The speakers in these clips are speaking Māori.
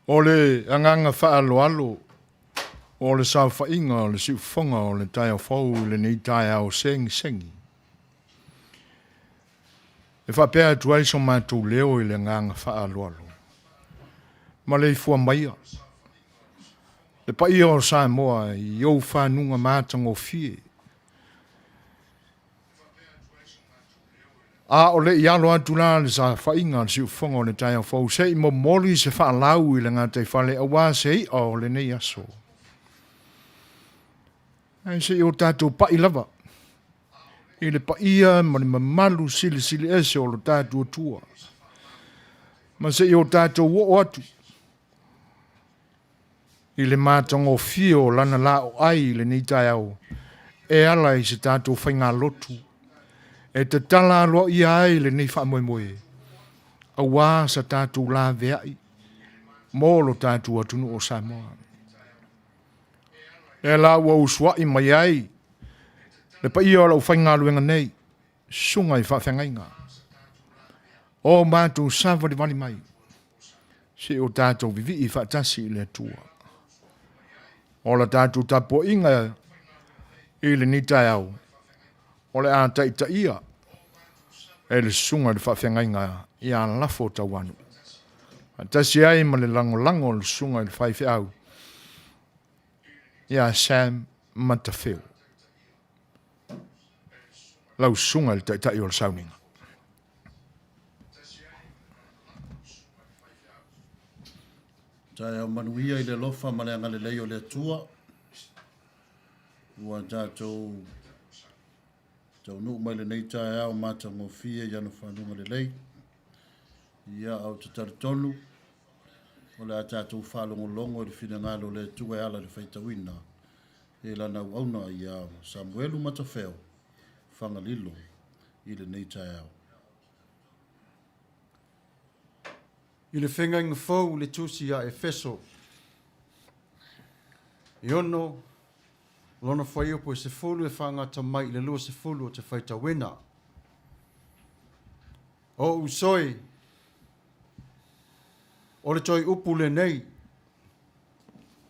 O le anganga whaaloalo, o le Suefuaina, o le siufonga, o le tai au fau, le nei tai au sengi. E whapea atu ai so mātou leo i le nganga whaaloalo. Ma le fua maia. Le pa ia o Samoa i au whanunga mātang o fie. A o le ialo atu la le Suefuaina, le siufonga, o le tai au fau, se i mo moli se whaalau i le ngātai whale awa se i o le nei aso. Ai se i o tātou pa i lava. I le pa ia ma le mamalu sili ese o lo tātou tua. Ma se i o tātou o atu. I le mātang o fio lana la o ai le nei tai au. E ala i se tātou whainga lotu. E te tala aloa i ai le nei wha moe. A wā sa tātou la veai. Mō lo tātou atunu o Samoa. E la ua usua i mai ai. Le pa ia o lau whainga luenga nei. Sunga i whawhengainga. O mātou sawa di wali mai. Se o tātou vivi i whatasi i le tua. O la tātou tapo inga i le nitai au. O le ātai ta ia. E le sunga di whawhengainga i a Lafo Tauanuu. Tasi ai ma le lango le sunga i le whaiwhi au. I a Matafeo. Lau sunga le tai o le sauninga. Tai au Manuia i le lofa ma le angale lei o le atua. Ua tātou Tauanuu mai le nei tai au mātango fia i ana whanunga le lei. Ia au te taritonu. O le a tātou whalongolongo i le whina le tua ala le whaitawina. E lana auna i a Samuelu Matafeo. Fagalilo i le nei tai au. I le whengainga whau le tusi a Efeso. I ono, lona whai opo e se fulu e whangata mai le lua se fulu o te whaitawina. O usoi, o le toi upu le nei,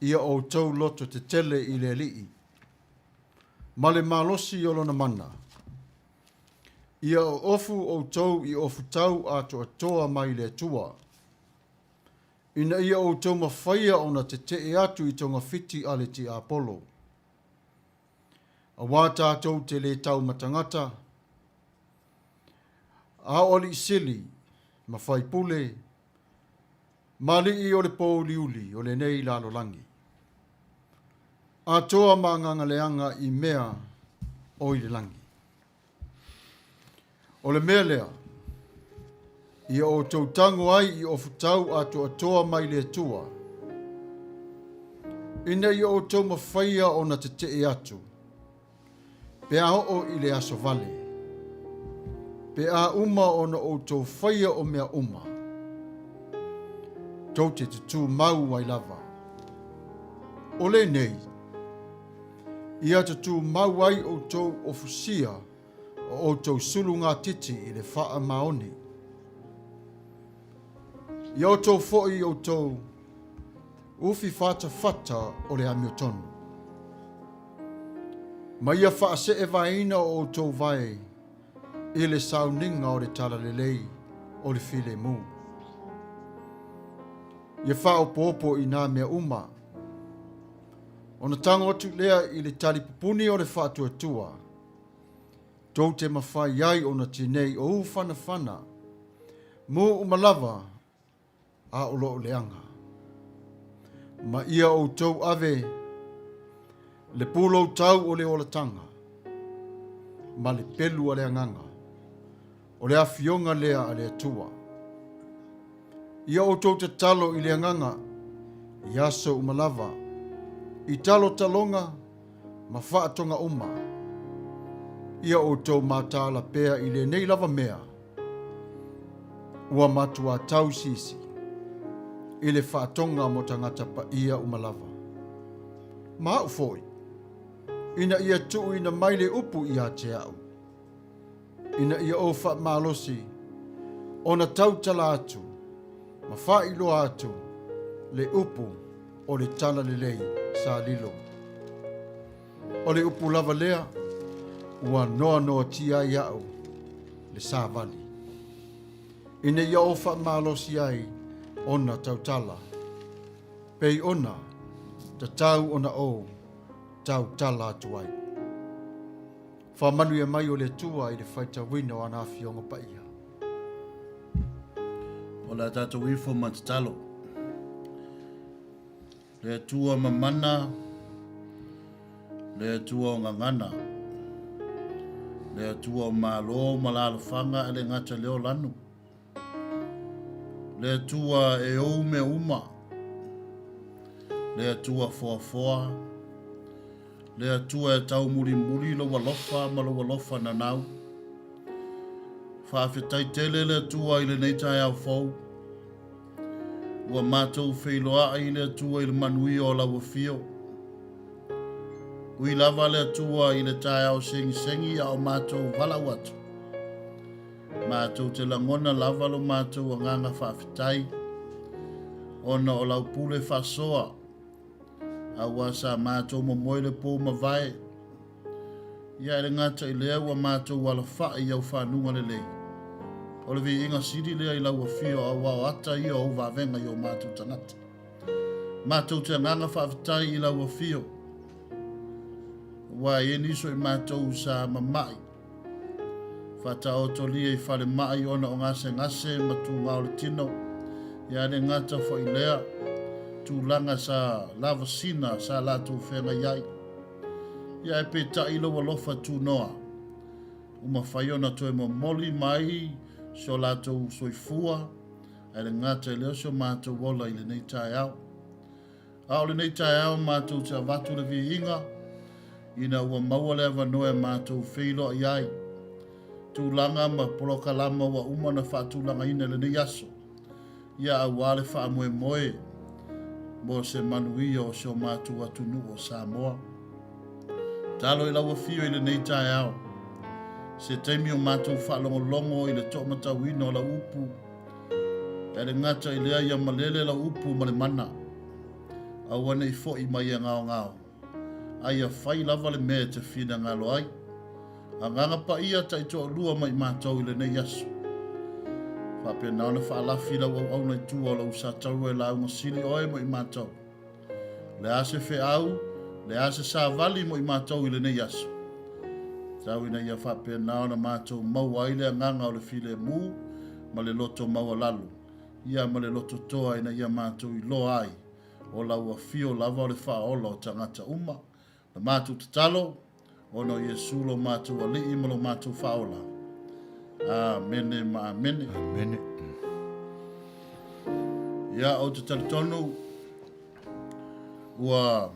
ia o tau loto te tele i le lii. Ma le malosi o lona mana. Ia o ofu o tau i ofu tau ato atoa mai le tua. Ina ia o tau mawhaia ona te te atu i tonga fiti ale ti Apollo. A wata atou te le tau matangata. A oli sili, mawhai pule. Mali i o le pō liuli o le nei lalo langi. A toa maanganga leanga i mea o i le langi. O le mea lea, ia o tau tango ai i ofu tau ato atoa mai le tua. Ina ia o tau mawhaia o na te te atu. Pe a o i le aso vale. Pe a uma o na o tau whaia o mea uma. Tau te tu mau wai lava. O le nei, ia te tu mau wai o tau ofusia o tau sulu ngā titi i le wha maoni. Ia o tau fo'i o tau ufi whata o le amiotonu. Ma ia wha se e vaina o tau vai i le sauninga o le tala lelei o le file mu. Ia wha o popo i nā mea uma. O na tango atu lea i le tali pupuni o le wha tua. Tau te mawhai ai o na tinei o whana. Mu umalava a o loo leanga. Ma ia o tau ave le pulo tau o le olatanga. Ma le pelu a le anganga. O le afionga lea a le atua. Ia o tau te talo i le anganga. I aso umalava. I talo talonga ma whaatonga uma. Ia o tau mātala pea i le nei lava mea. Ua matua tau sisi. I le whaatonga mo tangata pa ia umalava. Ma au foi. Ina ia tuu ina maile upu ia te au. Ina ia o wha malosi. Ona tau tala atu. Ma wha ilo atu. le upu o le tala le lei sa lilo. O le upu lava lea ua noa noa tia iau le sa vali. Ine ia ofa malosi ai ona tautala. Pei ona ta tau ona o tautala atuai. Fa Manuia mai o le tua i le whaita wina o ana fionga pa ia. O la tātou ifo matatalo. Le tua mamana, le tua o ngangana, le tua o malo malalofanga e le ngata leo lanu. Le tua e ou me uma, le tua foa, le tua e tau muri lo walofa ma lo walofa na nau. Whawhetai tele le tua i le neitai au fau. Ua mātou whailoa i le tua i le Manuia o lawa fio. Ui lava le tua i le tai au sengi au mātou wala watu. Mātou te langona lava lo mātou a nganga whawhetai. Ona o lau pule whasoa. Awa sa mātou mo moile pō mawai. Ia le ngata i lea ua mātou wala wha i au whanunga le lei. O le vi inga siri lea i laua fio a wao ata i o wavenga i o mātou tangata. Mātou te nganga whawhetai i laua fio. Wa e niso i mātou sa mamai. Whata o tolia i whale mai ona o ngase matu ngao le tino. Ia le ngata fo i lea. Tūlanga sa lava sina sa lātou whenga iai. Ia e peta i loa lofa tū noa. Uma whaiona toe mo moli mai so lātou soifua. E le ngata i leo so mātou wola i le nei tae au. Au le nei tae au mātou te avatu le vi inga. Ina ua maua le avanoe mātou whilo iai. Tūlanga ma poloka lama wa umana whaatūlanga ina le nei aso. Ia au wale wha moe. Mo se Manuia o se o mātou atunu o Samoa. Talo i laua fio i le nei tae au. Se teimi o mātou whaalongolongo i le tomatauina o la upu. E le ngata i lea ia malele la upu ma le mana. Awane i fo i mai ngao. Aia whai lava le mea te whina ngalo ai. A nganga pa ia ta i toa lua mai mātou i le nei aso. Whape naona whaalafi lau au nei tua o lau sa tau e lau masili oe mo i mātou. Le ase whe au, le ase sa vali mo i mātou i le nei aso. Tau ina ia whape naona mātou mau aile a nganga o le file mu, ma le loto mau lalu. Ia ma le loto toa ina ia mātou i lo ai, o lau a fio lava o le whaola o tangata uma. Le mātou te talo, ono Iesu lo mātou a li ima lo mātou whaola. Amene ma amene. Amene. Ia o te taritonu, ua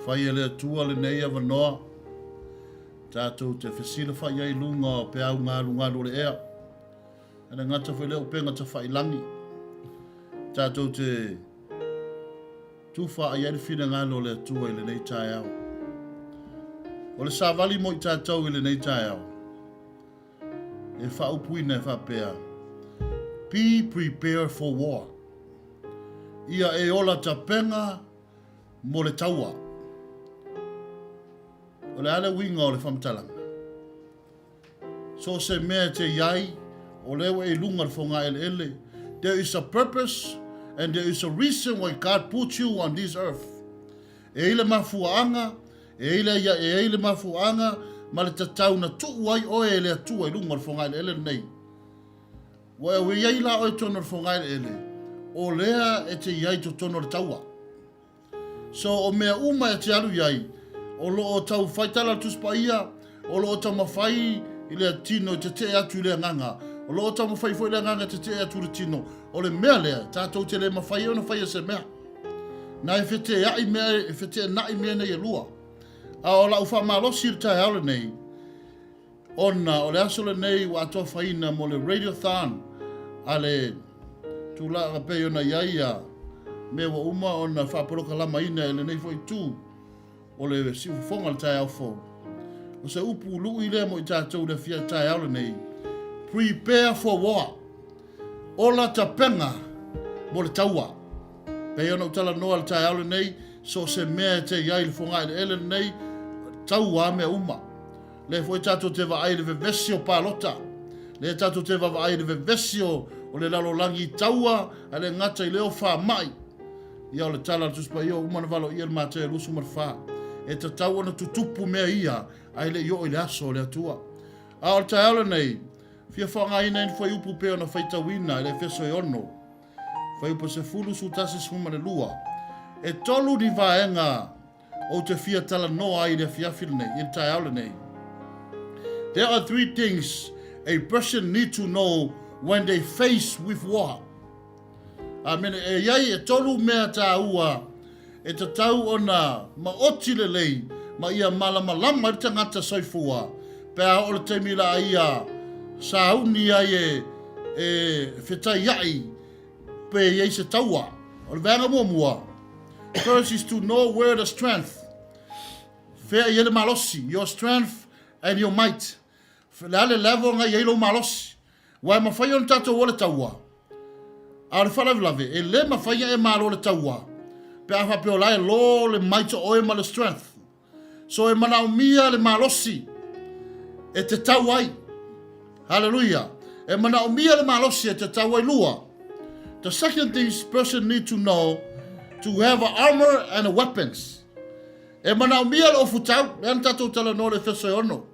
whai ele atua le nei avanoa, tātou te whesila whai ai lunga o pe au ngāru le ea. Ana ngata whai leo penga ta whai langi. Tātou te tuwha ai ari whina ngālo le atua i le nei tae au. O le sāwali mo i tātou i le nei tae au. E whaupuina e whapea. Be prepared for war. Ia e ola ta penga mo le taua. O le ale winga o le whamtalanga. So se mea te iai, o lewa e lunga le whonga ele. There is a purpose and there is a reason why God put you on this earth. E ile mafuanga, e ile mafuanga, ma le tatau na tuu ai oe ele atua i lunga le whonga ele nei. Wa we iai la oe tono le whonga ele. O lea e te iai to tono le taua. So o mea uma e te aru iai. O lo o tau whaitala tuspa ia. O lo o tau mawhai i lea tino te te atu i lea nganga. O lo o tau mawhai fo i lea nganga te te atu le tino. O le mea lea, tātou te le mawhai o na whai se mea. Na e whete ai mea, e whete nai mea nei e lua. A o la uwha malosi i tai aule nei. Ona, o le aso le nei wa atoa whaina mo le RadioThon. A le tūlanga pei ona iaia. Me wa uma ona whaporoka lama ina e le nei fwoi tū. O le si ufonga le tai au fo. O se upu luu i lea mo i tātou le fia tai aule nei. Prepare for war. Ola ta penga mo le taua. Pei ona utala noa le tai aule nei, so se mea te iai le fonga ele nei, taua me uma. Le foi tato te va ai le vevesi o palota. Le tato te va ai le vevesi o le lalolangi taua, a le ngata i leo wha mai. Ia o le tala tuspa ia umana valo ia le mate e lusu marwha. E ta tau ana tutupu mea ia, ai le io i le aso le atua. A o le tai aule nei, fia whanga ina in fai upu peo na whaita wina, le feso e ono. Fai upu se fulu su tasi sumane lua. E tolu ni vaenga o te fia tala noa ai le fiafil nei, in tai aule nei. There are 3 things a person needs to know when they face with war. Amen. E iai e tolu mea ta ua, e ta tau ona ma oti le lei, ma ia malama i tangata soifua, pea o le teimila ia sauni ai e whetai iai, pe iai se taua, o le vanga mua. First is to know where the strength, fea iele malosi, your strength and your might. Le ale level nga ielo malosi, wai mawhai on tato o le taua. A le whalavilave, e le mawhai e malo le taua. Pe a whapeo lai lo le maito oe ma le strength. So e mana umia le malosi, e te tauai. Hallelujah. E mana umia le malosi e te tauai lua. The second thing this person need to know, to have an armor and a weapons. E mana umia le ofu tau, e tato tala no le feso ono.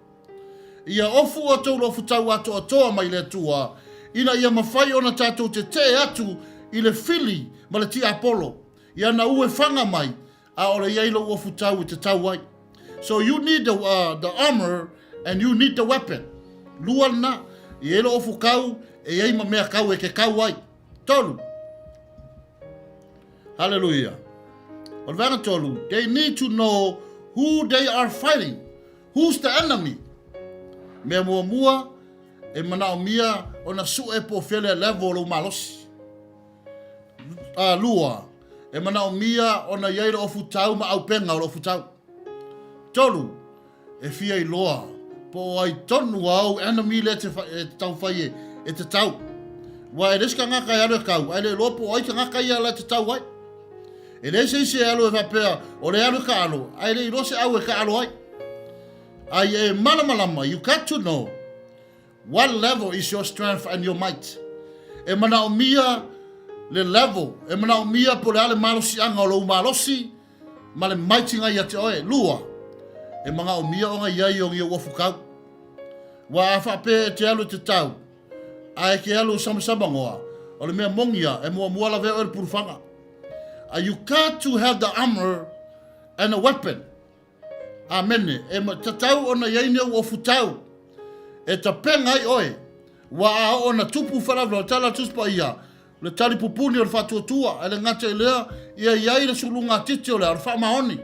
Ia ofu o tau lofu tau ato atoa mai le tua, ina ia mawhai ona tātou te atu i le fili ma le tia Apollo. Ia na ue whanga mai, a o le iailo ofu tau i te tau ai. So you need the armor and you need the weapon. Lua na, i elo ofu kau, e ei ma mea kau e ke kau ai. Tolu. Hallelujah. O le vanga tolu, they need to know who they are fighting. Who's the enemy? Mea mua, e mana o mia o na su e po fele level o malosi. Lua, e mana o mia o na iairo o futau ma au penga o futau. Tolu, e fia i loa, po ai tonu au enemy le te tau whai e te tau. Wa e reska ngaka i alo e kau, ai le lopo ai ka ngaka i ala te tau ai. E le se alo e vapea, o le alo ka alo, ai le i rose au e ka alo ai. Ai e malamalama, you got to know what level is your strength and your might. E mana o mia le level, e mana o mia po le ale malosi anga o lo malosi, ma le maitinga i ate oe, lua. E manga o mia o ngai iai o ngia wafu kau. Wa a whape e te alu te tau, a e ke alu sama ngoa, o le mea mongia e mua la veo e le purufanga. You got to have the armor and a weapon. Amen. E ta tau ona iaine o futau. E ta penga ai oe. Wa a ona tupu wharavla tala tuspa ia. Le tali pupuni o le whatuatua. E le ngata i lea ia iai le sulunga titi o le ar whamaoni.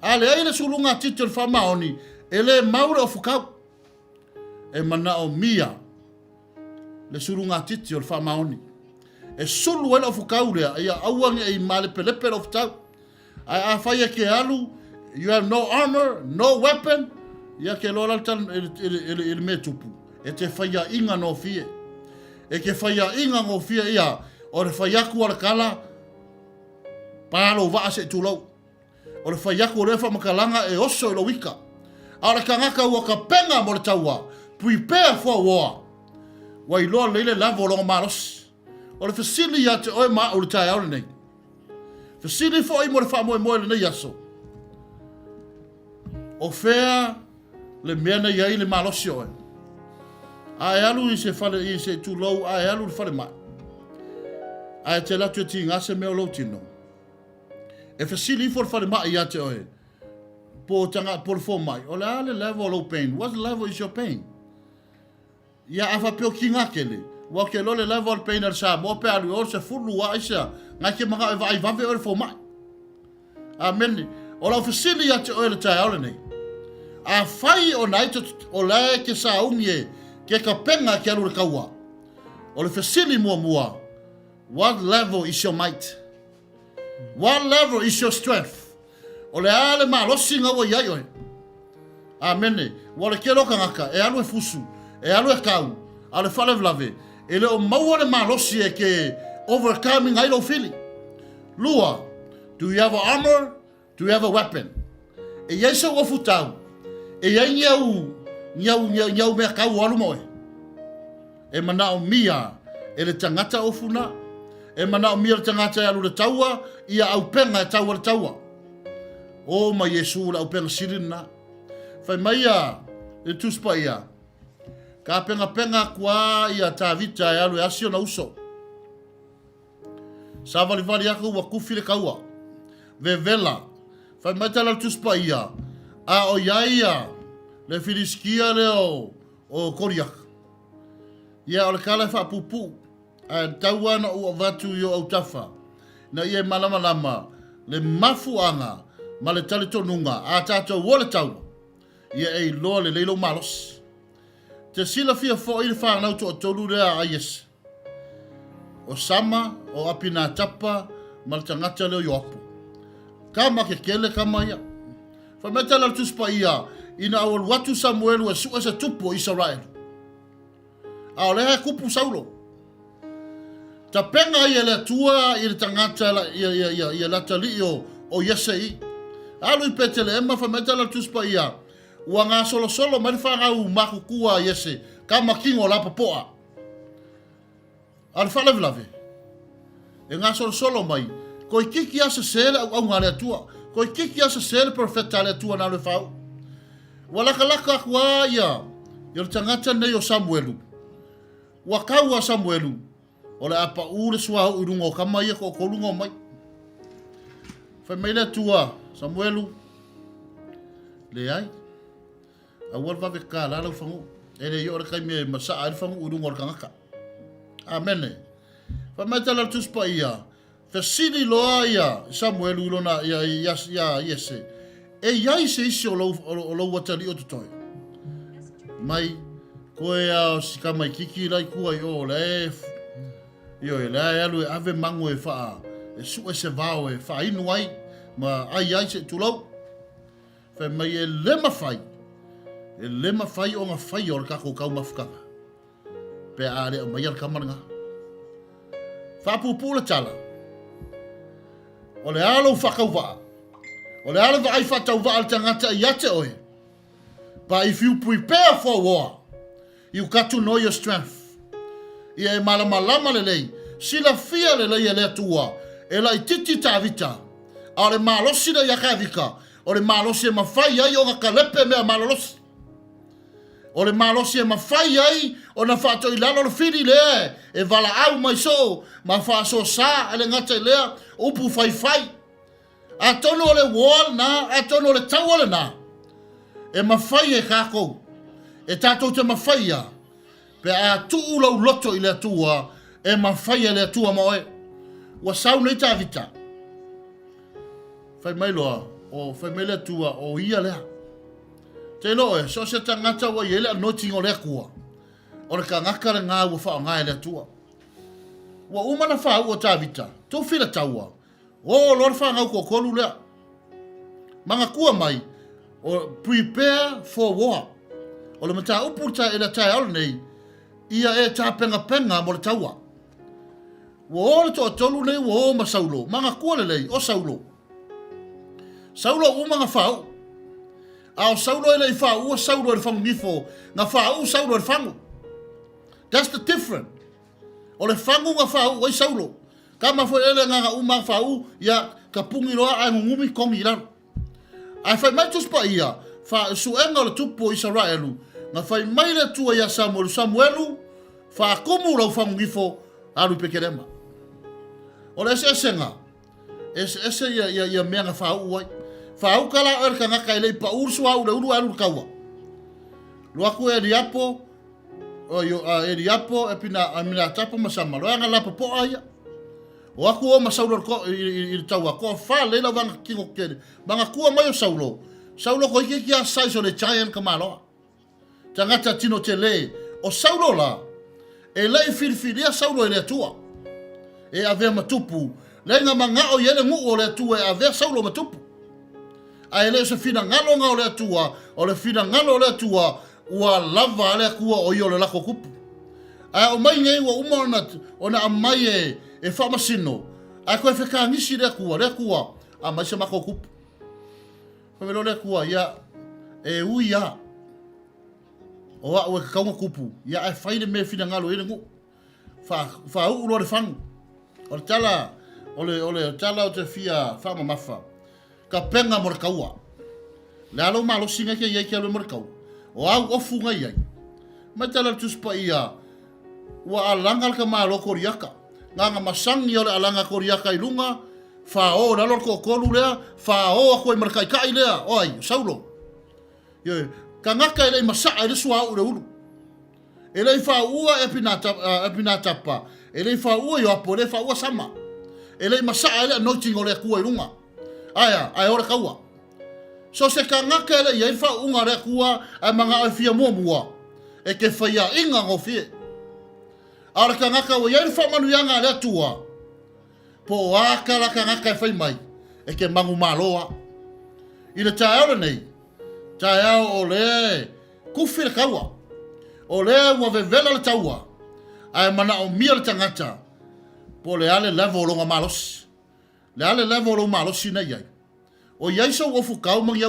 A le ai le sulunga titi o le whamaoni. E le maure o fukau. E mana o mia. Le sulunga titi o le whamaoni. E sulu ele o fukau lea. Ia auangi e male pelepe o futau. A whaia ke alu. You have no armor, no weapon. Ia ke lola tan il me tupu. E te whaia inga no fie. E ke whaia inga no fie ia. O le whaiaku ala kala. Palo waa se tulau. O le whaiaku o lefa makalanga e oso i lo wika. A le kangaka ua ka penga mo le taua. Prepare for war. Wa i loa leile lavo longa maros. O le fasili ia te oe maa o le tai aure nei. Fasili fo i mo le wha moe le nei aso. O fea le mena iai le malosi oe. A e alu i se fale i se tulou, a e alu le fale mai. A e te latu e ti ngase meo lau tino. E fasili for fale mai ia te oe. Po tanga por fo mai. O le ale level of pain. What level is your pain? Ia afa peo ki ngakele. Wa ke lo le level of pain al sa mo pe alu o se fulu wa isa. Ngake manga e vai vave o le fo mai. Amen. O la fasili ia te oe le tai aule nei. A fai o naito o lae ke sa umie ke ka penga ke alu le kaua. O le fasili mua. What level is your might? What level is your strength? O le ale malosi nga wa iai oe. Amene. Wa le ke loka ngaka. E alu e fusu. E alu e kau. A le fale vlave. E le o maua le malosi e ke overcoming I don't feel. Lua, do you have an armor? Do you have a weapon? E yeso o futau. E yai nyau me kau alu moe. E mana o mia e le tangata o funa. E mana o mia le tangata e alu le taua. Ia au penga e taua le taua. O ma Yesu la au penga sirina. Fai maia e tuspa ia. Ka penga kua ia ta vita e alu e asio na uso. Sa vali aku wa kufi le kaua. Vevela. Fai maita la tuspa ia. A o iaia. Le filiskia le o koriak. Ia o le kala fa pupu. A taua na ua vatu yo au tafa. Na ia malama le mafu anga. Ma le tali tonunga. A tatou wole taua. Ia e loa le leilo malos. Te sila fia fo ili wha nau to o tolu rea a yes. O sama, o apina tapa, ma le tangata leo yoapu. Kama ke kele kama ia. Fa meta la tuspa ia, ina awal watu Samuelu e sua se tupu Israel. A o leha kupu Saulo. Ta penga ia le tua i le tangata ia lata li o yesei. Alu i pete le ema fa meta la tuspa ia. Ua ngā solo mari whangau maku kua yese. Kama kingo la papoa. Al whalawilave. E ngā solo mai. Ko i kiki asa sele au ngā lea tua. Ko i kiki asa sele profeta lea tua nā le whau. Ua laka kua ia. Ia le tangata nei o Samuelu. Ua kau a Samuelu. O le apa ure sua au irungo kama ia ko kolungo mai. Whai mai lea tua Samuelu. Le ai. Awal va veka la lo fangu ele yo le kai me masa al fangu udu ngor kangaka amen fa mata la tuspa ia fa sili lo ia Samuelu lo na ia yese e ia se isi lo watali o tutoi mai ko ia sika mai kiki lai ku yo le yo la alu ave mango e fa e su e se vao e fa inu ai ma ai se tulo fa mai e le mafai e lema fai o nga fai o kako kau mafukanga. Pe ale o mai al kamaranga. Whapupu le tala. O le alo whakau waa. O le alo vai whatau waa al tangata i ate oe. But if you prepare for war, you got to know your strength. Ia e malama le lei. Sila fia le lei e lea tua. E la i titi ta vita. A le malosi na yaka vika. O le malosi e mawhai ai o nga kalepe mea malolosi. O le malosi e mawhai ai, o na whato i lalo le whiri lea, e wala au mai so, ma whaso sa, ele ngata i lea, upu whai. A tono o le wall na, a tono o le tau ole na. E mawhai e kako, e tātou te mawhai a, pe a tuu lau loto i lea tua, e mawhai e lea tua moe. Wa sau nei tā vita. Whai mai loa, o whai mai lea tua, o ia lea. Te loe, so se tangata wa yele a noting o lea kua. O le ka ngaka le ngā ua wha o ngā e lea tua. Wa umana wha ua tā vita, tō whira taua. O lor wha ngau ko kolu lea. Manga kua mai, o prepare for war. O le mata upurta e la tai alu nei, ia e tā penga mo le taua. Wa o le toa tolu nei wa o ma Saulo. Manga kua le lei, o Saulo. Saulo umanga wha Ao Saulo ele i wha Saulo ele whangu nifo. Nga wha Saulo ele whangu. That's the difference. O le whangu nga wha oi Saulo. Ka mawho ele nga uma wha ia ka pungi roa ai ngumi kongi laro. Ai whai mai tuspa ia. Wha suenga o le tupo Israelu. Nga whai mai le tua ia Samuelu. Wha kumu rau whangu nifo. Aru pekerema. O le ese nga. Ese ia mea nga wha uai. Whau kala er ka ngaka ele pa ursua u le uru alu kaua. Luaku e riapo, e pina amina tapa masama. Loa nga lapa po aia. O aku o masaulo i taua. Ko wha leila wanga kingo kere. Manga kua mai o Saulo. Saulo ko ike kia saiso le giant ka maloa. Tangata tino te le. O Saulo la. E lei whiriwhiria Saulo e le tua. E avea matupu. Lenga manga o yele ngu o le tua e avea Saulo matupu. A ele se fina ngalo nga o le atua, o le fina ngalo o le atua, ua lava ale kua o i o le lako kupu. A o mai ngai ua uma ona amai e whamasino. Ai koe whekangisi rea kua, a mai se mako kupu. Whamelo rea kua, ia, e ui ia, o a ue kaunga kupu, ia ai whaine me whina ngalo ere ngu. Wha ulo re whangu. O le tala, ole tala o te fia whama mafa. Ka penga mo re kaua. Le alo malo singa ke iai ke alo mo re kau. O au ofu ngai ai. Mai tala tuspa ia, ua alangal ka malo koriaka. Nganga masangi ole alanga koriaka i lunga, wha o nalor ko kolu lea, wha o a koe marakai kai lea, oi, saulo. Ie, ka ngaka ele masaa ele sua ure ulu. Ele wha ua e pinatapa, ele wha ua i apo, ele wha ua sama. Ele masaa ele anointing ole kua i lunga. Aya, ai ore kaua. So se ka ngaka ele i wha unga rea kua, ai manga ai fia mua. E ke whaia inga ngofie. Ara ka ngaka wa iai wha Manuia ngā rea tua. Po akala ka ngaka e whai mai. E ke mangu maloa. I le tae aure nei. Tae au o le kuwhi le kaua. O le ua vevela le taua. Ai mana o mia le tangata. Po le ale level longa malosi. Le ale level longa malosi nei iai. O iai sau ofu kau mangi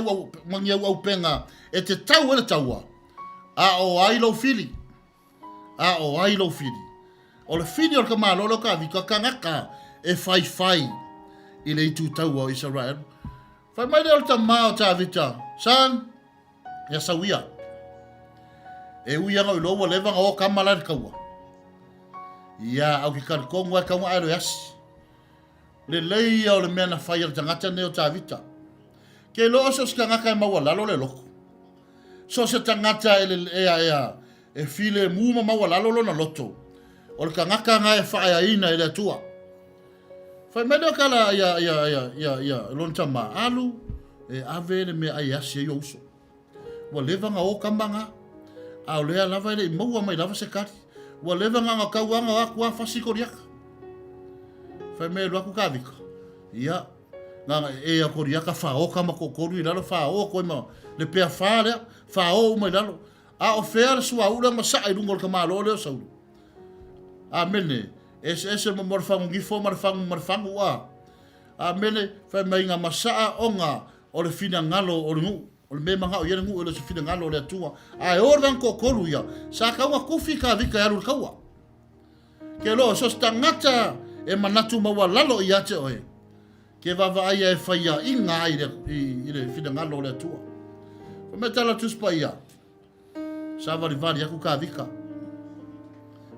au penga. E te tau ele taua. A o ai lo fili. A o ai lo fili. O le fili o le kamalo lo ka vika ka ngaka e fai i le itu tau o Israel. Fai mai le o ta mao ta vita. San, ya sawia. E uia ngau ilo wa levanga o kamala le kaua. Ia au ki karikongu e kaunga aero yasi. Le leia o le mea na fai al tangata ne o ta vita. Ke lo oso ska ngaka e maua lalo le loko. So se tangata e file muma maua lalo lo na loto. O le kangaka nga e whae aina e le atua. Whai mene kala lonta ma alu e ave le mea ai asi e ouso. Wa levanga o kambanga. Au lea lava ele i maua mai lava se kari. Wa levanga nga kauanga wa kua fasi koriaka. Whai mene luaku kawika. Ia. Nga e a koriaka whaoka ma kokoru i lalo whao koe ma le pea wharea. Whao mai lalo. A o whea le sua ura ma saa i rungo le kamalo leo sauru. A mene, ese mo morfangu ngifo marfangu a. A mene, whai mai ngā masaa o ngā o le whina ngalo o le ngu. O le me manga o iere ngu o le whina ngalo o le atua. A e ordan ko koru ia. Sa kaunga kufi ka vika e alu le kaua. Ke lo, so sta ngata e manatu maua lalo i ate oe. Ke vava aia e whaia i ngā i le whina ngalo o le atua. Ko me tala tuspa ia. Sa vari aku ka vika.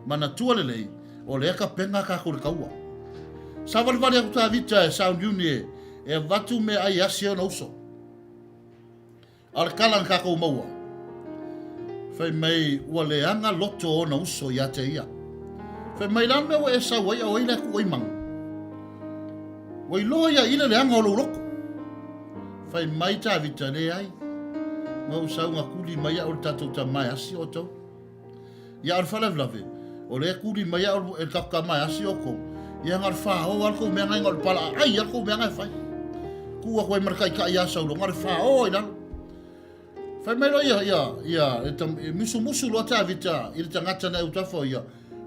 Mana tua lelei, o le eka penga ka kore kaua. Sa vari aku ta vita e sound uni e vatu me ai asi o nauso. Al kalan ka kou maua. Fai mai ua leanga loto o nauso i ate ia. Fai mai lan me wa e sa wai o ina ku oimang. Wai loa ia ina leanga o loko. Fai mai ta vita le ai. Ngau sau ngā kuli mai au tatou ta mai asi o tau. Ia ar whalawlawe. O le kuli mai au e kaka mai asi o kou. Ia ngar whao alko mea ngai ngar pala. Ai alko mea ngai whai. Kua koe markai ka ia saulo. Ngar whao i nalo. Whai mai loa ia. E musu loa ta vita. I le tangata na utafo ia.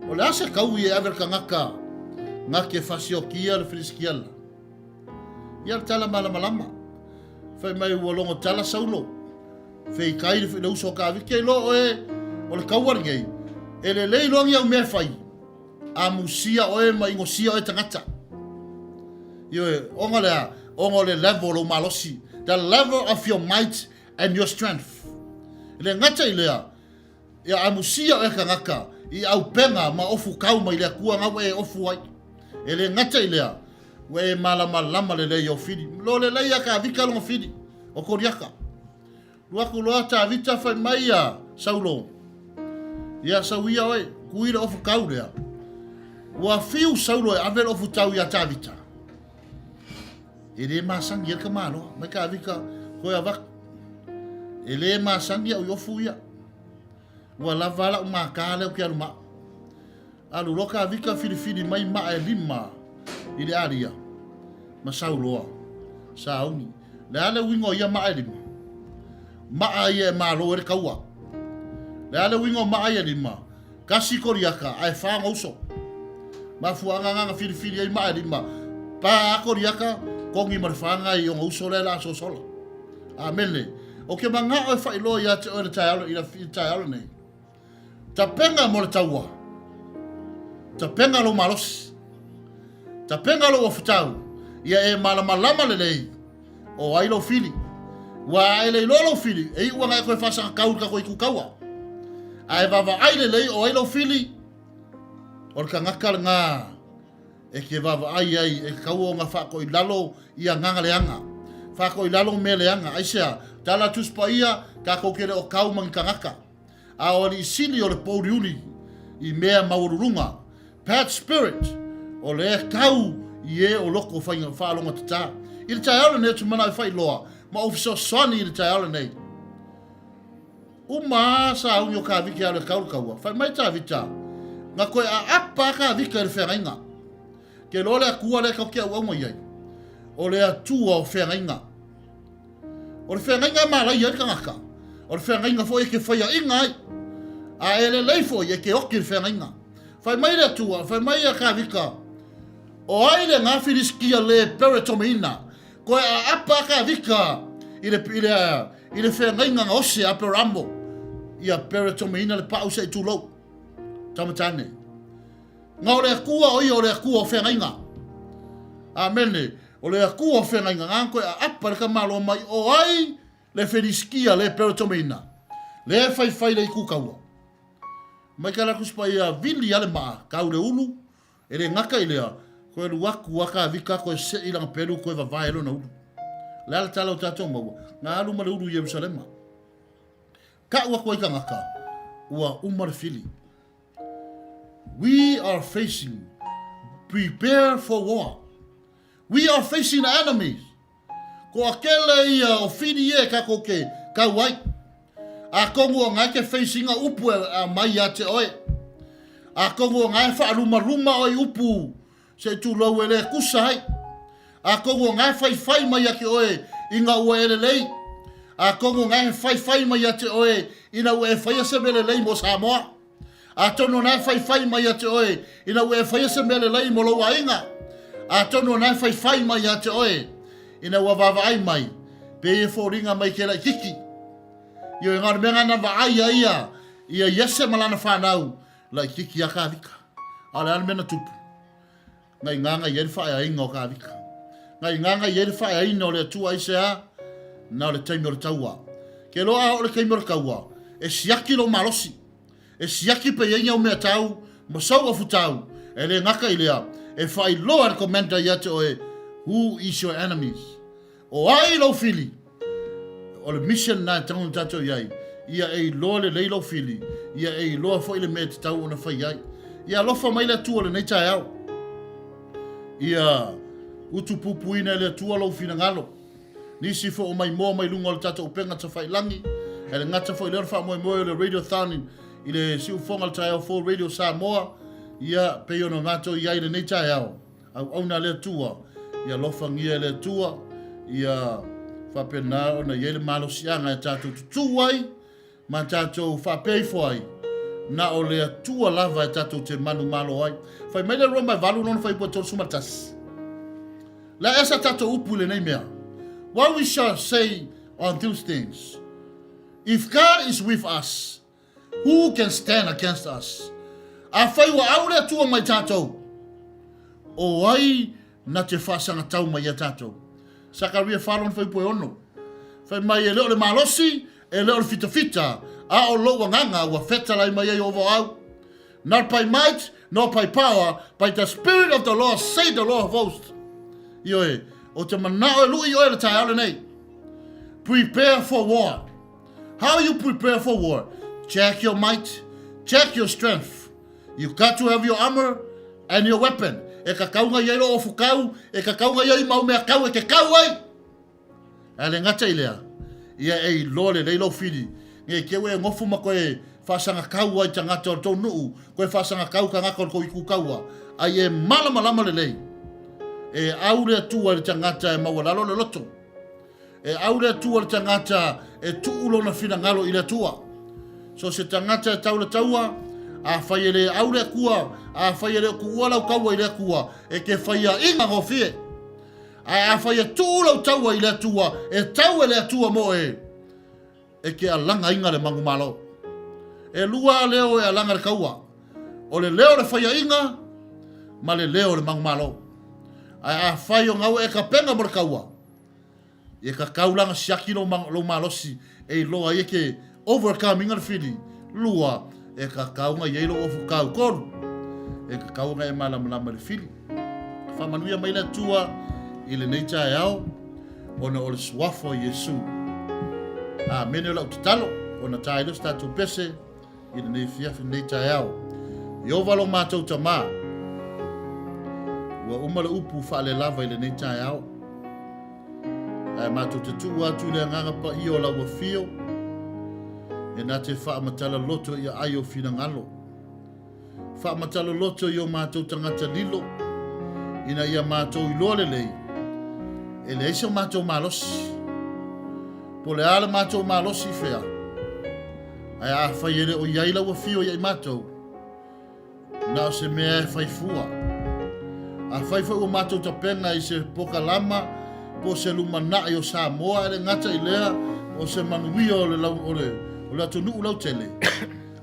O le asa kau i e aver ka ngaka. Ngake fasio kia le friskia la. Ia tala malama. Whai mai ua longo tala saulo. Fei kai le uso ka vi ke lo o le kauar ngei e le leilongi au mea fai a musia o e mai ngosia o e tangata yo onga le level o malosi the level of your might and your strength le ngata i lea ia a musia o e kangaka i au penga ma ofu kau mai le kua ngau e ofu ai e le ngata i lea we malama le le yo fidi lo le leia ka vika longa fidi o koriaka Luaku loa ta vita whai mai a saulo. Ia sauia oi, kuira ofu kau lea. Ua fiu saulo e avel ofu tau ia ta vita. E le masangi el kamalo, mai ka vika koe a wak. E le masangi au ofu ia. Ua lavala uma ka leo ki aluma. Alu loka vika filifili mai ma e lima. I le aria. Ma sauloa. Saungi. Le ale wingo ia ma e lima. Maa ia malo e kaua. Le ale wingo maa ia lima. Kasi koriaka ai whaanga uso. Ma fuanga nga fili ai mai lima. Pa ako riaka kongi marfanga i o usole la so solo. Amen. O ke manga o fa ilo ya te o tai ila tai nei. Ta penga mo le taua. Ta penga lo malos. Ta penga lo ofutau. Ia e malama le nei. O ai lo fili. Wa ai le lo fili. E ua ngai koe fasa kau ka koe kukaua. Ai vava ai le lei o ai lo fili. O ka ngaka nga. E ke vava ai e kau o nga fa koe lalo ia nganga leanga. Fa koe lalo me leanga. Ai sea, tala tuspa ia ka kokere o kau mangi ka ngaka. A o li sili o le pouri uni. I mea maururunga. Bad spirit. O le kau i e o loko wha alonga tata. I le tai ala nei tu mana i whai loa. Ma ofiso soni i le tai ala nei. Uma sa unyo ka viki ala kaua. Whai mai ta vita. Nga koe a apa ka vika i le whengainga. Ke lo le akua le kau kia uauma iai. O le atua o whengainga. O le whengainga ma lai iai ka ngaka. O le whengainga fo e ke whaia inga ai. A ele leifo e ke oki le whengainga. Whai mai le atua, whai mai a ka vika. O ai le ngā whiriskia le peritomeina. Koe a apa ka vika i le whengainga nga ose a peramo. Ia peritomeina le pau se i tūlou. Tamatane. Ngā o le akua o i o le akua o whengainga. Amene. O le akua o whengainga ngā koe a apa le ka malo mai. O ai le whiriskia le peritomeina. Le whai le i kukaua. Mai ka lakus pa ia vili ale maa. Kau le ulu. E le ngaka i lea. Koe luaku waka vika koe se ilang peru koe vavae lo na ulu. Le ala tala o tatou maua. Ngā alu ma le ulu Yerusalema. Ka ua koe ka ngaka. Ua umar fili. We are facing. Prepare for war. We are facing the enemies. Ko akele ia o fili e ka koke. Ka wai. A kongo o ngai ke facing a upu a mai a te oe. A kongo o ngai wha ruma oi upu. Se tu lau ele kusa hai. A kongo ngai fai mai a ke oe inga ua ele lei. A kongo ngai fai mai a te oe ina ua e fai ase mele lei mo Samoa. A tono ngai fai mai a te oe ina ua e fai ase mele lei mo Loa Inga. A tono ngai fai mai a te oe ina ua vavai mai. Pe e fōringa mai ke lai kiki. Yo e ngāra menga na vaai a ia yese malana whanau lai kiki a ka vika. Ale ana mena tupu. Ngai nganga yeri whae a inga o ka vika. Ngai nganga yeri whae a ina o le atua i sea na o le taimi o le taua. Ke loa o le kaimi o le kaua. E siaki lo malosi. E siaki pe yenga o mea tau. Masau a futau. E le ngaka i lea. E whae loa le komenta i ate oe. Who is your enemies? O ai lo fili. O le mission na tangu tato iai. Ia e loa le leilo fili. Ia e loa fo ile mea te tau o na whai iai. Ia lofa mai le tua le nei tai au. Ia utu pupuina le tua lo fina ngalo. Nisi fo o mai moa mai lunga o le tato upenga ta whai langi. E le ngata fo i lera wha moe moe le RadioThon i le siu fonga le tai au full radio Samoa. Ia peo no ngato iai le nei tai au. Au na le tua. Ia lofa ngia le tua. Ia whapena o na iele malo sianga e tato tutuai. Ma tato whapei fwai. Na o le tua lava e tato te manu malo ai. Whai mai le roa mai valu nono whai pua tolu sumatas. La esa tato upu le nei mea. What we shall say on those things. If God is with us, who can stand against us? A whai wa au le tua mai tato. O ai na te whasanga tau mai a tato. Sakaria whalon whai pua ono. Whai mai e leo le malosi, e leo le fita. A o loa nganga wa whetalai mai e ovo au. Not by might, not by power, by the Spirit of the Lord, say the Lord of hosts. Ioe, o te manao e lui oe le tai ale nei. Prepare for war. How you prepare for war? Check your might, check your strength. You got to have your armor and your weapon. E ka kaunga iai lo ofu kau, e ka kaunga iai mau mea kau, e ke kau ai. Ale ngata ilea, ia e lole leilo fili. Nge kewe e ngofu ma koe whasanga kau ai tangata o tau nuu, koe whasanga kau ka ngaka o ko iku kaua. Ai e malama le lei. E aure atua le tangata e mawalalo le loto. E aure atua le tangata e tuulo na fina ngalo i le atua. So se tangata e tau le taua, a fai ele au le kua, a fai ele kua lau kaua i le kua, e ke fai a inga ngofie. A fai a tū lau taua i le atua, e tau e le atua mo e ke alanga inga le mangu malo. E lua leo e alanga le kaua. O le leo le fai a inga, ma le leo le mangu malo. A fai o ngau e ka penga mo le kaua. E ka kaulanga siaki lo malosi, e loa e ke overcome inga le fili. Lua e ka kaunga i eilo ofu kau koru. E ka kaunga e malamalama le fili. Manuia mai le tua i le neita e ao, ona o le suafo Yesu. A mene o lau tatalo, ona tailo statu pese, i le neifiafi neita e ao. I o valo mātou tamā, ua umale upu wha le lava i le neita e ao. E mātou te tu atu le nganga pa i o lau fio, e nā te wha amatala loto i a ai o fina ngalo. Wha amatala loto i o mātou tangata lilo, ina ia mātou i loa lei, e le eisa mātou malosi. Po le ala mātou malosi fea. Ai a whai ere o iaila ua fio i mātou. Na o se mea e whai fua. A whai fai o mātou tapenga i se poka lama, po se lumana i o Samoa e le ngata i lea, o se Manuia o le lau o le atunu lau tele.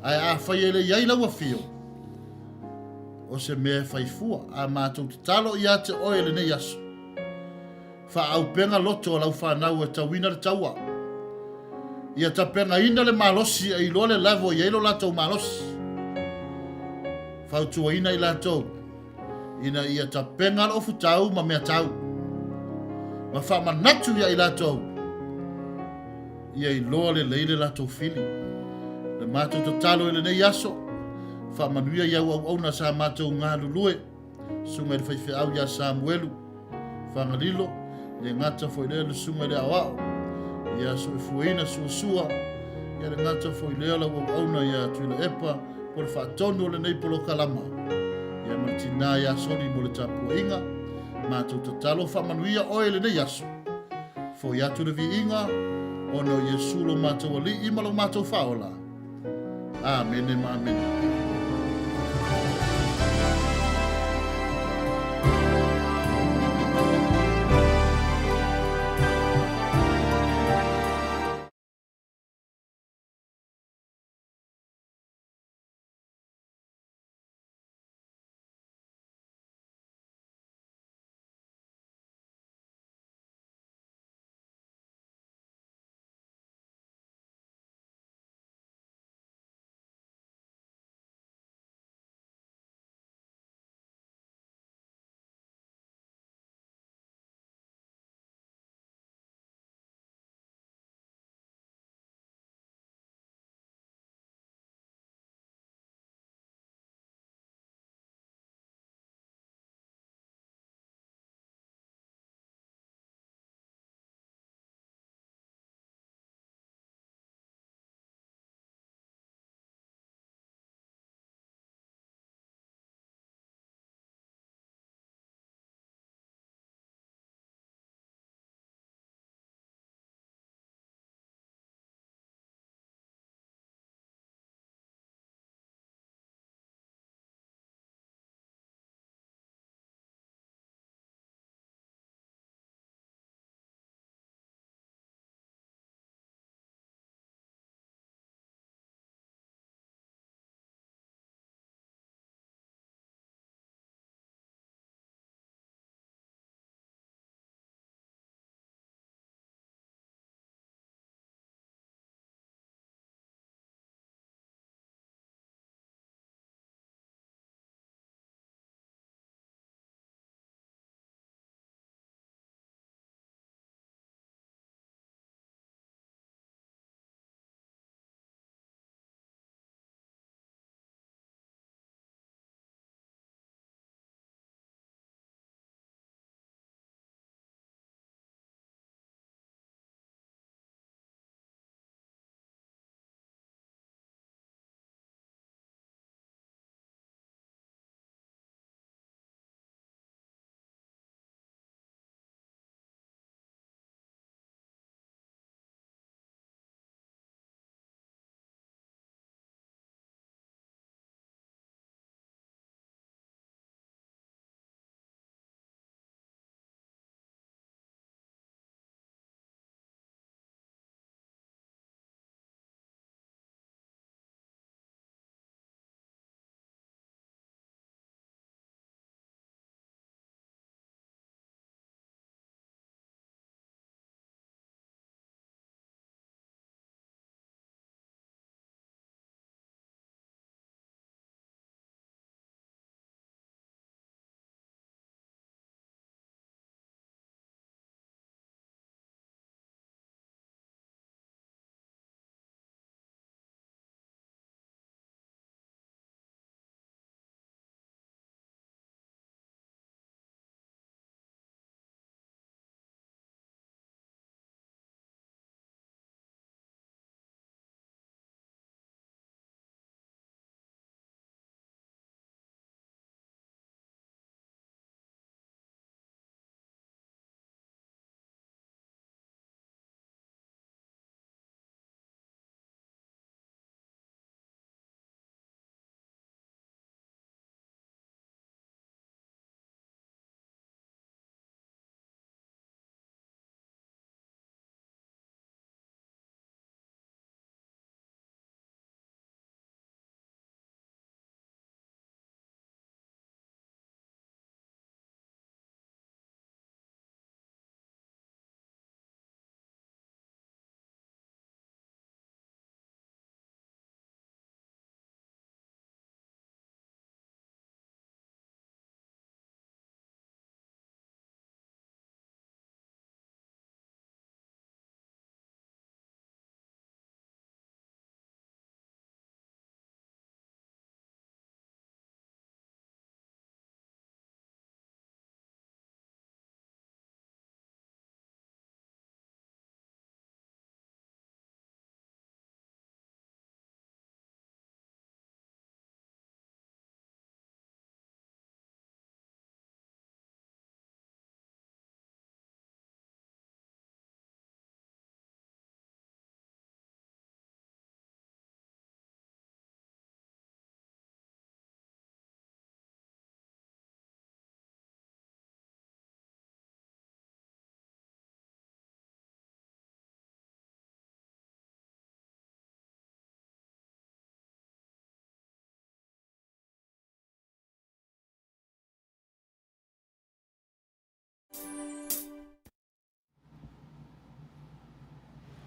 Ai a whai ere iaila ua fio. O se mea fai fua, a mātou te talo i ate oe le nei aso. Wha au penga loto lau whanau e tauina le taua. Ia ta penga ina le malosi e ilo le lavo i eilo latou malosi. Whau tua ina i latou. Ina ia ta penga lo futau ma mea tau. Ma wha manatu ia i latou. Ia i loa le leile latou fili. Le mātou te talo i le nei aso. Fa Manuia iau au na sa mātou ngā lulue. Sunga le whaiwhi au ia Samuelu. Fagalilo. Le ngata foi lea le sunga le awao. Ia Suefuaina Suasua. Ia le ngata foi lea la au na ia tuila epa. Po le whaatono le nei polo kalama. Ia martina ia sori mo le tapua inga. Mātou tatalo fa Manuia oe le nei aso. Fo ia tu le vi inga. Ono Yesu lo mātou ali ima lo mātou faola. Amen, amen.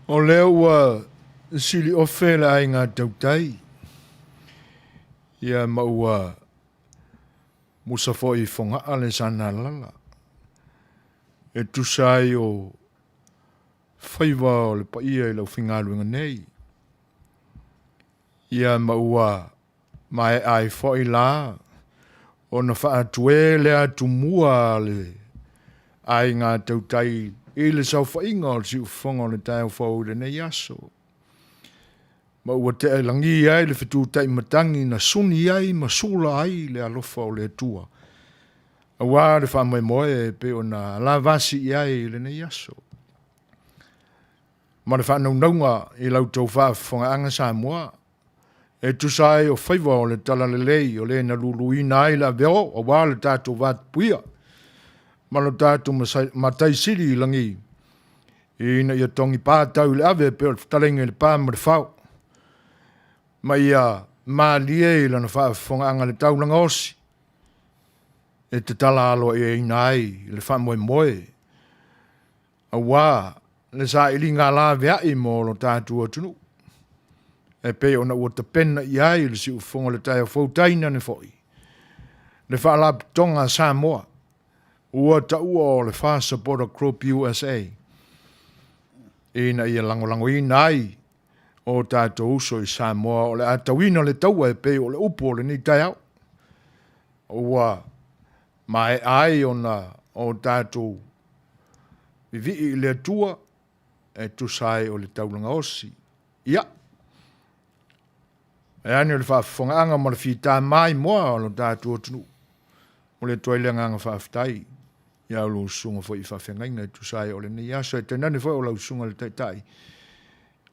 O leo ua sili o whela ai ngā tautai. Ia maua musa fo I whonga ale sana lala. E tusai o whaiwa o le pa ia I lau whingaluinga nei. Ia maua mai ai fo I la. O na wha atue le atu mua le ai ngā tautai I le sau whainga o le si uwhonga o le tai o whau le nei aso. Ma ua te langi ai le fitu tai matangi na suni ai ma sula ai le alofa o le tua. A wā le wha mai moe pe o na la vasi ai le nei aso. Ma le wha naunga I lau tau wha whonga anga sa mua. E tu sai o whaiva o le tala le lei o le na luluina ai la veo o wā le tātou vat puia. Ma lo tātou matai siri langi. Ina ia tongi pātau le ave pe o le talenga le pā ma le whao. Ma ia maalie I lana wha whonga anga le taulanga osi. E te tala alo e ina ai, le wha moe moe. A wā, le sa ili ngā la vea I mo lo tātua tunu. E pe ona ua te pena I ai, le si ufonga le tai o fautaina ne foi. Le wha la tonga Samoa. Ua ta ua o le wha supporter Crop USA. Ina ia lango ina ai. O tātou uso I Samoa, o le atawina le taua e pe o le upo le ni tai au. Ua mai ai ona o tātou vivi I le atua e tusai o le taulanga osi. Ia. E ani o le whaafonga ma le whita mai moa o le tātou tunu. O le toile nganga whaaftai. Ia o lo sunga fo I whawhengainga e tusai o le ni aso e tenane fo o lau sunga le taitai.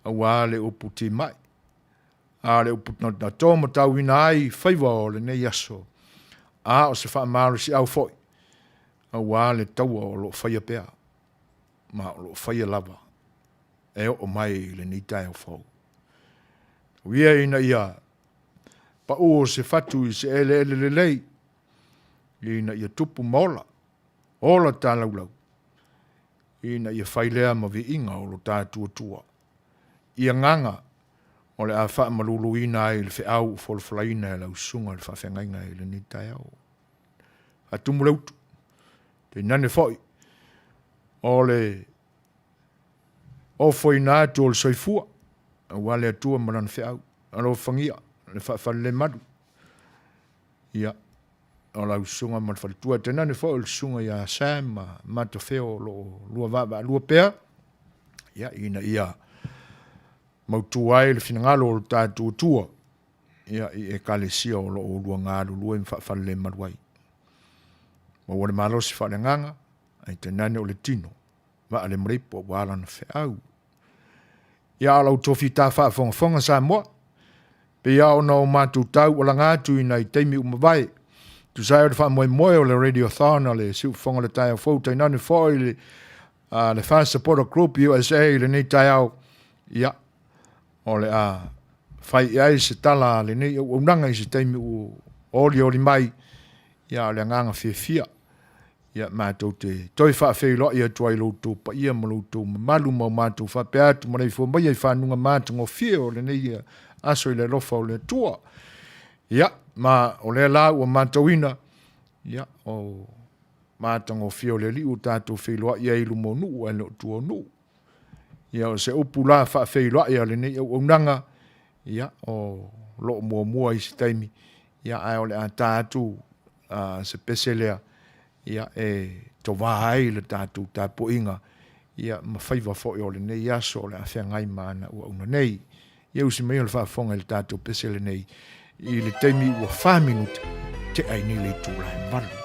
A wā le upu ti mai. A le upu na tōma tau ina ai whaiva o le nei aso. A o se wha maaro si au foi. A wā le taua o lo whaia pēa. Ma o lo whaia lava. E o mai le ni tai au fau. Wia ina ia. Pa o se fatu I se ele le lei. Ina ia tupu maola. Ola tā lau. Ina ia whailea ma vi inga o lo tātua tua. Ia nganga o le a wha malulu ina ai le whiau wholflaina e lau sunga le whawhengainga e le ni tai au. A tumu lautu. Te nane foi. O le o foi nātu o le soifua. A wale atua marana whiau. Alo whangia. Le whawhale madu. Ia. O lau sunga man whalitua. Te nane foi le sunga ia Sam Matafeo lo lua vava lua pea. Ia ina ia. Mautu ai le finangalo o tātua tua. Ia I e kalesia o lo o lua ngāru lua I whawhale madu ai. Ma wale malosi whale nganga. Ai te nane o le tino. Ma ale mreipo wala na whiau. Ia alau tofi tā whaafonga sa moa. Pe ia o na o mātou tau o la ngātu I nei teimi umawai. Tu sai o le wha moe o le RadioThon o le Suefuaina le tai au fau. Tai nane foi le wha supporter Crop USA le nei tai au. Ia. O le whai ai se tala le nei o unanga I se teimi oli mai. Ia o le nganga whiawhia. Ia mātou te toi whaawhelo ia tuai loutou pa ia ma loutou malu ma mātou whapeatu ma nei fo mai ai whanunga mātou o whia o le nei aso I le lofa o le tua. Ia, ma o le la ua mātou ina. Ia, o mātou o whia o le li o tātou wheloa ia ilu mo nu e lo tua nu. Ia o se upu la whaawhelo ia le nei o unanga. Ia, o lo mua I se taimi. Ia, ai o le a tātou se peselea. Ia to vai le tātou tāpo inga. Ia ma whaiva fo o le nei aso o le a whengai mana ua una nei. Ia usi mei o le whaafonga le tātou pese le nei. I le teimi ua 5 minute te aini le tūlai malu.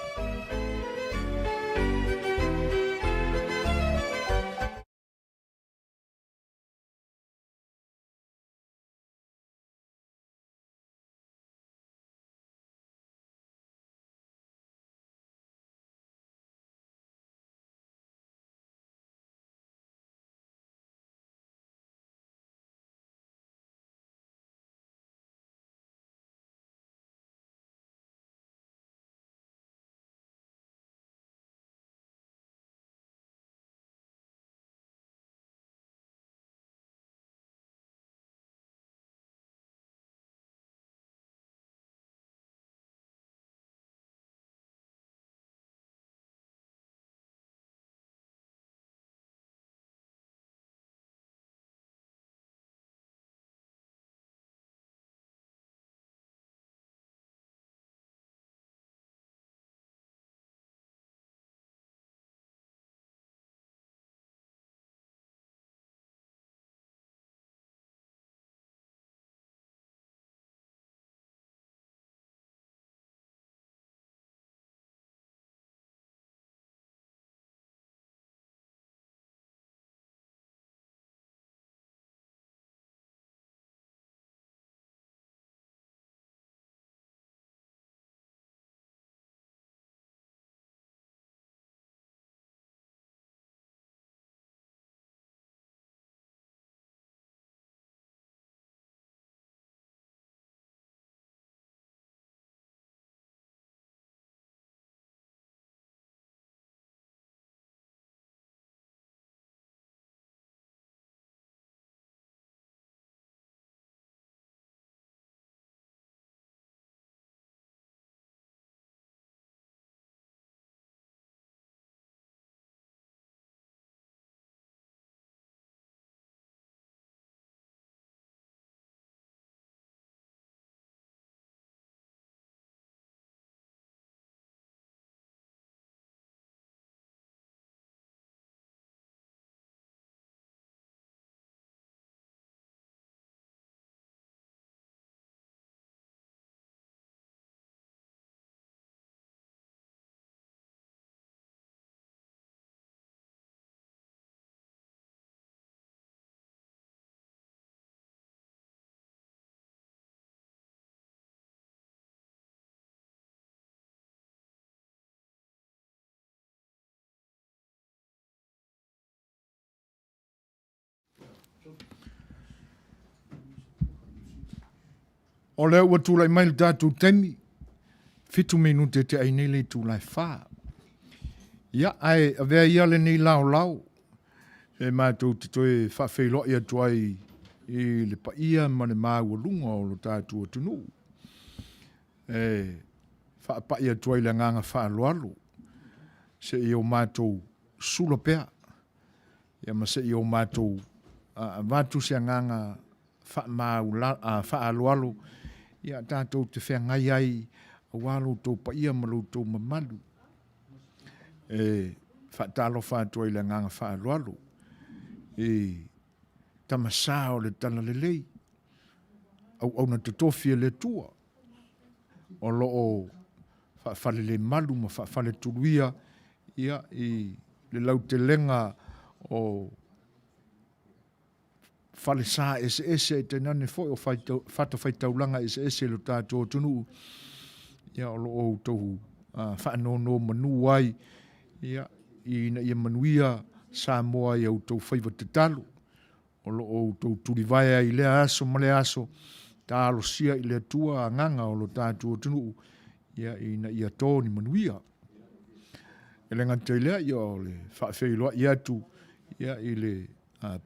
O leo ua tūlai mai le tātou temi. Fitu minute te ai nele tūlai whā. Ia ai, a vea ia le ni lau lau. E mātou te toi whawhelo ia tuai i le paia ma le māua lunga o lo tātou atunu. E whapaia tuai le nganga whaalualu. Se i o mātou sula pea. Ia ma se i o mātou vātu se nganga whaalualu. Ia tātou te whea ngai ai a wālo tau paia ma lo tau mamalu. E whaatalo whātuai le nganga whaalualu. E tamasā o le tala le lei. Au na te tofia le tua. O lo o whaafale le malu ma whaafale tuluia. Ia i le lau te lenga o whale sā ese e te nane foi o whata whaitaulanga ese lo tātou tunu. Ia o lo o tohu whaanono manu ai. Ia i na ia Manuia Samoa i au tau whaiva te talo. O lo o tau turivaia i lea aso male aso. Tā alo sia i lea tua a nganga o lo tātou tunu. Ia i na ia tōni Manuia. E le ngata i lea ia o le whaafeiloa i atu. Ia i le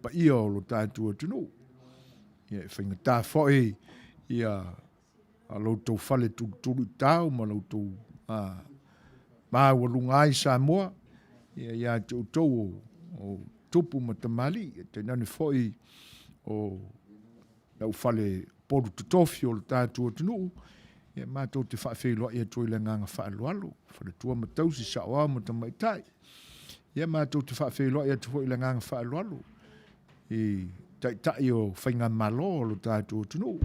paia o lo tātou tunu. Ia i whaingatā whoi. Ia a loutou whale tulu tau ma loutou māua ai Samoa. Ia te utou o tupu ma tamali. Te nane whoi o lau whale poru tutofi o lo tātou tunu. Ia mātou te whaafeiloa ia tui le nganga whaalualu. Whale tua ma tausi sa oa ma tamaitai. Ia mātou te whaafeiloa ia tui le nganga whaalualu. I tai o whainga malo o lo tātou tunu.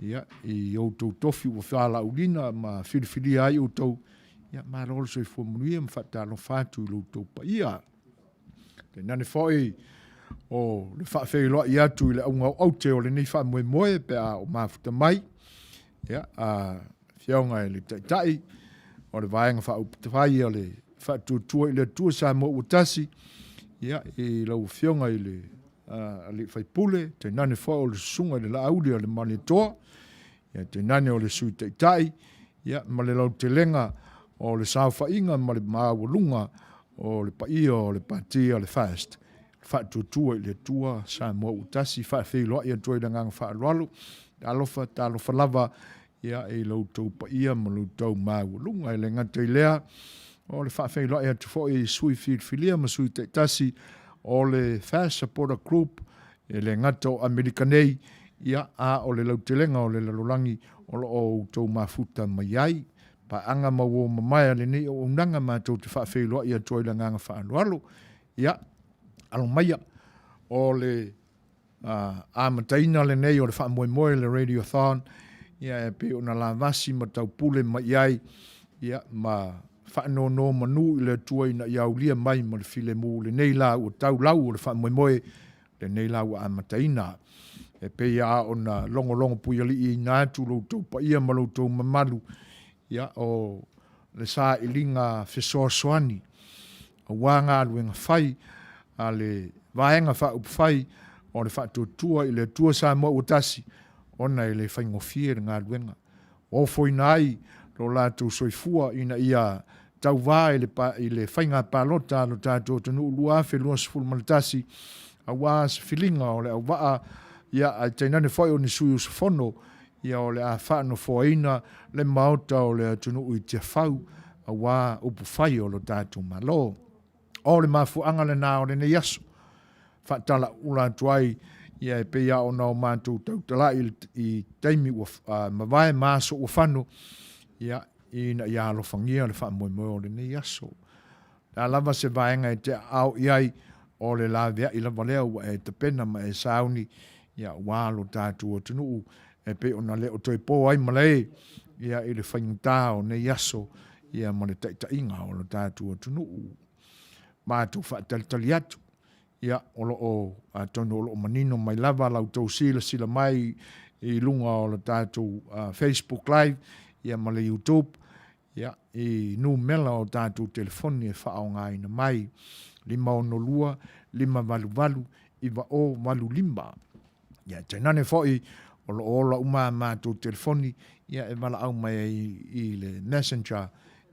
Ia i outou tofi o whala urina ma whiriwhiri ai outou. Ia marolo Suefuaina ma whaatalo whātu i loutou pa ia. Te nane whoi o le whaafeiloa i atu i le aunga au te o le nei wha moe pe a o mafuta mai. Ia, whiaunga e le tai, o le vaenga wha upatawhai o le whaatutua i le tua sa mo utasi. Ia, i lau whiaunga i le whaipule, te nane whai o le sunga i le lauri o le mani toa. Ia, te nane o le sui tai. Ia, ma le lau te lenga o le sauwhainga ma le maawalunga o le paia o le patia o le fast. Whaatutua i le tua sa mo utasi, whaafeiloa i atua i le nganga whaalualu. Talofa lava ia e loutou paia ma loutou maawalunga e le ngata i lea o le whaafeiloa e atu fwoi sui whiriwhilia ma sui teitasi o le Fast Supporter Group e le ngata o Amerikanei ia a o le lautelenga o le lalolangi o lo o tau mafuta mai ai pa anga mawo mamaya le nei o unanga mātou te whaafeiloa i atua i le nganga whaalualu ia alo maia o le mataina le nei o le whaamoemoe le RadioThon ia e pe o na la vasi ma tau pule ma iai ia ma whaanono manu i le tua ina i aulia mai ma le file mu le nei la o tau lau o le whaamoemoe le nei la o mataina e pe ia o na longo pui ali i nātu loutou pa ia ma loutou mamalu ia o le sa ilinga fesoasoani a wanga luenga whai a le vaenga whaupwhai o le whaatutua i le tua sa mo utasi ona i le whaingofie ngā luenga. O foina ai lo lātou soifua ina ia tau wā i le whainga pālota lo tātou tanu lua whelua sifuru malatasi a wā sa filinga o le au waa ia a tainane whai o ni sui usafono ia o le a whaano Suefuaina le maota o le tunu i te whau a wā upu whai o lo tātou malo. O le mafuanga le nā o le ne yaso. Whaatala ula tuai ia e peia o nao mātou tautala i teimi mawai māso o whanu ia ina ia alofangia le whaamoemoe o le ne yaso. Nā lava se vaenga e te au iai o le la vea i lava lea ua e te pena ma e sauni ia wālo tātou o tunu e pe o na leo toi pō ai malei ia i le whaingutā o ne yaso ia ma le taitainga o le tātou o tunu. Mātou whaatalitali atu. Ia, olo o tonu olo o manino mai lava lau tau sila mai i lunga o le tātou Facebook Live, ia ma le YouTube, ia, i nu mela o tātou telefoni e whaao ngā ina mai, 512 5valu 5 Ia, tainane fwoi o la uma mātou telefoni, ia e wala au mai i le messenger,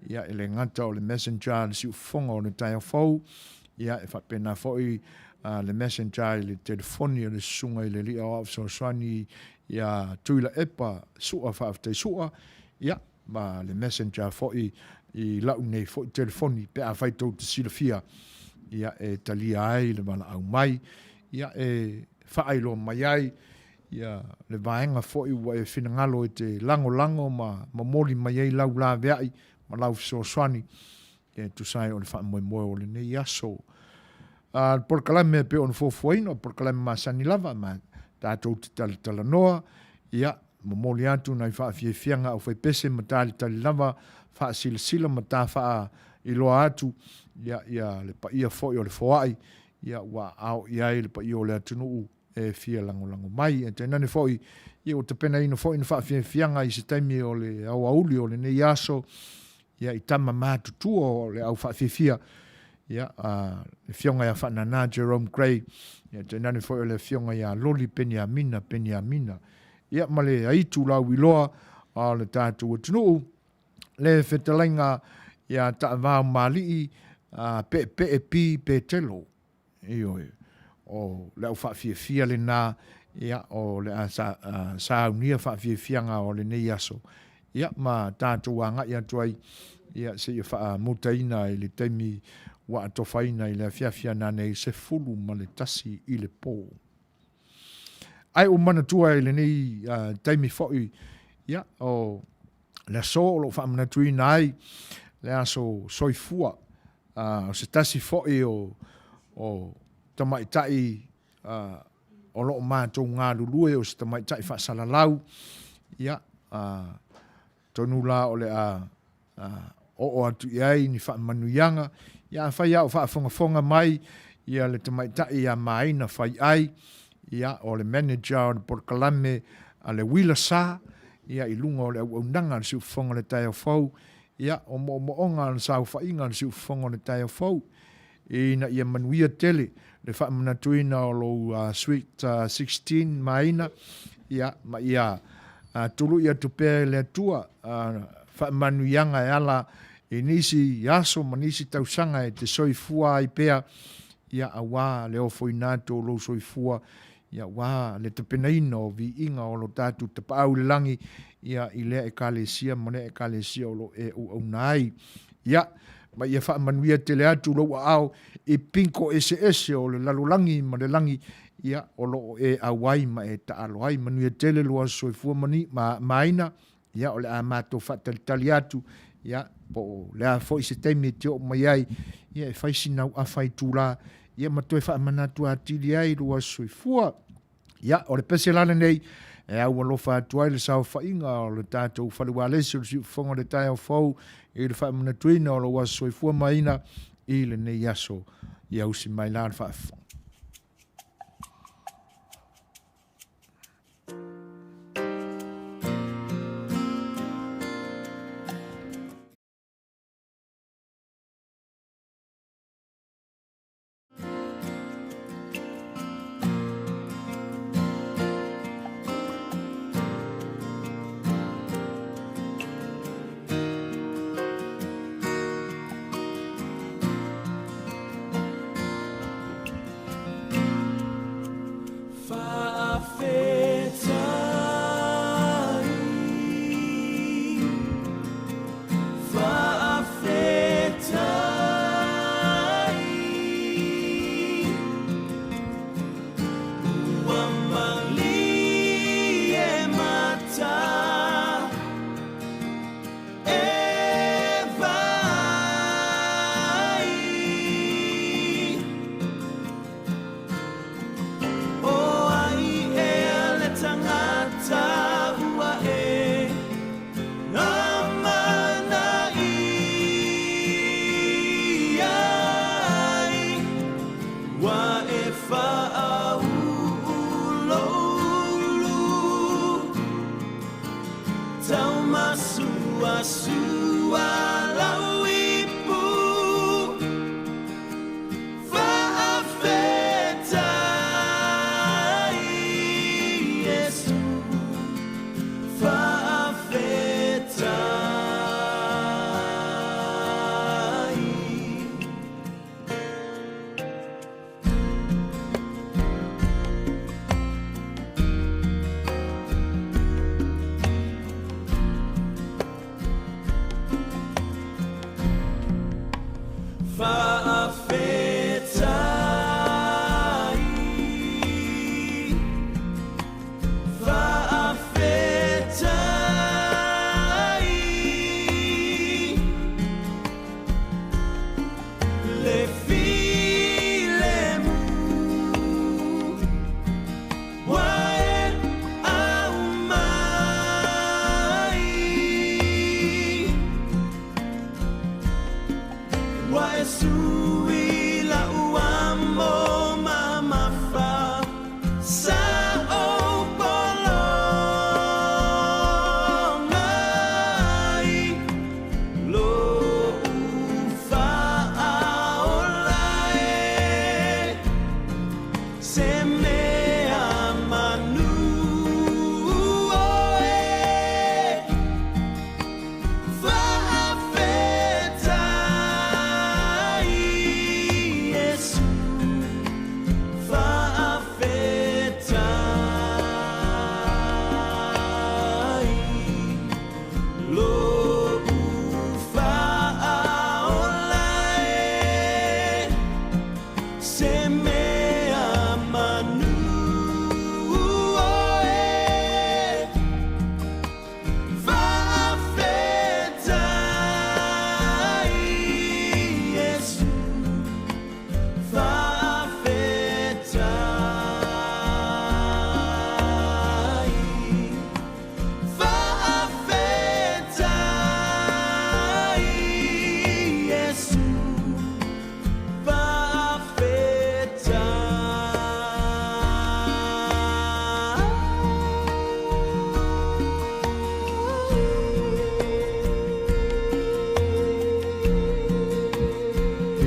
ia e le ngata o le messenger, le siu fonga o le tai au fau, ia e whapena foi le messenger i le telefoni o le sunga i le lia o Suasua ia tuila epa sua whaaftai sua, ia ma le messenger foi i lau nei foi telefoni pe a whaitou te silafia, ia e talia ai le wala au mai, ia e whaailo mai ai, ia le vaenga foi ua e whinangalo i te lango ma moli mai ai lau la veai, ma lau Suasua e tu sai o le wha moe moe o le nei aso. Por kalame pe on Suefuaina, por kalame ma sani lava, ma tātou te tala noa, ia, moli atu nai wha fie fianga au whai pese ma tali lava, wha sila ma tā wha i loa atu, ia le pa ia foi o le foai, ia wa au ia le pa ia o le atunuu e fia lango mai, e tēnane foi, ia o te pena ino foi na wha fie fianga i se taimi o le au auli o le nei aso, ia i tama mātutua o le au wha fie fia, ia le fionga ia whanana Jerome Gray, ia tēnane foi o le fionga ia loli peni amina, ia ma le aitu lau iloa a le tātou atunuu, le whetalainga ia taavao malii pe pe telo, ioi, o le au whaafia le nā, ia o le saunia whaafianga o le nei aso, ia ma tātou anga ia tuai, ia se ia wha mutaina i le teimi wa atofaina i le fiafia nei se fulu ma le tasi i le pō. Ai o mana tua i le nei teimi foi, ia o le aso o lo wha tuina ai, le aso soifua, o se tasi foi o tamaitai o lo mātou ngā lulue o se tamaitai wha salalau, ia tonu la o le o atu iai ni wha manuianga, ia whai au wha fonga mai, ia le tamaitai a maina whai ai, ia o le manager o le porkalame a le wila sa, ia i lunga o le au le siu fonga le tai au fau, ia o moonga le sau whainga le siu fonga le tai au fau, ina ia Manuia tele, le wha manatuina o lo Sweet 16 maina, ia ma ia tulu ia tupea le atua, wha manuianga e ala e nisi yaso manisi tausanga e te soifua i pea, ia awa le ofo inato lo soifua, ia wā le tapenaina o vi inga o lo tātu te pāu le langi, ia i lea e kālesia, mone e kālesia o lo e u nai. Ia, ma ia wha manuia te le atu lo au, e pinko ese o le lalulangi, ma le langi, ia o lo e awai ma e ta alo ai, manuia tele lua soifua mani, ma maina, ia o le a mātou whatalitali atu, ia, po le a fo i se teimi te o mai ai, ia e whaisi nau a whai tūla, ia matoe wha manatu a tili ai lua soifua. Ia, o le pese lana nei, e au alofa atu ai le sao whainga o le tātou whalua lesi o le siu whonga le tai au fau, e le wha manatuina o lua soifua maina, i le nei aso, i au si mai la le wha whonga.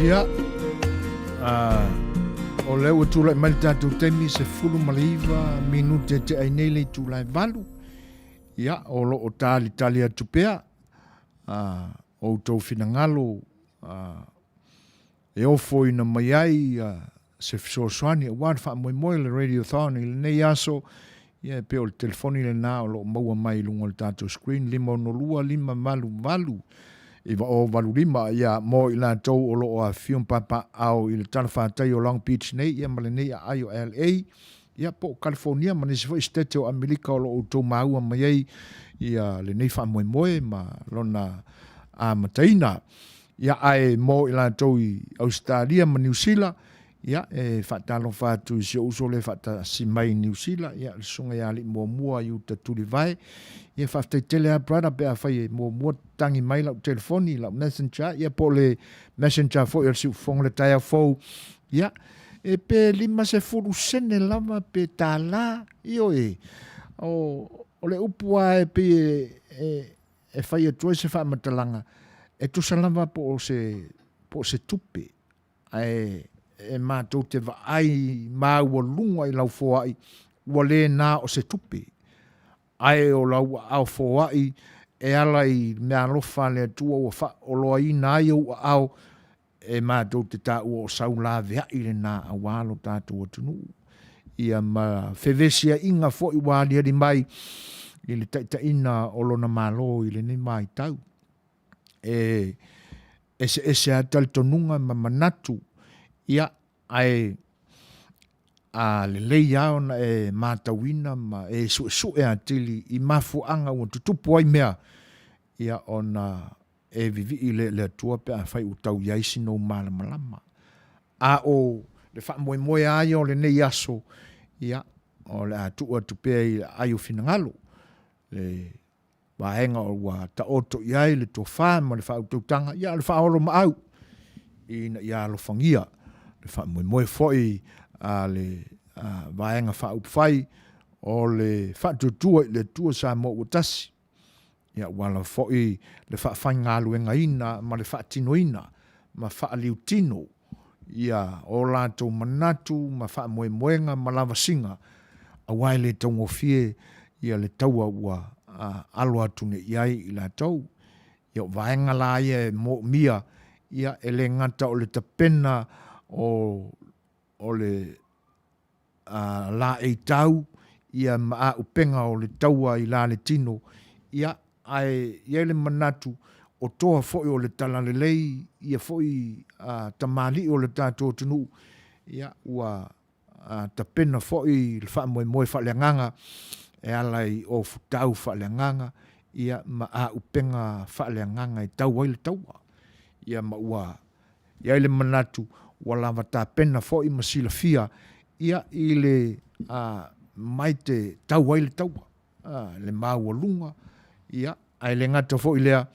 Ia, o leo tūlai mai tātou temi se fulu malaiva minute te ainele tūlai valu. Ia, o lo o tali atu pea, o tau finangalo, e ofo ina mai ai, se Suasua wad fa moe le RadioThon i le nei aso, ia pe o le telefoni le nā o lo maua mai lungo le tātou screen, 5 valu. Iwa o valu lima, ia mo i la tau o lo o a fion papa au i le talawhātai o Long Beach nei, ia male nei a ai o LA, ia po California, ma nisi fo i stete o Amerika o lo o tau maua mai ei, ia le nei wha moe ma lona a mataina, ia ai mo i la tau i Australia ma New Zealand, ia e whatalo whātu i se uso le whata si mai New Zealand, ia le sunga ia li mua i uta tuli vai, ia whaftai tele a brada pe a whai mua tangi mai lau telefoni, lau messenger, ia po le messenger fo i siu fong le taia fau, ia e pe lima se furu sene lava pe tā la, io o le upua e pe e whai e tuai se wha matalanga, e tusa lava po se tupe, e mātou te vaai māua lunga i lau foai, ua le nā o se tupe. Ai o lau au foai, e ala i mea lofa le atua o loa i nā i au, e mātou te tā ua o sau la vea i le nā a wālo tātou atunu. Ia ma whewesia inga fo i wāli ari mai, i le taitaina o lona mālo i le ni mai tau. E se atal tonunga ma manatu, ia ai a le lei au na e mātawina ma e su e atili i mafuanga o tutupu ai mea ia ona e vivi i le atua pe a whai utau iaisi no malama. A o le wha moe ai o le nei aso ia o le atua tupea i ai o finangalo le wahenga o wa ta oto iai le tofa ma le wha utautanga ia le wha olo ma au ia lo fangia le wha moe foi a le vaenga wha upwhai o le wha tutua le tua sa mo utasi. Ia wala foi le wha whainga luenga ina ma le wha tino ina ma wha liu tino. Ia o lato manatu ma wha moenga ma lava singa a wai le tongo fie ia le taua ua alo atune iai i la tau. Ia vaenga la ia mo mia ia ele ngata o le tapena o le la e tau, ia maa upenga o le taua i la le tino, ia le manatu o toa foi o le talalelei, ia foi tamali o le tātou tunu, ia ua tapena foi le wha moe whaleanganga, e alai o futau whaleanganga, ia maa upenga whaleanganga i taua i le taua, ia ua ia le manatu wala wata pena fo i masila fia ia i le mai te taua i le taua le maua lunga ia ai le ngata fo i lea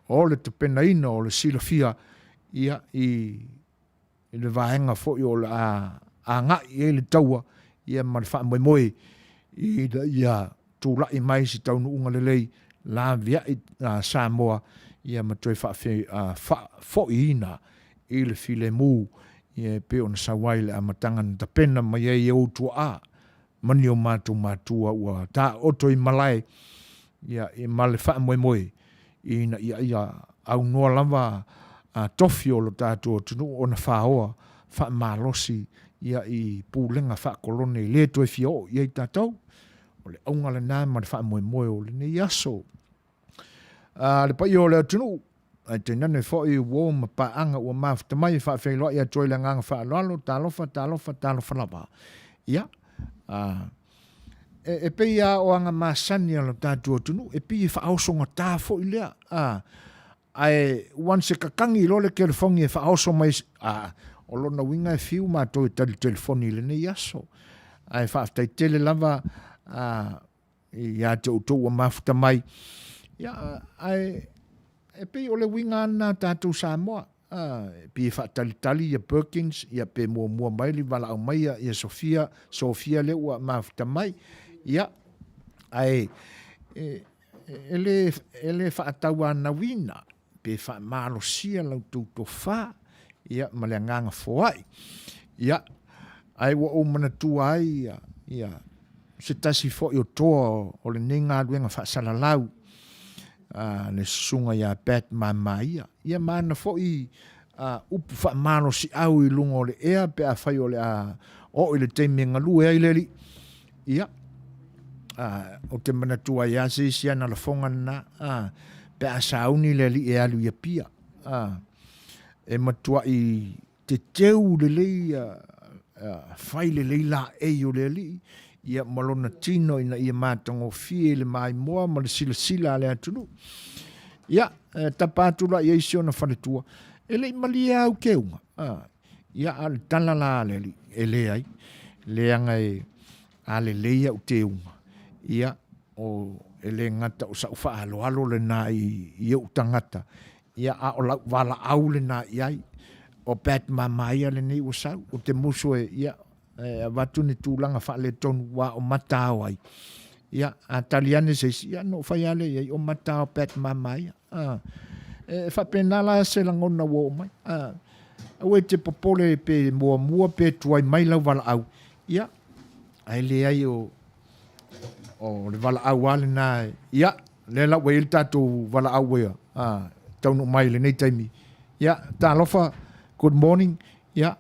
o le te pena ina o le sila fia ia i le vahenga fo i o le a ngai i le taua ia ma le wha moe ia tūla i mai si taunu unga le lei la via i Samoa ia ma toi fo i ina i le file mu ia pe ona sawai le amatanga na tapena mai e outua a mani o mātua ua tā oto i malai ia i male wha moe ia au noa lava tofi o lo tātua tunu ona whaoa wha malosi ia i pūlenga wha kolone i le toi fio ia i tātou o le aunga le nā ma le wha moe o le ne yaso le pai o le tunu ai te nane fo i wo ma pa anga o ma fta mai fa fe lo ia toi la nganga fa lo talofa lava ia e pe ia o anga masani lo tatu tunu e pe fa au songa ta fo ile ai once ka kangi lo le telefoni e fa au so mai o lo na winga e fiu ma toi telefoni le ne yaso ai fa fta tele lava ia te uto o ma fta mai ia ai e pe o le winga na tātou Samoa. Pe whaatalitali ia Perkins, ia pe mua mai li wala au mai ia Sofia le ua mafuta mai. Ia, ele whaataua na wina, pe whaamalosia lau tūto wha, ia ma le nganga foai ia ai wa o mana tua ai ia se tasi fo o toa o le ninga luenga fa salalau le sunga ia bet mamai ia mana fo i upu fa mano si au i lungo le ea pe a fai o le o i le teimenga lu ea i le li ia o te mana tua ia se sia na la fonga na pe a sauni le li ea lu ia pia e matua i te teu le le fai le le la e o le li ia malona tino ina ia matango fie le mai moa ma le sila le atunu ia tapatula ia isio na faletua ele malia au keunga ia al talala le ele ai le anga ale le ia u teunga ia o ele ngata o sa ufa alo le na i u tangata ia a o la wala au le na iai o pet mamai le nei o sau o te muso ia watu ni tūlanga wha le tonu wa o matao ai ia a taliane se ia no fai ale ia o matao pet mamai fa penala se langona wo mai o te popole pe mua pe tuai mai lau wala au ia ai le ai o le wala au ale na ia le la we tatu wala au ia taunu mai le nei taimi ia ta lofa good morning ia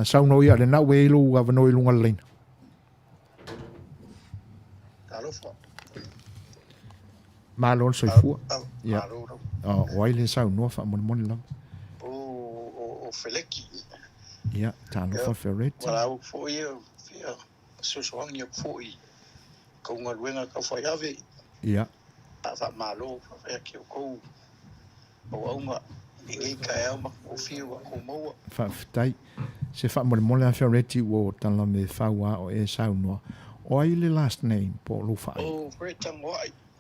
sauno ia le na we lu wa no ilunga lein ta lofa malon soifua ia wai le sauno fa mon la o feleki ia ta lofa ferret wala o fo ia fia Suefuaina fo i ko ngaluenga ka fai ave ia fa malo fa ke ko o nga i ka ma o fio ko mo fa ftai se fa mon la ferret wo tan la me fa wa o e sauno o ai le last name po lu fa o great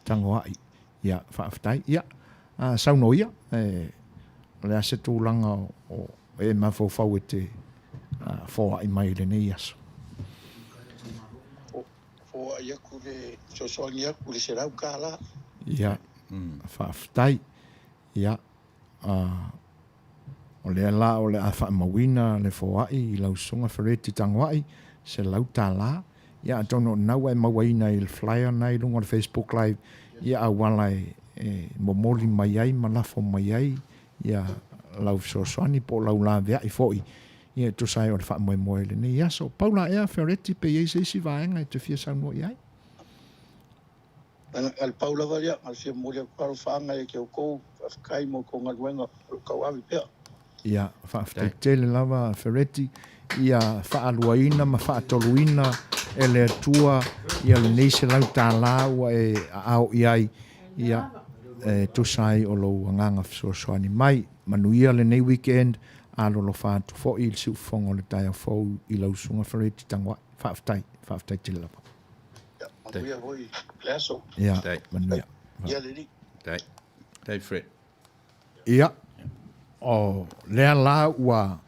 tangwai ia fa ftai ia sauno ia le ase tūlanga o e mafo fawete fo ai mai le nei aso o ia ku le Suefuaina ku le serau kala ia fa ftai ia o le la o le afa mawina le fo ai lau sunga fereti tangwai se lau tala ia tono na wa mawina il flyer nai lungo le Facebook live ia awala momoli mai ai malafo mai ai ia lau Suasua po lau la vea i foi ia to sai o fa mo le ni ia so paula e fereti pe ye se si vaenga te fia sa no ia al paula valia al fia mo le paro fanga e ke ko kai mo ko ngaluenga ka wa pe ia fa tele lava fereti ia fa aluaina ma fa toluina ele tua ia le nei se lau tala wa e au ia to sai o lo nganga Suasua ni mai Manuia le nei weekend alo lo fa tu fo il su fongo le tai fo i lo sunga fereti tangwa fa ftai tele lava Manuia hoi leso ia Manuia ia le ni dai fred ia o le la wa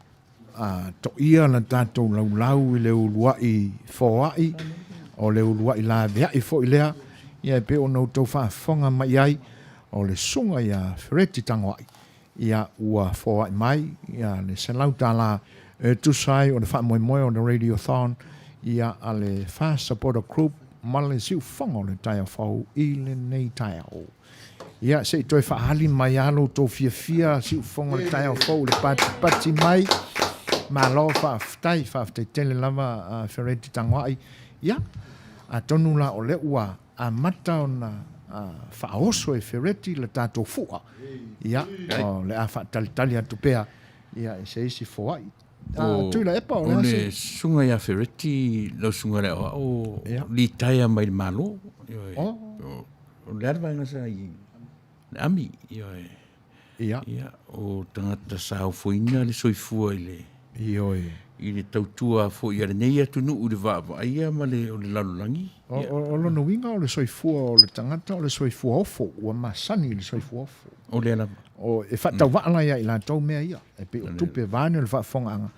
to ia na tatou lau i le uluai foai o le uluai la vea i fo i lea ia pe o nou tau whaafonga mai ai o le sunga ia fereti tangwai ia ua foai mai ia le selau tala tusai o le whaamoemoe o le RadioThon ia a le fast supporter group ma le siu whanga o le tai au fau i le nei tai au ia se toi whaali mai alo tō fia siu whanga le tai au fau le pati mai ma lo whaftai tele lava fereti tangwai ia a tonu la o le ua a mata o na whaoso e fereti le tātou fua ia o le a whaatalitali atu pea ia e se isi foai tuila epa o le sunga ia fereti lo sunga le o li taia mai malo o le arva nga sa i ami ia o tangata sa foina le soifua i le tautua fo i nei atu nuu le vava aia ma le o le lalolangi o lo winga o le soifua o le tangata o le soifua ofo ua masani le soifua ofo o le ala o e whatau waala ia i la tau mea ia e pe o tupe vane le whaafonga anga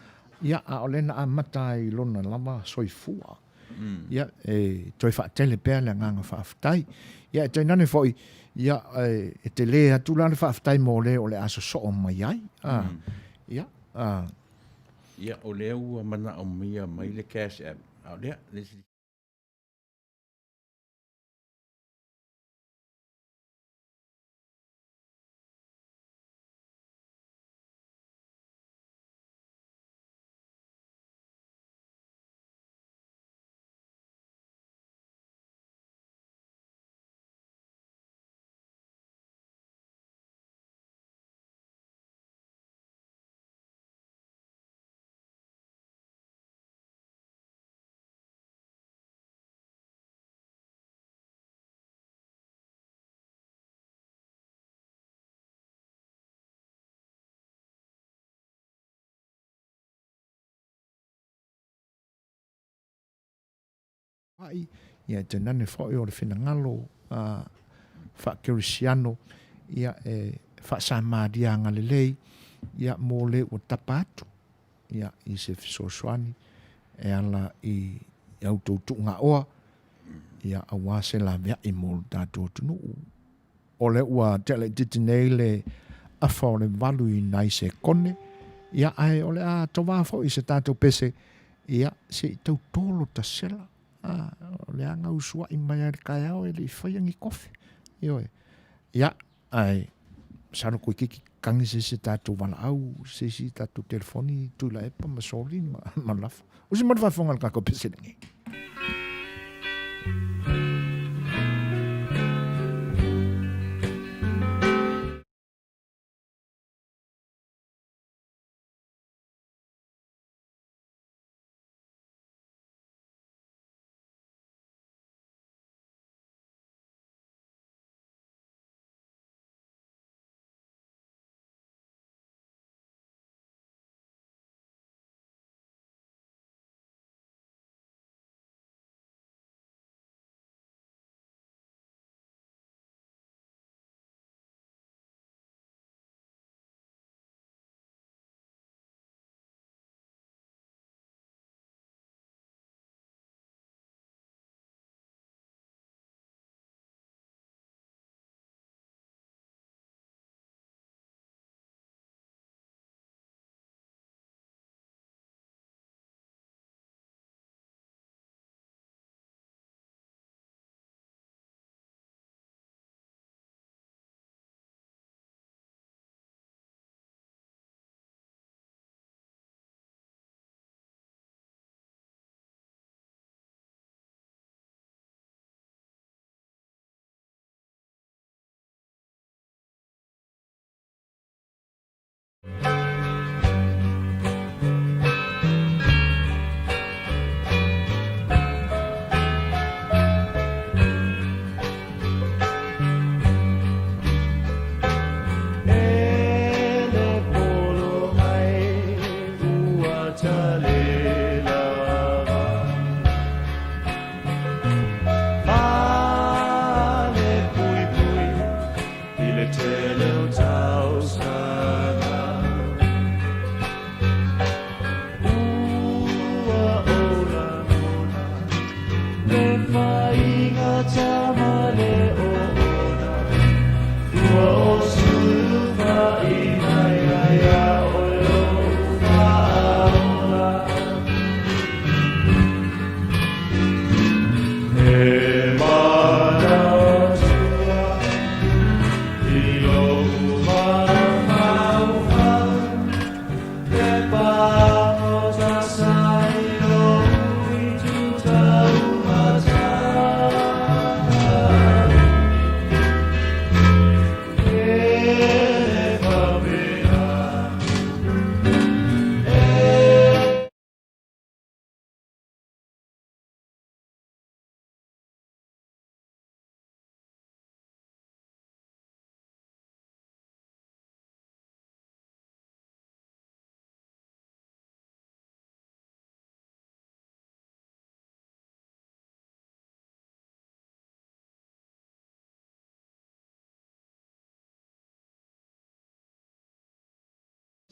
ia a o lena a mata i lona lama soifua ia e toi whaatele pēr le nganga whaaftai ia e tainane foi ia e te le atu la le whaaftai mo le o le aso so o mai ai ia Ia o lea ua mana o mia mai le cash app. Au lea, lesi. Ai, ia te nane fo o le finangalo, fa kerisiano, ia fa sa madia ngale lei, ia mo le o tapatu, ia i se fisosoani, ala i autoutu nga oa, ia awase la mea i mo tātou tunu. O le ua tele titinei le afa o le valu i nai se kone, ia ai o le a towa fo i se tātou pese, ia se i tau tolo ta sela, le anga usua i mai ar kai au e le i whaiangi kofi. Ia, ai, saro koe kiki kangi se tātou wala au, se tātou telefoni, tula epa, masoli, ma lafa. Usi marwa fonga kako pese nengi.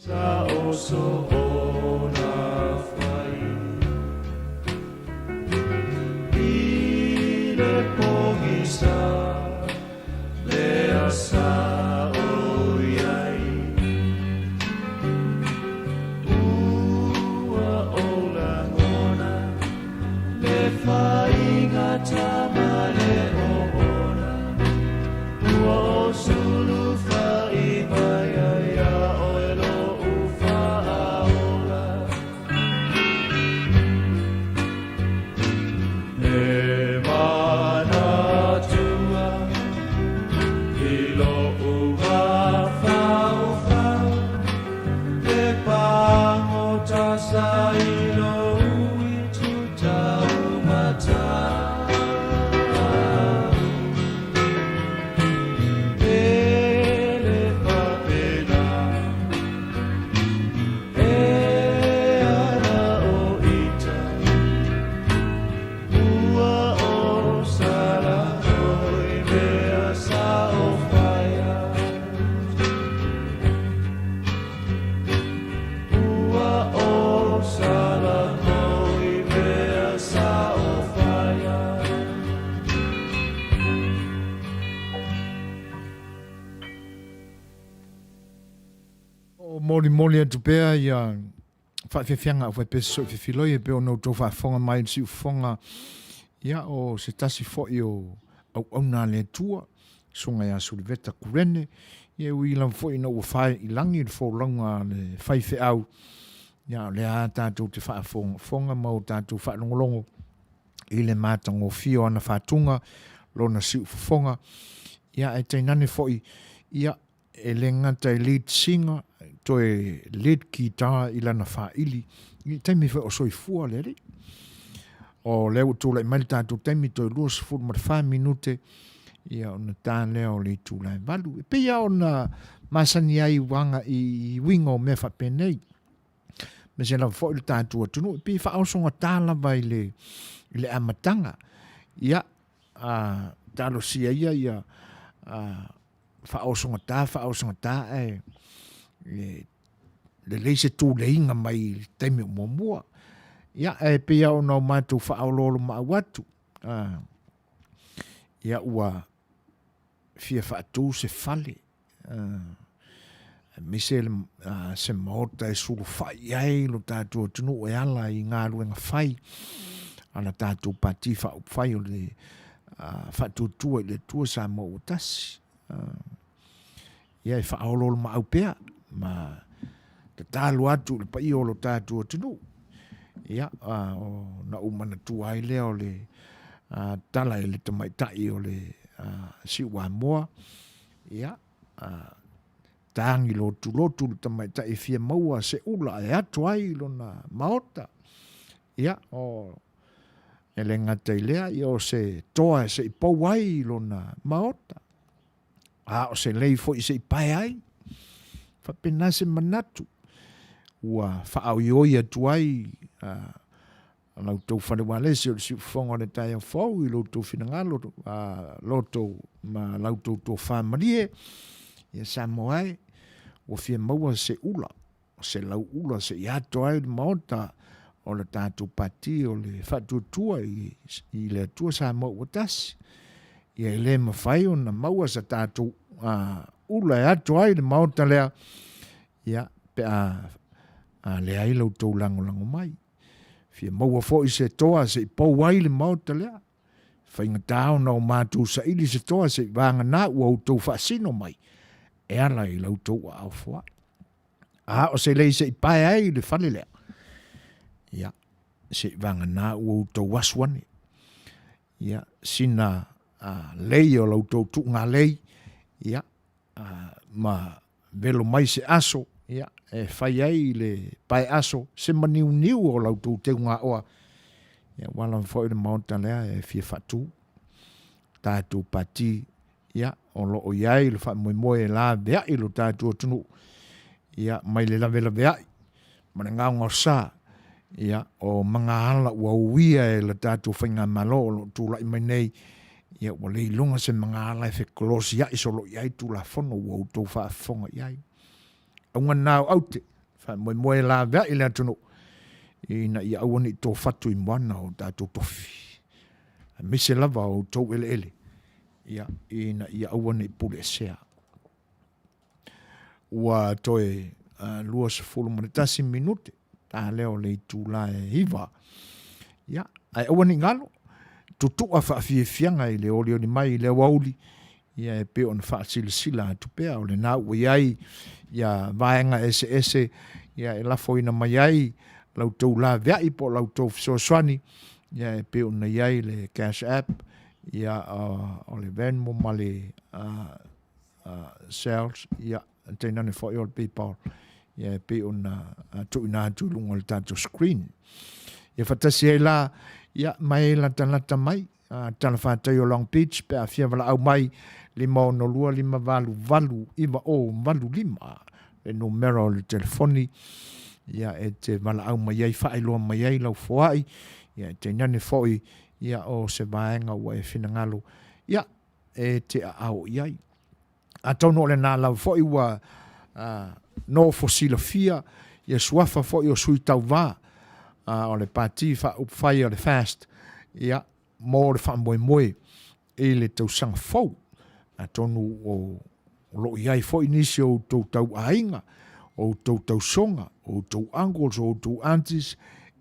Sa oso ona fai Ile pogisa Lea sa oiai moli atu pea ia whaafefianga au peso fefiloi e peo no tau whaafonga mai si ufonga ia o se tasi foi o au nā le tua sunga ia suriveta kurene ia uilam foi no whai ilangi le fōlanga le whaife au ia le a tātou te whaafonga mau tātou whaanongolongo i le mātango fio ana whātunga lona si ufonga ia e tainane foi ia e le ngata e lead singer to e lead guitar i lana whaili i taimi wha o Suefua le ri o leo tūlai mai tātou taimi to e luas furu mara 5 minute ia o na tā leo le tūlai valu e pia o na masani ai wanga i winga o me whapenei me se la fo le tātou atunu e pia wha ausonga tāla vai le amatanga ia tālo sia ia whaosonga tā e le leise tū le inga mai teimi o mua ia e pia o nau mātou whaololo maa watu ia ua fia whaatū se fale mi se maota e suru whai ai lo tātou tunu e ala i ngā ruenga whai ana tātou pati whai o le whaatūtua i le tua sa mo o tasi ia e whaololo maa upea ma te tālu atu le pai o lo tātou tunu ia na umana tua ai leo le tala e le tamaitai o le siwa moa ia tangi lotu le tamaitai fia maua se ula e atu ai lo na maota ia o ele ngata ilea ia o se toa se ipau ai lo na maota o se lei fo i se ipai ai whapena se manatu ua whaauioi atu ai lau tau whanewalese o le siufonga le tai au fau i lau tau whinangalo lau tau ma lau tau tau whamarie ia Samuelu o fia maua se ula se lau ula se iato ai le maota o le tātou pati o le whatutua i le atua Samuelu o tasi ia i le mawhai o na maua sa tātou ula e ato ai le maota lea ia pe le ai lau tau lango mai fia maua fo i se toa se pau ai le maota lea whainga tāo na o mātou sa ili se toa se vanga nā ua o tau whaasino mai e ala i lau tau a au fua o se lei se ipai ai le whale lea ia se vanga nā ua o tau waswane ia sina lei o lau tau tu ngā lei ia ma velo mai se aso ia e whai ai le pai aso se maniu o lau tau te ngā oa ia wala mwhoi le maunta lea e fia whatu tātou pati ia o lo o iai le wha moe la vea i lo tātou tunu ia mai le la vea mana ngā sā ia o mga hala ua uia e le tātou whainga malo o lo tūlai mai nei ia ua lei lunga se mga hala e whekolosi ia iso lo iai tūla whono ua utau whaafonga iai aunga nāu aute wha moe la vea i le atunu ina ia awane i tō whatu i moana o tātou tofi mise lava o tō ele ia ina ia awane i pule sea ua toe lua se fulu manitasi minute tā leo le tūla e hiva ia ai awane ngalo tutua whaafianga i le olio ni mai i le wauli ia e peo na whaasilisila atu pea o le nā ua iai ia vaenga ese ia e lafo ina mai ai lau tau la vea i po lau tau Suaswani ia e peo na iai le cash app ia o le Venmo ma le sales ia teinane fo i o le PayPal ia e peo na tu ina atu lunga le tātou screen ia whatasi e la ia mai la tanata mai tala whātai o Long Beach pe a fia wala au mai 5 iwa o valu lima e numero le telefoni ia e te wala au mai ai whaeloa mai ai lau foai ia te nane foi ia o se vaenga ua e whinangalo ia e te au iai a tauno le nā lau foi ua no fosila fia ia suafa foi o sui tau vā o le pati whai o le fast ia mō le wha e le tau sanga fau a tonu o lo iai foi nisi o tau tau ainga o tau tau songa, o tau uncles, o tau aunties,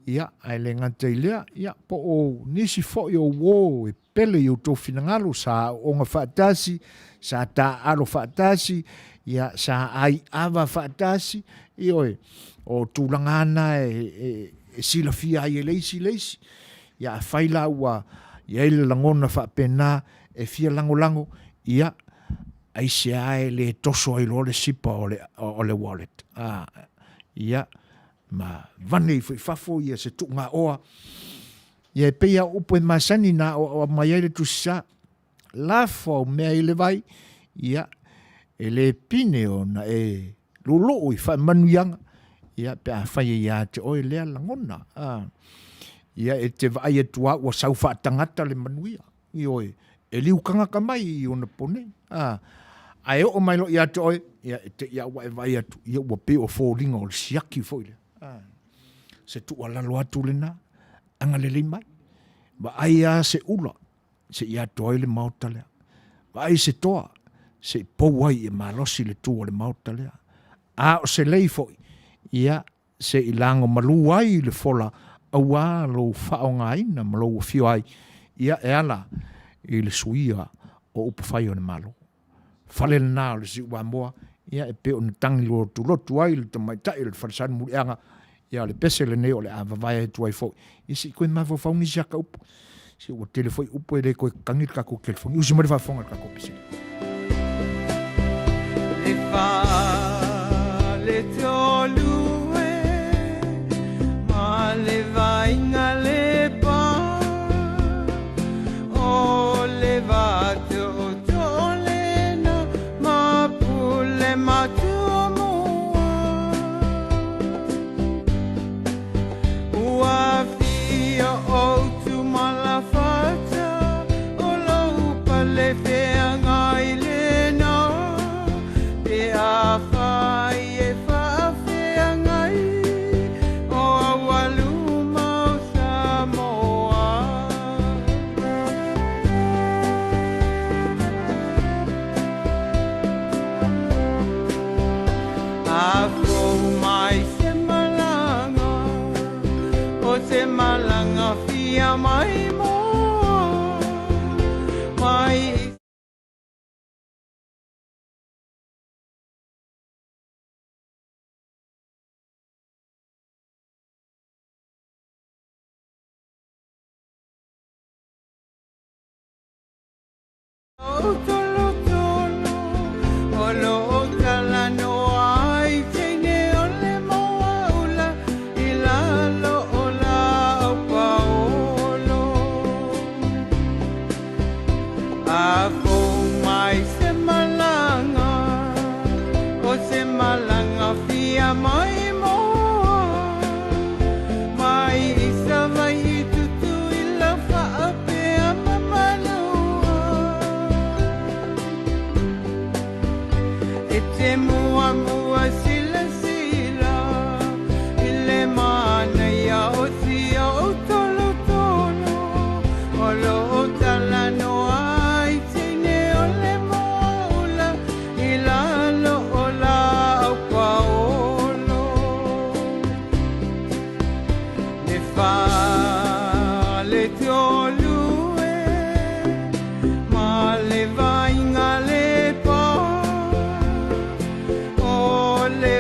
ia, ai le ngata i lea, ia, po o nisi fo i o wō, e pele i o tau finangalo, sa onga whaatasi, sa tā alo whaatasi, ia, sa ai awa whaatasi, i oe, o tūlangana e sila fia i e leisi, ia, whaila ua, ia ile langona whaapena, e fia lango, ia, ai se ai le toso ai lo le sipa o le wallet. Ia, ma vane i fafo ia se tu ngā oa. Ia e peia upo e masani na o mai ai le tusa. Lafo mea i le vai. Ia, e le pine o na e lolo i wha manuianga. Ia, pe a whai ia te oe lea langona. Ia, e te vai e tua ua sau wha tangata le manuia. I oe, e liu kanga ka mai i ona pone. Ai o mai lo ia te oe, ia ua e vai atu, ia ua pe o fōringa o le siaki fōile. Se tu ala lo atu le nā, anga le mai. Ba ai a se ula, se ia te oe le mautalea. Ba ai se toa, se pou ai e malosi le tu o le mautalea. O se lei fōi, ia se ilango malu ai le fola, aua lo whaonga ina, malo o fio ai, ia e ala i le suia o upawhai o le malo. Fale le nā o le si ua moa, ia e pe o na tangi lo tu lotu ai le tamaitai le wharasan murianga, ia le pese le neo le avavai e tuai fōi. I si koe mawha whaungi siaka upu, si ua telefoi upu e le koe kangir kako kelfongi, usi mare whafonga kako pese. Le wha le tolue, ma le vainga le pa, o le vate o tolena, ma pule ma tuamua. Ua fia o tu malafata, o laupa le feanga i le na, pe a whai e whaafeanga i, o awalu mau Samoa. A kou mai se malanga, o se malanga fia mai moa, mai o tolo tolo, o lo talano ai teine o le moa ula, i lalo o la o paolo. A kou mai se malanga, o se malanga fia mai moa, mai isa vai i tutu i la whaapea mamalua. E te mua mua sila sila, i le mana ia o tia o tolo tolo, o lo o talano ai teine o le moula, i lalo o la au paolo. Le wha le te olue, ma le vainga le pa, o le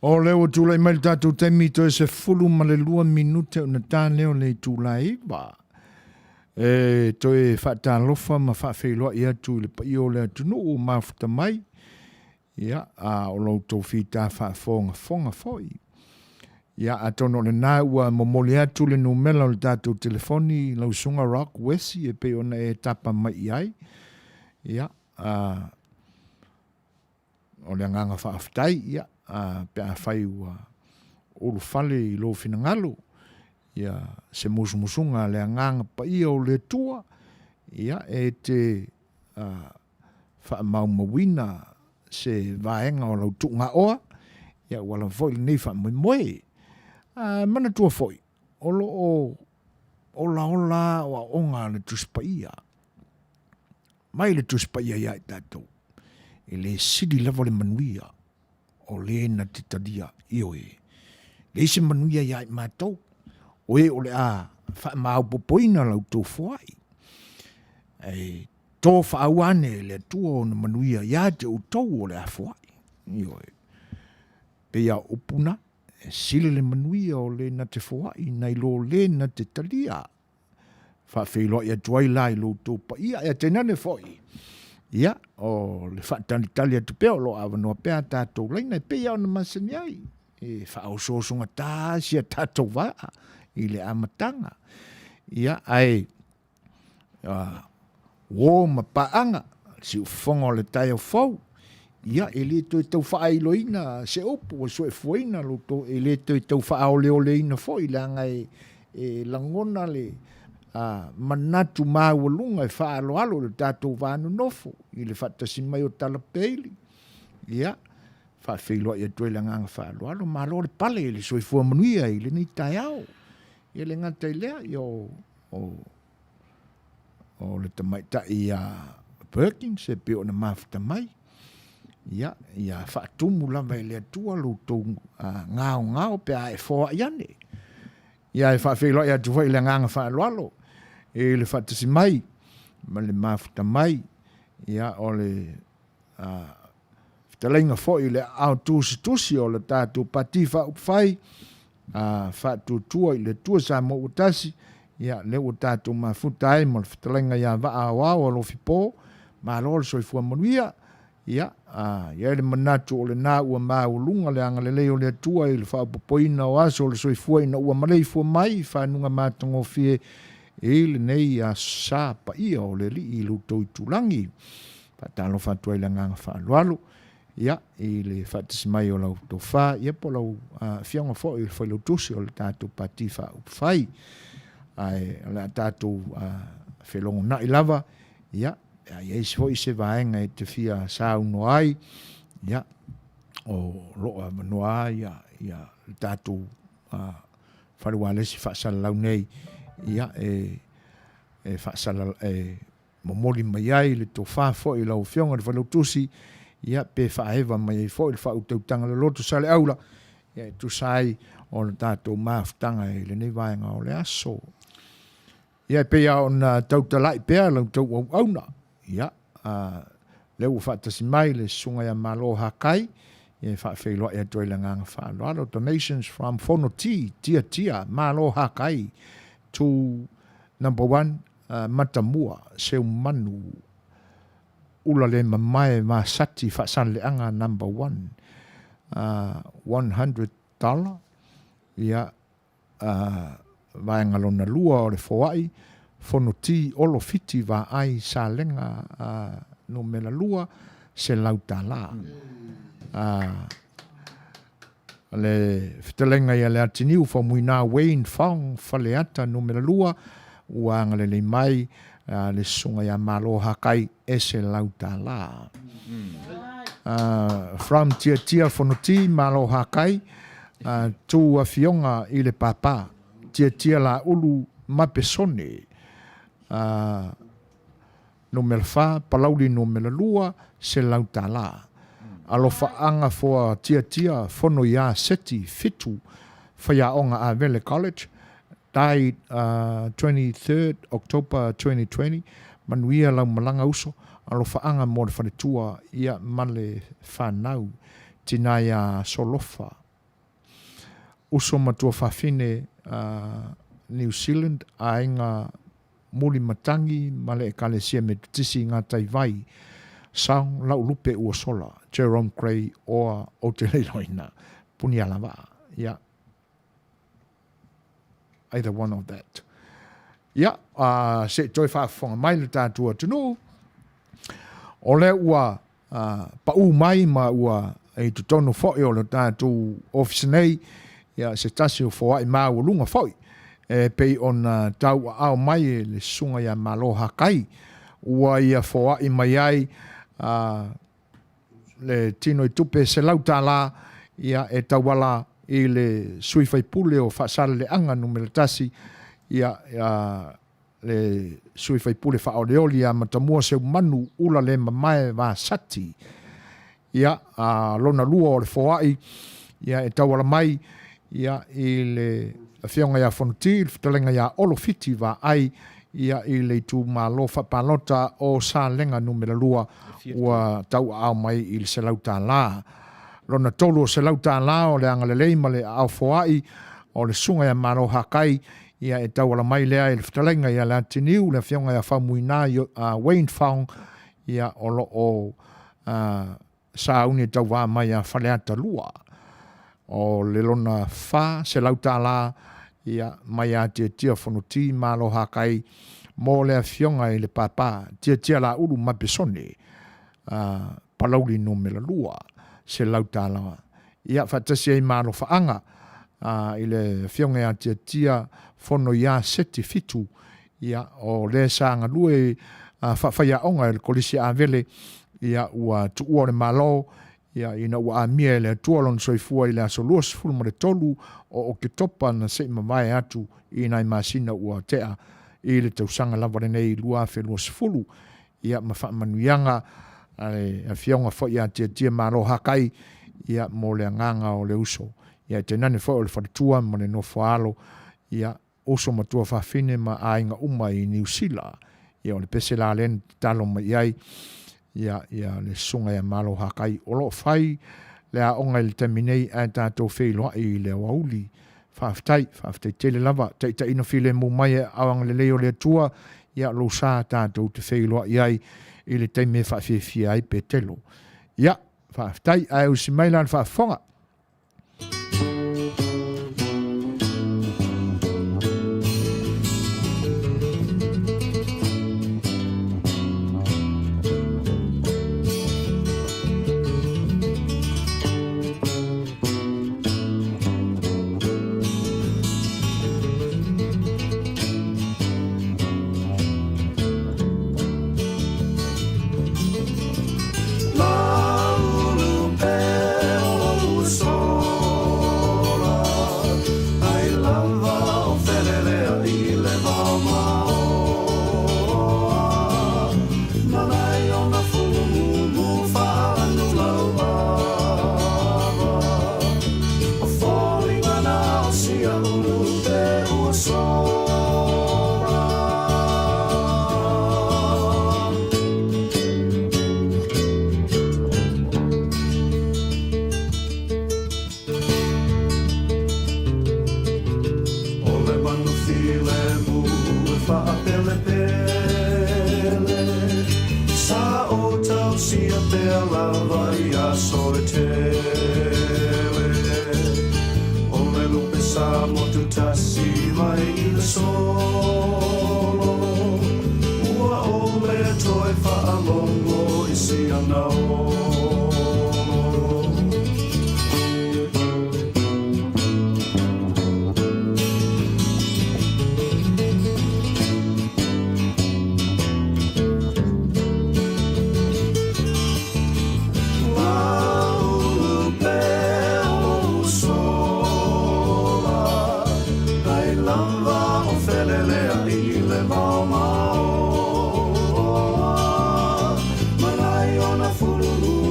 O leo tūlai mai tātou temi to e se fulu ma le 2 minute o na tā leo le tūlai ba. E to e whata lofa ma whawhiloa ia tu le pa i o le atunu o mafuta mai. Ia, o lau tō whita whafonga fonga foi. Ia, a tono le nā ua momoli atu le numela o le tātou telefoni lau sunga rock wesi e pe ona e tapa mai iai. Ia, o le nganga whaaftai, ia, pe a whai ua ulu fale i lo fina ngalo. Ia, se musumusunga le nganga pa ia o le tua. Ia, e te wha maumawina se vaenga o lau tunga oa. Ia, wala foi le nei wha moe moe. Mana tua foi. Olo o la o onga le tuspaia. Mai le tuspaia ia i tātou. E le sidi lava le Manuia. O le na te tadia i oe. Le isi Manuia ia i mātou. Oe o le a wha mau popoina lau tō fuai. E tō whaawane le tua o na Manuia ia te utou o le a fuai. I oe. Pea upuna. E sile le Manuia o le na te fuai. Nai lo le na te talia. Whawhilo ia tuai lai lo tō pa ia. E tenane foi. Ia, o le whaatani tali atu peo lo awanoa pea tātou leina e pea o na masani ai. E whaososunga tāsia tātou waa i le amatanga. Ia, ai wō mapaanga, si ufonga o le tai au fau. Ia, e le toi tau whaailoina se opo o Suefuaina lo to, e le toi tau whaaoleoleina fo i langa e langona le manatu māualunga e whaaloalo le tātou vānu nofo i le whatasi mai o talapeili. Ia, whawhiloa ia tue la nganga whaaloalo, mālo le pale le soifua Manuia i le ni tai au. Ia le ngata i lea i o le tamaita i Perkins e pe o na mafuta mai. Ia, whaatumu lava i le atua lo tō ngao pe a e fōa iane. Ia e whawhiloa ia tuwa i le nganga whaaloalo. E le whatasi mai, ma le mafuta mai, ia o le whatalenga fo i le au tusi o le tātou pati whauwhai, whatutua i le tua sa mo utasi, ia le o tātou mafuta ai, ma le whatalenga ia waa awao o lo fipo, ma lo le soifua Manuia, ia le manatu o le nā ua māulunga le anga le leo le tua i le whaupopoina o aso le soifua ina ua malei fua mai, whanunga mātango fie, e le nei a sa pa ia o le li i luto i tulangi. Patalo fatua i le nganga whaaloalo. Ia, i le whatisi mai o lau tō wha. Ia po lau whianga fo i le whailotusi o le tātou pati wha upwhai. Le tātou whelongo na i lava. Ia, ia isi fo i se vaenga e te whia sa uno ai. Ia, o loa manoa ia le tātou wharualesi whaasala lau nei. Ia whaasala momoli mai ai le tō wha fo i lau whionga le whalautusi. Ia pe whaewa mai ai fo i le whautautanga le loto sa le aula. Ia tu sai o le tātou maafutanga i le nei vaenga o le aso. Ia pe ia o na tautalai pea lau tau au auna. Ia leu whaatasi mai le sunga ia malo hakai. Ia whaafeiloa ia toi le nganga whaaloalo. Donations from Fonoti, tia, malo hakai. To number 1, Matamua, Seu Manu, Ulale Mamae Masati Fasan Leanga number 1, $100. Ia, vaengalona lua o le foai, Fonoti olofiti va ai sa lenga no mela lua, se lautala. Le fitalenga ia le atiniu fa muina Wayne Fong faleata no mela lua uanga le mai le sunga ia malo hakai ese lauta la. From tia fonoti malo hakai tu a fionga i le papa tia la ulu mapesone no melfa palauli no mela lua se lauta la. Alofa anga for tia fono ya seti fitu whaya onga a Vele College. Died 23rd October 2020. Manuia lau malanga uso. Alofa anga mo le whanetua ia male whanau. Tina ia solofa uso matua whawhine New Zealand a inga muli matangi ma le ekalesia me tutisi ngā tai vai saung lau lupe ua sola Jerome Gray o te leiloina puni alawa yeah either one of that yeah se toi whaafonga mai le tātua tunu o le ua pa u mai ma ua e tu tonu foi o le tātu office nei ia se tasi o foa i maa ua lunga foi e pei on tau au mai le sunga ia maloha kai ua ia foa i mai ai le tino i tupe se lauta la ia e tawala i le sui fai pule o whaasara le anga numele tasi ia le sui fai pule wha oleoli a matamua se manu ula le mamae wa sati ia lona lua o le foai ia e tawala mai ia i le whionga ia whanuti, whitalenga ia olofiti wa ai ia i le tu malo whapalota o sa lenga numera lua ua tau au mai i le se lauta la. Lona tolu o se lauta la o le angalelei ma le au foai o le sunga ia maro hakai ia e tawala mai lea i le whitalenga ia le atiniu le whionga ia whamuina Wayne Fong ia o sa uni tau wā mai a whaleata lua. O le lona wha se lauta la ia mai a tia whanuti malo hakai mō lea whionga i le papa tia la uru mapesone palauri no mela lua se lauta la. Ia whatasi ai malo whaanga i le whionga a tia whono ia seti fitu ia o le saanga lue whawhaia onga i le kolisi a vele ia ua tuua le malo ia ina ua amia le tuolon soifua i le aso luas fulu mo le tolu o ke topa na se mamae atu i nai masina ua tea i le tausanga lava nei lua fe luas fulu ia manuianga a fionga fo ia tia maro hakai ia mo le nganga o le uso ia te nane fo o le wharitua mo le nofo alo ia uso matua whawhine ma ainga uma i New Zealand ia o le pese la len talo mai iai ia le sunga ia malo hakai o lo fai le a onga il terminei a tātou whailoa i le wauli whaftai tele lava ta ino file mu mai awang le leo le tua ia lo sa tātou te whailoa iai i le teime whawhewhia ai pe telo ia whaftai a usi mailan whafonga Fululu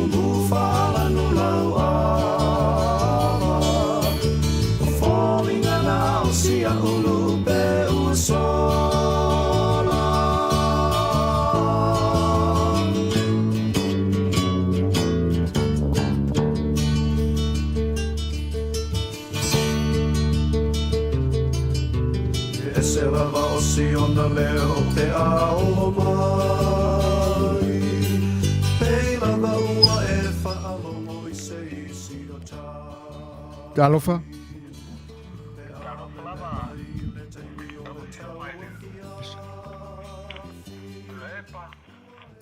si ona leo te ao mai. Pei lava ua e whaalongo I se isi o tā. Talofa.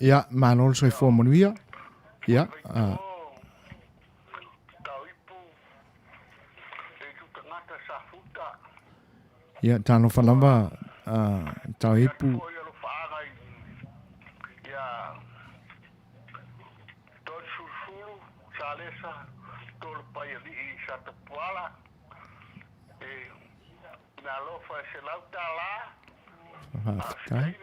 Ja, Manuel Suefua Manuia. Ja, ja, talofa lava tauipu. Okay.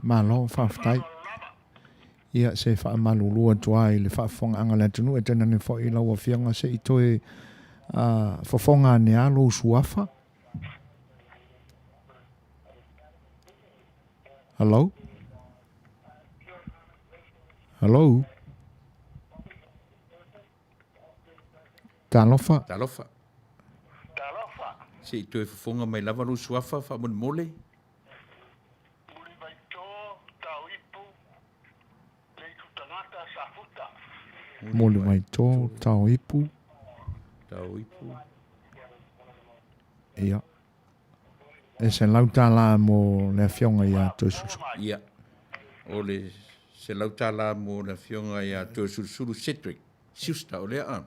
Malo whawhtai. Ia se wha malulua tua I le whaafonga anga le tunu e tena ne wha I laua whianga se I toe whafonga ne alo suafa. Hello? Hello? Talofa? Talofa. Se I toe whafonga mai lava lo suafa wha mon mole. Mole mai tō, tau ipu. Tau ipu. Ia. E se lauta la mo le fionga ia tō susu. Ia. O le se lauta la mo le fionga ia tō susu Cedric. Siusta o lea an.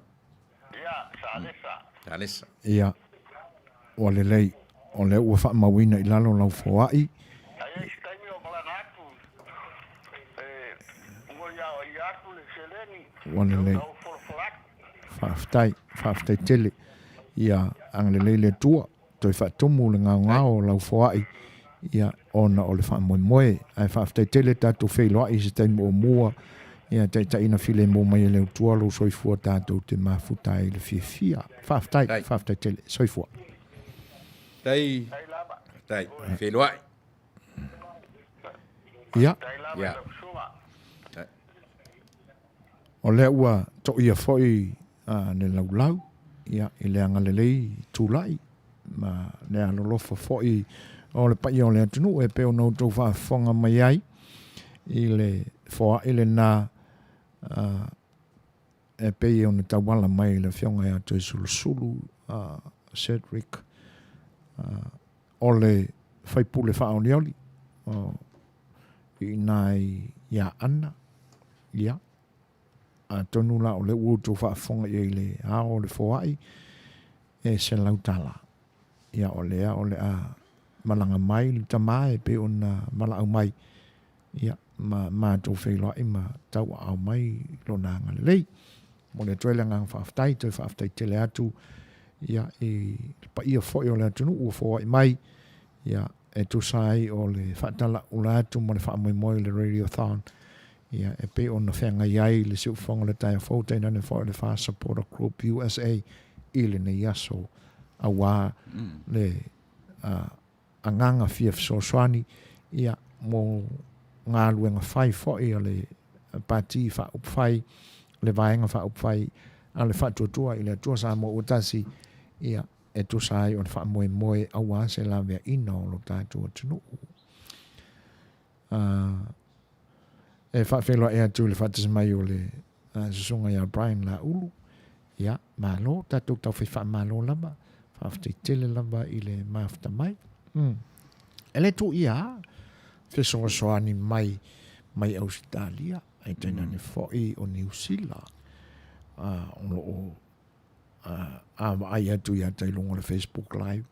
Ia, sa alesa. Sa alesa. Ia. O le lei. O le ua wha mawina I lalo lau foai. Wana lei. Whaftai tele. Ia ang le lei le tua. Toi whaatomu le ngao lau foai. Ia ona o le whaamoemoe. Ai whaftai tele tātou whailoa I se taimu o mua. Ia ta ina file mo mai le tua lo soifua tātou te mafuta I le fia. Whaftai tele. Soifua. Tai. Whailoa. Ia. Ia. O lea ua to ia foi ne laulau. Ia I le anga lelei tūlai. Ma le alolofa foi o le pai o le atunu e peo nou tau whaafonga mai ai. I le foa I le nā e pei o ne tawala mai le fionga ea tui sulusulu Cedric. O le whaipule whaonioli. I nai ia ana. Ia. A tonu la o le uto whaafonga I le a o le foai e se lautala. Ia o le a malanga mai le tamae pe o na malau mai. Ia ma tō whailoa I ma tau au mai lo na ngale lei. Mo le toile ngang whaaftai, toi whaaftai tele atu. Ia pa ia foi o le atunu ua foai mai. Ia e tu sai o le whaatala ula atu mo le whaamoemoe le RadioThon. Ia e pe ona whenga iai le siufonga le taia fōtei nane fōi le Fast Supporter Group USA I le ne yaso a wā le anganga fia Suaswani ia mo ngā luenga whai fōi o le pati wha upwhai le vaenga wha upwhai a le whatuatua I le atua sa mo utasi ia e tu sai o le wha moe a wā se la vea ina o lo tātua tunu. E whawhelo e atu le whatis mai o le susunga ia Brian la ulu. Ia, malo, tātou tau whi malo lama. Whawhti tele lama I le mafta mai. E le tu ia, whesoa soani mai Australia. Ai tena ne whoi o New Zealand. O ai atu ia tailonga le Facebook Live.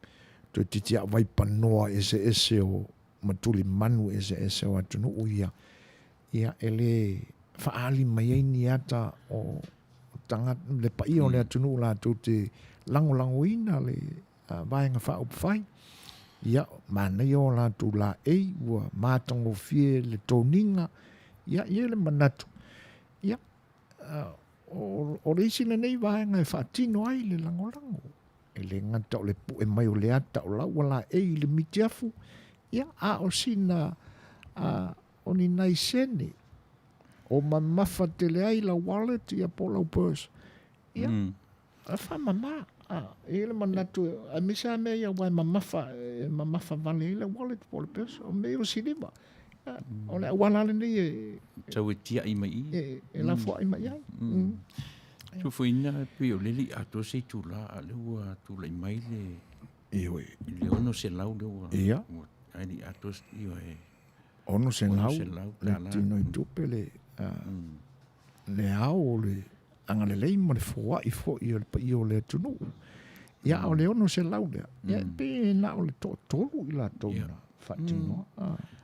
Tu titi a vai panoa ese o matuli manu ese o atunu uia. Ia ele whaali mai ni ata o tanga le pai o le atunu la tu te lango ina le vaenga wha upwhai. Ia manei o la tu la ua mātango fie le tōninga. Ia le manatu. Ia o reisi le nei vaenga e whaatino ai le lango. Ele ngata o le pu e mai o le ata o la ua la le mitiafu. Ia a o sina o ni nai sene. o mamafa te leai la wallet ia po lau purse. Ia, a wha mama. E le manatu, a misa me ia wai mamafa vale i la wallet po la purse, o me o sinima. O le awalale ni Tau e tia i mai i. e lafo ai mai ai. Suefuaina pe o leli ato se tula a leua tula i mai le Ioi. le ono se lau leua. Ia. Ai li ato io e Ono se lau, le tala. tino i tupe le ao le anga le lei mo le fua i fo i o le tunu. Ia o le ono se lau lea. Ia pe na o le tolu i la tona. Fatino.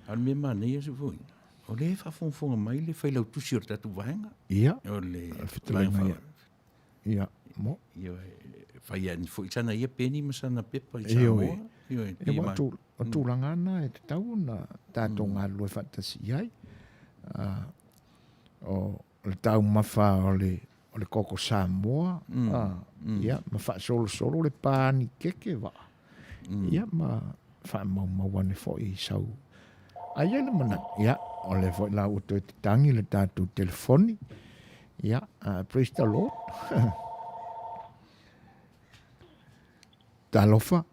Al me manea Suefuaina. O le whafonfonga mai le whailau tusi o le tatu vahenga. Ia. O le Fitalenga ia. Ia. Mo. Io fai ani fo itana ia peni masana pepa i Io Samoa. Io e E wa tu o tūlanga ana e te tau na tātou ngā lua whatasi ai. O le tau mawha o le koko Samoa. Ia, ma wha solo le pāni keke wa. Ia, ma wha mau ane fo i sau. Ai le mana. Ia, o le fo i la uto e te tangi le tātou telefoni. Ia, praise the Lord. Talofa.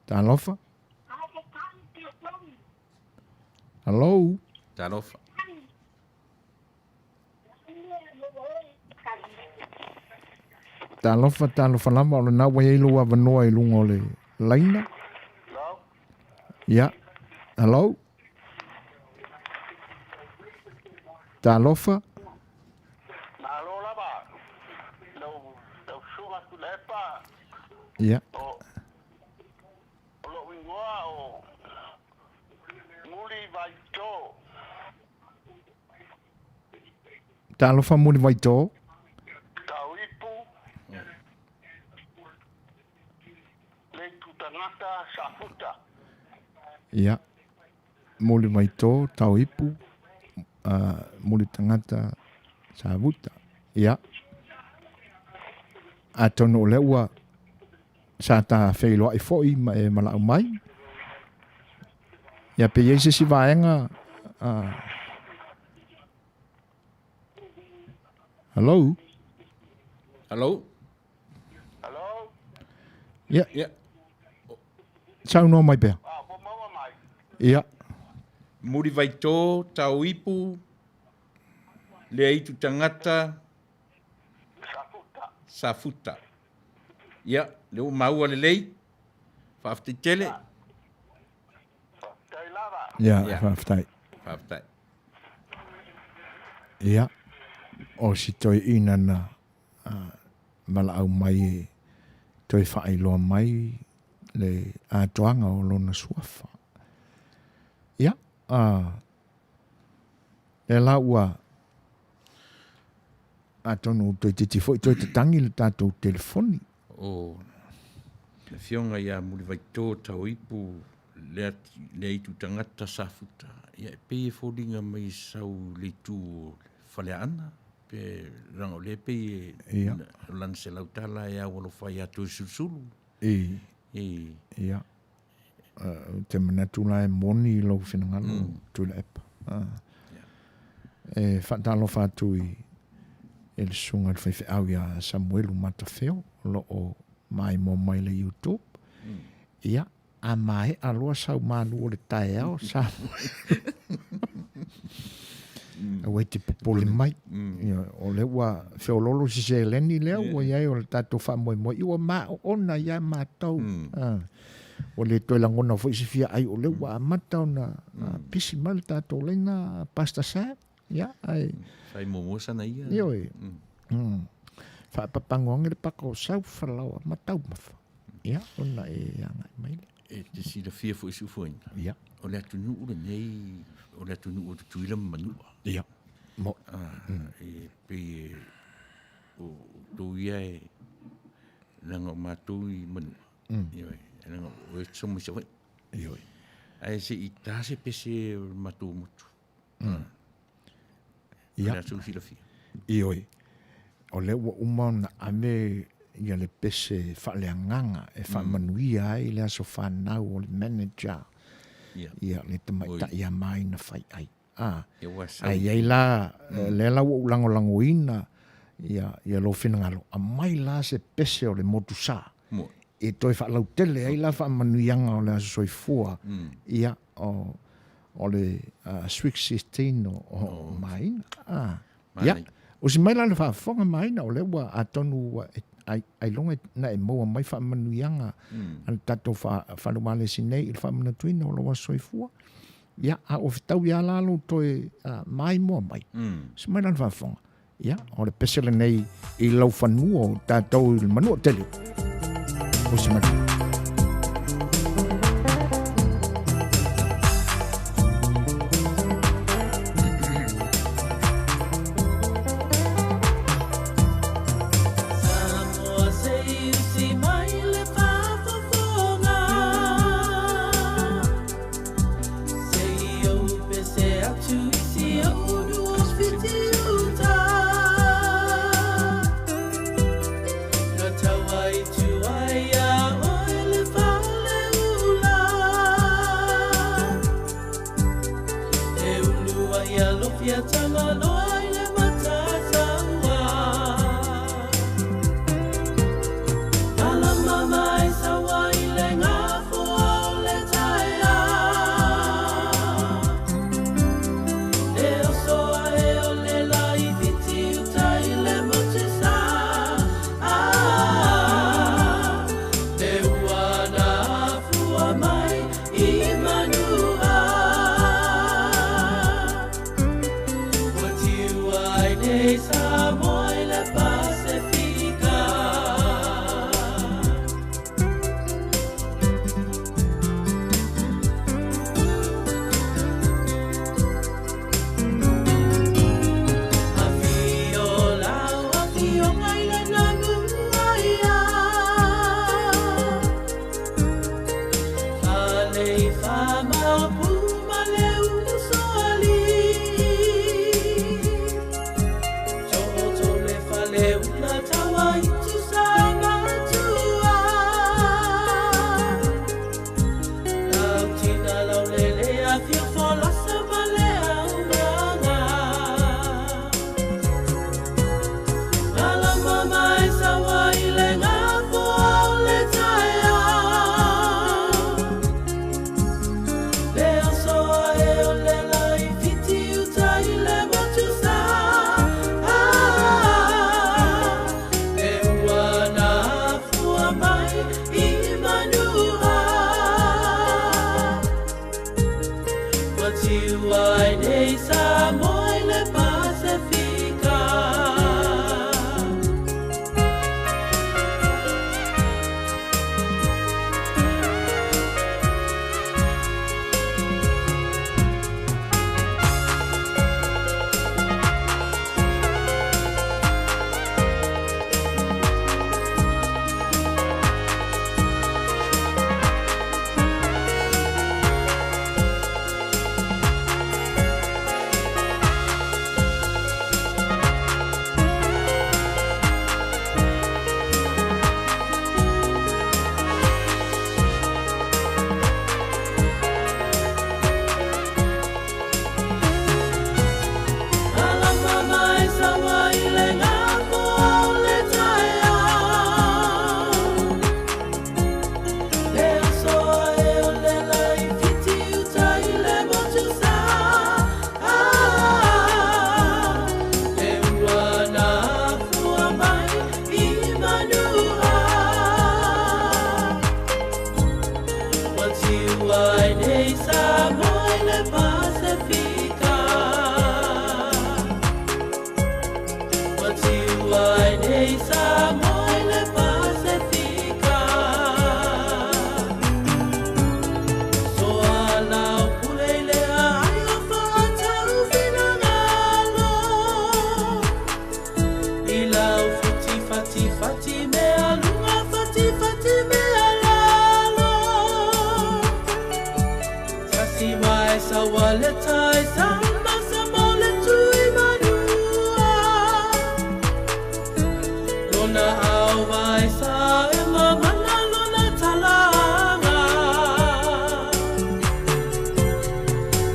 Talofa. Hello. Talofa. Talofa lama o le nā wai eilu wa wanoa i lunga o le laina. Ia. Hello. Talofa. Ia. Talofa muni vai tō. Tauipu. Le tutangata safuta. Ia. Muli vai tō, tau ipu. Muli tangata savuta. Ia. A tono o leua sa ta whailoa i fōi e malau mai. Ia pe eise si vaenga. Hello? Hello? Hello? Ia. Ia. Sau no mai pēr. Po maua mai. Ia. Muri vai tō, tau ipu, le aitu tangata, Safuta. safuta. Ia, leo maua le lei, whaaftai tele. Tai lava. Ia, Ia. whaftai. Whaaftai. Ia. O si toi ina na malau mai e toi whaailoa mai le atoanga o lona suafa. Ia. E la ua atonu toi titi foi toi te tangi le tātou telefoni. O, le fionga ia muri vai tō, tau ipu, le aitu tangata safuta. Ia, e pei e fōringa mai sau le tū whale ana. Pe rango le pei Ia. lan se lautala e awalo whai atu susulu. Ia. Te manatu la e moni i lau whinangalo tu le epa. E whatalo whatu i le sunga le whaiwhi au ia Samuelu Matafeo lo o mai mo mai le YouTube. Ia. A mai aloa sau manu o le tae au Awai te popole mai. O le ua whiololo si se leni lea ua iai o le tātou wha moi moi. Iwa maa ona ia mātou. O le toi langona fo isi fia ai o le ua matau na pisi mai le tātou leina pasta sa. Ia ai. Whai momosa na ia. Ia oi. Whapapangoange le paka o sau whalaua matau mafa. Ia ona e angai mai le. E te sila fia fo isu fuina. Ia. O le atu nuu le nei, o le atu nuu o tuila manua. Ia. Mo. E pe o tō ia e langa o mātou i manua. Ioi, e langa o e somo sa wai. Ioi. Ai se i tāse pese mātou mutu. Ia. Le atu sila fia. Ioi. O le ua umau na ame ia le pese whaaleanganga e Manuia ai le aso whanau o le manager. Ia. Ia le tamaita ia mai na whai ai. Ia ua sau. ai la le la o lango ina ia lo fina ngalo a mai la se pese o le motusa Mo. e toi fa lau tele ai la fa manuianga o le soifua ia o le Sweet 16 o maina ia o si mai la le fa fonga maina o le wa atonu ai longa na e mo mai fa manuianga an tato fa lo male sinei il fa manatuina o lo soifua ia a o fitau ia la lo toi mai mo mai si mai la le fa fonga ia o le pesele nei i lau fanua o tatou il manu o tele o si mai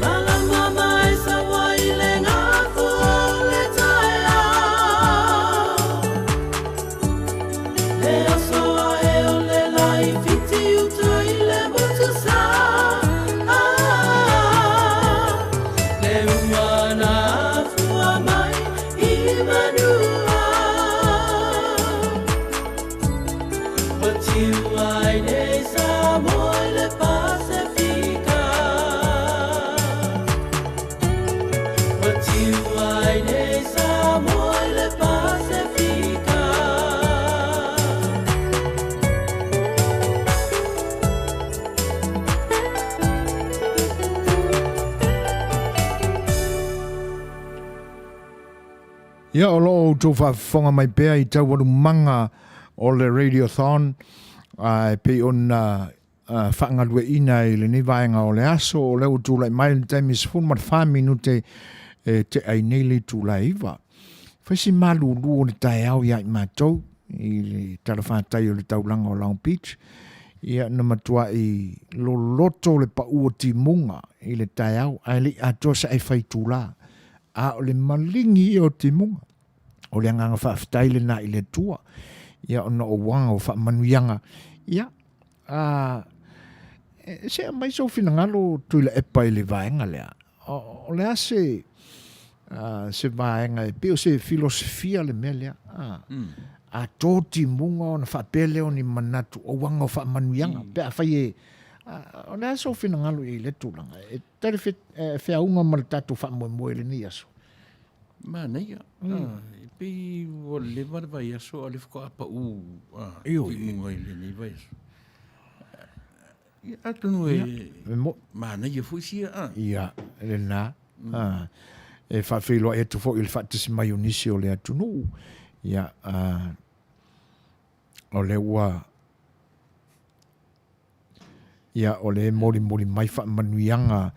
Mala mama esa wa Ia o loo tō whaafonga mai pēr I tauwaru manga o le RadioThon pe on whaangarua ina I le nivaenga o le aso o leo tūlai mai le taimi sifun mat 5 minute te ai nele tūlai iwa. Whaisi malu lu o le tai au ia I mātou I le tarawhātai o le taulanga o Long Beach. Ia na matua I lo loto le pa ua timunga I le tai au ai le ato sa ai whai tūlā. A o le malingi o timunga. O le anganga whaafitai le na I le tua. Ia ona o wanga o wha manuianga. Ia. Se a mai so fina ngalo tui le epa I le vaenga lea. O le ase se vaenga e peo se filosofia le mea lea. A tō timunga o na whaapele o ni manatu o wanga o wha manuianga. Pea whai e o le aso fina ngalo I le tūlanga. E tari whea unga ma le tatu wha moe le ni aso. Manuia. Pe o le vai aso ale whako apa u. Timunga I le ni vai aso. Atunu Manuia fuisia. Ia, le nā. E whawhilo e tu fo I le whaatisi mai unisi o le atunu. Ia, o le ua ia o le mori mai wha manuianga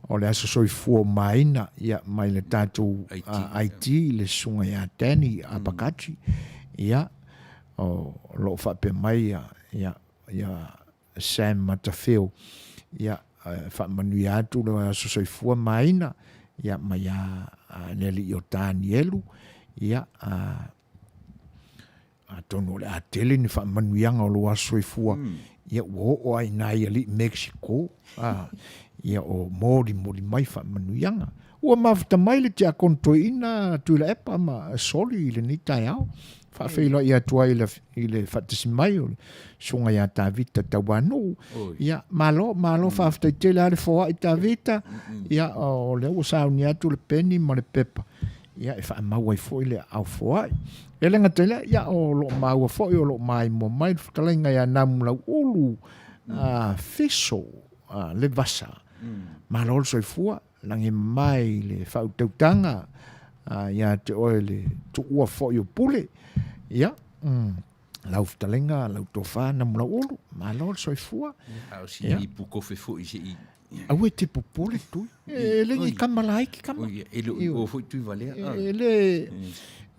o le aso soifua maina ia mai le tātou IT le sunga ia tēni a Pakati ia o lo whape mai ia Sam Matafeo ia wha manuia atu le aso soifua maina ia mai a neli o Danielu ia a tono le a tele ni wha manuianga o lo aso soifua ia o ai nai ali Mexico ia o mori mai wha manuianga ua mawhita mai le tia kontoina tui la epa ma soli le ni tai au whawhila ia tua I le whatisi mai o sunga ia Tavita Tauanuu ia malo whawhita I tele are fōa I Tavita ia o le ua sauni atu le peni ma le pepa ia e wha maua I fōi le au fōa e lenga tele ia o lo maua fōi o lo mai mo mai whakalenga ia namu lau ulu fiso le vasa ma lo so fua langi mai le whautautanga ia te oe le tuua fōi o pule ia lau whakalenga lau tofa namu lau ulu ma lo so fua au si I pukofe fōi se I aue te popole tu le kamalaiki kama ele o fōi tui valea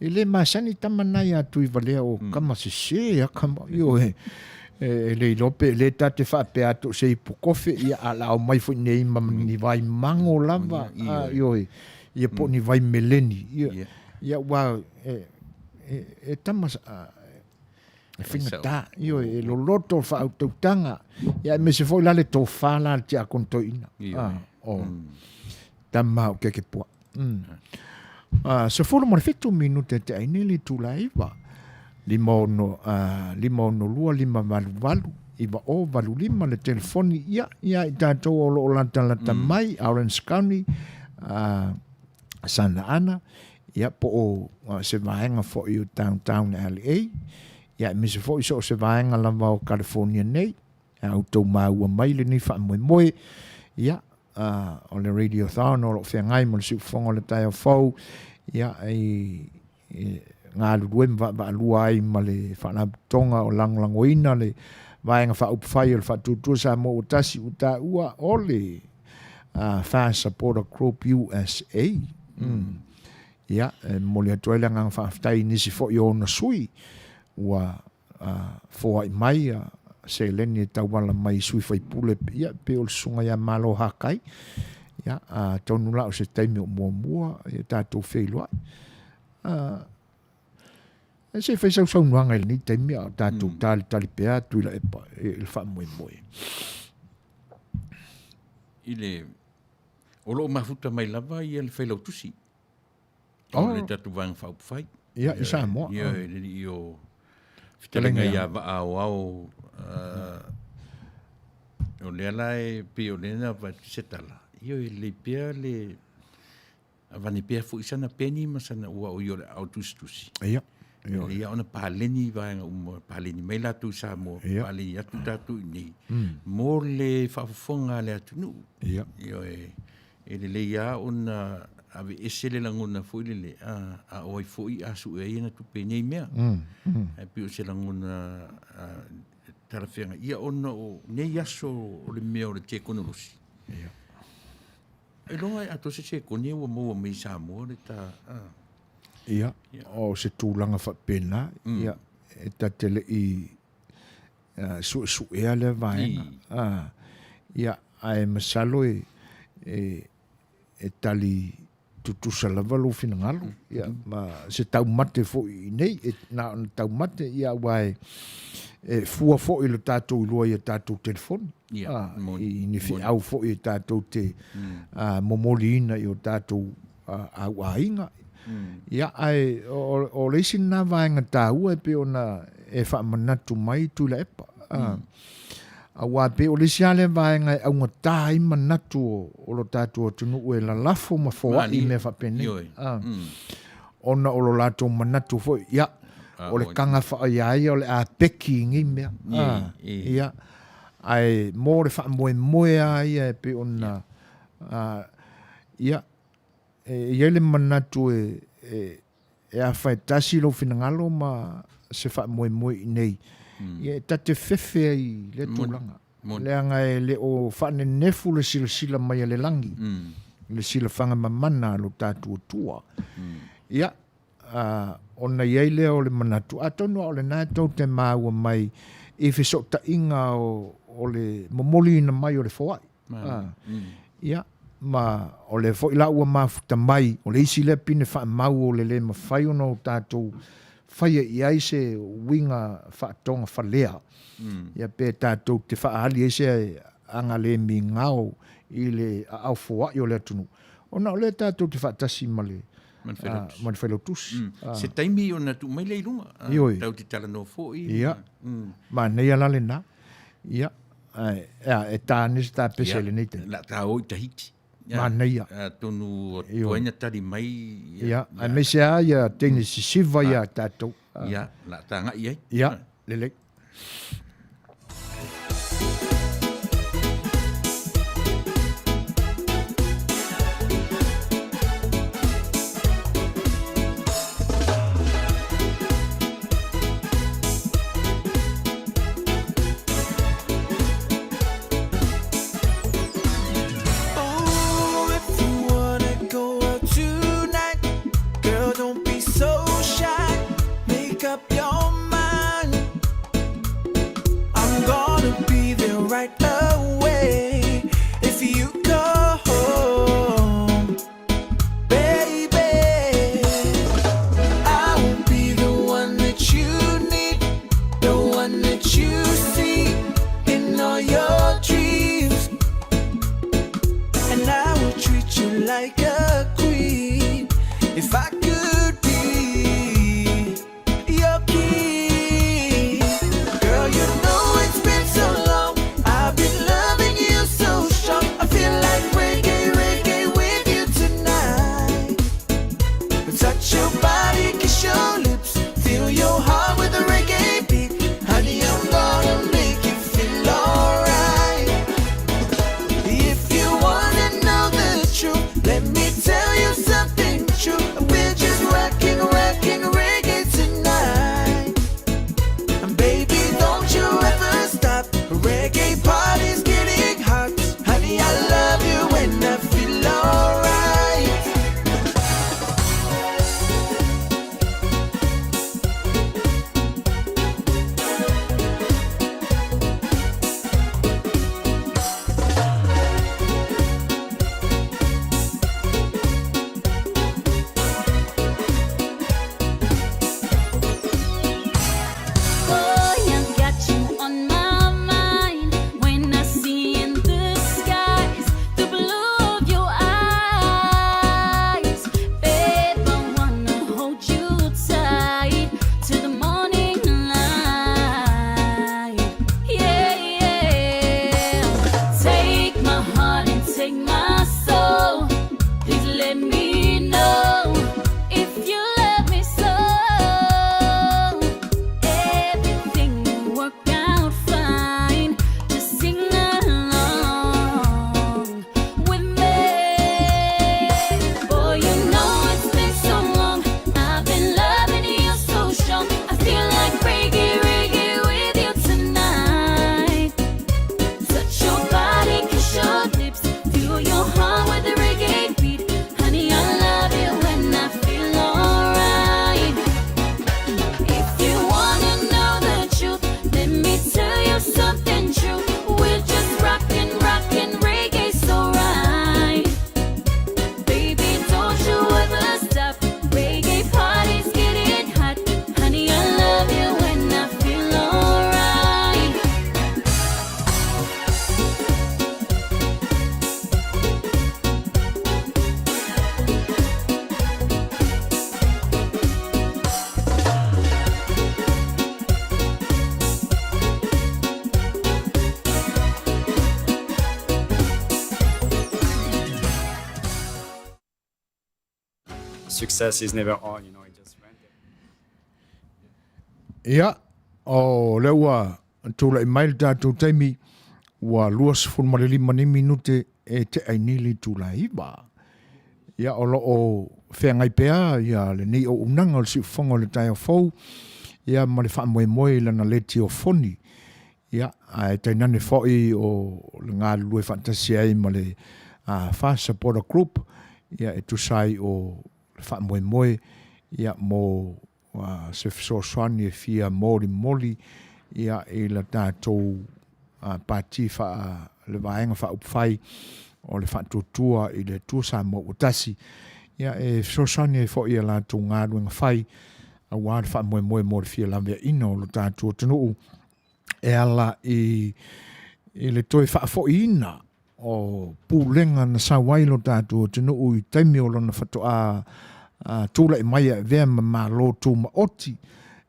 ele masani tamanai atu I valea o kama se kama io le lope le tate whape atu se I pukofe ia ala o mai fo nei ni vai mango lava io ia po ni vai meleni ia wa e tamas fingata io lo loto fa autotanga ia me se foi la le tofa la tia kontoina tama o ke po se folo mo fetto minute te ai neli tu laiva lima lua lima valu iva o valu lima le telefoni ia I tatou o lo lata mai Orange County Santa Ana ia po o se vaenga fo I downtown LA ia me se fo so se vaenga lava o California nei au tau maua mai le ni wha moe ia o le RadioThon o lo whengai mo le siufonga le tai o fau ia ngā luruem wa lua ai ma le whanabutonga o langlangoina le vaenga wha upwhai o le whatutua sa mo o tasi uta ua o le Fast Supporter Group USA ia mo le atuela ngā whaaftai nisi fo I ona sui ua fōa I mai se leni tauwala mai sui fai pule ia pe o sunga ia malo hakai ia tonu la o se taimi o mua ia tātou whailoa se fai sau nuanga ili ni taimi a tātou tali pēa tuila epa il wha moe ile o lo mafuta mai lava ia le whailau tusi o le tatu vang whaupuwhai ia I Samoa ia le I o Fitalenga ia va au o le lai pe o le na va setala. Io le pia le avani pia fu isana peni masana ua o yo autustusi. Ia. Ia ona paleni va paleni mai la tu sa mo pali atu tatu ni. Mo le fafonga le atu nu. Ia. Io le ia ona ave esele langona foi le a oi foi a su e na tu penei mea. E pio se langona tarafenga ia ona o ne yaso o le mea o le te konolosi. Ia. E longa ato se kone o mo me sa mo le ta Ia. O se tūlanga whapena. Ia. E ta tele i su ea le vaenga. Ia. Ai masalo e tali tutusa lava lo fina ngalo. Ia. Ma se tau mate fo i nei. Na tau mate ia wai fua fo i lo tātou i loa i a tātou telefoni. I ni fi au fo i tātou te momoli ina i o tātou au ainga. Ia ai o leisi nā vaenga tāua e pe ona e wha manatu mai tu la epa. A wā pe o leisi ale vaenga e aunga tā i manatu o lo tātou tunu ue la lafo ma fo i me wha pene. Ona o lo lātou manatu fo ia. O le kanga wha iai o le a peki ngi mea. Ia. Ai mō le wha moe ai e pe ona ia. Ia le manatu e a whai tasi lo finangalo ma se wha moe i nei. Ia ta te fefe ai le tūlanga. Le anga e le o whane nefu le sila mai le langi. Le sila whanga mamana lo tātua tua. Ia. Ona iai lea o le manatu. A tonu o le nā tau te māua mai e wheso ta inga o le momoli ina mai o le whawai. Ia. Ma o le fo ila ua mafuta mai o le isi le pine wha mau o le mawhai ona o tātou whaia i aise winga wha tonga whalea. Ia pe tātou te wha ahali eise anga le mi ngao i le au whawai o le atunu. Ona o le tātou te wha tasi ma le manwhailotus. Se taimi ona tu mai le ilunga. Tau te tala no fo i. Ia. Ma nei ala le nā. Ia. E tāne se tā pesele nei te. La tā oi tahiti. Manuia. Tonu o tuaina tari mai. Ia. Ai me se a ia tene si siva ia tātou. Ia. La tā ngai ai. Ia. Lele. of something true. We're just rockin', reggae so right. Baby, don't you ever stop. Reggae parties getting hot. Honey, I love you when I feel alright. Success is never on, you know, it just went there. Ia, o leua tula i mail tātou taimi wa luas fulmarili mani minute e te ainili tula iwa. Ia o lo o whengai pēa, ia le ni o unanga o le si ufonga o le tai o fau, ia ma le wha moe moe lana leti o foni. Ia, ai tainane foi o le ngā lue fantasia i ma le Fast Supporter Group, ia e tusai o fa moe moe ia mo se Suasua e fia moli ia e la tātou pati fa le vaenga fa upfai o le fa tutua i le tusa mo utasi ia e Suasua e fo ia la tu ngā ruenga fai a wā fa moe moe mo le fia la mea ino lo tātou tunu e ala i le toi fa fo ina o pulenga na sawailo tātou tunu i taimi o lona fatoa tūla i mai e vea ma lo tū ma oti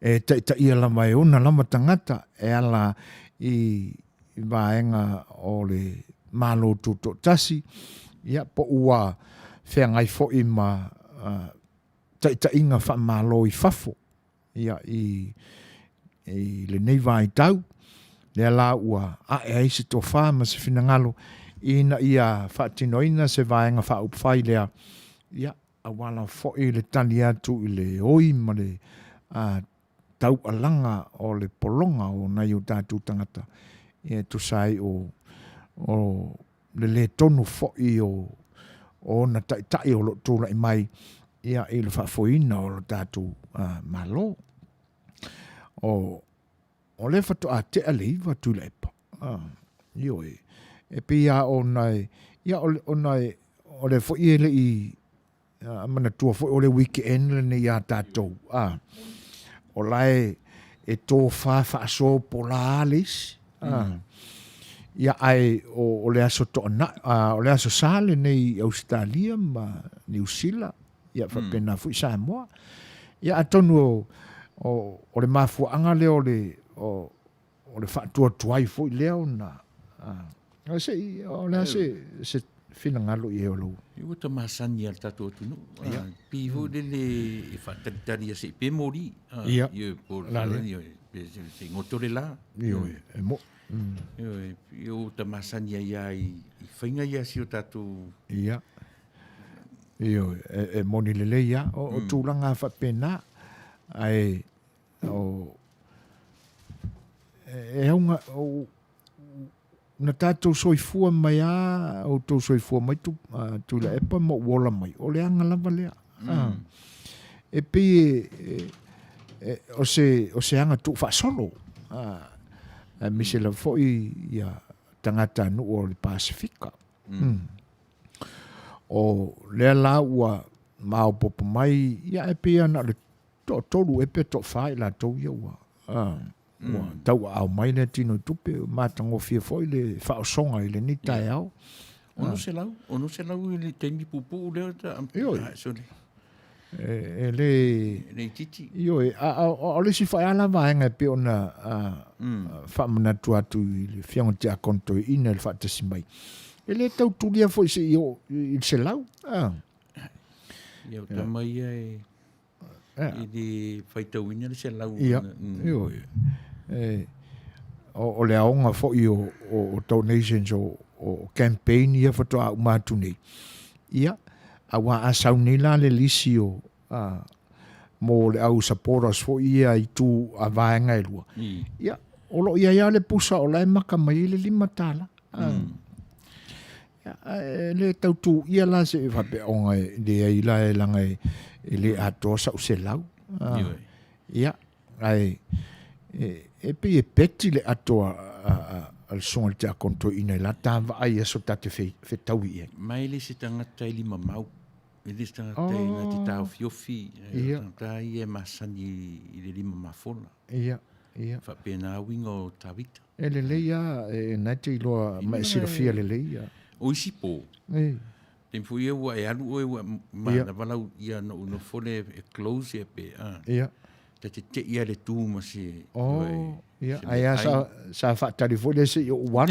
e ta ia lama e una lama tangata e ala i vaenga o le ma lo tū to tasi ia po ua whea ngai fo i ma ta inga wha ma lo i fafo ia i le nei vai tau le ala ua e aise to wha ma se fina ngalo ina ia wha tinoina se vaenga wha upwhai lea ia a wala fo i le tani atu i le oi ma le tau alanga o le polonga o nai o tātou tangata e tu sai o le tonu fo i o na tai o lo tūla i mai ia i le whafoina o lo tātou malo o le whato a te aleiva tu le epa io e pia o nai ia o nai o le fo i le i mana tua fo o le weekend le nei a tātou o lai e tō wha so polaris ia ai o le aso to'ana o le aso sale nei Australia ma New Zealand ia whapena fui Samoa ia atonu o le mafuanga leo o le whaatua tuai fui leo na o le se fina ngalo i olo. Iwa ta masani al tato tunu. Pi ho le e whataritari a se pe mori. Ia. Ia por se ngotore la. Ia e mo. Ia ta masani ia i whainga ia si o tato. Ia. Ia e moni lele ia. O tūlanga whapena. Ai e haunga na tātou soifua mai o tō soifua mai tu la epa mo wola mai o le anga lava lea e pe o se anga tu whaasolo mi se la foi ia tangata nu o le Pasifika o lea la ua mao popo mai ia e pe ana le tolu e pe to whae la tau ia ua tau au mai le tino tupe matango fia foi le whaosonga i le ni tai au. Ono se lau i le teimi pupu leo ta sole. E le titi. Io o le si whae ala vaenga pe ona whamana tuatu i le fiango te akonto i ina le whaatasi mai. E le tau tulia foi se i se lau. Iau tamai e i le whaitauina le se lau. Ia, o le aonga foi o donations o campaign ia whatoa umatu nei. Ia, a wā asau nei la le lisi o mo le au supporters foi ia i tū a vaenga e lua. Ia, o lo ia le pusa o lai maka mai le 5 tala. Le tautu ia la se whape onga le aila e langa e le atoa sa u se lau. Ia, ai... e pe e peti le atoa al songa te akonto ina la tava ai so tate fe taui e. Mai le se tangata i lima mau. E le se tangata i na te tau fiofi. Ia. Tangata i e masani i le lima mafona. Ia. Fa pena wingo tawita. E le leia, na te iloa ma e silofia le leia. O isi po. Tem fu ia ua e alu ua mana walau ia no uno fole e close e pe. Ia. Te ia le tū ma se. Ia. Aia sa whaatari fole se i o wan.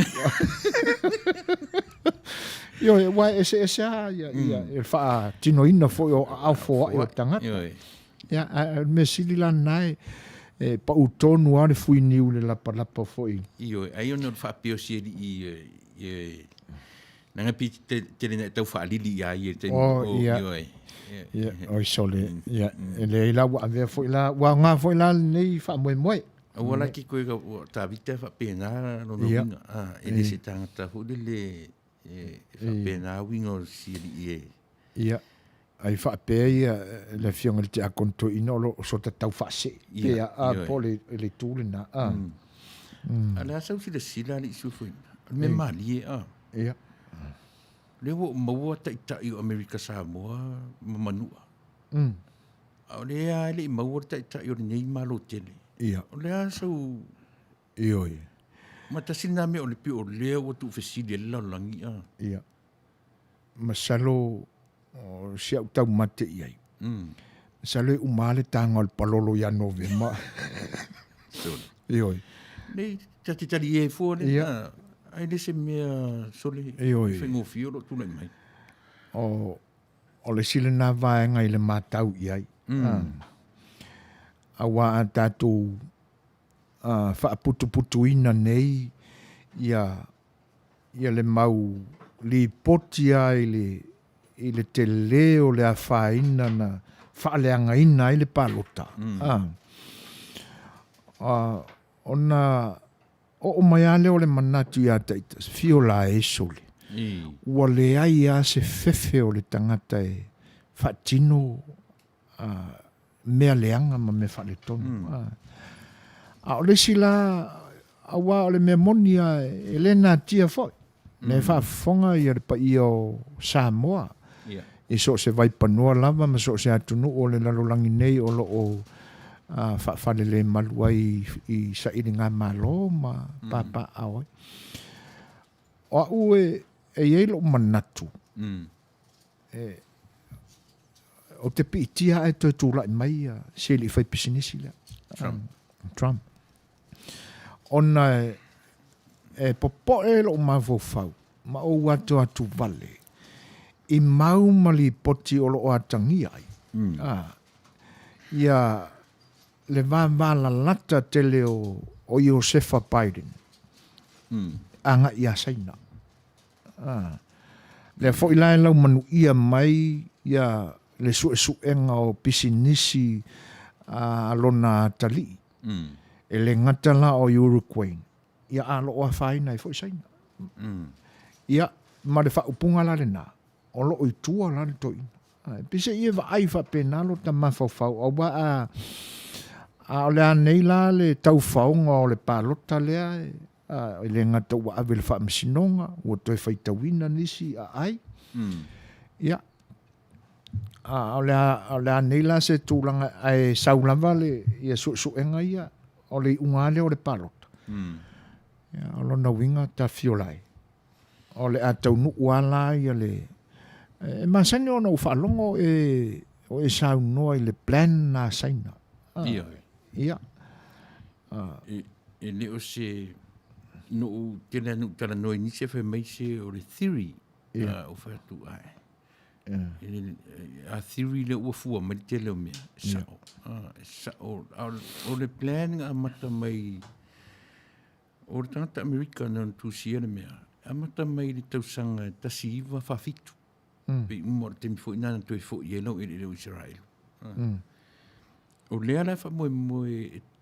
Io e wai ese a ia. E wha tino ina fo o au fo o tangata. Ia, me sili lan nai. Pa utonu ane fui niu le lapa foi. Io, ai ono fa pio si i nanga pi te le tau fa lili ia i te ia. Ia, oi sole. Ia, le la wa ave foi la wa nga foi la nei fa moe. Wala ki koe ka ta vita fa pena no winga. Ele se tangata fu le fa pena wingo si i. Ia. Ai fa pe ia le fionga te akonto inolo so ta tau fa se pe a pole le tule na ala sa usi le sila ni Suefuaina me mali ia le wo mo ta ita i America Samoa Manuia le a le mo ta ita i nei malo tele ia le a so ioi mata sina me o le pi o le o tu fesili la langi ia masalo sia tau mate iai. Sale umale tanga al palolo ya novema. Ioi. Nei tati tali e fo le. Ai le se mea sole. Ioi. Fengo fio lo tula mai. O le sile na vaenga i le matau iai. Awa tatu fa putu ina nei ia le mau li potia i le te leo le a whaina na whaaleanga ina i le palota. Ona o mai ale o le manatu i a teitas, fio la e sole. Ua le ai a se fefe o le tangata e whaatino mea leanga ma me whaale tonu. A o le sila awa o le mea monia e le nā tia foi. Ne whaafonga i ar pa i o Samoa. E so se vai panua lava, ma so se atunu o le lalolangi nei o lo o whaafale le malua i sa iri ngā malo ma papa aoi. O au e eilo manatu. O te piitia e toi tūla i mai se li whai pisinisi lea. Trump. Ona e popo e lo mawofau. Ma o watu atu vale. I mau mali poti o lo atangi ai. Ia le vāvala lata tele o Josefa Biden. Anga ia saina. Le fo ilai lau Manuia mai ia le suenga o pisinisi alona tali. E le ngatala o Uruguay. Ia alo o whaina i fo saina. Ia ma le whaupunga la le nā. O lo i tua la le toi. Pise ia wa ai wha penalo ta mawhawhau. O wa a o le anei la le tau whaunga o le palota lea. Le ngata ua awe le wha masinonga. Ua toi whaitawina nisi a ai. Ia. O le anei la se tūlanga ai saulava le ia suenga ia. O le ungale o le palota. Ia o lona winga ta fiolai. O le atau nuuala ia le masani ona ufalongo o e sau noa i le plan na saina. Ia. E le o se no tela no tala no ni se fe mai se o le theory o fa tu ai. A theory le o fu ma tele o me. Sa o le plan a mata mai o tanta America non tu sia le mea. A mata mai le tausanga tasiva fa fitu. Pe mo te fo ina to fo yelo e le Israel. O le ala fa mo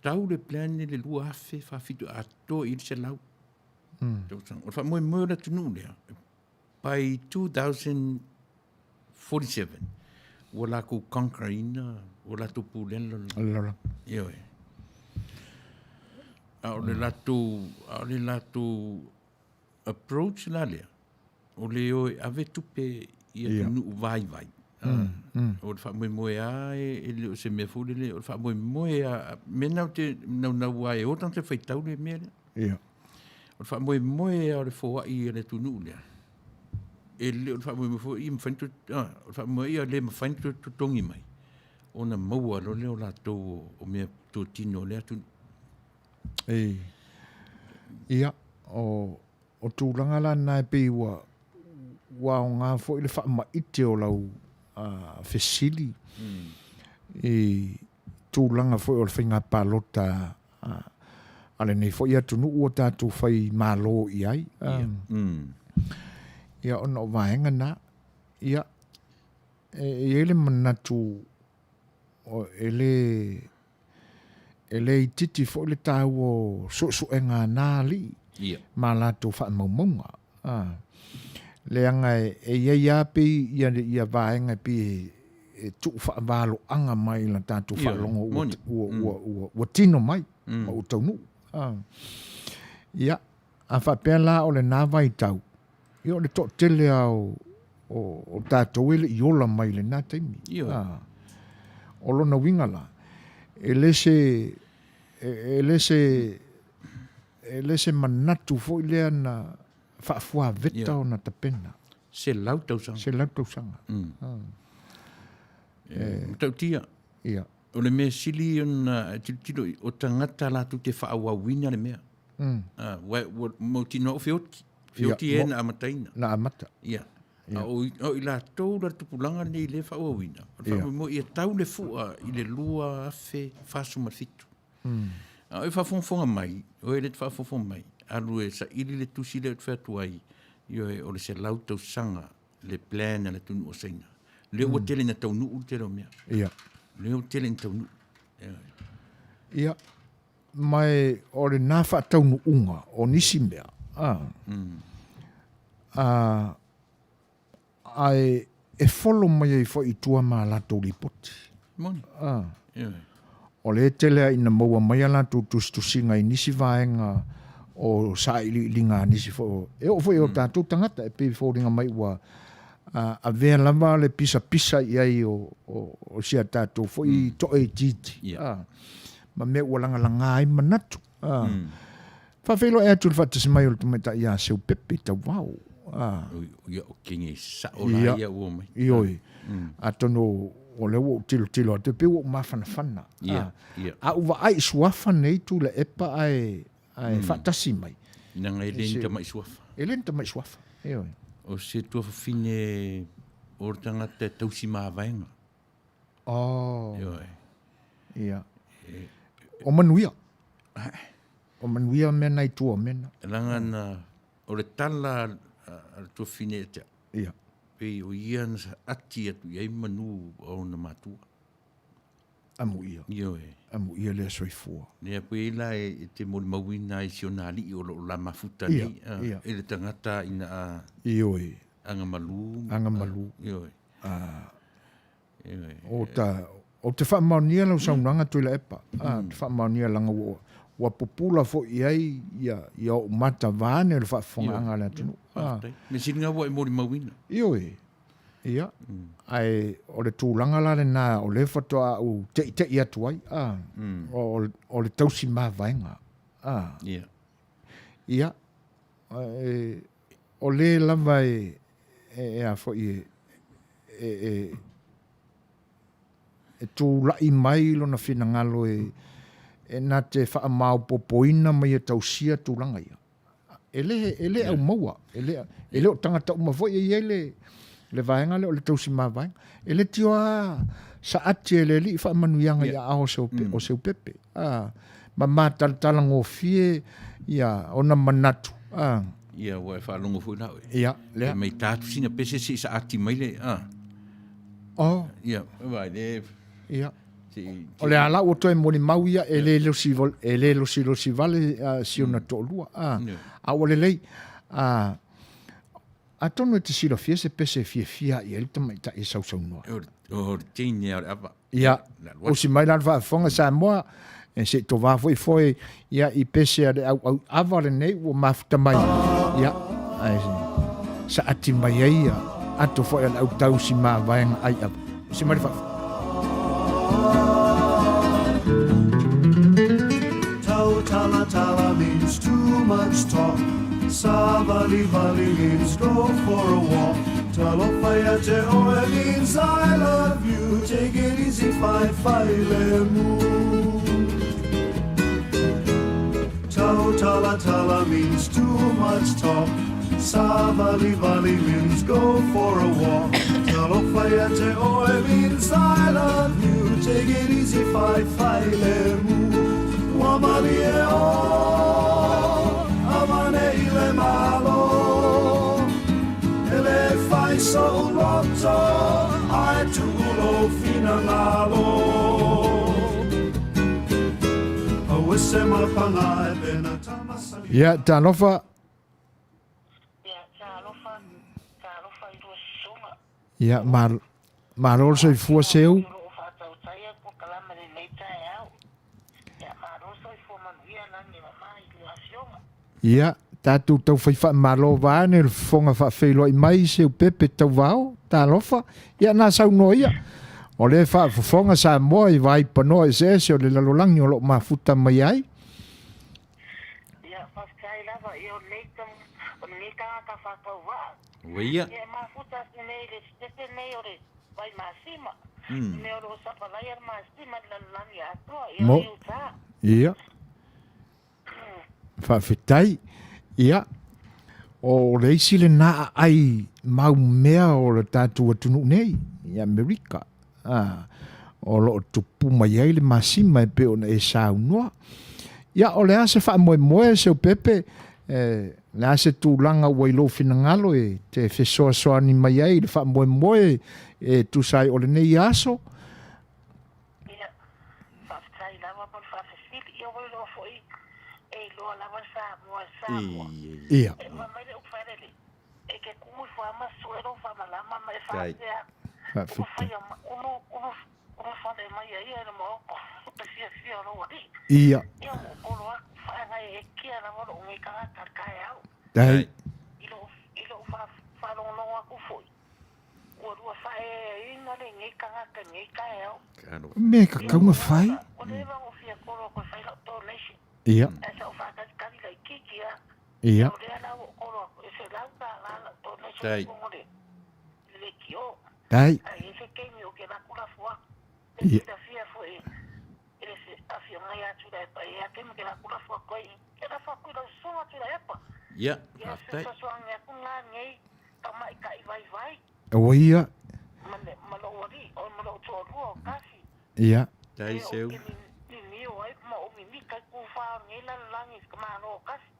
tau le plan le lua fe fa fitu a to il se lau. O fa mo le tunu le. By 2047 wala ko conquerina wala to pulen lo. Yo. o le lato approach la lea. O le o ave tupe ia tunu vai. O le whamoe e le o se mea fule le, o le whamoe a mena o te nau ai o tante whaitau le mea le. O le whamoe a o le fōa i le tunu lea. E le o le whamoe i mwhaintu, o le whamoe i a le mwhaintu tongi mai. O na maua lo leo la tō o mea tō tino lea tunu. Ia, o tūranga la nai pei wa o ngā fo i le wha ite o lau fesili. Tūranga fo i o le whainga pālota ale nei fo i atunu ua tātou whai mālo i ai. Ia, ona o vaenga nā. Ia, e ele manatu o ele i titi fo le tau o Suefuaina nā li. Ma lātou wha maumaunga. Leanga e ia pe ia vaenga pe e tu wha valo anga mai la tātou wha longo ua tino mai. Ma o taunu. Ia, a wha pēr la o le nā vai tau. Ia o le tō tele o tātou ele i ola mai le nā taimi. O lona winga la. E lese manatu fo i lea na whaafua veta o na tapena. Se lau tausanga. Tau tia. Ia. O le mea sili tilo o tangata la tu te whaawawina le mea. Mo tino o whioti. Whioti e na amataina. Na amata. Ia. O i la tau la tupulanga nei le whaawawina. Mo i a tau le fua i le lua afe whasu marfitu. O e whafonfonga mai. O e le te whafonfonga mai. Alu e sa ili le tusi le whatuai. Io e o le se lau tau sanga le plana le tunu o seina. Leo o tele na tau nuu te reo mea. Ia. Leo tele na tau nuu. Ia. Mai o le nā whaatau nu unga o nisi mea. Ai e follow mai e fo i tua mā lātou ripoti. Moni. O le tele ina maua mai a lātou tusinga i nisi vaenga o sa ili ngā nisi fo. E o fo i o tātou tangata e pe fo ringa mai ua a vea lava le pisa i ai o sia tātou fo i to e titi. Ma me ua langa ai manatu. Whawhelo e atu le whatasi mai o le tumeta i a seu pepe tau wau. Ia o kingi sa o la ia ua mai. Ioi. Atono o le wo tilo atu pe wo mawhana. A uwa ai suafa nei tu le epa ai whatasi mai. Nanga e lenta mai suafa. E lenta mai suafa. Ioi. O se tua fine o tangata tausi mawaenga. Ioi. Ia. O Manuia. O Manuia mena i tua mena. Langana o le tala al tua fine te. Ia. Pei o ia na ati atu iai manu o na matua. Amu ia. Ioi. Amu ia le soifua. Nea pei la e te mol mawina i sionali o la mafuta nei. E le tangata ina a... Ioi. Anga malu. Ioi. O te whaamaunia lau saunanga tui la epa. Te whaamaunia langa ua popula fo iai ia o mata vane le whaafonga le atunu. Me siringa wa e mori mawina. Ioi. Ia. Ai o le tūlanga la le nā o le whatoa o te i atu ai. O le tausi mā vaenga. Ia. O le lava e a fo i e tū lai mai lona whina ngalo e nā te whaamau popoina mai e tausia tūlanga ia. E le au maua. E le o tangata uma fo i le vaenga le o le tausi mā vaenga. E le tioa sa ati e le li whaamanuianga ia ao o seu pepe. Ma mātala ngō fie ia ona manatu. Ia wa e whaalongo fui nao. Ia, lea. Mei tātu sina pese si sa ati mai le. Ia, vai le... Ia. O le ala o toi moni mau ia e le losi vale si ona tolua. A o le lei. A tono te silo fie se pese fia i elita mai ta e sau noa. O tine au ava. Ia. O si mai la fonga sa moa e se to va foi ia I pese au avale nei o mafuta mai ia ai sa ati mai ia ato foi au tau si ma vai ai si mai fa Tala means too much talk. Savali means go for a walk. Talofaya te oe means I love you. Take it easy, fai lemu. Tala means too much talk. Savali means go for a walk. Talofaya te oe means I love you. Take it easy, fai lemu. Wamali e o, amane ile malo. Ele fai so loto, ai tu lo fina ngalo. Awese mapanga e bena tamasali. ia talofa ia marol se fu seu ia tatu tau fai fa malo vane le fonga fa felo I mai se pepe tau vao talofa ia na sau no ia o le fa fonga sa mo I vai pano e se o le lalolangi o lo mafuta mai ai Ia. mo ia fa fitai ia o le isi le na ai mau mea o le tatu atunu nei ia Amerika o lo tupu mai ai le masima e pe ona e saunua ia o le ase fa moe se o pepe le ase tūlanga ua ilo finangalo e te fesoa ni mai ai le fa moe e tu sai o le nei aso ia ia dai me ka kaunga fai ia ia Dai. dai ia Ia. Dai. o ia ia Dai seu.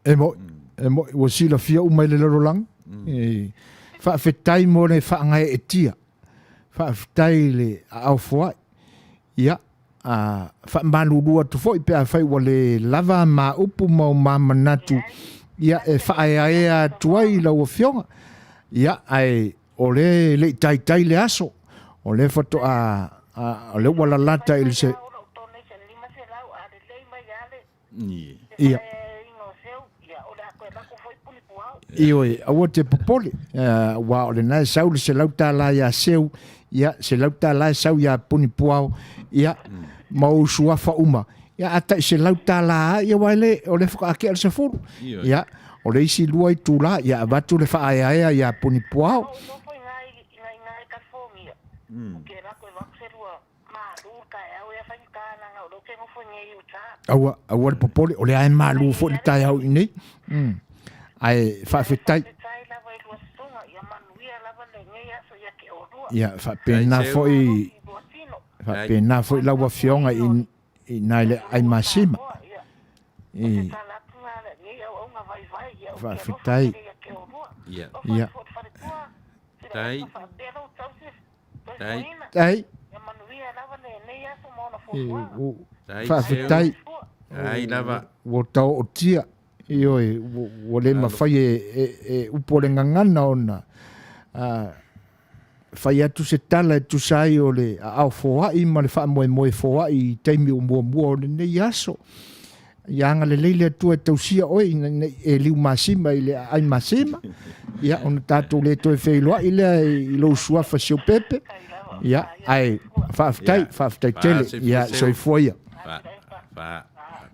e mo o sila fia o mai le lorolang e fa fetai mo le fa ngai e tia fa fetai le au foi ia fa malulu tu foi pe fa o le lava ma upu mo mama natu ia e fa ai tuai la o fionga ia ai o le tai le aso o le foto o le wala lata il se ia Ioi, awa te popole. Wa o le nai sau le se lauta la ya seu, ia se lauta la sau ya puni puao, ia mau suafa uma. Ia ata se lauta la ia wale o le whaka ake al se furu. Ia o le isi lua I tula, ia watu le wha aia ya puni puao. Awa le popole, o le ae malu fo le tai au inei. Ai fa fetai ia fa pena foi la wa fionga in nai ai masima fa fetai ia dai fa fetai ai lava wo tau o tia Ioi, o le mawhai e upo le ngangana ona. fai atu se tala tu sai o le au foai ma le fa moe foai taimi o mua o le nei aso ia anga le leile tu e tausia oi e liu masima i le ai masima ia ona tatou le toe feiloa i le i lo suafa sio pepe ia ai faafetai tele ia soifoia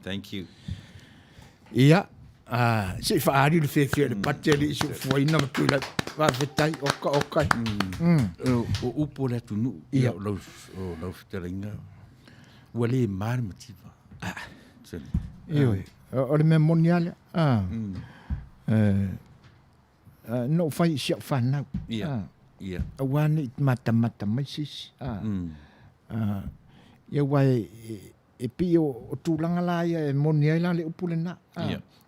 thank you ia se faari le fefia le pate le Suefuaina ma tu la faafetai oka o upo le tunu ia lo fitelinga ua le mare mativa o le memoniale no fai sia fanau ia awane mata mai sisi ia wai e pio o tūlanga la ia e moni ai la le upulena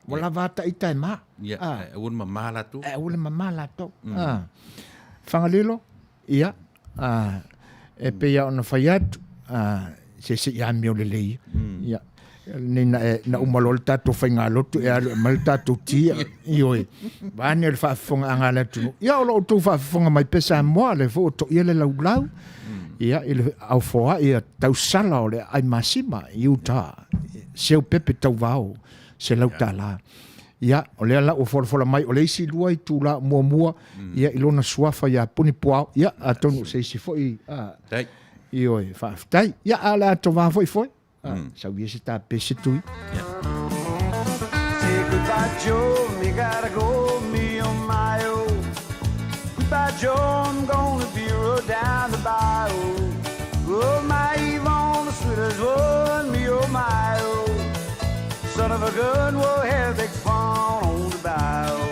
wala vata i tai ma e un mamala tu Fagalilo ia e pia ona fai atu se ia meo le lei ia ni na umalol tato fai ngā lotu e alu mal tato tia ioi vane le whaafonga anga le tunu ia o lo tu whaafonga mai pesa moa le fo to ia le lau ia ile au foa ia tau sala o le ai masima iuta seu pepe tau vau se lau tala ia o le ala o fola mai o le isi lua i tula mua ia ilona suafa ia puni puao ia atonu se isi foi ioi whaaftai ia ala ato vā foi so we should start busy too. Say goodbye, Joe. Me gotta go, me oh my oh. Goodbye, Joe. I'm gonna be road down the bayou. Oh my Yvonne, the sweetest one, me oh my oh. Son of a gun, we'll have big fun on the bayou.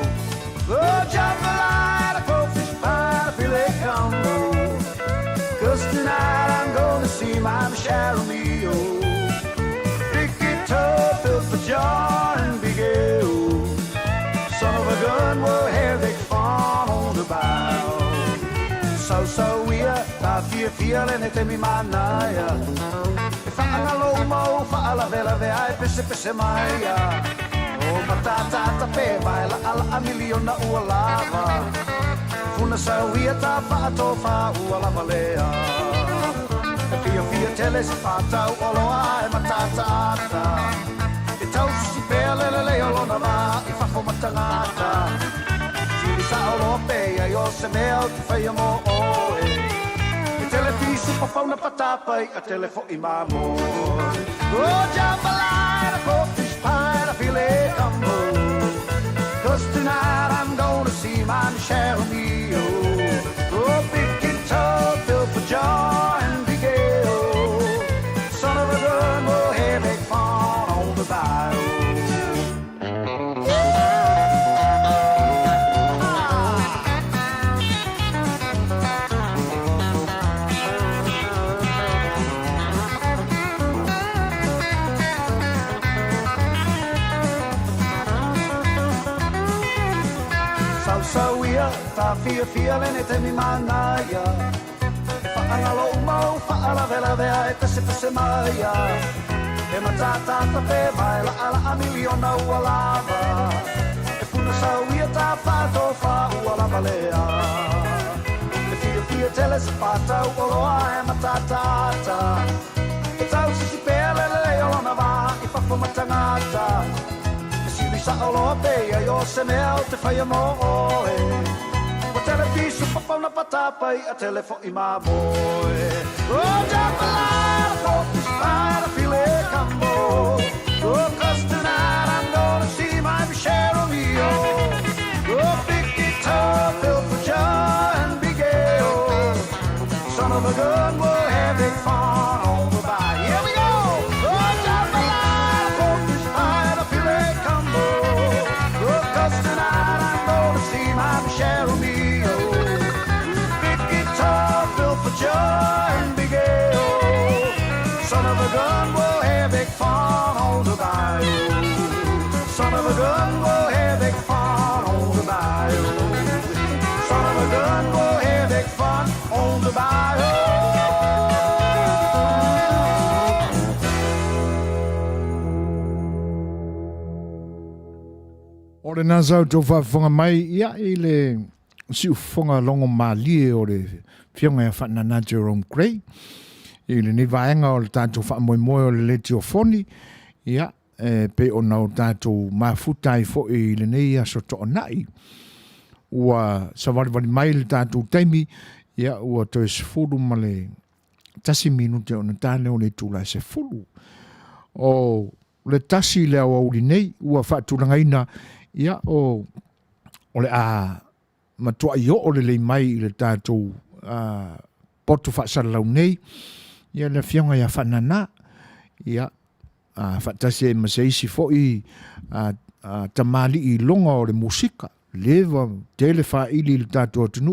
Oh, jambalaya, the crawfish pie, the filet combo. 'Cause tonight I'm gonna see my Cheryl me oh. Filled for John and Big Ale. Son of a gun, we'll have big fun on the bow. So we are, feeling it in me Manuia. If I'm a low mo, fa'ala vela ve ai pese maia. Oh, matata pe baila ala million na ualava. Funa sa we are ta fa'ato fa ualava lea. Fia tele se fata olo ai matata. Tau si pele le olo na va I fa fo matangata. Si sa olo pe ya yo se meo tu fa mo o e. I tele pisu pa fa una patapa I telefo I mamo. O jambalaya, crawfish pie, I feel it combo. 'Cause tonight I'm gonna see my Cheryl Mio. Oh, big guitar filled for joy and big ale. Son of a gun, we'll have big fun on the bayou. So we are, ta feeling it in me Manuia. Fa'angalo umau, fa'ala vela vea e pese maia. E matata pe baila ala a miliona ualava. E funa sa we are ta fato fa ualava lea. E fia tele se pata ualoa e matata. E tau si pele le olona va, I fa fo matangata. Sa olo pe ya yo se meo te fai mo e o televiso pa fa una patapa I telefo I mamo e o jambalaya for this fire feel it combo oh 'cause tonight I'm gonna see my Cheryl Mio oh big guitar filled for joy and big ale son of a gun we'll have big fun on the bar here we go oh jambalaya for this fire feel it combo 'cause tonight I'm gonna see my Cheryl Mio. Big guitar filled for joy and big ale. Son of a gun, we'll have big fun on the bayou. Son of a gun, we'll have big fun on the bayou. Son of a gun, we'll have big fun on the bayou. O le nazau tō whaafonga mai ia I le si ufonga longo malie o le fionga ya whanana Jerome Gray. I le ni vaenga o le tātou wha moe moe o le leti o foni. Ia, pe o nau tātou mafuta i fo i le nei a soto o nai. Ua savali mai le tātou teimi. Ia, ua toi se fulu ma le tasi minute o na tāne o le tūla se fulu. O le tasi le au auri nei, ua whaaturangaina. Ia, o le a matua i o le mai le tātou poto whaasalau nei. Ia le fionga ia whanana. Ia whaatasi e maseisi fo i tamali i longa o le musika. Lewa tele whaili le tātou atunu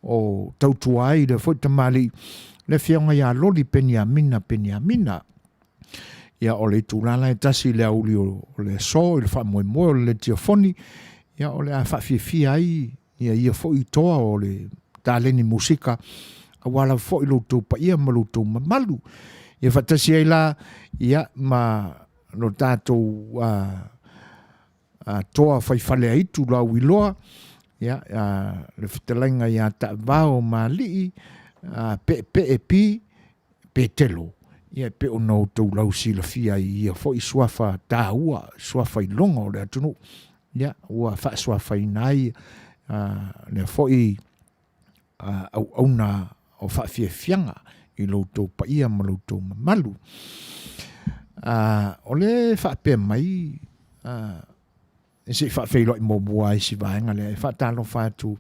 o tautuai le fo i tamali. Le fionga ia loli peniamina. Ia o le tūlala e tasi le auli o le so, i le whamoemoe o le tiofoni. Ia o le a whawhiawhia ai. Ia fo i toa o le tāleni musika. Awala fo i loutou pa ia ma loutou mamalu. Ia whatasi ai la, ia ma no tātou toa whaifale aitu lau i loa. Ia le whitalainga ia ta vao ma lii, pe pe telo. Ia pe o nau tau lau sila fia ia fo i suafa tā ua, suafa i longa o le atunu. Ia, ua wha suafa i nai, le fo i au na o whawhiawhianga i loutou pa ia ma loutou mamalu. O le whapea mai, e se whawheilo i mōmua i si vaenga le, e whatalo whātu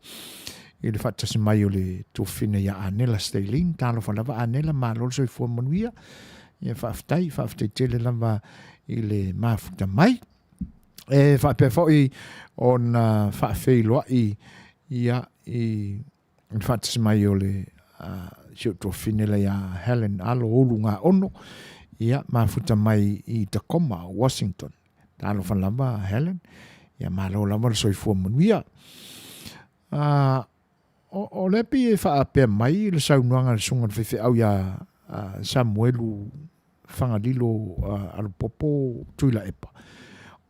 i le whatasi mai o le tōwhina ia anela Stailin, tālo whalawa anela mālolo Soifua Manuia, i whawhtai tele lava i le mafuta mai. E whapea fōi o na whawheilo i ia i whatasi mai o le Setu finela ya Helen alo olu ngā ono. Ia mafuta mai i Tacoma, Washington. Tālo whanlama Helen. Ia mālo lama le Soifua Manuia. O lepi e whaapea mai le saunuanga le sunga le au ia Samuelu Fagalilo alupopo tuila epa.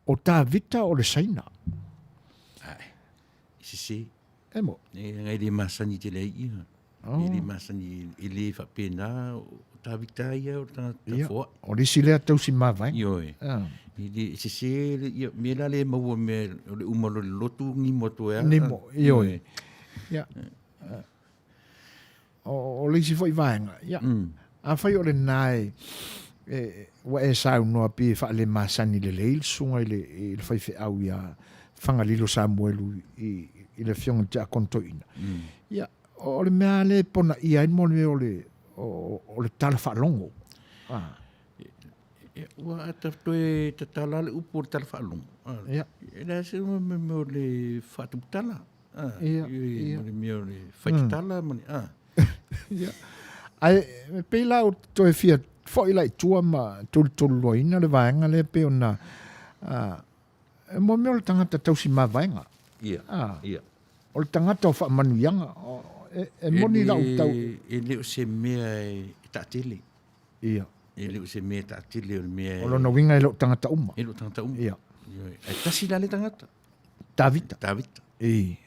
O tā vita o le saina. Sisi. Emo. Ngai le masani te lei ia. Ili masani ili whapena o tāwita ia o tāwhua. O risi lea tausi mawai. Ioi. Ili sese mea le maua me o le umalo le lotu ni moto ea. Nimo, ioi. Ia. O lisi foi vaenga. Ia. A whai o le nai wa e sau noa pi wha le masani le leil sunga i le whai au ia Fagalilo Samuelu i le fionga te a kontoina. Ia. O le mea le pona ia i mole o le tala whaalongo. Ua ata toe te tala le upo le tala whaalongo. Ia. E la se me o le whaatuputala. Ia. Me o le whaitutala. Ia. Ai, peila o toe fia fo i lai tua ma tolu loina le vaenga le pe ona mo me o le tangata tausi ma vaenga. Ia. Ia. O le tangata o wha manuianga. E moni lau tau. E leo se mea e tātele. Ia. E leo se mea tātele o le mea. O lona winga e lo tangata uma. E lo tangata uma. Ia. E tasi la le tangata. Tāvita. Tāvita. E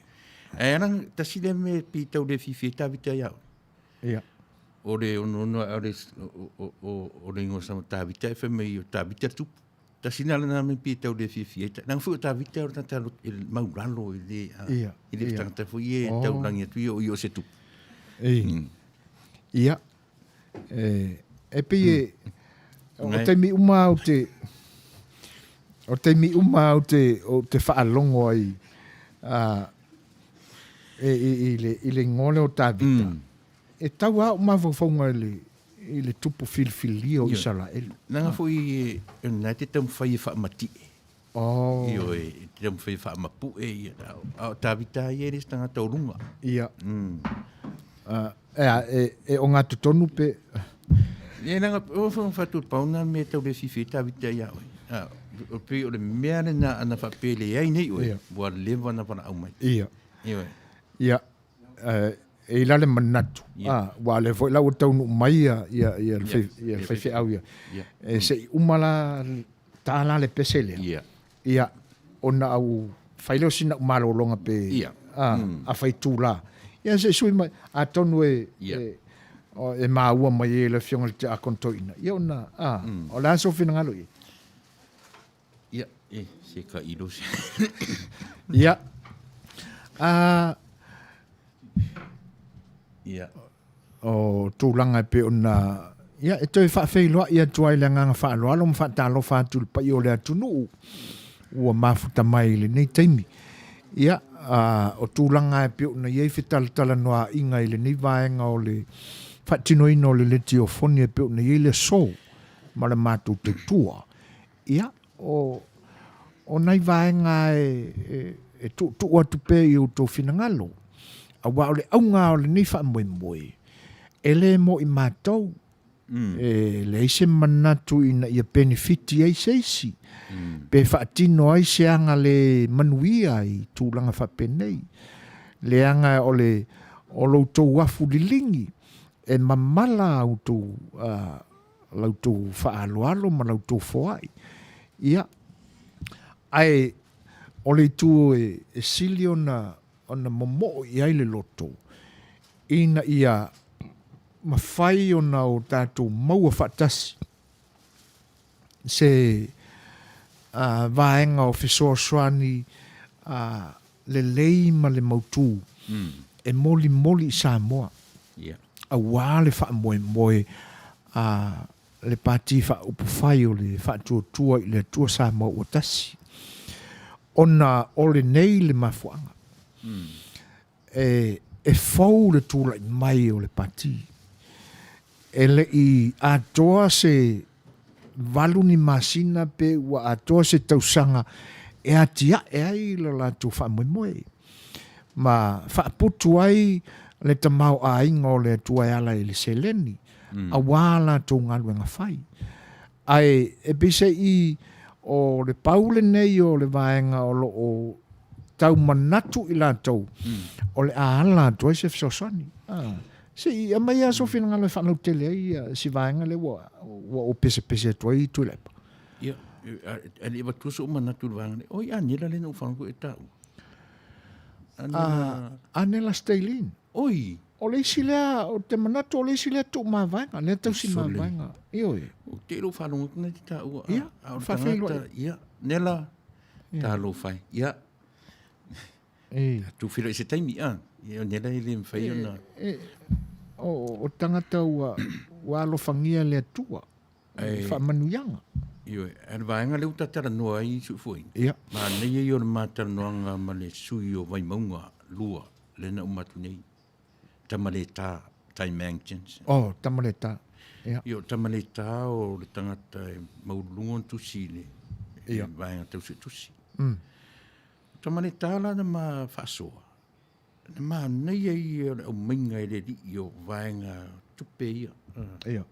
anang tasi le me pi tau le fifi tāvita iau. Ia. O le ono o le ingo sama tāvita e wheme i o tāvita tupu. Tasi nala na me pi tau le fifi. Nang fu tāvita o tanta il mauralo i le. Ia. I le tangata fu i e tau langi atu i o Setu. Ia. E pe e o te mi uma o te o te whaalongo ai i le ngole o tāvita. E tau a uma whawhaunga i le tupu filfili o Israelu. Nanga fu i nai te tamu whai e whaamati e. Io e te tamu whai whaamapu e i a tāvita i e res tanga taurunga. Ia. E o ngā tutonu pe... E nanga o whatu pauna me tau le fifi tāvita i au. O pe o le mea na ana whapele ai nei oe. Bua lewa na wana au mai. Ia. Ia. E la le manatu. Wa le foi la o taunu mai ia fai au ia. E se umala ta la le pesele. Ia. Ia ona au failo sina malo longa pe a fai tūla. Ia se sui mai, a tonu e maua mai e le fionga te a kontoina. Ia ona, o la so fina ngalo i. Ia, se ka ilo se. Ia. Ia. O tūlanga pe ona, ia, e toi whaafeiloa ia tuai le nganga whaaloa, lo mwhaatalo whaatul pa i o le atunu ua mafuta mai le nei taimi. Ia, o tūlanga e pe ona iei whetaltala noa inga i le nei vaenga o le whaatinoina o le leti o foni e pe ona iei le so, ma le mātou te tua. Ia, o nei vaenga e tu atu pe i o tō whinangalo. A wa o le aunga o le nei wha moe moe. E le mo i mātou. Le ise manatu ina ia benefiti ai seisi. Pe whaatino ai se anga le Manuia i tūlanga whapenei. Le anga o loutou wafu lilingi. E mamala au lautou whaaloalo ma lautou foai. Ia. Ai, o le tu e sili ona momo i ai le loto. Ina ia mawhai ona o tātou maua whaatasi. Se vaenga o Suasua le lei ma le mautu. E moli i Samoa. A wale wha moe le pati wha upawhai o le wha tua i le tua Samoa o tasi. Ona ole nei le mafuanga. E fau le tūla i mai o le pati. E le i atoa se valu ni masina pe wa atoa se tausanga e atia e ai la latu wha moe. Ma wha putu ai le tamau a inga o le tua e ala i le seleni. A wala tō ngaluenga whai. Ai e bise i o le paule nei o le vaenga o tau manatu i lātou. O le aala toi se fisosani. Se i a mai aso fina ngalo whanau tele ai si vaenga le wa o pese toi tu lepa. Ia, ali wa tuso o manatu le vaenga. Oi, anela le no whanau e tau. Anela Stailin. Oi. O le isi lea, o te manatu o le isi lea tu ma vaenga. Le tau si ma vaenga. Ioi. O te lo whanau kuna ti tau. Ia, whawhewhai. Ia, nela. Tā lo whai. Ia. Tu whiro i se taimi, Ia nela i le mwhai ona. O tangata ua alofangia le atua. Wha manuianga. Ioi, ar vaenga leu tatara noa i Suefuaina. Ia. Ma nei e o le mātara noanga ma le sui o vaimaunga lua lena umatu nei. Tamale tā, time actions. Tamale tā. Io tamale tā o le tangata e maulungon tusi le. Ia. Vaenga tausi tusi. Tamale tā la na ma whaasoa. Na ma nei e o minga e le li o vaenga tupe ia. Ia.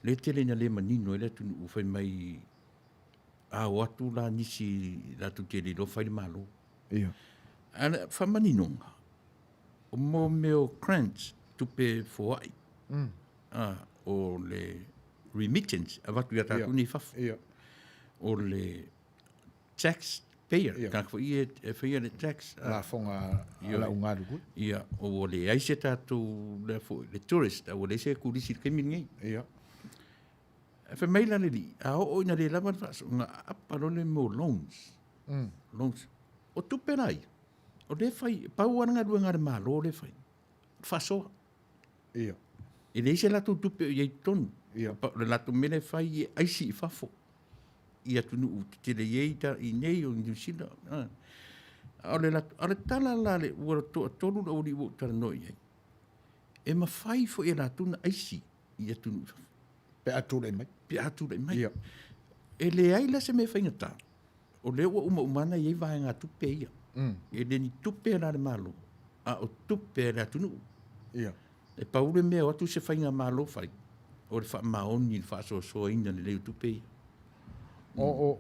Le tele na le manino e le tunu ufai mai a watu la nisi la tu tele lo fai malo. Ia. Ana fa maninonga. O mo meo crunch tupe foai. O le remittance a watu ia tatu ni faf. Ia. O le tax payer. Kako ia e whaia le tax. Lafo la ungaru. Ia. O le aise tatu le tourist. O le se kurisi kemi ngai. Ia. Fa maila le li. A o ina le lava faso. Nga aparo le mo loans. Loans. O tupe rai. O le fai. Pau ananga duanga le malo o le fai. Faso. Ia. E le se latu tupe o iei tonu. Ia. Le latu mele fai e aisi i fafo. Ia tunu u te le iei ta i nei o New Zealand. O le latu. A le tala la le ua tonu la uri u tala noi iei. E ma fai fo e latu na aisi. Ia tunu i fafo. Pe atu le mai. Pe atu le mai. Ia. E le ai la se me whainga tā. O le ua umana iei vaenga tupe ia. E le ni tupe la le malo. A o tupe la tunu. Ia. E paule mea o atu se whainga malo whai. O le wha maoni, le wha so ina le leo tupe ia. O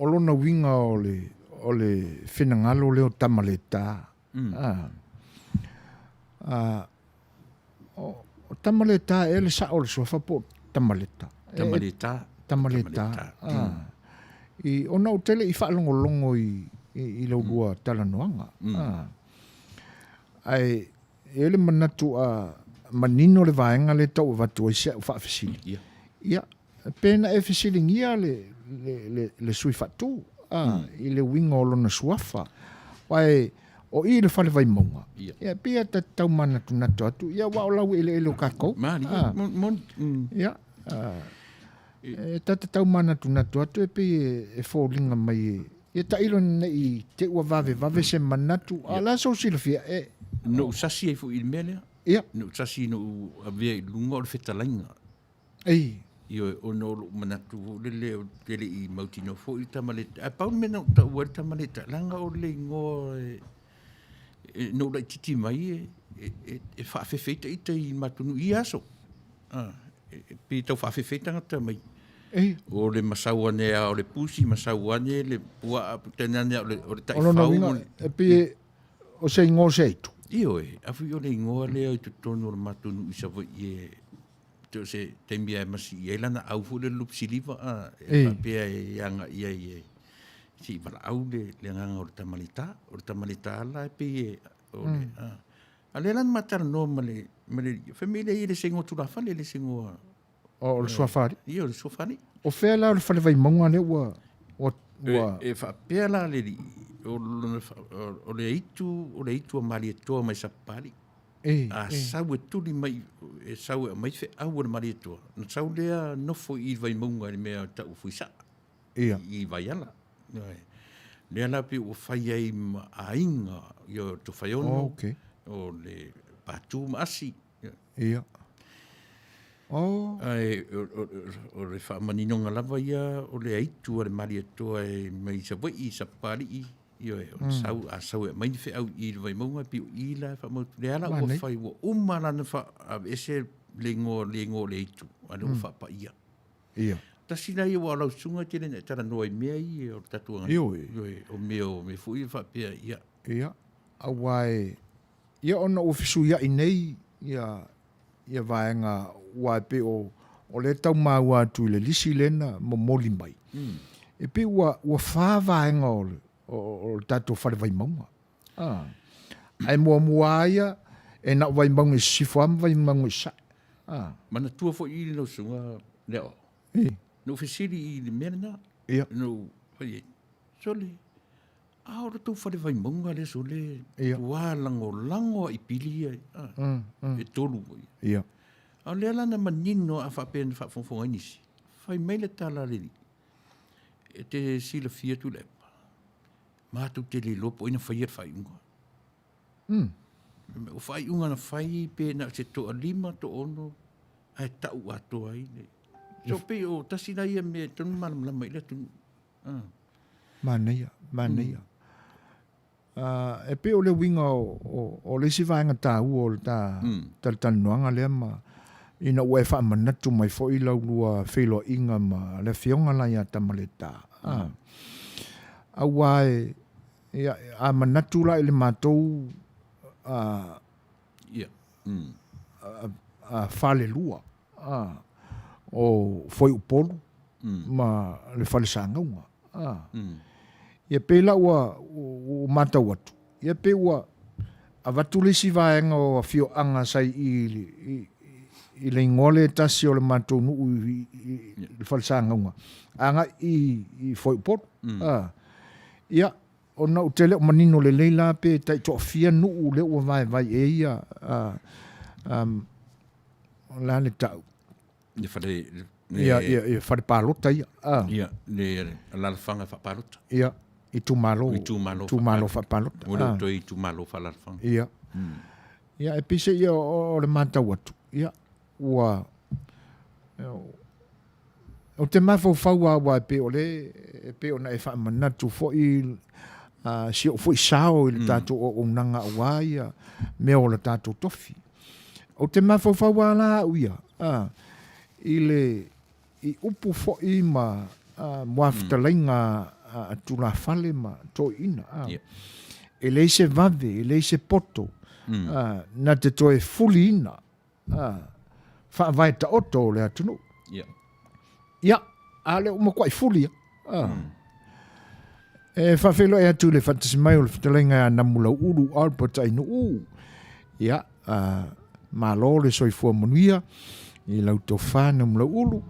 lona winga o le whinangalo leo tamale tā. O tamale tā e le sa o le sofa po tamale tā. Tamale tā. Tamale tā. I ona o tele i whaalongolongo i lo lua talanoanga. Ai, ele manatu a manino le vaenga le tau watu i se u whaafisili. Ia, pena e fisilingia le sui fatu. I le winga o lona suafa. Wai, o i le whale vai maunga. Ia, pia ta tau manatu natu atu. Ia, wa o lau ele o kakou. Mani, ia, e tata tau manatu natu atu e pe e fōlinga mai e ta ilo nei te ua vave se manatu. Ala so silafia e... No sasi e fu il mele. Ia. No sasi no avea lunga o le fetalainga. Ei. Io o no manatu le i mautino fo i tamale. A pau mena ta ua tamale ta langa o le ngo no la titi mai e fa fefeita i te i matunu i aso. Pe tau fa fefeita ngata mai. O le masauane o le pusi masauane le ua tenane o le taifau. E pe o se ingo seitu. Io afu io le ingoa lea i tutono le matunu i savo i to se tembia masi i lana au fu le lupsiliva e papea e anga i si vala au le nganga o le tamalita ala e pe o le ale lan matar no male familia i le sengo tulafa le sengo o le suafari. Io le suafari. O fea la le fale vai maunga le ua e fa pe la le o le itu o mali to mai sapali sau e tuli mai e sau e mai fe au le mali to na sau le no fo i vai maunga le mea ta u fuisa i vai ala le ala pe o fai ai ainga io to fai ono o le patu masi ia ai o le fa manino ngalava ia o le aitu o le mali to e mai sa vai i sapali io sau e mai fe au i vai maunga pi i la fa mo le ala o fai o umala na fa ese lengo le itu ana o fa pa ia ta sina i wa la sunga tele na tara noi me i o tatu o me fu i fa pe ia awai ia ona ofisu ia inei ia vaenga wa pe o le tau maua tu le lisi lena mo moli mai e pe wa fa vaenga o tato fale vai maunga. Ai mua ia, e na vai maunga i sifuam vai maunga i sa. Mana tua fo i no sunga leo. No fesiri i le mena. No, vai sole. Ora tu fale vai maunga le sole. Tua lango i pili e tolu. Ia. Au le ala na manino a fa pen fa fonfonga inisi. Fai mai le tala lili. E te sila fia tu le. Matu te le lopo ina fai fai unga. O fai unga na fai pe na se to lima to ono ai tau ato ai. So pe o tasina ia me tonu malam lama ila tunu. Manuia. E pe o le winga o le si vaenga tau o ta tanuanga le ma ina ue wha manatu mai fo i lau lua whilo inga ma le fionga la ia tamaleta. Awai a manatu la ile matou a fale lua o foi upolu ma le fale sangaunga ia pe la o matau atu ia pe ua a vatulisi vaenga o fio anga sai i le ngole tasi o le matou nuu i fale sangaunga anga i foi upolu ia ona utele o manino le leila pe tai to fia nuu le o vai e ia la le tau le fale ia fale palota ia le la fanga fa palota ia i tu malo fa palota o to i tu malo fa la fanga ia e pise ia o le mata watu ia ua o te mafo faua wa pe o na e fa manatu fo i si o fo i sao i tato o nanga wa ia me o le tato tofi o te mafo faua la uia i upu fo i ma moafta lainga tu la fale ma to ina e leise vave e leise poto na te toe fuli ina fa vai ta oto le atunu ia ale o makwai fuli Whawhelo e atu le whatasmai o le whatalenga na mula uru alpota inu u. Ia, malo le soifua Manuia, i lau tau whana mula uru.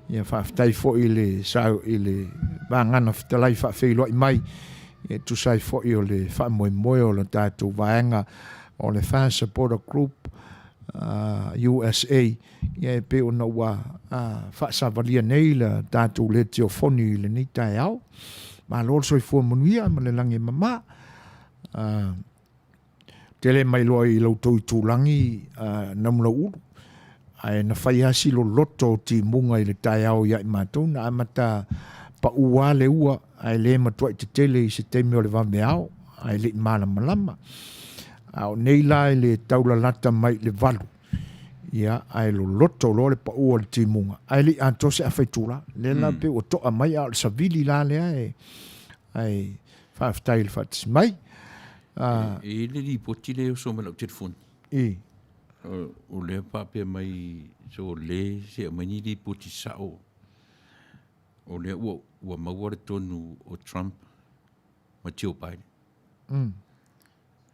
Ia whawhtai fo i le sao i le vāngana whatalai whawhelo i mai. Ia tu sai fo i o le whamoe o le tātou vaenga o le Fan Supporter Group USA. Ia pe o na ua whaasavalia nei la tātou le te o foni i le ni tai au. Ma lor soifua Manuia ma le langi mama. Tele mai loa i lau tau tūlangi na mula uru. Ai na whai hasi lo loto ti munga i le tai au ia i mātou. Na amata pa ua le ua. Ai le matua i te tele i se teimi o le vame au. Ai le mana malama. Au nei la i le taula lata mai le valu. Ia ai lo loto lo le pa ua le ti munga. Ai le antose a whaitula. Le la pe o toa mai au le savili la lea e. Ai whawhtai le whatis mai. E le li poti le o so me lau telefoni. O le pape mai so le se mani li poti sao. O le ua maua le tonu o Trump ma tio Biden.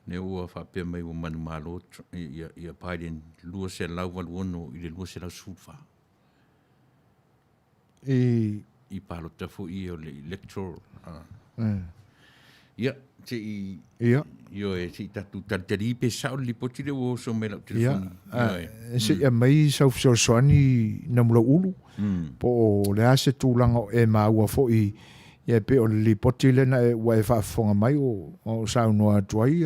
Ne ua pape mai o manu malo ia Biden lua se lau walu ono i le lua se lau sulfa. I palo tafo i o le electoral. Ia, te i... Ia. Io e si tatu tanteri pe sao li poti le o so me lau telefoni. Se ia mai sau soani na mula ulu. Po le ase tūlanga e maua fo i ia pe o li poti le na e ua e whaafonga mai o sao noa tuai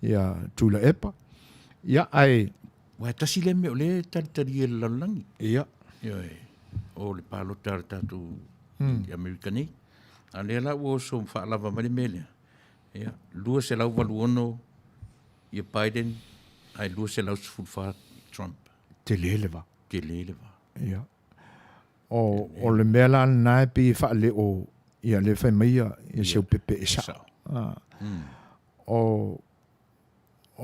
ia tūla epa. Ia ai... Wa tasi le me o le tanteri e lalangi. Ia. Ia e. O le palo tatu i Amerikanei. A le la o so whaalava mani melea. Ia, lua se lau walu ono i Biden, ai lua se lau sfulfa Trump. Te lelewa. Te lelewa. Ia. O le mea la nae pi whaale o ia le whai mai i seu pepe e sa. O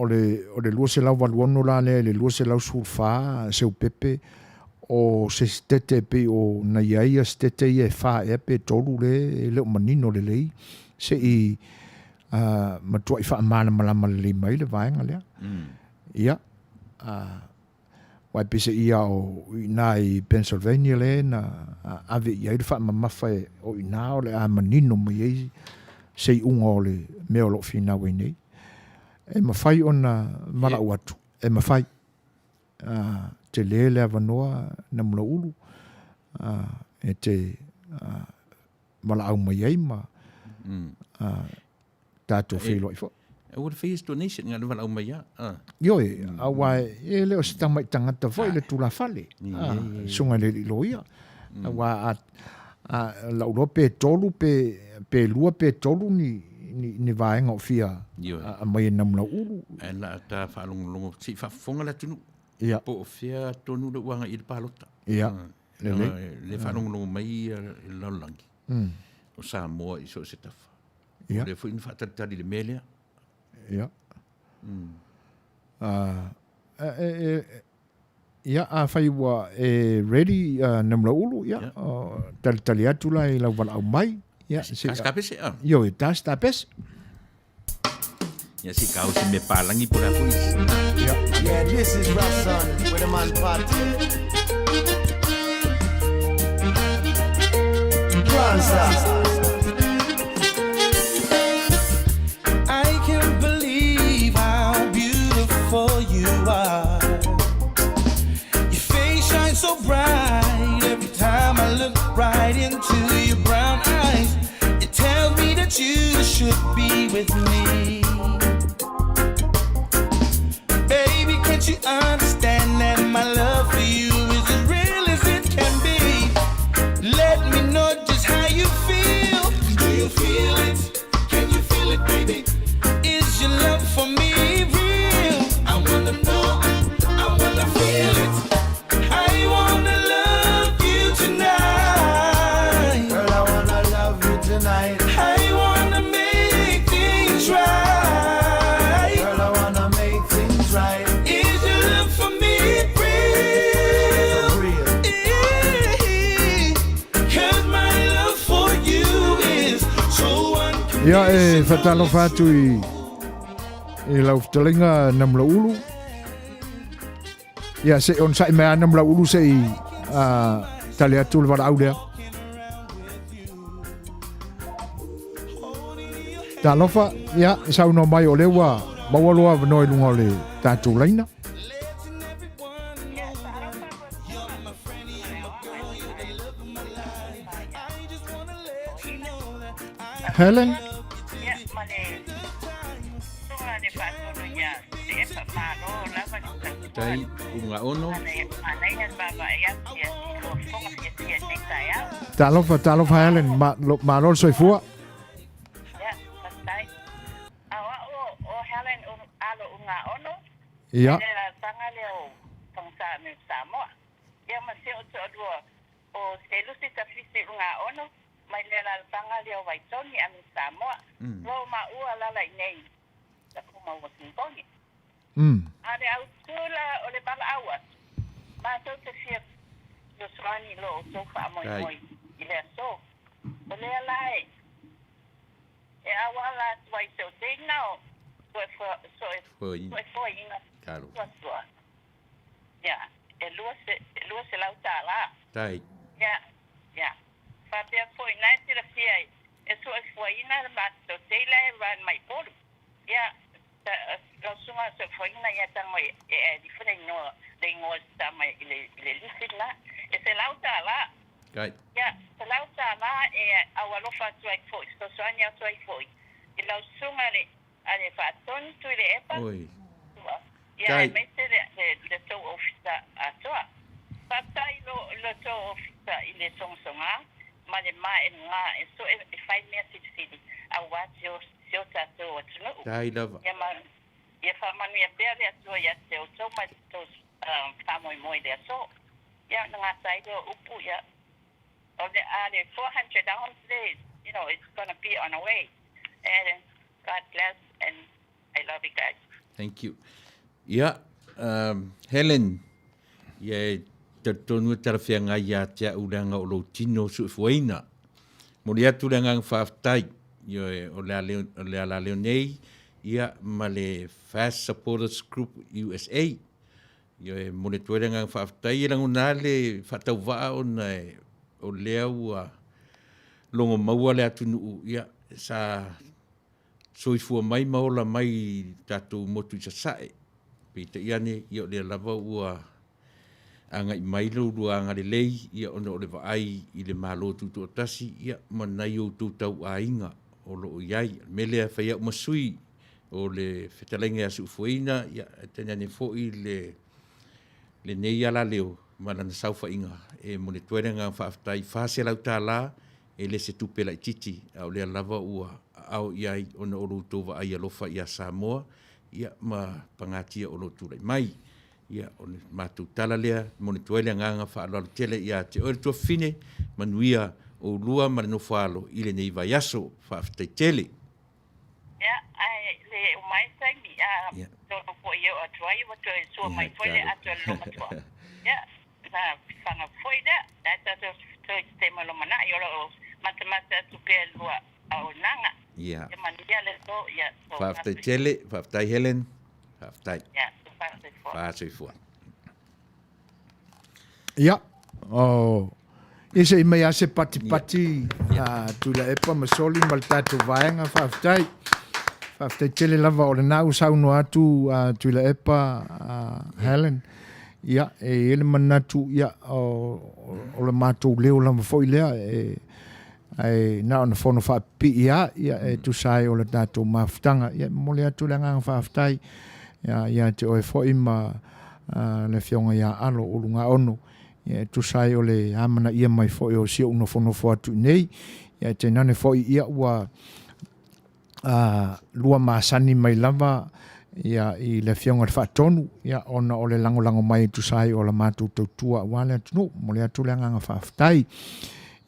le lua se lau walu ono la le lua se lau sfulfa seu pepe o se stete pe o na iaia stete i e wha e pe tolu le o manino le lei. Se i matua i wha amana malama le mai le vaenga lea. Ia. Wai pese ia o ina i Pennsylvania le na ave ia i wha mamafa o ina o le a manino mai ei se i unga o le meo lo fina wei nei. E mawhai o na mala uatu. E mawhai. Te lele avanoa na mula ulu. E te mala au mai ei ma. Tātou whilo i fo. E ua face donation ngā lewa lau mai ia. Yo awa e leo se tamai tangata fo le tula fale. Sunga le lo ia. Awa lau lo pe tolu pe lua pe tolu ni vaenga o fia a mai na mula ulu. E la ta whaalongo si whafonga la tunu. Ia. Po fia tonu le uanga i le palota. Ia. Le whaalongo mai i laulangi. O Samoa i so se tafa. Ia. Le fo in whaatatari le melea. Ia. Ia a whai wa e ready na mula ulu. Ia. Tali atu la i lau wala au mai. Ia. Tas kapese? Yo, tas tapes. Ia si kau si me palangi pura puis. Yeah, this is Rassan with a man party. I can't believe how beautiful you are. Your face shines so bright every time I look right into your brown eyes. It tells me that you should be with me. Baby, can't you understand that my love for you is as real as it can be? Let me know just how you feel. Do you feel it? Can you feel it, baby? Is your love for me real? I wanna know, I wanna feel it. I wanna love you tonight. Girl, I wanna love you tonight. I wanna make things right. Ia e whatalo whātu i lau whatalinga namla ulu. Ia se on sai mea namla ulu se i tali atu le wara au lea. Tā lofa, ia, sau no mai o lewa, mawaloa vanoi lunga o le tātou laina. Helen? Tai unga ono. Tā lofa Helen, ma lol Suefua. Ia. mai le la tanga le vai toni a mi Samoa lo ma ua la la nei ta kuma wa sintoni ale au tula o le bala awa ma to te fia yo swani lo so fa moi i le so o le lai e awa la vai so te now foi ina claro ya e luo se la utala tai ya Papia foi nai te fia e Suefuaina ma to te la ran mai por ya la suma Suefuaina ya tango e diferente no de ngo sta mai le lisina e se lauta la ya se lauta la e awalo fa tuai foi sto sonia tuai foi e la suma ale fa ton tu le epa ya me se le to ofisa atoa patai lo to ofisa ile songsonga mane mai nga so e fai message fidi a watch your tato tunu dai lava ya fa Manuia pere so ya so mai to moi de so ya nga sai do upu ya of the are 400 days you know it's going to be on a way and God bless and I love you guys thank you Helen tonu tarafia ia tia ulanga o lo tino Suefuaina. Mori atu le ngang whaftai o le ala leonei ia ma le Fast Supporters Group USA. Mori tu le ngang whaftai i languna le whatau waa o lea ua longo maua le atu nuu ia sa soifua mai maola mai tatu motu i sasae. Pita iane i o le lava ua anga i mailo lua anga le lei ia ona o le vaai i le malo tutu o tasi ia manai o tutau a inga o lo iai mele a whaia umasui o le whetalenge a Suefuaina ia tena ne fo i le nei ala leo mana na saufa inga e mone tuere nga whaaftai whase lau tā la e le Setu pela i titi au lea lava ua au iai ona o lo tova ai alofa ia Samoa ia ma pangatia o lo tulai mai ia o le mātou tala lea, mone tuele nganga whaaloalo tele ia te ore tua fine, Manuia o lua marino whaalo i le nei vai aso whaaftai tele. Ia, le umai taimi, tono po i o atuai, wato e sua mai tuele atu e longa tua. Ia, na whanga foi lea, nata to te malomana, i ora o matamata atu pia lua au nanga. Ia. Ia Manuia le so, ia. Whaaftai tele, whaaftai Helen, whaaftai. Ia. Suefua. Ia. Ise mai ase pati tu la epa masoli mal tatu vaenga whaftai tele lava o le nau sauno atu tu la epa Helen. Ia, ele manatu ia o le mātou leo lama foi lea ai na ona fono whapi ia tu sai o le tātou mawhtanga. Ia, mole atu le ngang whaftai. Ia te oe foi ma le fionga ia alo o lunga ono. Ia tu sai o le amana ia mai foi o sia uno fono atu nei. Ia te nane foi ia ua lua masani mai lava ia i le fionga le whaatonu. Ia ona o le lango mai tu sai o la mātou tautua wale atunu. Mo le atu le nganga whaftai.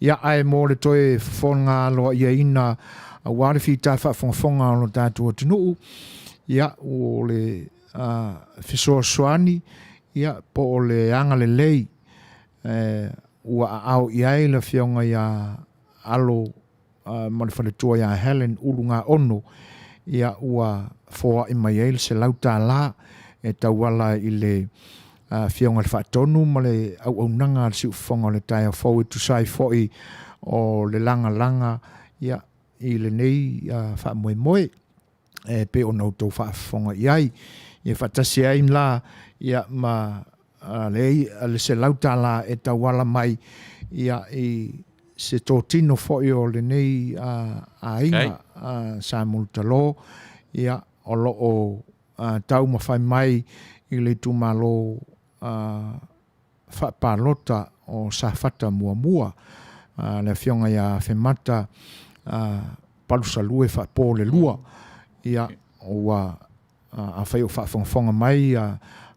Ia ai mo le toe fonga alo ia ina wale fita whafonga alo tātua atunu. Ia o le Suasua ia po o le anga le lei ua au iai le fionga ia alo ma le whaletua ia Helen urunga ono ia ua foa i mai ele se lauta la e tauala i le fionga le whaatonu ma le au nanga si ufonga le taia fau e tusai foi o le langa ia i le nei wha moe moe e pe o nau tau whaafonga iai ia whatasi ai la ia ma le se lauta la e tauala mai ia i se tōtino foi o le nei a inga Samuelu talo ia o lo o tau ma whai mai i le tumalo whapalota o safata mua le fionga ia whemata palusalue whapō le lua ia o a whai o whafonga mai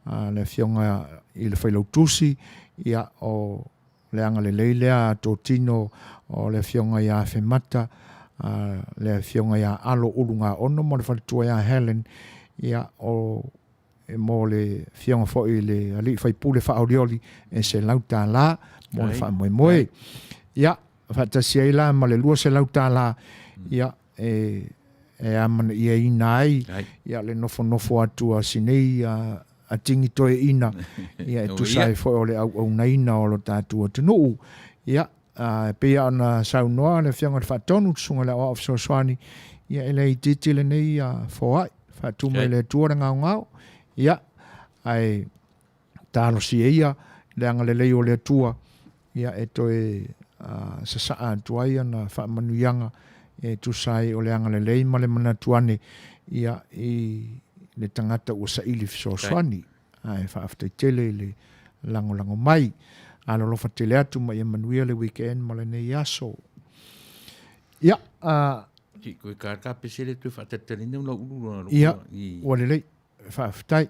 le fionga i le whailautusi ia o le anga le leilea tōtino o le fionga ia whemata le fionga ia alo urunga ono mo le whaletua ia Helen ia o mo le fionga foi le ali fai pule whaorioli e se lauta la mo le wha moe ia whatasi ai la ma le lua se lauta la ia e amana ia ina ai ia le nofo atua sinei a tingi toe ina ia e tusai foi o le au naina o lo tātua tunu ia pe ana saunoa le fionga le whaatonu tsunga le o Suasua ia ele i titile nei foai whaatuma le tuara ngau ia ai talo si ia le anga le leo le tua ia e toe sasaa tuai na wha manuianga e tusai o le anga le lei ma le manatuane ia i le tangata ua saili fisoaswani ai wha aftaitele le lango mai alo lofa tele atu ma ia Manuia le weekend ma le nei aso ia ki koe ka pesele tu whatatele neu la uru ia wale lei wha aftai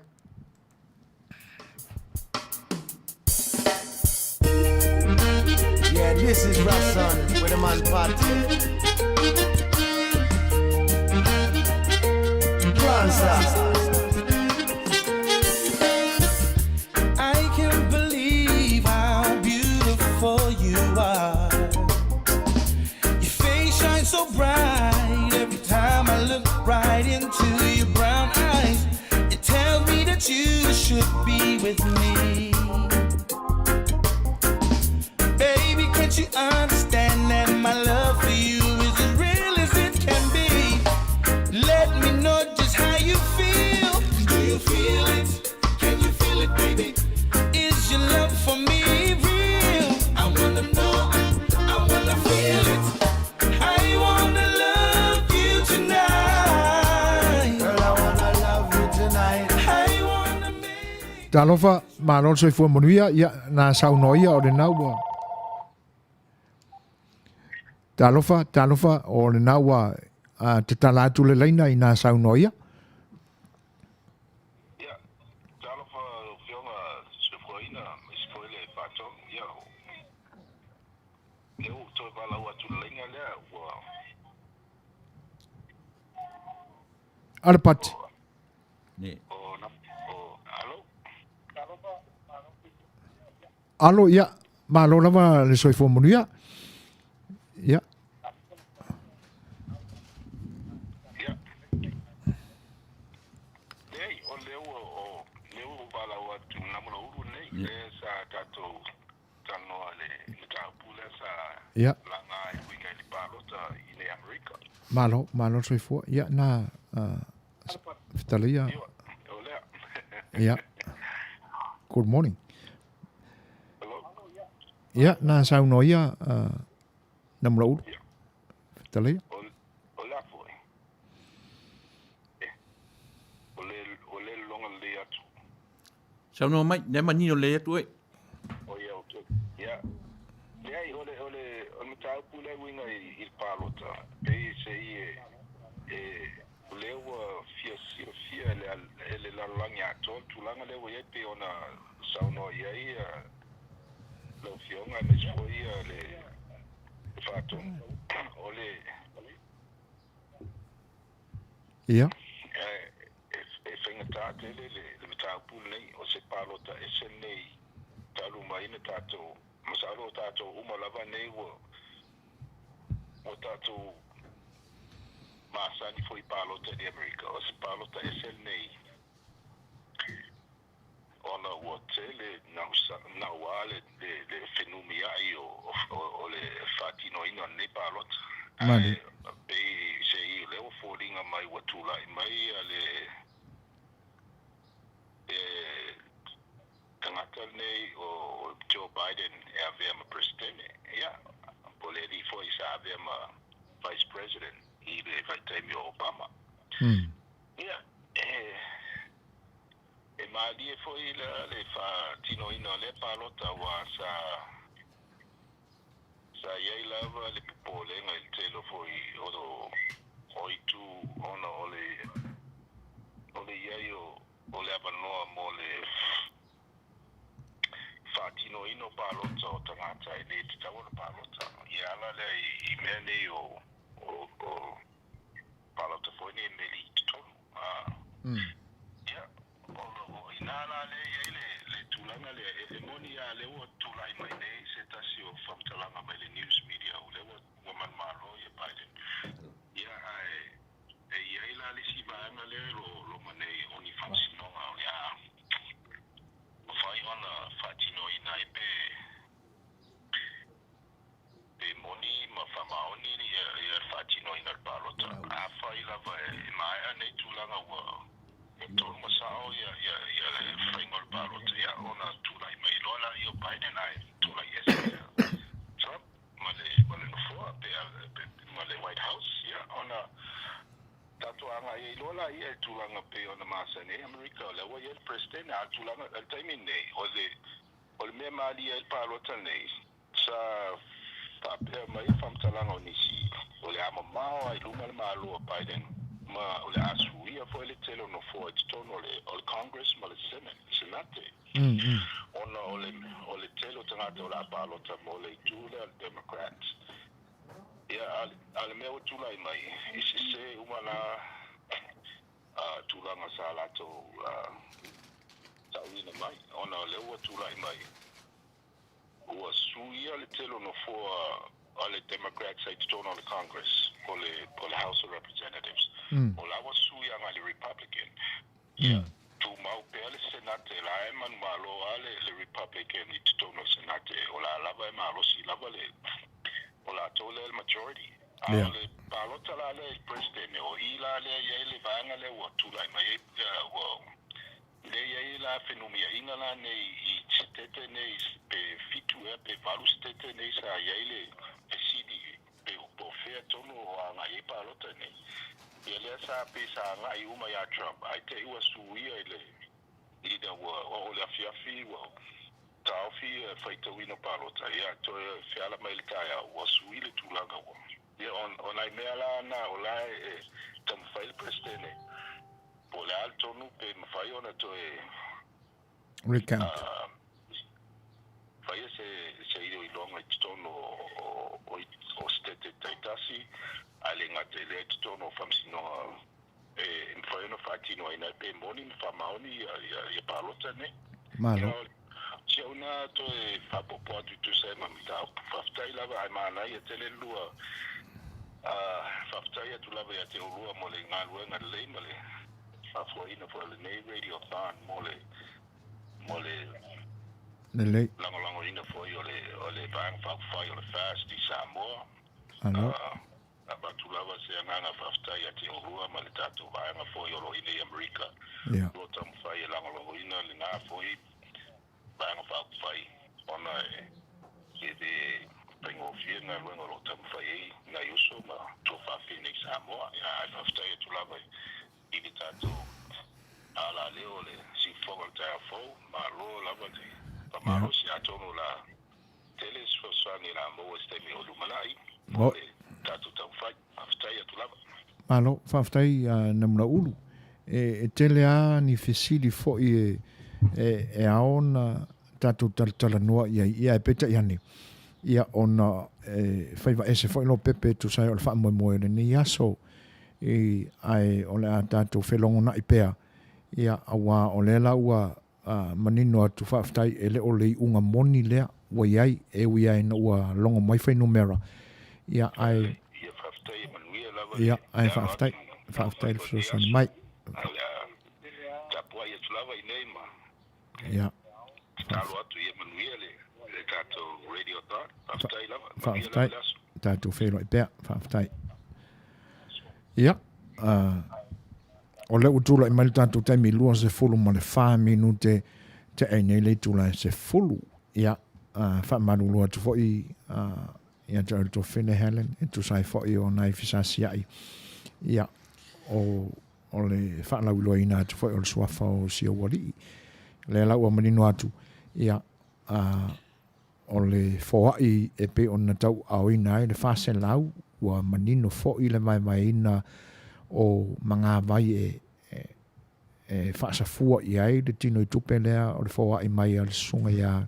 Yeah, this is Rassan with the man party. I can't believe how beautiful you are. Your face shines so bright every time I look right into your brown eyes. It tells me that you should be with me. Baby, can't you understand that my love for you is as real as it can be? Let me know just how you feel. Do you feel it? Can you feel it, baby? Is your love for me real? I wanna know, I wanna feel it. I wanna love you tonight. Girl, I wanna love you tonight. I wanna make talofa ma lor Suefua Manuia ia na saunoia o le naua talofa o le naua te tala atu le leina i nā saunoia. Ia, talofa fionga Suefuaina, ispoile whātong, ia o. Leo toi palau atu le leina lea, ua. Arapati. Ne. Alo, ia, ma lo lava le Suefua Manuia. Ia. Ia. Malo Suefua. Ia, na Vitalia. Ia. Good morning. Ia, na saunoia na mulauru. Vitalia. O Lafo. O le longa le atu. Sauno mai, ne manino le atu e. O ia o tu. Ia. Ia o mtau pule winga il palota. Pe se le fia le la langa ton tu langa le we pe ona sauno ia lo fionga me spoia le fato ole ia e fenga ta le ta pule o se palota e se nei talu mai ne tato masalo tato uma lava nei wo o tātou māsani foi pālota di Amerika, o se pālota esel nei. Ona ua tele na wale le whenumi ai o le whātino ina nei pālota. Mani. Pei se i leo fōringa mai wa tūlai mai a le tangata nei o Joe Biden e avea presidente. Ia, po le li foi sa avea vice president i le vaitaimi o Obama. Ia, e maali e foi le whātino ina le pālota wa sa iei lava le pipolenga il telo foi o i tu ona o le iei o le abanoa mo le whātino ino pālota o tangata e le te tawana pālota. I ala le i mea nei o pālota foi ne meli i tonu. Ia, o inala le iei le tūlanga le moni a le ua tūlai mai nei se tasi o whamtalanga mai le news media o le ua manmaro i Biden. Ia e iei la le si vaanga le lo manei oni whamsinonga o le a whai ona whatino ina e pe moni ma whamaoni i whatino ina pālota. A whai lava e maia nei tūlanga ua tōru masao ia le whaingol pālota ia ona tūlai mai lola i o Biden ai tūlai ese Trump ma le nofoa ma le White House ia ona tatuanga i lola ia e tūlanga pe ona masane Amerika o le ua ia le president a tūlanga al taimi nei o le mea maali ia il pālota nei sa whapea mai whamtalanga o nisi o le amamao ai luma le malo o Biden ma o le asuia foi le telo no foi tono o le Congress ma le Senate. Ona o le telo tangata o la pālota mo le tūle al Democrats. Ia ale mea o tūlai mai isi se umana tūlanga sa lato tauina mai. Ona o le ua tūlai mai ua suia le telo no foi o le Democrats ai tono le Congress o le House of Representatives. O la wa suia nga le Republican. Tu mau pe le Senate la e man malo ale le Republican i tono Senate o la lava e malo si lava le o la tole el majority. Le palota la le president o ila le ye le vanga le wa tu la mai wo le ye la fenomia inga la ne i tete ne pe fitu e pe valus tete ne sa ye le sidi pe o fe tono nga e palota ne ele sa pesa nga i uma ya Trump ai te ua suia ile ida o le afiafi wa taufi faita wina palota ya to fiala mai le kaya wa suile tulanga wa ya on ai mela na ola tam fail president o le alto no pe mafai ona to recount fai se ido i longa tono o stete taitasi ale ngate le tono famsino mfai no fatino ina pe moni famaoni ya palota ne malo sia una to fa popo tu sai mamita faftai lava ai mana ia tele lua faftai tu lava ia te lua mo le ngalu nga le male Suefuaina for the RadioThon mole le lango ina for ole bang fa yo le fast di Samoa abatulava se nganga fafta ya te rua maletato banga for yo lo ina America lo tam fa ya lango ina linga for banga fa ona ide tengo fiena luego lo tam fa na yuso ma to fa Phoenix Samoa ya fafta ya tulava iditato ala leole si fogo tafo malo lavati malo si atono la tele sosani la mo stemi olumalai tatu tafai aftai tulava malo faftai na mula ulu e tele a ni fesili fo e aona tatu tala noa ia peta yani ia ona faiva ese fo no pepe tu sai o fa mo ni aso ai o le tātou whelongo na i pēr ia awa o le la ua manino atu whaftai e le o le unga moni lea wa iai e ui ai na ua longo mai whai numera ia ai ia ai whaaftai le Suasua mai tapua ia tulava i nei ma ia talo atu ia Manuia le tato RadioThon whaaftai lava whaaftai tātou whero i pēr whaaftai ia o le utula i mali tātou taimi lua se fulu ma le 5 minute te ai nei le tula se fulu ia whamarulua tu fo i ia te to Fine Helen e tu sai fo i o nai fisasi ai ia o le whaalawilua ina tu fo i o le suafa o sia wali le lau a manino atu ia o le foai e pe o na tau au ina e le whase lau ua manino fo i le mai ina o mga vai e whaasafua i ai le tino i tupe lea o le foai mai a le sunga ia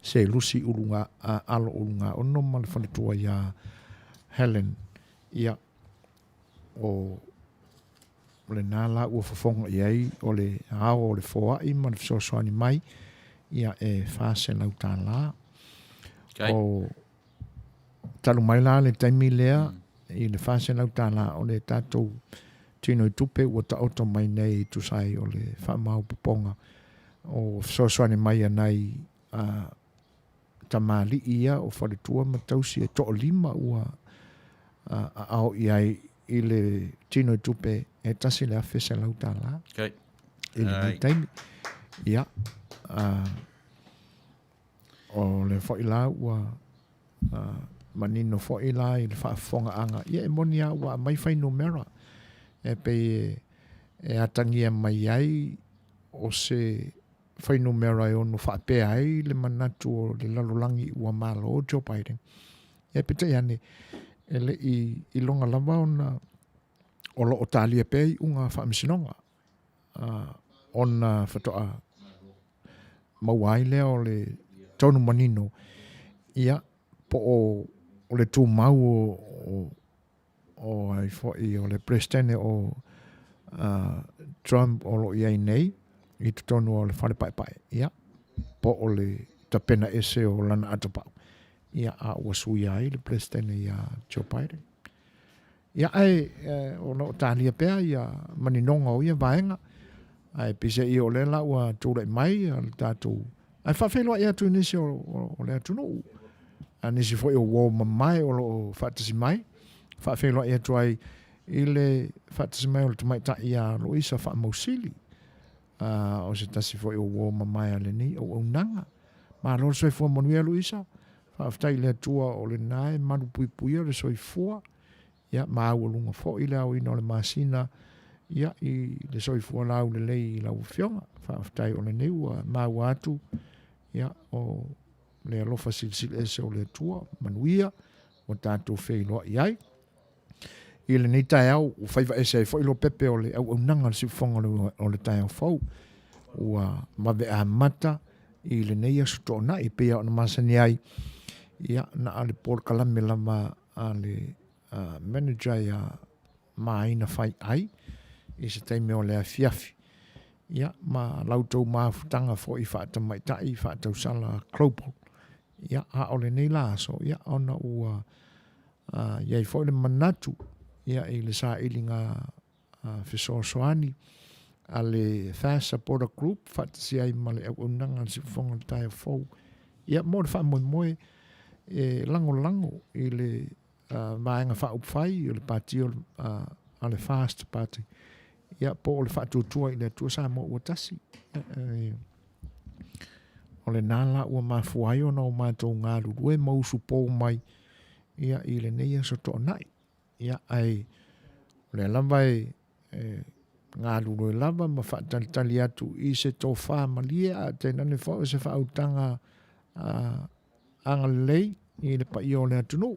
se lusi ulunga alo ulunga o no ma le whaletua ia Helen ia o le nala ua whafonga i ai o le hao o le foai ma le fisosoani mai ia e whase lau tā la o talu mai la le taimi lea i le whase lau tā la o le tātou tino i tupe ua ta oto mai nei tu sai o le whamau puponga o fisosoani mai anai tamali ia o whaletua matausi e to'o lima ua au i ai i le tino i tupe e tasi le awhese lau tā la i le mai taimi ia o le whaila ua manino whaila i le whaafonga anga ia e moni a ua mai whai numera e pe e atangia mai ai o se whai numera e ono whaapea ai le manatu o le lalolangi ua malo o Joe Biden e pe te ane e le i longa lava ona o lo o talia pei unga whaamisinonga ona whatoa mauai lea o le tonu manino ia po o le tū mau o ai fwoi o le presidente o Trump o lo iai nei i tu tonu o le whare pai ia po o le tapena ese o lana atapau ia a ua sui ai le presidente ia Joe Biden ia ai o lo talia pea ia maninonga o ia vaenga ai pise i o le la ua tūrei mai al tātou ai whawhenua ia tu nisi o le atunu a nisi fwoi o wō mamai o lo whatasi mai whawhenua ia tu ai i le whatasi mai o le tumai ta ia lo isa whamausili o se tasi fwoi o wō mamai a le ni o unanga ma lo Suefua Manuia lo isa whaftai le atua o le nae manu pui pui o le Suefua ia ma au lunga fo i le au ina o le masina ia i le Suefua lau le lei lau fionga whaftai o le neua ma au atu ia o le alofa silsile ese o le atua Manuia o tātou wheiloa i ai i le nei tai au o whaiva ese fo ilo pepe o le au nanga si whonga o le tai au fau ua mawe a mata i le nei asu tō na i pia o na masani ai ia na ale por kalame lama ale manager ia maaina whai ai i se teime o le a fiafi ia ma lautou maafutanga fo i whaata mai tai whaatau sala global ia a o le nei la so ia ona ua iai fo le manatu ia i le sa ilinga fisosoani a le fast supporter group whaatasi ai ma le au unanga si whonga le tai fau ia mo le wha moe e lango i le maenga wha upwhai o le pati o a le fast party ia po o le wha tuatua i le tua sa mo ua tasi o le nala ua mafuai o na o mātou ngā rurue mausu pō mai ia i le neia so tō nai ia ai le lava ngā rurue lava ma wha tali atu i se tō wha malia a te nane wha o se wha autanga anga lei i le pa i o le atunu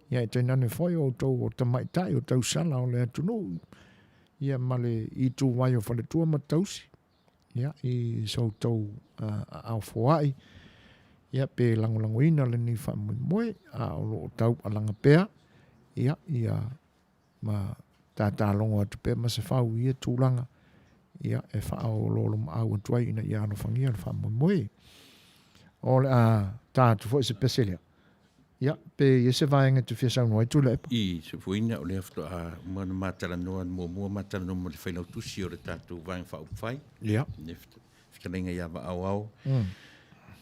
ia te nane wha o tau o tamaitai o tau sala o le atunu ia male i tū wai o whale tua matausi ia i so tau au whaai ia pe langolango ina le ni wha moe a o lo tau alanga pea ia ma tā longo atu pea ma se whau ia tūlanga ia e wha o lo ma au atuai ina ia ano whangia le wha moe o le tātu fo se peselea Ia, pe ia se vaenga tu fia saunga tu le. I Suefuaina o le afto a mana matala noa mua matala noa mo le whainau tusi o le tātou vaeng whaupai. Ia. Ne whikalenga ia wa au. Mm.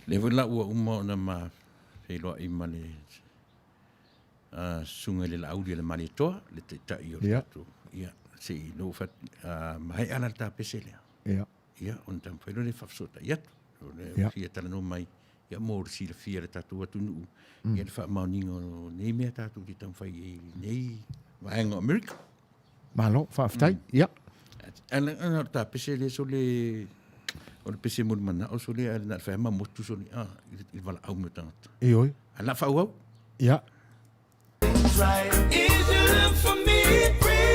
Le wala ua uma o na ma whailoa i male sunga le lauri le mali toa, le te tai o le tātou. Ia, se i no fat mai ala tā pese lea. Ia. Ia, on tam whailo le whafsota iatu. Le fia tala noa mai. Ia mōr si le fia le tātou atu nuu. Ia le wha maoninga o nei mea tātou ki tam whai e nei vaenga Amerika. Malo, whaaftai, ia. Ana tā pese le so le o le pese mulu mana o so le ala na whaema motu so le i wala au me tangata. Ioi. Ala wha au? Ia. Is your love for me real?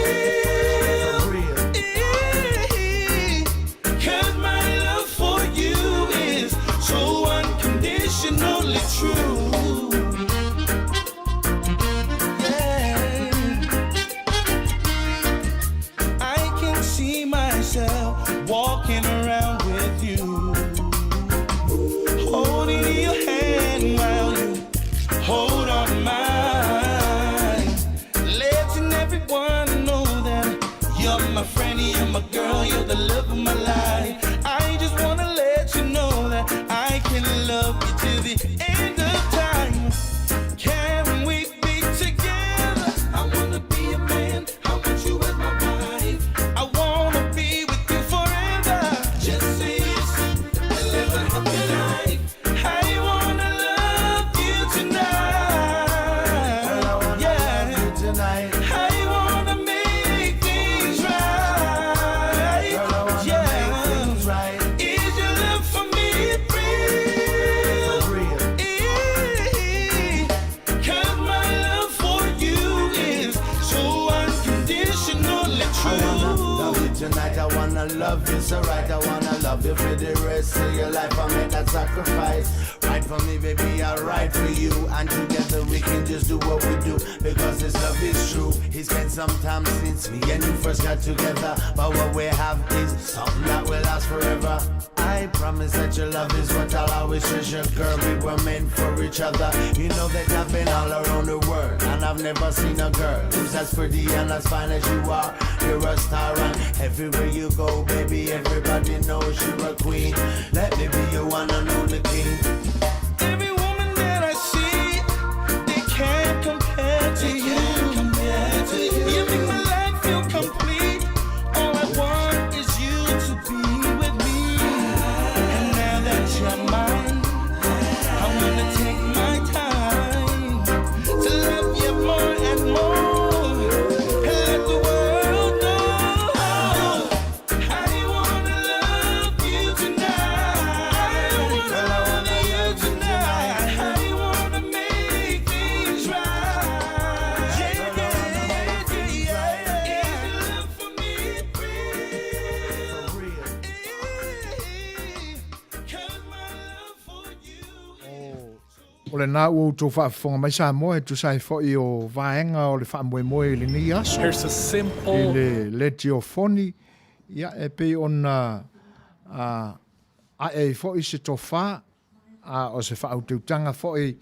Cause my love for you is so unconditionally true. Yeah. I can see myself walking around with you, holding your hand while you hold on to mine, letting everyone know that you're my friend, you're my girl, you're the love of my life. I just wanna let you know that I can love you till the end of time. Can we be together? I wanna be a man, I want you as my wife. I wanna be with you forever. Just say yes and live a happy life. I wanna love you tonight. I wanna love you tonight. I wanna make things right. Girl, I wanna make things right. Is your love for me real? For real. Cause my love for you is so unconditionally true. I wanna love you tonight, I wanna love you so right. I wanna love you for the rest of your life. I make that sacrifice. Right for me, baby, I ride for you. And together we can just do what we do, because this love is true. It's been some time since me and you first got together, but what we have is something that will last forever. I promise that your love is what I'll always treasure. Girl, we were meant for each other. You know that I've been all around the world, and I've never seen a girl who's as pretty and as fine as you are. You're a star, and everywhere you go, baby, everybody knows you're a queen. Let me be your one and only king. Every woman that I see, they can't compare to you. You make my life feel complete. All I want is you to be with me. And now that you're mine, I wanna take my time to love you more and more, and let the world know. I wanna love you tonight. Girl, I wanna love you tonight. I wanna make things right. Yeah, yeah, yeah, yeah. Is your love for me real? Cause my love for you. O le nā ua tō whaafonga mai sa moe tu sai fōi o vaenga o le whaamoe moe le ni aso. Here's a simple- I le letiofoni. Ia e pe ona a e fōi se tō wha o se whaauteutanga fōi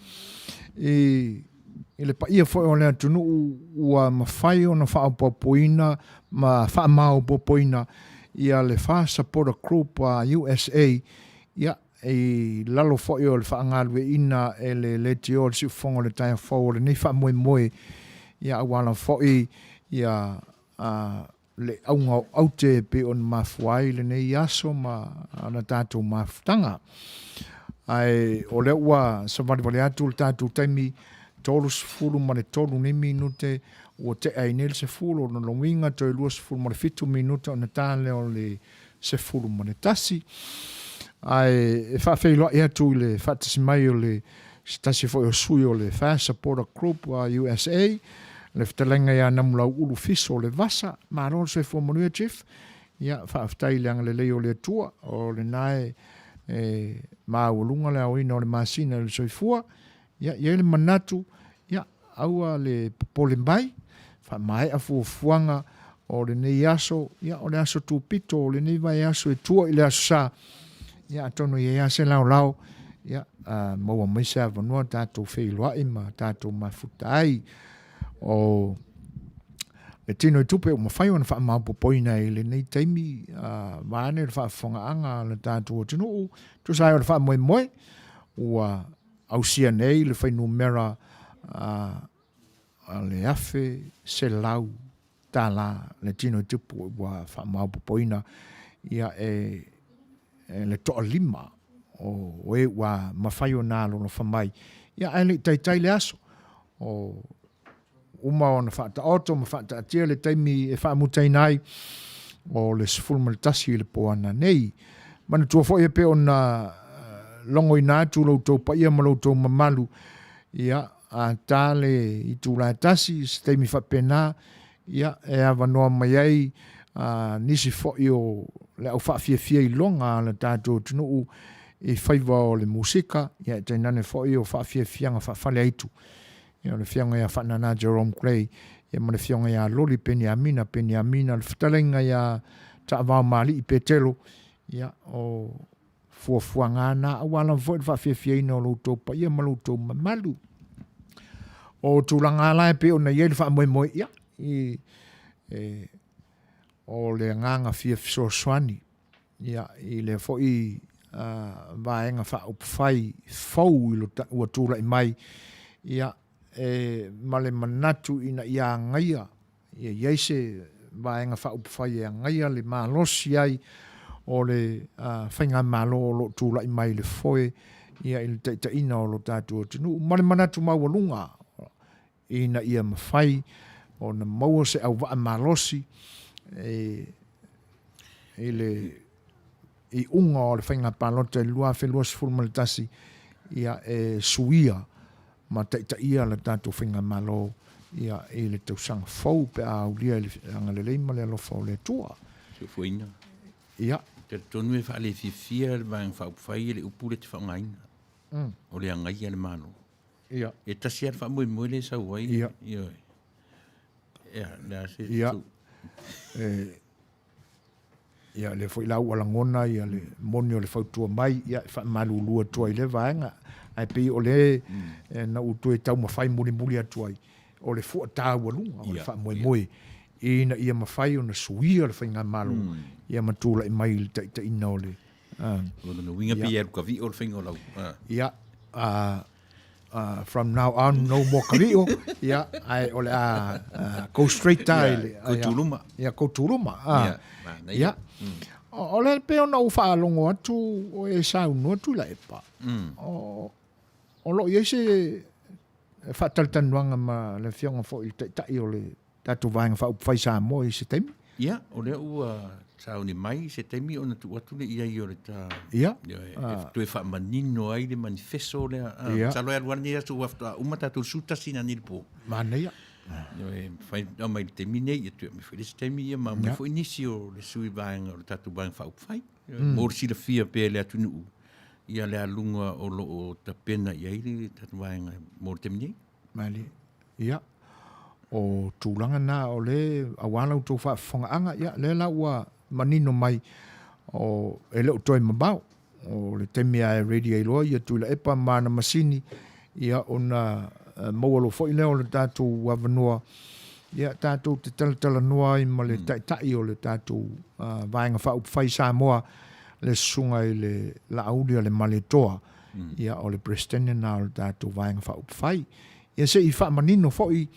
i le paia fōi o lea tunu ua mawhai o na whaapopoina ma whaamau popoina ia le wha supporter group USA. Ia e lalo fōi o le whaangalwe ina e le leti o le siufongo le taia fōi le ni whaamoe moe ia awala fōi ia le aunga aute pe on mafuai le nei aso ma ana tātou mafutanga. Ai o le ua sa wale atu le tātou taimi tolu sefulu ma le tolu ni minute o te ainel sefulu o na longinga toi lua sefulu ma le fitu minute o na tāle o le sefulu ma le tasi. Ai e whawheiloa e atu le whatasi mai o le tasi fo o sui o le Fast Supporter Group USA. Le ftalenga ia namula ulu fiso le vasa, maro se fo Manuia chief, ia whaaftai leanga le leo le tua, o le nae maulunga le awina o le masina le soifua, ia le manatu, ia aua le pole mai, wha mai a fuanga o le nei aso, ia o le aso tūpito, o le nei vai aso e tua i le aso sa, ia atono i ase lau lau, ia maua mai se avanua tatou feiloaʻi ma tatou mafuta ai o le tino i tupe o mawhai ona whaamaupopoina i le nei taimi vāne le whaafongaaga le tatou o tinuu tu sai o le whaamoemoe ua ausia nei le whainumera le afe se lau tala le tino i tupe ua whaamaupopoina ia le toa lima o e ua mawhai o nā lono whamai ia ai le taitai le aso o uma ona whaata oto ma whaata atia le taimi e whaamutai nai o le sifulma le tasi le poana nei mana tua fo e pe ona longo i nā tu loutou pa ia ma loutou mamalu ia a tāle i tu la tasi se taimi whapena ia e awanoa mai ai nisi fo i o le au whaafia i longa le tātou tunu i whaiva o le musika ia e tainane fo i o whaafia nga whaafale aitu ia le fianga ia whanana Jerome Clay ia ma le fianga ia loli peni amina le whatalenga ia taawao mali i petelo ia o fuafuanga na awala void whaafia ina o loutou pa ia ma loutou mamalu o tūlanga ala e pe o na ia le whaamoemoe ia o le nganga fia Suaswani ia i le fo i vaenga whaupwhai fau i lo ua tūla i mai ia male manatu ina ia ngaia ia iaise vaenga whaupwhai ia ngaia le malosi ai o le whainga malo o lo tūla i mai le foe ia i le taitaina o lo tātua tinu male manatu maualunga ina ia mawhai o na maua se au waa malosi i unga o le whainga palota lua whelua sifulma le tasi ia suia ma taita ia le tātou whainga malo ia e le tausanga fau pe a ulia i le anga le leima le alofa o le tua. Suefuaina. Ia. Te tonu e whaale fifia le vang whauwhai le upule te whaungaina. O le angai le malo. Ia. E tasi ar whaamui moele sa uai. Ia. Ia. Ia. Ia. Ia le foi lau ala ngona ia le moni o le fautua mai ia fa malulua tua i le vaenga ai pe o le na utu e tau mawhai muli atuai o le fua tāua lunga o le wha moe ina ia mawhai o na suia le whainga malo ia matula i mai ta ina o le o na winga pi e ruka vi o le whainga o lau ia from now on no more kario ia ai o le go straight tie kouturuma ia kouturuma ia o le pe ona u whaalongo atu o e saunu atu la epa o lo ia se whataltanuanga ma le fionga fo i tai o le tatu vaenga whai sa mo i se temi ia o le ua sauni mai se temi ona tu atu le ia i o le ta ia tu e whaamanino ai le manifesto le talo e aluani atu wafta umata tu suta sina nilpo mana ia fai o mai te mine ia tu me foi te mi ma me foi inicio le sui vaenga o tatu vaenga fai mor si le fia pe le atu nu ia le alunga o lo o ta pena ia i tatu vaenga mor te mine mali ia o tūlanga na o le awala u tō whaafonganga ia le la ua manino mai o e leo toi mabau o le temi a RadioThon ia tu la epa mana masini ia ona maualo foi leo le tātou wavanua ia tātou te talatala noa i ma le tai o le tātou vaenga whai Samoa le sunga i le laaulia le maletoa ia o le presidente na o le tātou vaenga whai ia se i whaamanino foi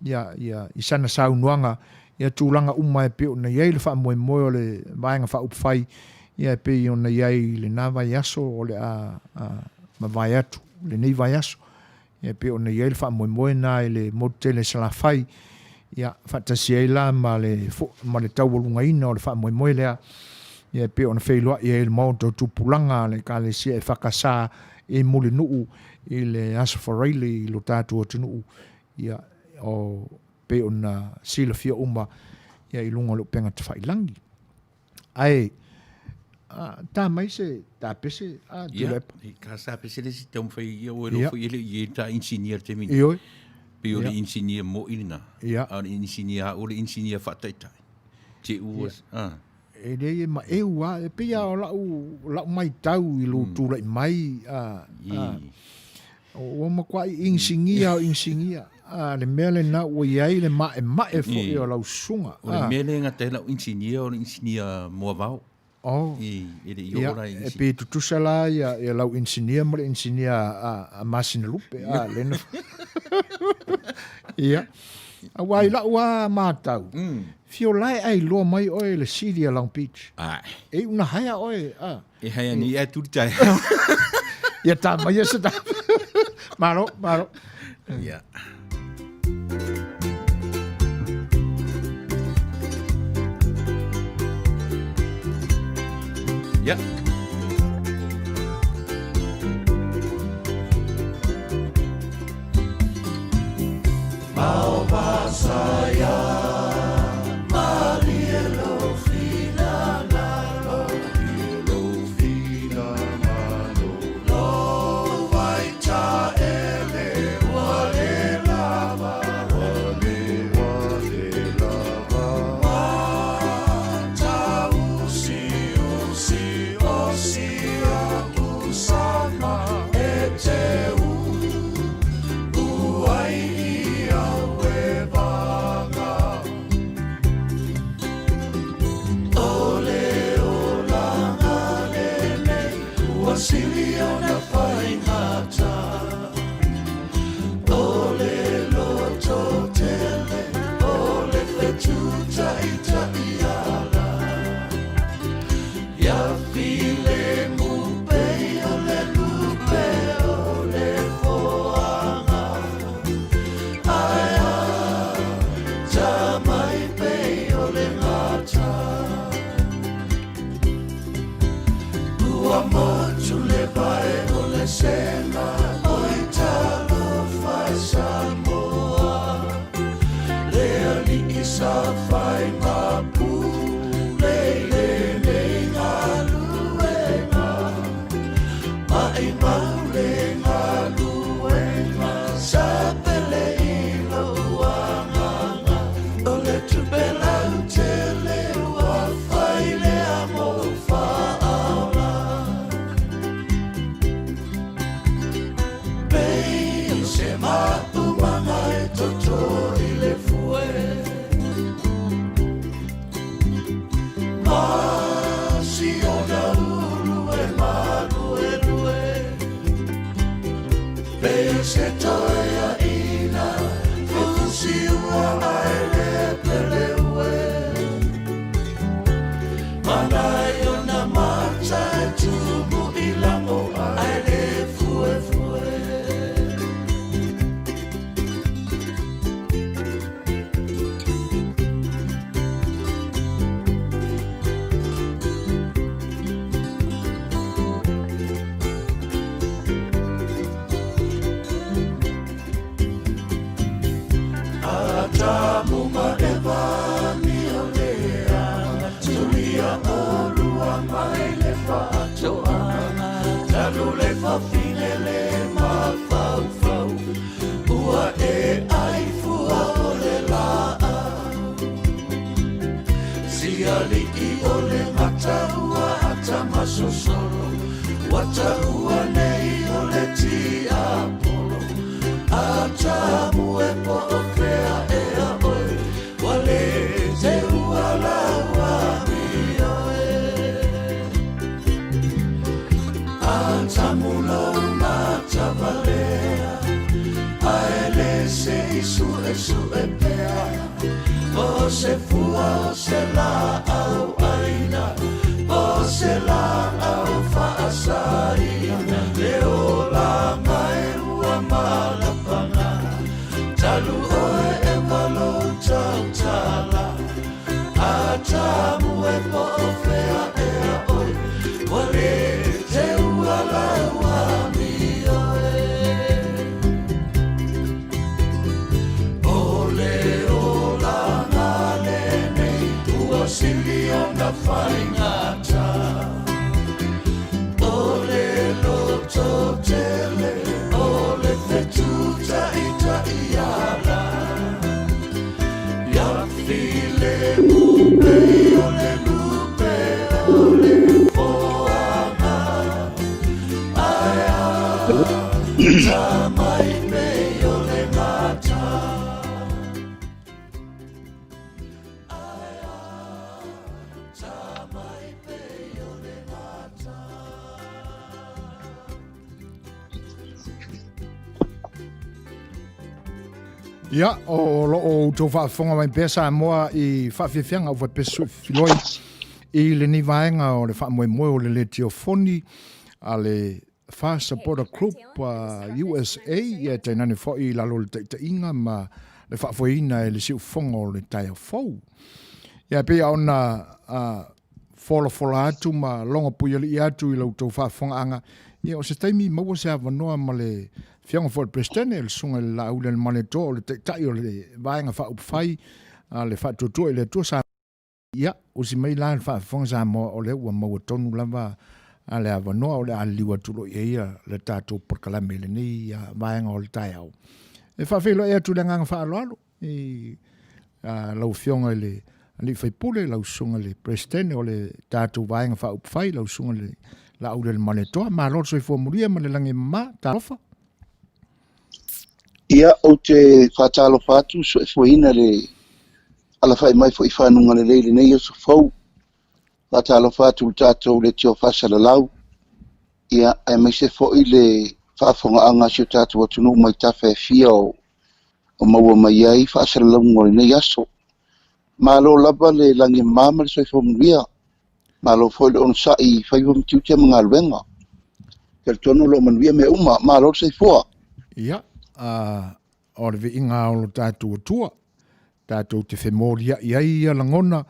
ia i sana saunuanga ia tūlanga umai pe o na iei le whaamoemoe o le vaenga whai ia pe o na iei le nā vai aso o le ma vai atu le nei vai aso ia pe o na iei le whaamoemoe na i le motele salafai ia whaatasi ei la ma le tauolunga ina o le whaamoemoe lea ia pe o na whailoa ia i le mauto tupulanga le ka le sia e whakasā e muli nuu i le aso whareile i lo tātua tunu ia o pe o na sila fia uma ia i lunga lo penga te whailangi. Ai, tā mai se tā pese ia, ka sa pese le si te umwhai ia o ero fo ile i ta insinia te mini. Ioi. Pe o le insinia mo ilina. Ia. A le insinia o le insinia whataitai. Te uas. e le ma e ua e pe o la mai tau I lo tu mai o ma kwa insingia le mele na o iai le ma e fo I o la sunga o le mele ngata la insinia mo vau ele I ora e pe tutusala ia la insinia mo le insinia a masina lupe le ia Awai la ua matau. Fio lai ai loa mai oe le Siria Long Beach. E una haya oe. E haya ni e tutai. Ia ta mai esa ta. Maro. Ia. Ia. Mau pasaya Marielo fina nalo Marielo fina nalo Lo vai ta ele wale lava Mata usi akusama eteu Uai Silia na paingata Ole loto tele Ole fetuta itaiala Ya file mupe Ole lupe Ole foanga Aya Tamai pe Ole ngata Uamo Chule pae ole sena oitalo fai Samoa Lea ni isa fai mapu Leile nei ngaluenga Mai maule ngaluenga Sapele ilo uanganga Ole tupela utele ua fai le amo fa'aula Se matu manga e toto I le fue Si ona ulu e malu e lue Pei se toia ina Fusi ua ai le pele ue Manai ona mata e tumu I lango ai le fue Tamu maevani olea Tulia olua mai le whaatoanga Talu le whawhine le mawhau Ua e ai fua ole laa Sia liki ole mataua ata masosolo Wataua nei ole ti apolo Atamu e po o krea e a oi Wale te uala wami oe Atamu no matavalea Aele se isu e pea O se fua o se la au aina O se la au faasaina Le o la mai ua malapanga Talu oe e malo tautala Atamu e po o fea e a oi Wale te uala wami oe Ole o la ngale Ia, o tō whaafonga mai pēsa moa I whaafewhenga o whapesu filoi I le ni vaenga o le whaamoe o le tiofoni a le Fast Supporter Group USA ia tainane fo I lalo le tainga ma le whaafoina e le siufonga o le tai o fau. Ia pia ona fola atu ma longa puia li atu I lau tō whaafonga anga. Ia o se taimi maua se avanoa ma le fianga for presidente le sunga le lau le maneto le tai o le vaenga whaupwhai le whaatutua le tua sa ia o si mai la whaafonga sa mo o le ua maua tonu lava a le avanoa o le aliwa tulo ia le tātou porkalame le ni vaenga o le tai au. E whaafelo e atu le nganga whaaloalo lau fionga le ani whaipule lau sunga le presidente o le tātou vaenga whaupwhai lau sunga le lau le manetoa ma lor Suefuaina ma le langi ma talofa. Ia o te whatalo whatu Suefuaina le ala whai mai fo I whanunga le leile nei o su fau. Whatalo whatu tātou le tio whasala lau. Ia ai mai se fo I le whaafonga anga si o tātou atunu mai tawhai fia o maua mai ai whasala lau ngore nei aso. Malo laba le langi mama le Suefuaina. Malo fo le on sa I whaiwa mtiutia mga luenga. Kel tono lo Manuia me uma malo se fua. Ia. O le inga o lo tātou tua, tātou te whemoria ia langona,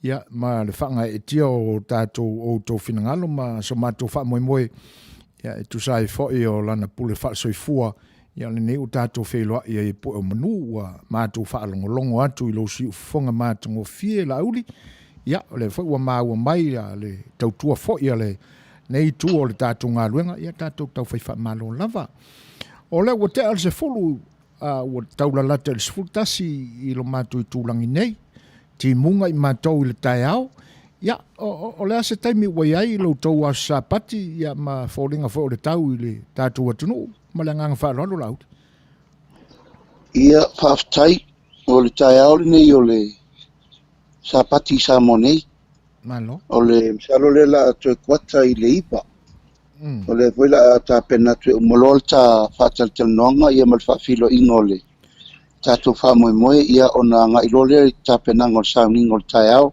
ia ma le whanga e tia o tātou o tō whinangalo, ma so mātou wha moe, ia e tu sai fōi o lana pule wha soifua, ia le neu tātou wheloa ia e po o manu, mātou wha alongolongo atu I lo si ufonga mātango fie la uli, ia le whai ua māua mai, le tautua fōi le nei tu o le tātou ngā luenga, ia tātou tau whai wha mālo lava. O le ua te al se fulu, ua taula lata le sefulu tasi I lo mātou I tūlangi nei, ti munga I mātou I le tai au, ia, o le ase taimi ua iai lo tau a sapati, ia ma fōringa fō le tau I le tātou atunu, ma le nganga whaalolo laut. Ia whaaftai, o le tai au le nei o le sapati sa mo nei, Malo. o le msalo le la atoe kwata I le ipa. O le voila ta pena tu molol ta fatal tel nonga ia mal fa filo ingole ta to fa moe ia ona nga ilole ta pena ngol sa ni ngol ta yao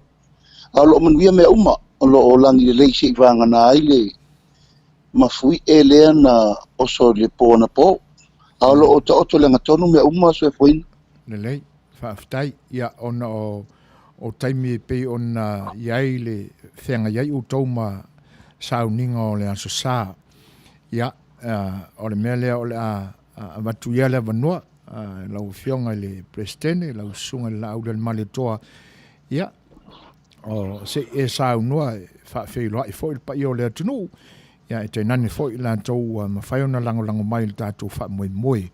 alo man via me uma lo olangi le si vanga na ile mafui ele na oso le pona po alo o to le ngatonu me uma so foi le fa ftai ia ona o taimi pe ona iai le fenga iai o toma sauninga o le aso sa ia o le mele o le avatuia le vanua lau fionga le presidente lau sunga le lau del maletoa ia o se e saunua whaafeiloa I fōi pa I o le atunu ia e te nani fōi la tau mawhaiona lango mai le tātou wha moe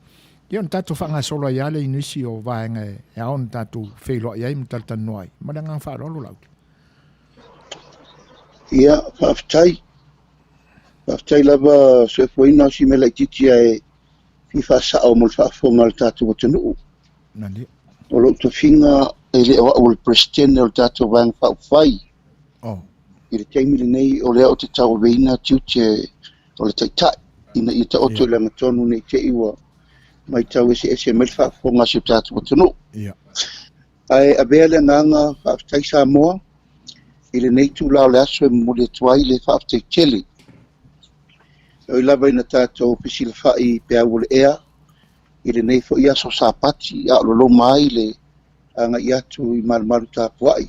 ia on tātou wha ngā solo ia le inisi o vaenga e aon tātou feiloa iai mtaltanua ai ma le ngā whaarolo lau ia whaaftai lava Suefuaina si me lai titia e fifa sa o mol whaafonga le tātou atunu nani o lo to finga e le o le presidente o le tātou vang whaufai I le taimi le nei o le o te tau veina tiutia o le taitai ina I ta oto le ngatonu nei te iwa mai tau ese mel whaafonga si o tātou atunu ai abea le nganga whaaftai sa moa I le nei tu lao le aso e mule tuai le whaaftai tele o I lava ina tātou pisila whai pe au le ea I le nei fo I aso sapati a lolo mai le anga I atu I maru tāpuai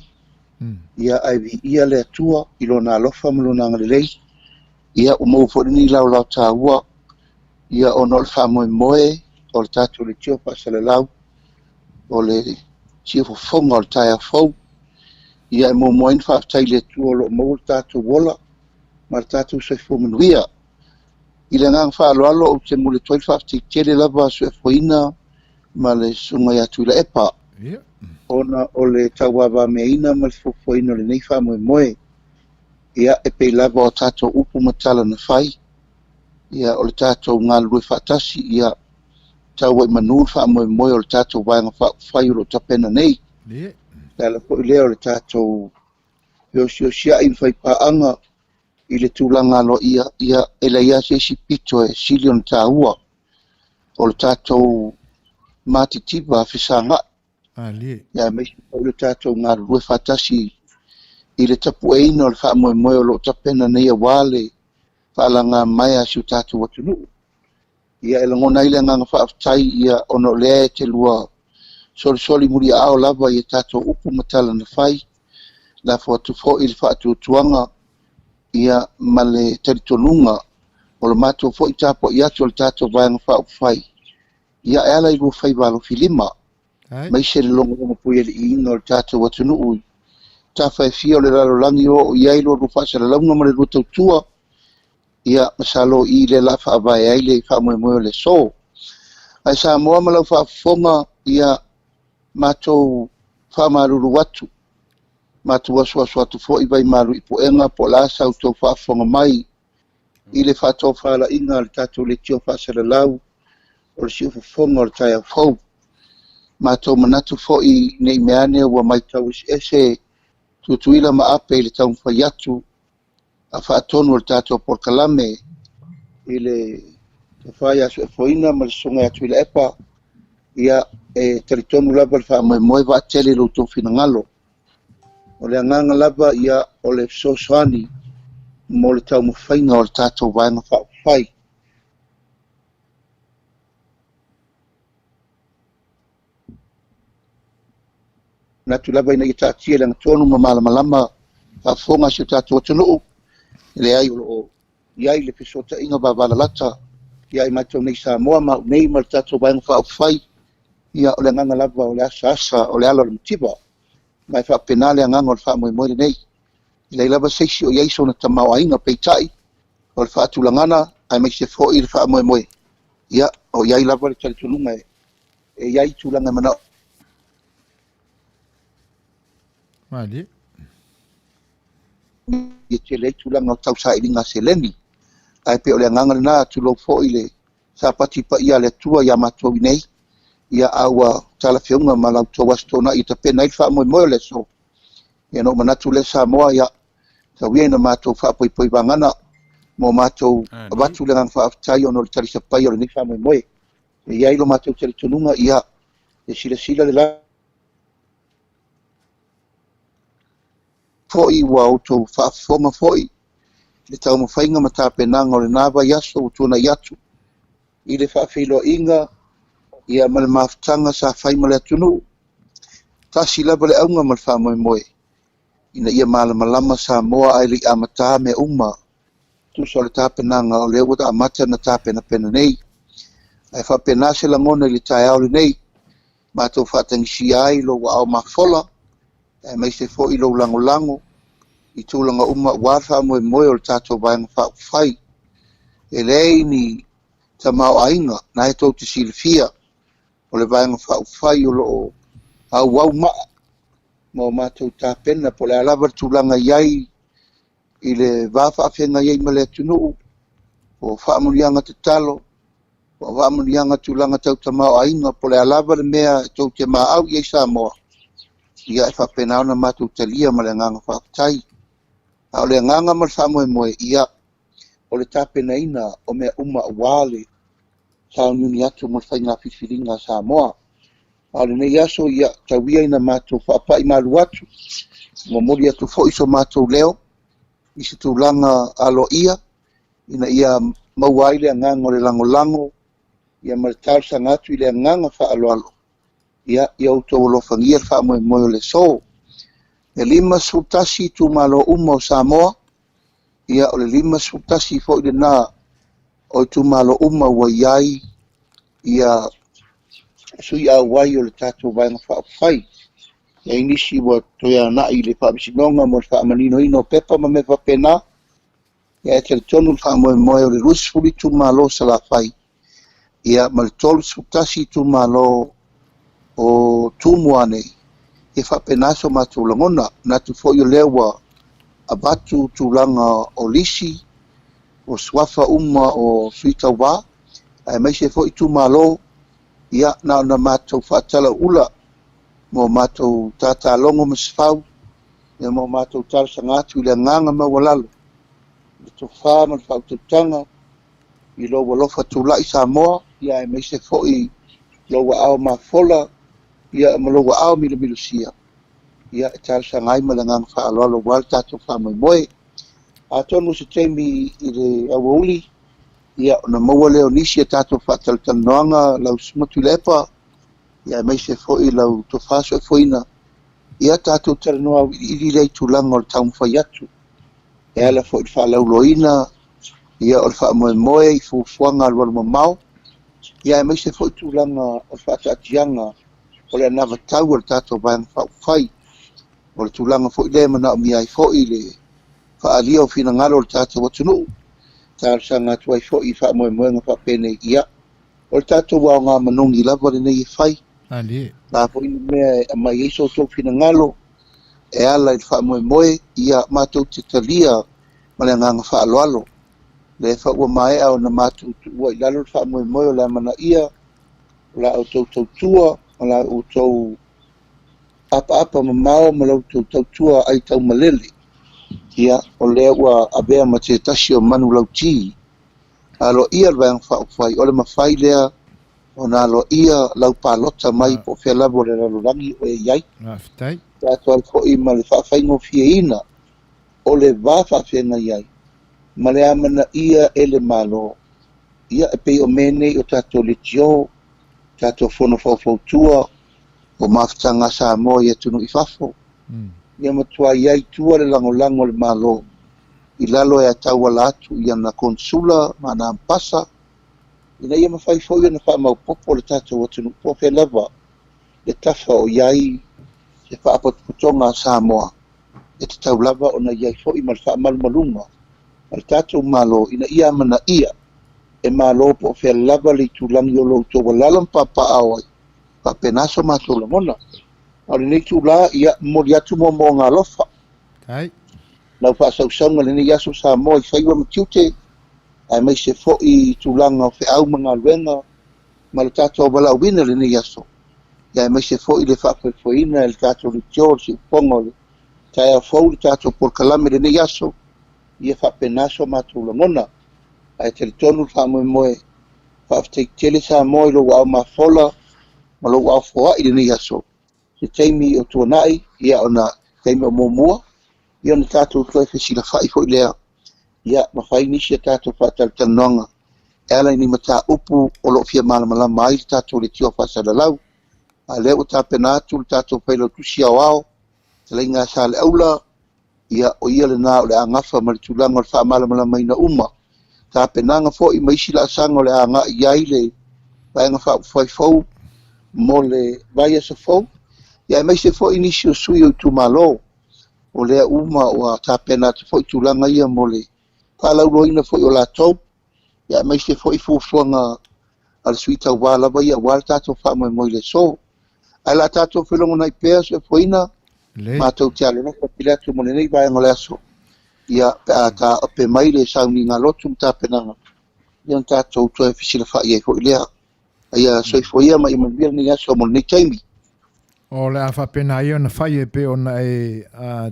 ia ai vi ia le atua I lona alofa malona anga le lei ia o mau fo ni lau tāua ia o nol whamoe o le tātou le tio pasale lau o le tio fo fonga o le tai a fau ia e momoin whaaftai le tua lo mau tātou wola ma tātou Suefuaina I le ngang whaaloalo o te mule toi whaaftai tele lava Suefuaina ma le sunga atu I la epa ona o le tawawa meina ma le Suefuaina le nei whamoe ia e pei lava o tātou upu matala na whai ia o le tātou ngā lue whaatasi ia taua I manur whamoe o le tātou waianga whai o lo tapena nei Tala po I leo le tātou sia I whai paanga I le tūlanga lo ia e la ia se si pito e silion tāua o le tātou matitipa fesanga Ali. ia mai se o le tatou galulue faatasi i le tapueina o le faamoemoe o loo tapena nei auā faalaga mai a siu tatou atunuu ia e lagona ai le agaga faafetai ia ona o lea e te lua solisoli muliaʻao lava ia tatou upu ma talana fai lafo atu foʻi le faatuatuaga ia ma le talitonuga o le matou foʻi tapoʻi atu o le tatou vaega faaupufai ia e ala i lua fai valofilima mai se le logologo pui e liʻiiga o le tatou atunuu tafaefia o le lalolagi o iai lua lua faasalalauga ma le lua tautua ia masalo i le la faavae ai le faamoemoe o le so ae sa moa ma lau faafofoga ia matou faamalulu atu matou asuasu atu foʻi vai maluʻi poʻega po la sautou faafofoga mai i le faatofalaʻiga le tatou le tio faasalalau o le siʻufofoga o le taeaufou matou manatu foʻi nei meane ua mai tau ese tutuila ma ape i le taumafai atu a faatonu o le tatou polokalame i le tafai a Suefuaina ma le soga atu i le epa ia e talitonu lava le faamoemoe vaatele i loutou finagalo o le agaga lava ia o le fesoasoani mo le taumafaiga o le tatou vaega faaupufai natu lava ina ia taatia le agatonu ma malamalama faafofoga sio tatou atunuu leai o loo iai le fesoataʻiga vavalalata ia i matou nei Samoa ma nei ma le tatou vaega faaupufai ia o le agaga lava o le asaasa o le ala o le matiba ma e faapena le agaga o le faamoemoe lenei i lei lava seisi o iai sona tamaoaiga peitaʻi o le faatulagana ae mai se foʻi le faamoemoe ia o iai lava le talitonuga e iai tulaga manao Ali. ia te le tulaga o tausaʻiliga seleni ae pe o le agaga lenā atulou foʻi le sapati paia le atua ia matou i nei ia aua talafeuga ma lautou asitonaʻi i tapena ai le faamoemoe o le so ia no manatu le Samoa ia tauia ina matou faapoipoi vagana mo matou avatu le agaga faafetai ona o le talisapai o lenei faamoemoe e iai lo matou talitonuga ia e silasila le la foʻi ua outou faafofoga foʻi le taumafaiga ma tapenaga o lenā vai aso ua tuanai atu i le faafeiloaʻiga ia ma le mafutaga sa fai ma le atunuu tasi lava le auga ma le faamoemoe ina ia malamalama Samoa ae leʻi amatā mea uma tusa o le tapenaga o lea ua taamata na tapenapena nei ae faapena se lagona i le taeao lenei matou faatagisia ai lou aao mafola e mai se foʻi lou lagolago i tulaga uma ua le faamoemoe o le tatou vaega faaupufai e leai ni tamaoaiga na e tou te silifia o le vaega faaupufai o loo auau maa mo matou tapena po le alava le tulaga iai i le vafaafega iai ma le atunuu o faamoliaga tatalo o faamoliaga tulaga tautamaoaiga po le alava le mea e tou te maau iai Samoa ia e faapena ona matou talia ma le agaga faafetai a o le agaga ma le faamoemoe ia o le tapenaina o mea uma auā le tauniuni atu mo le faiga filifiliga Samoa a o lenei aso ia tauia ina matou faapaʻi malu atu momoli atu foʻi so matou leo i se tulaga aloia ina ia maua ai le agaga o le lagolago ia ma le talosaga atu i le agaga faaloalo ia outou alofagia le faamoemoe o le so e 5 tumalo uma o Samoa ia o le 5 foʻi lenā o i tumalo uma ua iai ia sui auai o le tatou vaega faaupufai e inisi ua toe anaʻi i le faamasinoga mo le faamalinoina o pepa ma me faapena ia e talitonu le faamoemoe o le 2 tumalo salafai ia ma le 3 tumalo o tumu ane e faapena so matou lagona natu foʻi o lea ua avatu tulaga o lisi o suafa uma o suitauā ae mai se foʻi tumalo ia na ona matou faatalaʻula mo matou tatalogo ma sefau ia mo matou talosaga atu i le agaga maua lalo le tofā ma le faautautaga i lou alofa tulaʻi Samoa ia e mai se foʻi loa ao mafola ia ma loa ao milusia ia e talosagai ma le agaga fa'aloalo ua le tatou fa'amoemoe atonu se taimi i le auauli ia ona maua leo nisi e tatou fa'atalatalanoaga lau sumatu i le epa ia e maise fo'i lau tofā Suefuaina ia tatou talanoa au'i'ili le aitulaga o le taumafai atu e ala fo'i le fa'alauloina ia o le fa'amoemoe i fuafuaga alualu mamao ia e maise fo'i tulaga o le fa'ataʻatiaga o le anavatau o le tatou vaega fa'aufai o le tulaga fo'i le mana'omia ai fo'i le fa'aalia o finagalo o le tatou atunu'u talosaga atu ai fo'i fa'amoemoega fa'apenei ia o le tatou aoga manogi lava lenei e fai la fo'i na mea e amai ai soutou finagalo e ala i le fa'amoemoe ia matou te talia ma le agaga fa'aloalo le fa'ua mae'a ona matou tu'ua i lalo le fa'amoemoe o le amanaʻia o la outou tautua o la outou apa mamao ma loutou tautua ai taumalele ia o lea ua avea ma te tasi o manu lauti alo'ia le vaega fa'aufai o le mafai lea ona alo'ia lau palota mai po fea lava o le lalolagi o e iai tatou ai fo'i ma le fa'afaigofieina o le vā fa'afeaga i ai ma le amanaʻia e le malo ia e pei o menei o tatou letio tatou fono faufautua o mafutaga Samoa ia tunu i fafo ia matuai ai tua le lagolago o le malo i lalo e atauala atu ia na konsula ma na ampasa ina ia mafai fo'i ona fa'amaupopo o le tatou atunuu po fea lava le tafa o iai se fa'apotopotoga Samoa e tatau lava ona iai fo'i ma le fa'amalumaluga ma le tatou malo ina ia amanaʻia e malo po fea lava le itulagi o loutou alala ma papa'ao ai fa'apenaso matou lagona o lenei tulā ia moli atu mo galofa lau fa'asausauga lenei aso Samoa i faiua matiute ae maise fo'i tulaga o fe'au ma galuega ma le tatou avala'auina lenei aso ia e maise fo'i le fa'afoefoeina e le tatou litio o le si'upoga o le taeafou le tatou polokalame lenei aso ia fa'apenaso matou lagona ae teletonu le fa'amoemoe fa'afetaitele Samoa i lou ao mafola ma lou ao foa'i lenei aso se taimi o tuana'i ia ona taimi o muamua ia ona tatou toe fesilafa'i fo'i lea ia mafai nisi a tatou fa'atalatalanoaga e ala ini mataupu o lo'o fia malamalama ai le tatou le tio fa'asalalau a lea ua tapena atu le tatou failautusi aoao talaiga sa le aula ia o ia lenā o le agafa ma le tulaga o le fa'amalamalamaina uma tapenaga fo'i ma isi la'asaga o le aga'i ai le vaega fa'aufaifou mo le vai asofou ia e maise fo'i nisi o sui o i tumālō o lea uma ua tapena atu fo'i tulaga ia mo le fa'alauloina fo'i o latou ia e maise fo'i fuafuaga a le sui tauvā lava ia ua le tatou fa'amoemoe le so ae la tatou felogonai pea Suefuaina matou te alonofa pile atu mo lenei vaega o le aso ia pe mai le sauniga lotu ma tapenaga ia na tatou toe fesilafa'i ai fo'i lea aia soifoia ma i manuia lenei aso mo lenei taimi o le a whapena ia na whai e pe ona e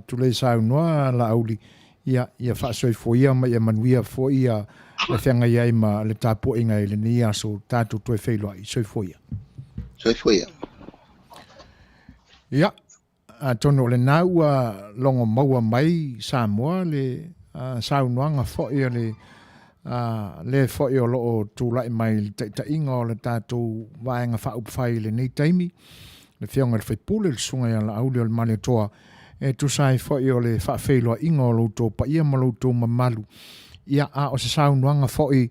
tule saunoa la auli ia whaasoifoia ma ia manuia fo ia le whenga iai ma le tāpo inga e le ni aso tātou toe whailua i soifoia ia tono le naua longo maua mai Samoa le saunoanga fo ia le fo ia loo tūlai mai ta inga o le tātou vaenga whaupwhai le nei taimi le whionga le whaipule le sunga ia la auli o le male toa e tu sai fo ia le whaafeiloa inga o loutou pa ia ma loutou mamalu ia o se saunoanga fo i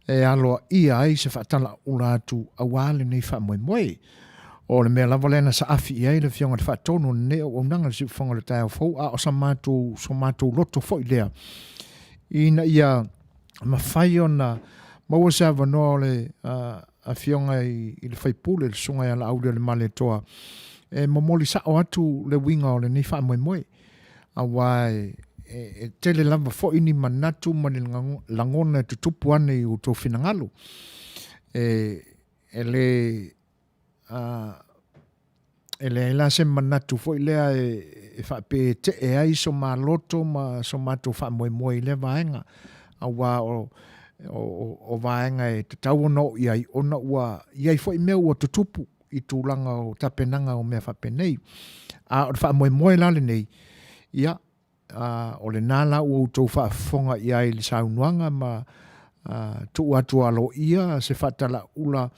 e aloa ia ai se whaatala ula atu awale nei whaamoemoe o le mea lava lena sa afi ia le whionga le whaatono ne o unanga le siufonga le tae fau o sa mātou loto fo i lea ina ia mawhai ona maua se avanoa le a whionga i le whaipule le sunga ia la auli o le male toa e momoli sa o atu le winga o le nei whaamoemoe a wai e tele lava fo ini manatu mani langona tutupu ane i uto finangalo e le la se manatu fo i lea e whape te e ai so ma loto ma so matu whaamoemoe le vaenga a wā o o vaenga e te tauano iai ona ua iai foi mea ua tutupu I tūlanga o tapenanga o mea whapenei. O le wha moe lale nei. Ia, o le nāla ua utou whaafonga iai le saunuanga ma tu atu alo ia se whatala ula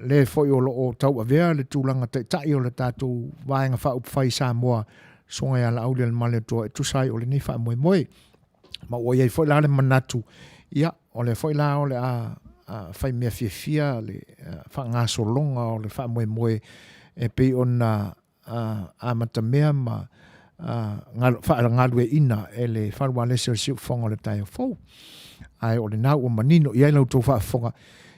le foi o lo o tau avea le tūlanga tai o le tātou vaenga whaupai Samoa songa ia la aulia le male toa e tusai o le nei wha moe. Ma ua iai foi lale manatu. Ia, o le foi la o le fai mea fia le wha ngā solonga o le wha moe e pei ona Matafeo ma wha ngalue ina e le wharua lese o siu whonga le tai o fau. Ai o le nau o manino i ai lau tau whaafonga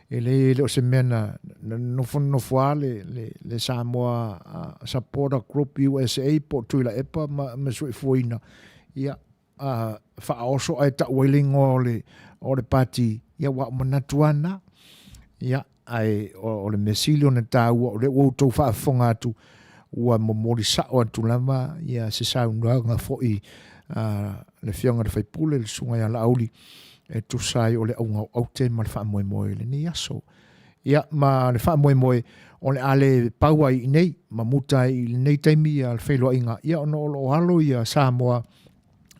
e le o se mena nofua le Samoa Supporter Group USA po tuila epa ma Suefuaina. Ia whaaoso ai ta uelingo o le pati ia wa manatuana. Ia ai o le mesili o na tāua o le tau whaafonga atu ua momori sao atu lama ia se saunanga foi le fionga le whaipule le sunga ia la auli e tusai o le au te ma le wha moe le ni aso. Ia ma le wha moe o le ale paua I nei ma muta I nei taimi al whailua inga ia ono o alo ia Samoa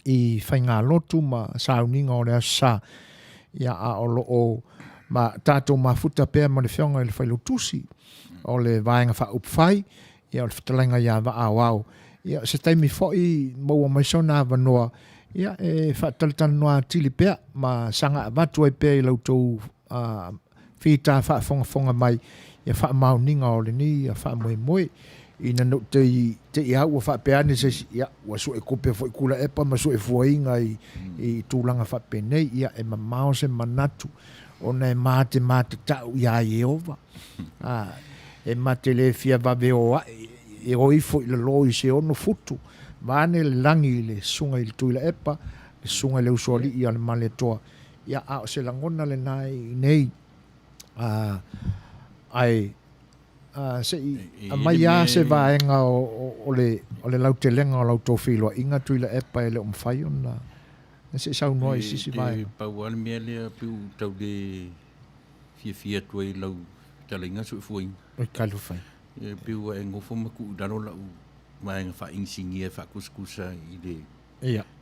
I whainga lotu ma sauninga o le asa ia a o o ma tātou mafuta pēr ma le fionga I le whailu tusi o le vaenga wha upwhai ia o le whatalenga ia wa au. Ia se taimi foi maua mai sona avanoa ia e whataltan noa tili pēr ma sanga avatu ai pēr I lautou whita whaafonga mai ia wha mauninga o le ni ia wha moe ina no te ia ua wha peane se ia ua su e kupe foi kula epa ma su e fuainga I tūlanga wha penei ia e mamao se manatu ona e mate tau ia Jehova. E mate le fia vaveo e oifo I le loi se ono futu vane le langi le sunga I le tuila epa le sunga le usoli ia le male toa ia a se langona le nai nei ai se mai a se vaenga o le lautelenga o lautofiloa inga tuila epa e le umwhai ona se sau noa I sisi vaenga pauale mea lea piu tau le fia tuai lau talainga Suefuaina o kalu whai piu e ngofo maku dano lau maenga wha insingia wha kuskusa I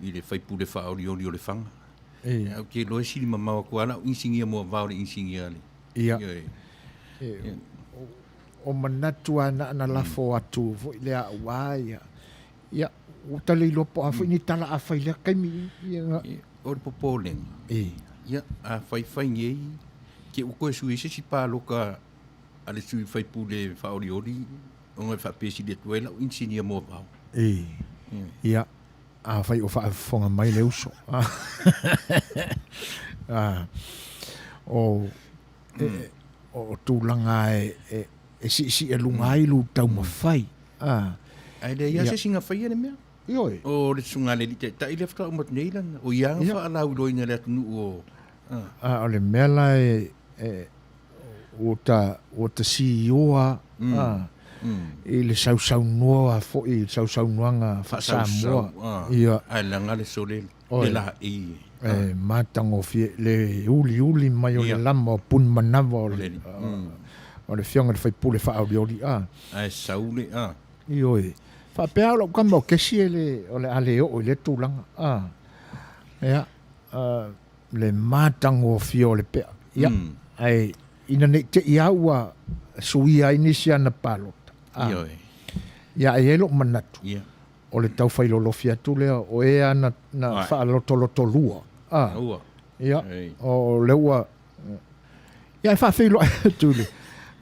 le whaipule wha orioli o le whanga au ke loe siri mamawa kua ana insingia mua vau le insingia le ia o manatu ana lafo atu vo lea ua ia o tale I lopo a fo ni tala a whai lea kaimi o le popolenga ia a whai ngei ke uko e sui se si pāloka a le sui whaipule wha orioli o ngai wha pesi le tuela o insinia mua vau ia a whai o whaafonga mai le uso o tūlanga e si e lunga ilu tau mawhai ai le ia se singa whai ane mea o le sunga le lite ta ile fta umat neilan o ia wha ala uloina le atunu o le mela o ta CEO I le sau noa fo I sau noanga fa Samoa ia ai langa le sole le la matango fie le uli mai o le lama pun manava o le fionga le fai pule fa aulioli ai saule ioi fa pea lo kama o kesi o le ale o le tūlanga ia le matango fie o le pea ia ai ina ne te ia ua suia inisia na palota ia e elo manatu o le tau whai lolofia tu lea o ea na wha loto lua ia o le ua ia e wha whilo tu le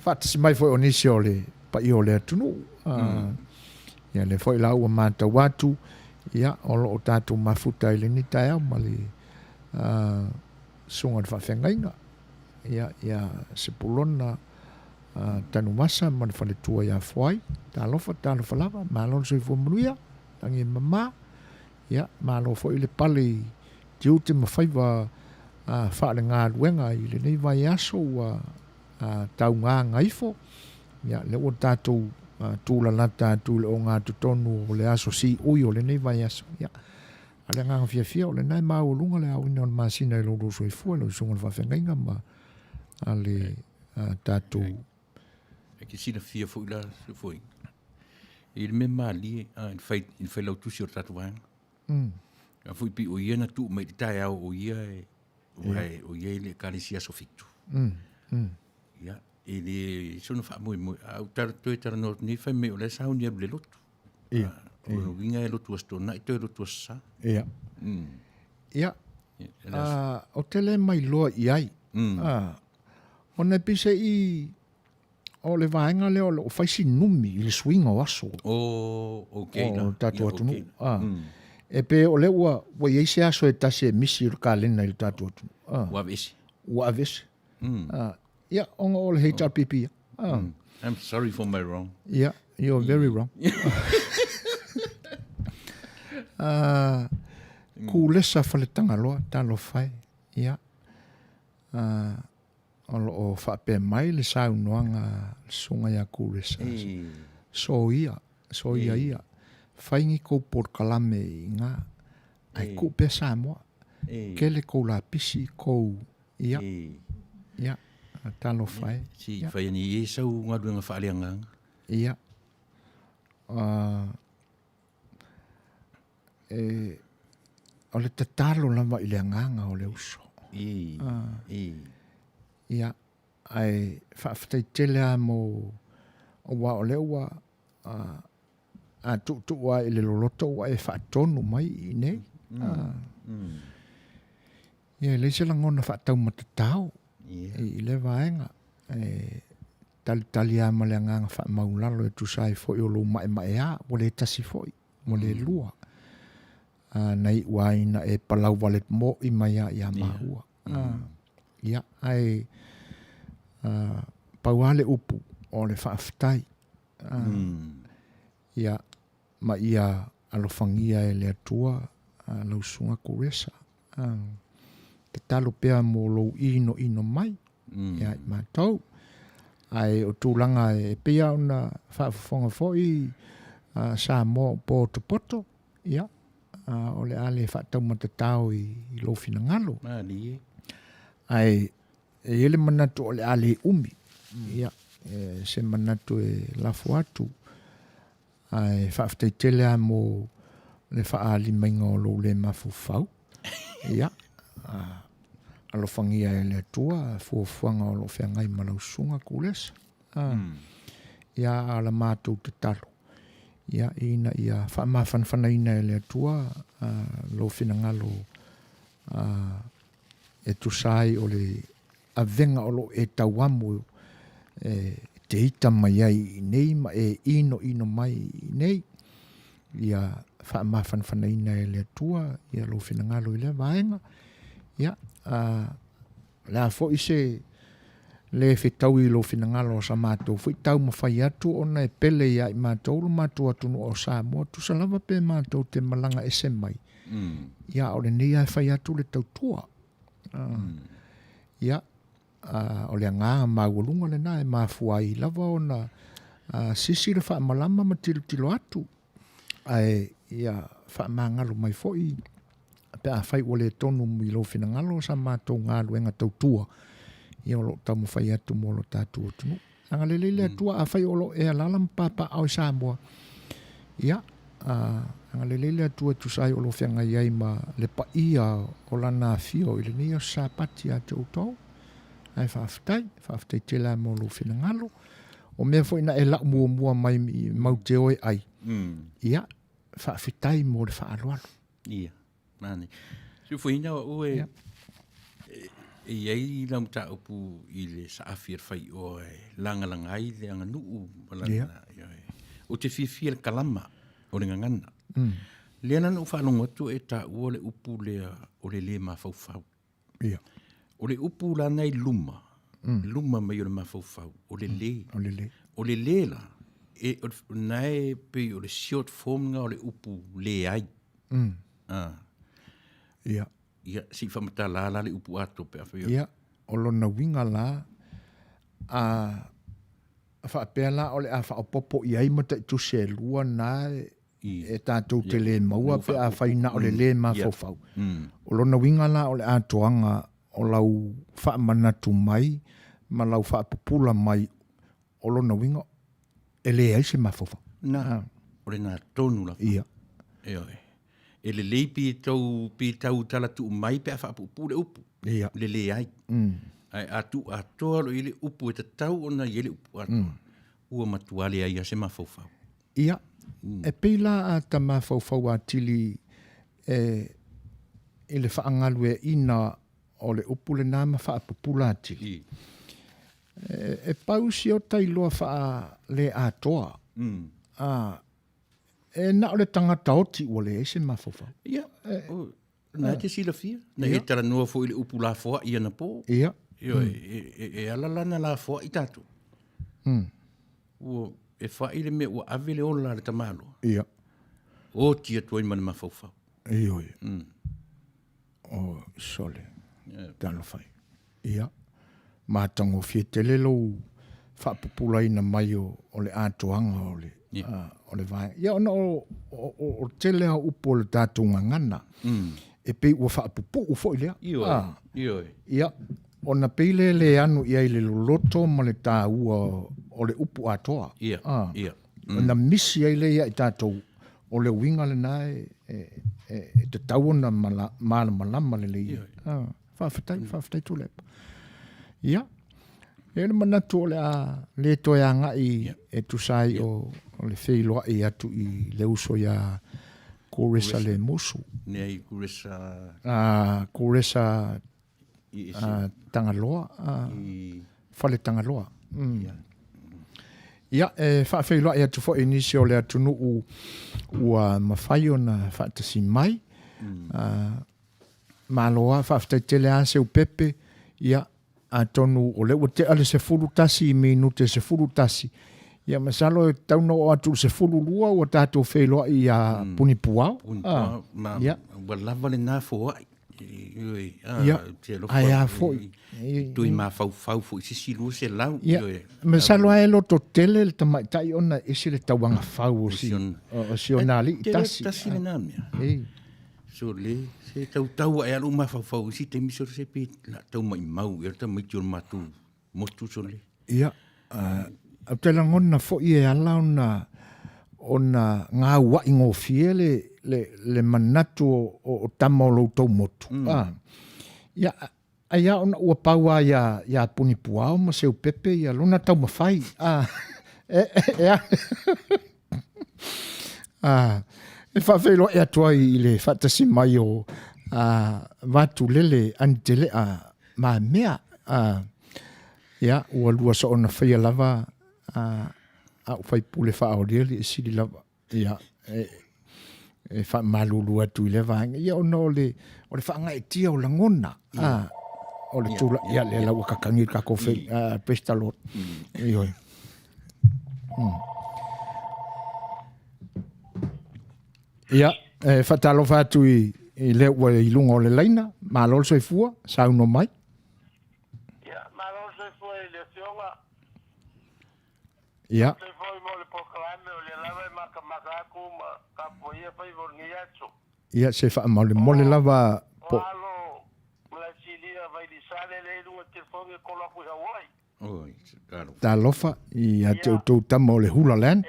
wha tasi mai foi onisi o le pa i o le atunu ia le foi la ua mata watu ia o lo o tātou mafuta I le ni tai au ma le sunga le wha whengainga ia se pulona tanu masa ma le whale tua ia whai talofa lava malo se fo Manuia tangi mama ia malo fo I le pale tiu te mawhaiwa wha le ngā ruenga I le nei vai aso tau ngā ngaifo ia le o tātou tūla lata tūle o ngā tutonu o le aso si ui o le nei vai aso ia Ale ngā fia o le nai maulunga le au ina o le masina e lolo Suefua lo sunga le whawhengainga ma ale tātou. E ki sina fia fo ila Suefuaina. I le me mali in fai lau tusi o tātou wanga. A fui pi o ia na tu mai tai au o ia o ia le kalisia sofitu. Ya, ele sono fa moi au tar no ni fa me o le sa unia le lotu. Ia. O winga e lotu sto na ito lotu sa. Ia. Ia. O tele mai loa iai. Ona pise I o le vaenga le o faisi numi I le swinga o aso. Okay. O tatu atunu. E pe o le ua iei se aso e tase misi o kalena I le tatu atunu. Ua avesi. Yeah, on all HRPP. I'm sorry for my wrong. Yeah, you're very wrong. Kulesa faletanga loa, talo fai. Yeah. O whape mai le sau noanga sunga ya kulesa. So ia. Whaingi ko por kalame I ngā. Ai ko pe Samoa. Kele ko la pisi ko ia. Ia. Talo fai. Si fai ni sau ngā duenga whaaleanga. Ia. O le tatalo lama I le anganga o le uso. Ia. Ai whaafatai tele a mo o wa o le ua a tu wa I le loloto wa e whaatonu mai I nei. Ia, leise langona whaatau matatau. I le vaenga. Tali ama le anganga wha maulalo e tusai foi o lo mai a, o le tasi foi, mo le lua. Nei waina e palau walet mo I mai a I a mahua. Ia, ai pauale upu o le whaaftai. Ia, ma ia alofangia e le atua, lausunga kuresa. Te talo pea mo lo ino mai. Ia, mātou. Ai o tūlanga e pia ona whaafafonga foi sa mo poto. Ia. O le ale whaatau matatau I lo fina ngalo. Ai e ele manatu o le ale umi. Ia. Se manatu e lafo atu. Ai whaafatai tele a mo le whaali mainga o lo le mafufau. Ia. Alofangia e le atua, fuafuanga o lo whiangai malausunga kulesa. Ia ala mātou te talo. Ia ina ia whaamawhanwhanaina e le atua, lo whinangalo e tusai o le avenga o lo e tauamu te ita mai ai nei, ma e ino mai nei. Ia whaamawhanwhanaina e le atua, ia lo whinangalo I le vaenga. Ia, Lafo se le fetau I lo finangalo sa mātou. Fui tau mawhai atu ona e pele ia I mātou lo mātou atu no o Samoa. Tu sa lava pe mātou te malanga e se mai. Ia, o le nei ai whai atu le tautua. Ia, o le ngā mawalunga le nā e mafuai lava ona sisi le wha malama ma tilo atu. Ai, ia, wha mangalo mai foi. Pe a whai ole tonu mi lo finangalo sa mātou ngā luenga tautua. Ia o lo tamu whai atu mo lo tātua tunu. Anga lelele atua a whai olo e alalam papa au Samoa. Ia, anga lelele atua tusai o lo whianga iai ma le pa ia o lana fio I le nia sa pati a te utau. Ai whaafitai tela mo lo finangalo. O mea fo ina e lau mua mai mau te oe ai. Ia, whaafitai mo le whaaloalo. Ia. Mane. Suefuaina o e ai lam ta upu I le saafir fai o langa ai le anga nuu malana. O te fifia le kalama o le ngangana. Le ana no whalongo atu e ta ua le upu o le mawhauwhau. O le upu la nei luma. Luma mai o le mawhauwhau. O le le. O le le la. E nai pe o le short form nga o le upu le ai. Ia. Ia, si whamata la le upu ato pe awhio. Ia, o lona winga la, whaapea la o le a whaopopo I ai mata I tu se lua nā e tātou te le maua pe a whaina o le ma fofau. O lona winga la o le atoanga o lau whaamanatu mai, ma lau whaapupula mai o lona winga e le ai se ma fofau. Na, o le nā tonu la. Ia. E le lei pi tau tala tu mai pe a whaapupule upu. Ia. Le le ai. Ai atu atoa lo ile upu e te tau ona ile upu atoa. Ua matuale ai a se ma fofau. Ia. E peila a ta ma fofau a tili e le whaangalu e ina o le upu le nāma whaapupula a tili. E pausi o tailoa wha le atoa. E na o le tangata oti o le ese ma fofau. Ia. Na te sila fia. Na e tara noa fo ile upu la foa ia na po. Ia. E alalana la foa i tātou. Ua e wha ile me ua avele ola le tamalo. Ia. O tia tuai mana ma fofau. Ioi. O sole. Talo fai. Ia. Mātango fie te lelo whaapupula ina mai o le atoanga o le vai. Ia ona o te lea upo le tātou ngangana. E pei ua whaapupu ufo ilea. Ioi. Ia. Ona peile le anu ia i le loloto ma le tā ua o le upu atoa. Ia. Ona misi ai le ia i tātou o le winga le nae e te tauona malama le le ia. Whawhatai tu lepa. Ia. E na manatu o le toeanga i e tusai o le wheiloa i atu i le uso ia kōresa le musu. Nei kōresa... Kōresa tangaloa. Whale tangaloa. Ia, whawheiloa i atu fo inisi o le atunu ua mawhai o na whaatasi mai. Maloa, whawhatai tele a seu pepe. Ia, a tonu o le ua te ale se furu tasi i minute se furu tasi. Ia masalo e tauna o atu se furu lua o tātou wheiloa i a punipuao. Ia. Ua lava le nā fo ai. Ia. Ai a fo. Tui mā fau fo i sisi lua se lau. Ia. Masalo e lo to tele le tamai tai ona isi le tauanga fau o si. O si o nāli i tasi. Tasi le nāmea. So le, se tau e alu mawhau si te miso se pe la tau mai mau, e rata mai tion matu motu so le. Ia, au te langona fo i e ala ona ngā ua ingo fie le manatu o tama o loutou motu. Ia, ai ona ua paua ia punipuao ma seu pepe, ia lona tau mawhai. E whawhelo e atua i le whatasi mai o watu lele antele ma mea. Ia, ua lua so ona whaia lava a whai pule whaoreali e siri lava. Ia, e wha malulu atu i lewa. Ia, ona o le whaanga e tia o langona. O le tūla, ia, le lau kakangir kako whai pestalot. Ioi. Ia, whatalo whatu i leo ua i lunga o le leina, ma lol Suefua, sauno mai. Ia, ma lol Suefua i le fionga. Ia. Suefua i mo le pokalame o le lava i maka aku ma kapo ia pai vorngi atu. Ia, se wha mole lava po. O alo, mla silia vai di sale le lunga te fongi kola kui Hawaii. Oi, karo. Ta lofa i a te utou tama o le hula land.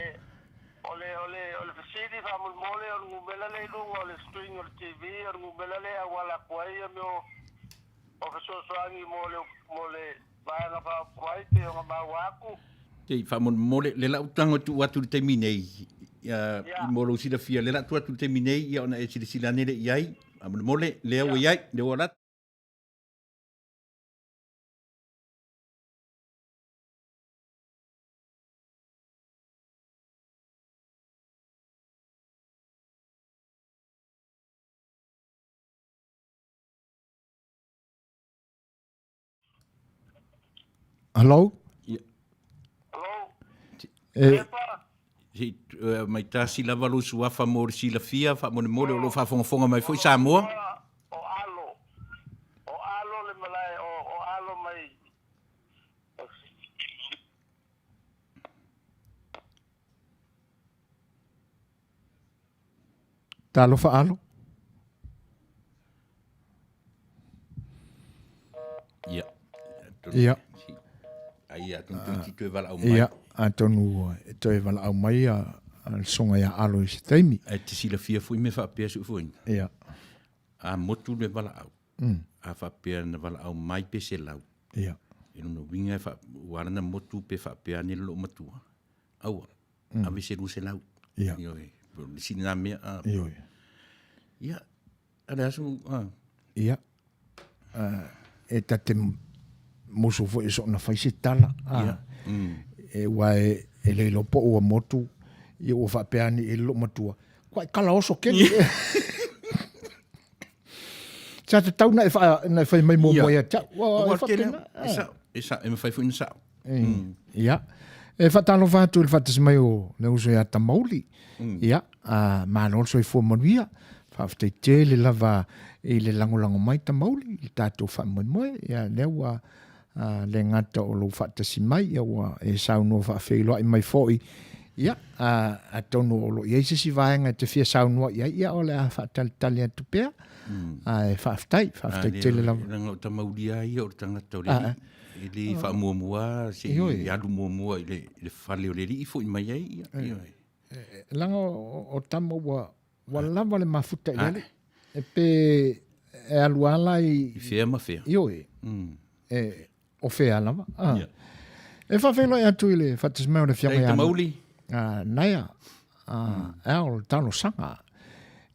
Te fa mole le la utango tu watu te minei ya molo sila fia le la tu watu te minei ya ona e sila nele iai mole le o iai le ora Hello? Mai tā sila walu suafa mōre sila fia, wha mone mōre o lo whafonga mai fo i Samoa. O alo le malai, o alo mai. Talo whaalo. Ia. Ia. Ai atonu tito e wala au mai. Ia, atonu to e wala au mai a songa ia alo i se taimi. Ai te sila fia fui me whapea Suefuaina. Ia. A motu le wala au. A whapea na wala au mai pe se lau. Ia. E no winga e warana motu pe whapea ni lo matua. Aua. A we se ru se lau. Ia. Ioi. Sini na mea. Ioi. Ia. Ale asu. Ia. E tate musu fo e so na faisi tala. Ia. E wae e leilo po ua motu. I ua whapea ni e lo matua. Kwa kala oso keni. Sa te tau na e whai mai mō moia. Wa kena. Esa e mwhai fu ina sao. Ia. E whatalo whātu le whatas mai o le uso ia tamauli. Ia. Ma nolso i fua Manuia. Whawhtei te le lava i le langolango mai tamauli. I tātou whamoe moe. Ia lewa le ngata o lo whatasi mai. Ia wa e sauno whawheiloa i mai fōi. Ia. A tono o lo iei sisi vaenga te fia saunoa. Ia o le a whatalitalia tupea. E whawhtei te le lava. Nanga o tamauli ai o tangata o le ili fa mua se alu mua ile le fale o le li fo mai ai langa o tamo wa lava le mafuta ile e pe e alu ala i fea ma fea ioi o fea lava e fa felo e atu ile fa te smeo le fianga ya mauli naia el talo sanga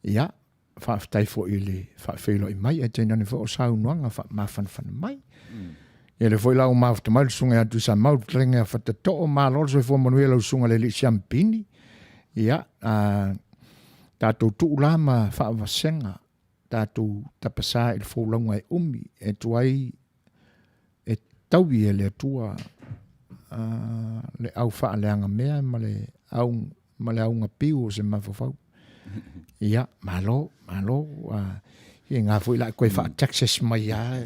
ia fa ftaifo ile fa felo i mai e tena ne fo sau noanga fa mafan fan mai e le foi la o mafta mai sunga atu sa mau tlenga fata to o malo so fo Manuia lo sunga le champini ia tatu tu lama fa vasenga tatu tapasa il fo longa e umi e tuai e taui le tua le au fa le anga mea male au ngapiu se mafofau ia malo e ngā fui la koe wha Texas mai a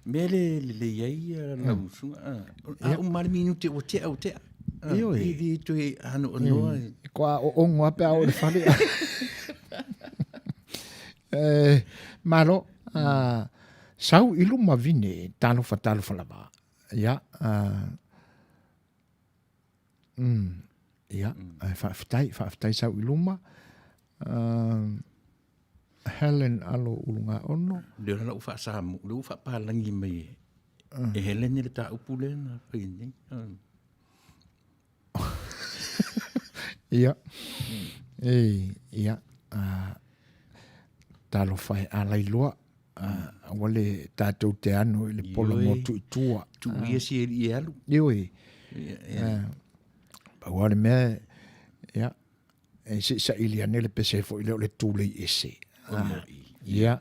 mele le iei la usunga o mari minute o te au te i tu e anu o noa koa o ongo ape au le whare malo sau ilu ma vine talo whalaba ia ia whaftai sau iluma Helen alo ulunga ono. Leo la ufa samu, leo ufa palangi mai. E Helen ni le ta upule na pini. Ia. Ia. Talo fai alai loa. Wale tātou te anu i le pola mo tua. Tu ia si e alu. Ioi. Wale mea. Ia. E si sa ili anele pese fo i leo le tūle i ese. Ia,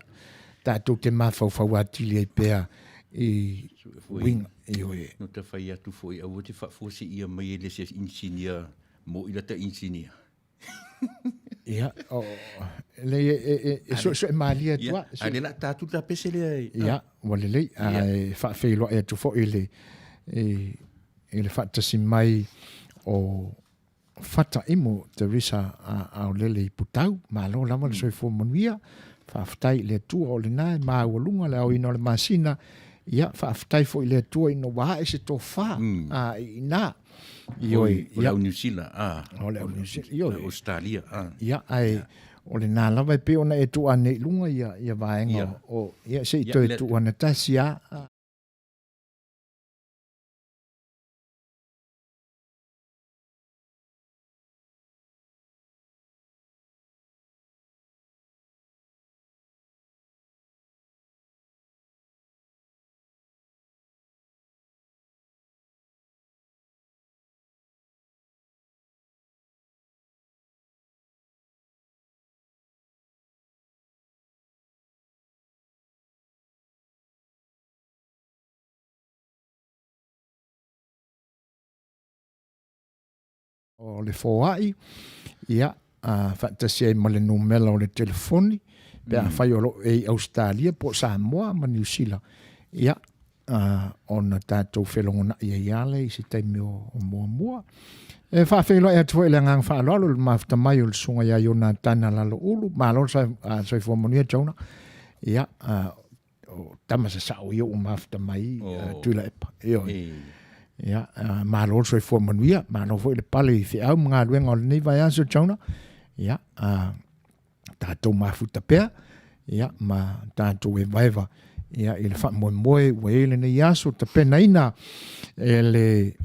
tātou te mawhau atili ai pēr i winga. No te whai atu fwoi, au te whafose ia mai ele se insinia, mo ila ta insinia. Ia, le so e malia tua. Ale la tātou ta pese le ai. Ia, wale lei, whawheiloa e atu fo ele whatasi mai o fata imo te risa au lele i putau, ma lo lama le soifo Manuia, whaaftai le tua o le nai, ma ua lunga le au ino le masina, ia whaaftai fo i le tua ino waha e se tō wha, i nā. Ioi, o le au New Zealand, o le au New Zealand, ioi. Australia, ia, ai, o le nā lava e pe ona e tua ne lunga ia vaenga, ia se i tō e tua na tasi a, o le foai ia fantasia ma le numela o le telefoni pe a fai o lo e Australia po Samoa ma New Zealand ia ona tātou whelongona ia le i se taimi o mua. E whawhelo e atu ele ngang whaalolo le mafta mai o le sunga ia i ona tana lalo ulu. Mālo sai fua Manuia tauna. Ia, tama sa sao i o mafta mai tuila epa. Ia, mālo sai fua Manuia. Mālo fo i le pale i whiau mga luenga o le nei vai aso tauna. Ia, tātou mafuta pea. Ia, ma tātou e vaiva. Ia, i le whamoe wele nei aso ta pena ina le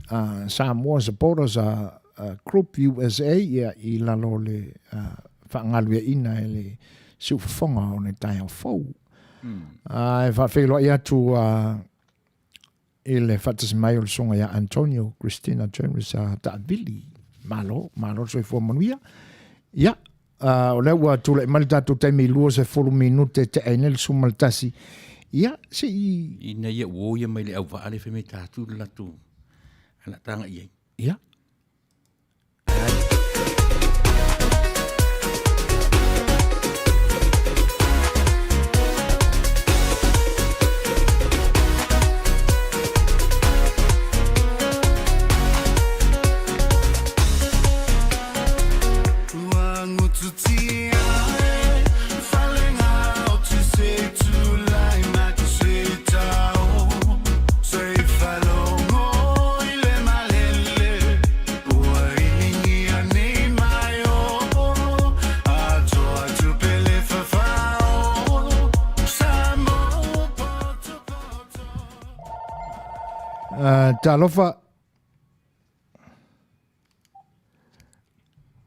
Samoa supporters group USA ia i lalo le whaangalua ina le Suefuaina o ne tai au fau. E whawhelo i atu i le whatasmai o le songa ia Antonio, Christina Jones Taavili, malo Suefuaina Manuia. Ia, o le ua tula i mali tātou taimi lua se 4 minute te aine le sumaltasi. Ia, se i... Ina ia uoia mai le au vaale wheme tātou latu. Ana tanga iei. Ia.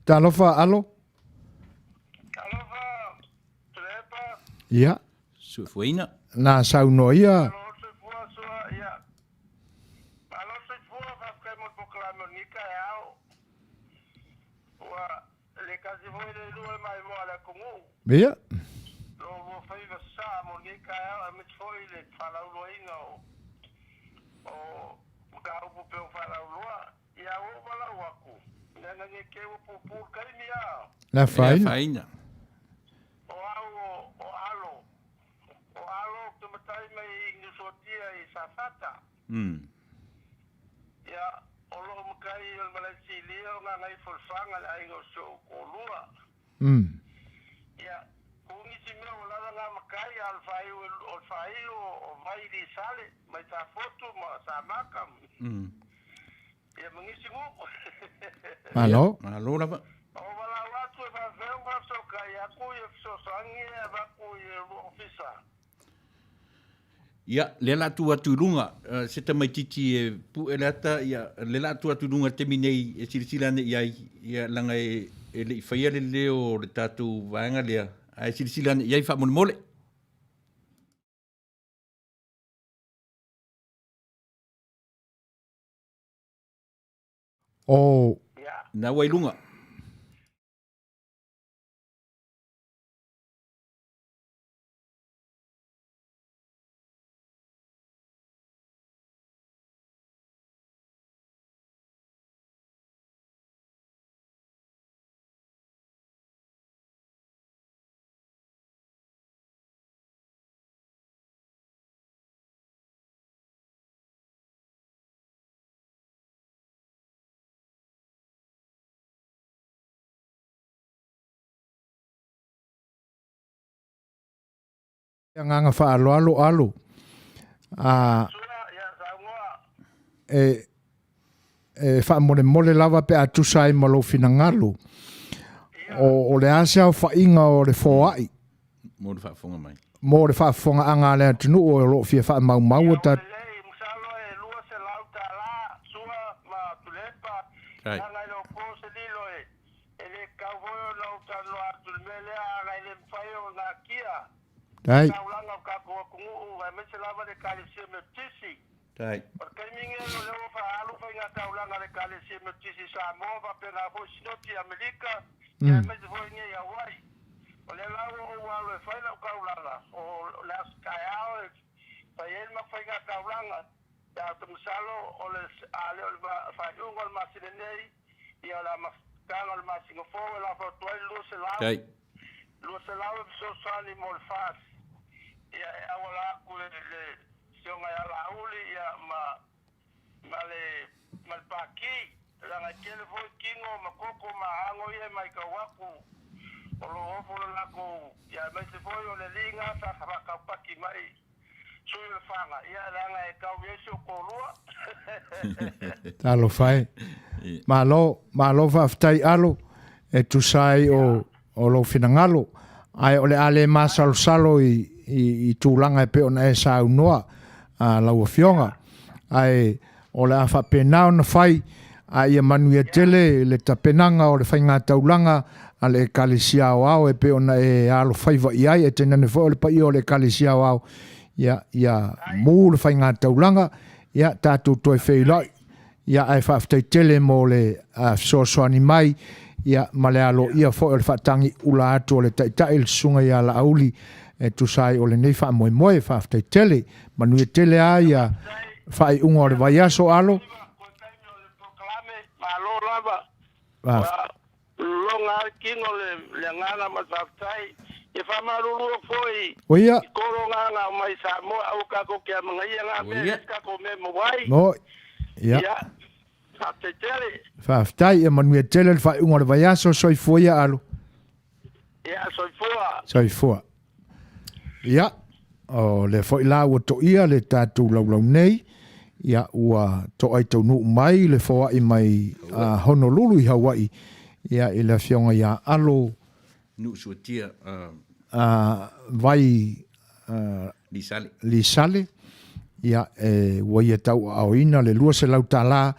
Talofa, alo? Ia. Suefuaina. Nā sauno ia. Ia. Na faina. Ya, Allah makai al Malaysia leo ngai fulfanga ai go so kolua. Ya, kungi sime wala nga makai al fai o vai di sale, mai ta foto ma sa makam. Ya mengisi ngo. Malo lava. O wala watu va venga so kai aku ye so sangi va ku ye ofisa. Ia, le la tua turunga, se ta mai titi e pu e lata, ia, le la tua turunga te minei e sirisilane iai, ia langa e le whaia le leo le tātou vaenga lea, a e sirisilane iai wha mole. O... Na wailunga. Nganga wha alo. Wha mole lava pe atu sai malo fina ngalo. O le asea o wha inga o le fōai. Mo le wha fonga mai. Mo le wha fonga anga le atunu o lo fia wha mau o ta. Right. Dai. Dai. Porque ninguém olhou para a luva e a taulanga de calice notícia Samoa pela Rosnoti América e a mesma foi em Hawaii. Olha lá o alu foi na taulanga o las caiao para ele não foi na taulanga da tumsalo o les ale o faz o masinei e ela mas cano o masingo foi lá para o luz lá. Dai. Luz lá o só sali morfas. E agora com sionga ya la uli ya ma le paki langa kele foi kingo makoko maango ia mai ka waku o lo ofo lako ya mai se foi o le linga sa ka paki mai sui le fanga ia langa e ka weso kolua Talo fai. Malo fa aftai alo e tu sai o lo finangalo. Ai ole ale masal salo i tūlanga e pe ona e sa unoa a lau fionga. Ai ole a whapenao na whai ai e Manuia tele le tapenanga o le whainga taulanga a le kalisia o au e pe ona e alo whaiva i ai e tenane fo le pai o le kalisia o au ia mū le whainga taulanga ia tātou toi whailai ia ai whaftai tele mo le Suasua ni mai ia malealo ia fo le whatangi ula atu o le taitai le sunga ia la auli e tu sai o le nei wha moe moe whaftai tele Manuia tele a ia whai unga o le vaiaso alo malo lava longa kingo le ngana mataftai e whamaruru foi oia koronga nga mai sa mo au ka ko kia mga ia nga me ka ko me mo wai no ia whaftai e Manuia tele le whai unga o le vaiaso soifua alo ia soifua soifua ia o le foi la o to ia le tatu lau nei ia ua to ai tau nu mai le foa i mai Honolulu i Hawaii ia i le fionga ia alo nu suatia vai li sale ia ua ia tau aoina le lua se lau tala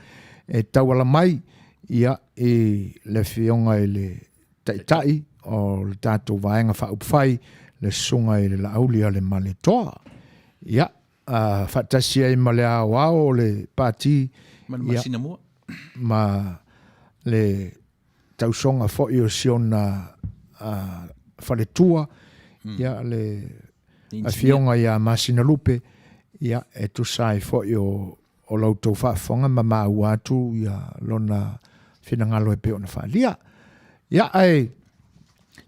e tau ala mai ia i le fionga i le taitai o le tatu vaenga whaupwhai le sunga i le laulia le maletoa ia whatasia i male ao le pati ma le tausonga fo i o siona whaletua ia le awhionga ia masina lupe ia e tu sai fo i o lautou whaafonga ma mau atu ia lona whinangalo e peo na whalia ia ai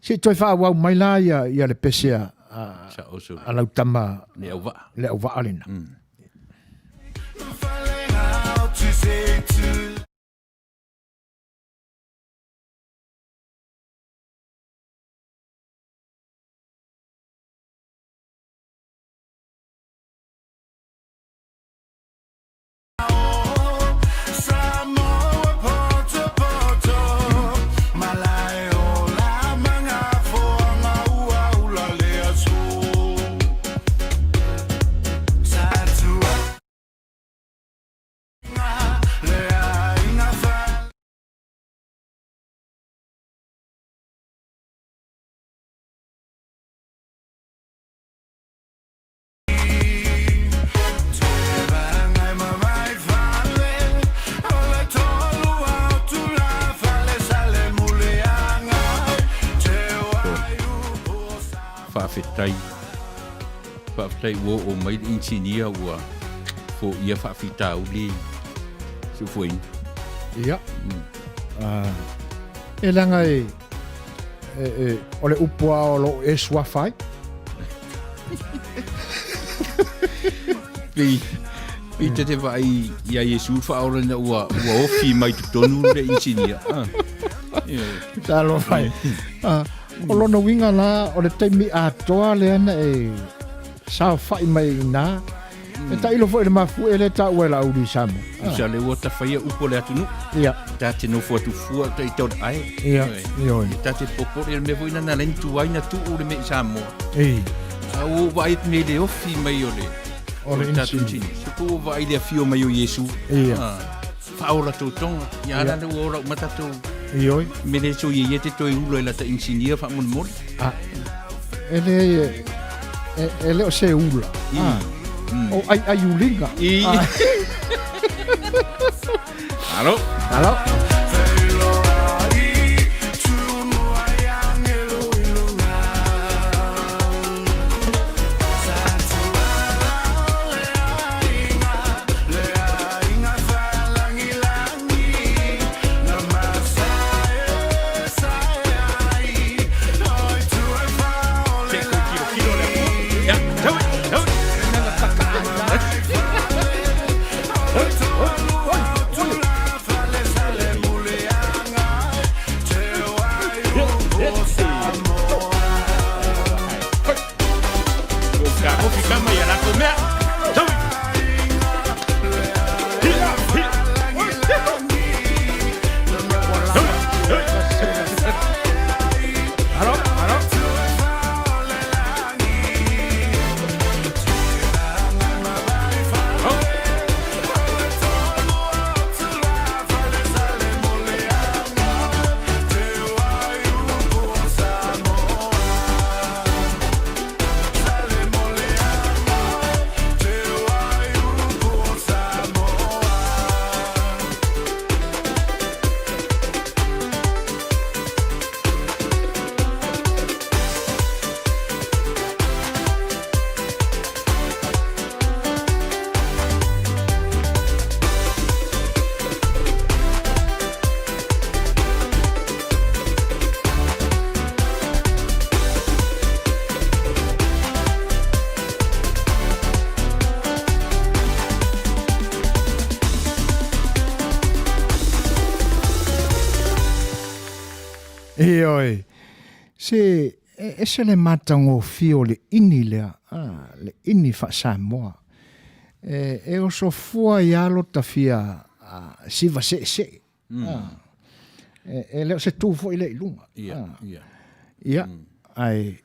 si toi whaawau mai la ia le pesea a lau tama le au waa alina. Whaftai wo o mai insinia ua fo ia whawhita uli Suefuaina. Ia. E langa o le upua o lo e suafai. Pi te vai ia Yesu whaora na ua ofi mai tutonu le insinia. Talo fai. O lona winga la o le taimi atoa le ana e sao fai mai na e ta ilo fo le mafu e le ta uela uri samu sa le wata faia upo le atunu ia ta te no fo tu fu ta i tot ai ia io ta te popo le me voina na len tu ai na tu ure me samu au vai me le ofi mai ole ta tu chini ko vai le fio mai o Yesu ia faula to tonga ia na le ora mata to io me le so ye te to i ulo la ta insinia fa mun mol ele o se ula o ai ulinga Allo Mama ya la comea. Tau. Oi. Se ese le matango fio le ini lea. Le ini fa Samoa. E o Suefuaina lo tafia siva se. E leo se tu fo ile lunga. Ia. Ai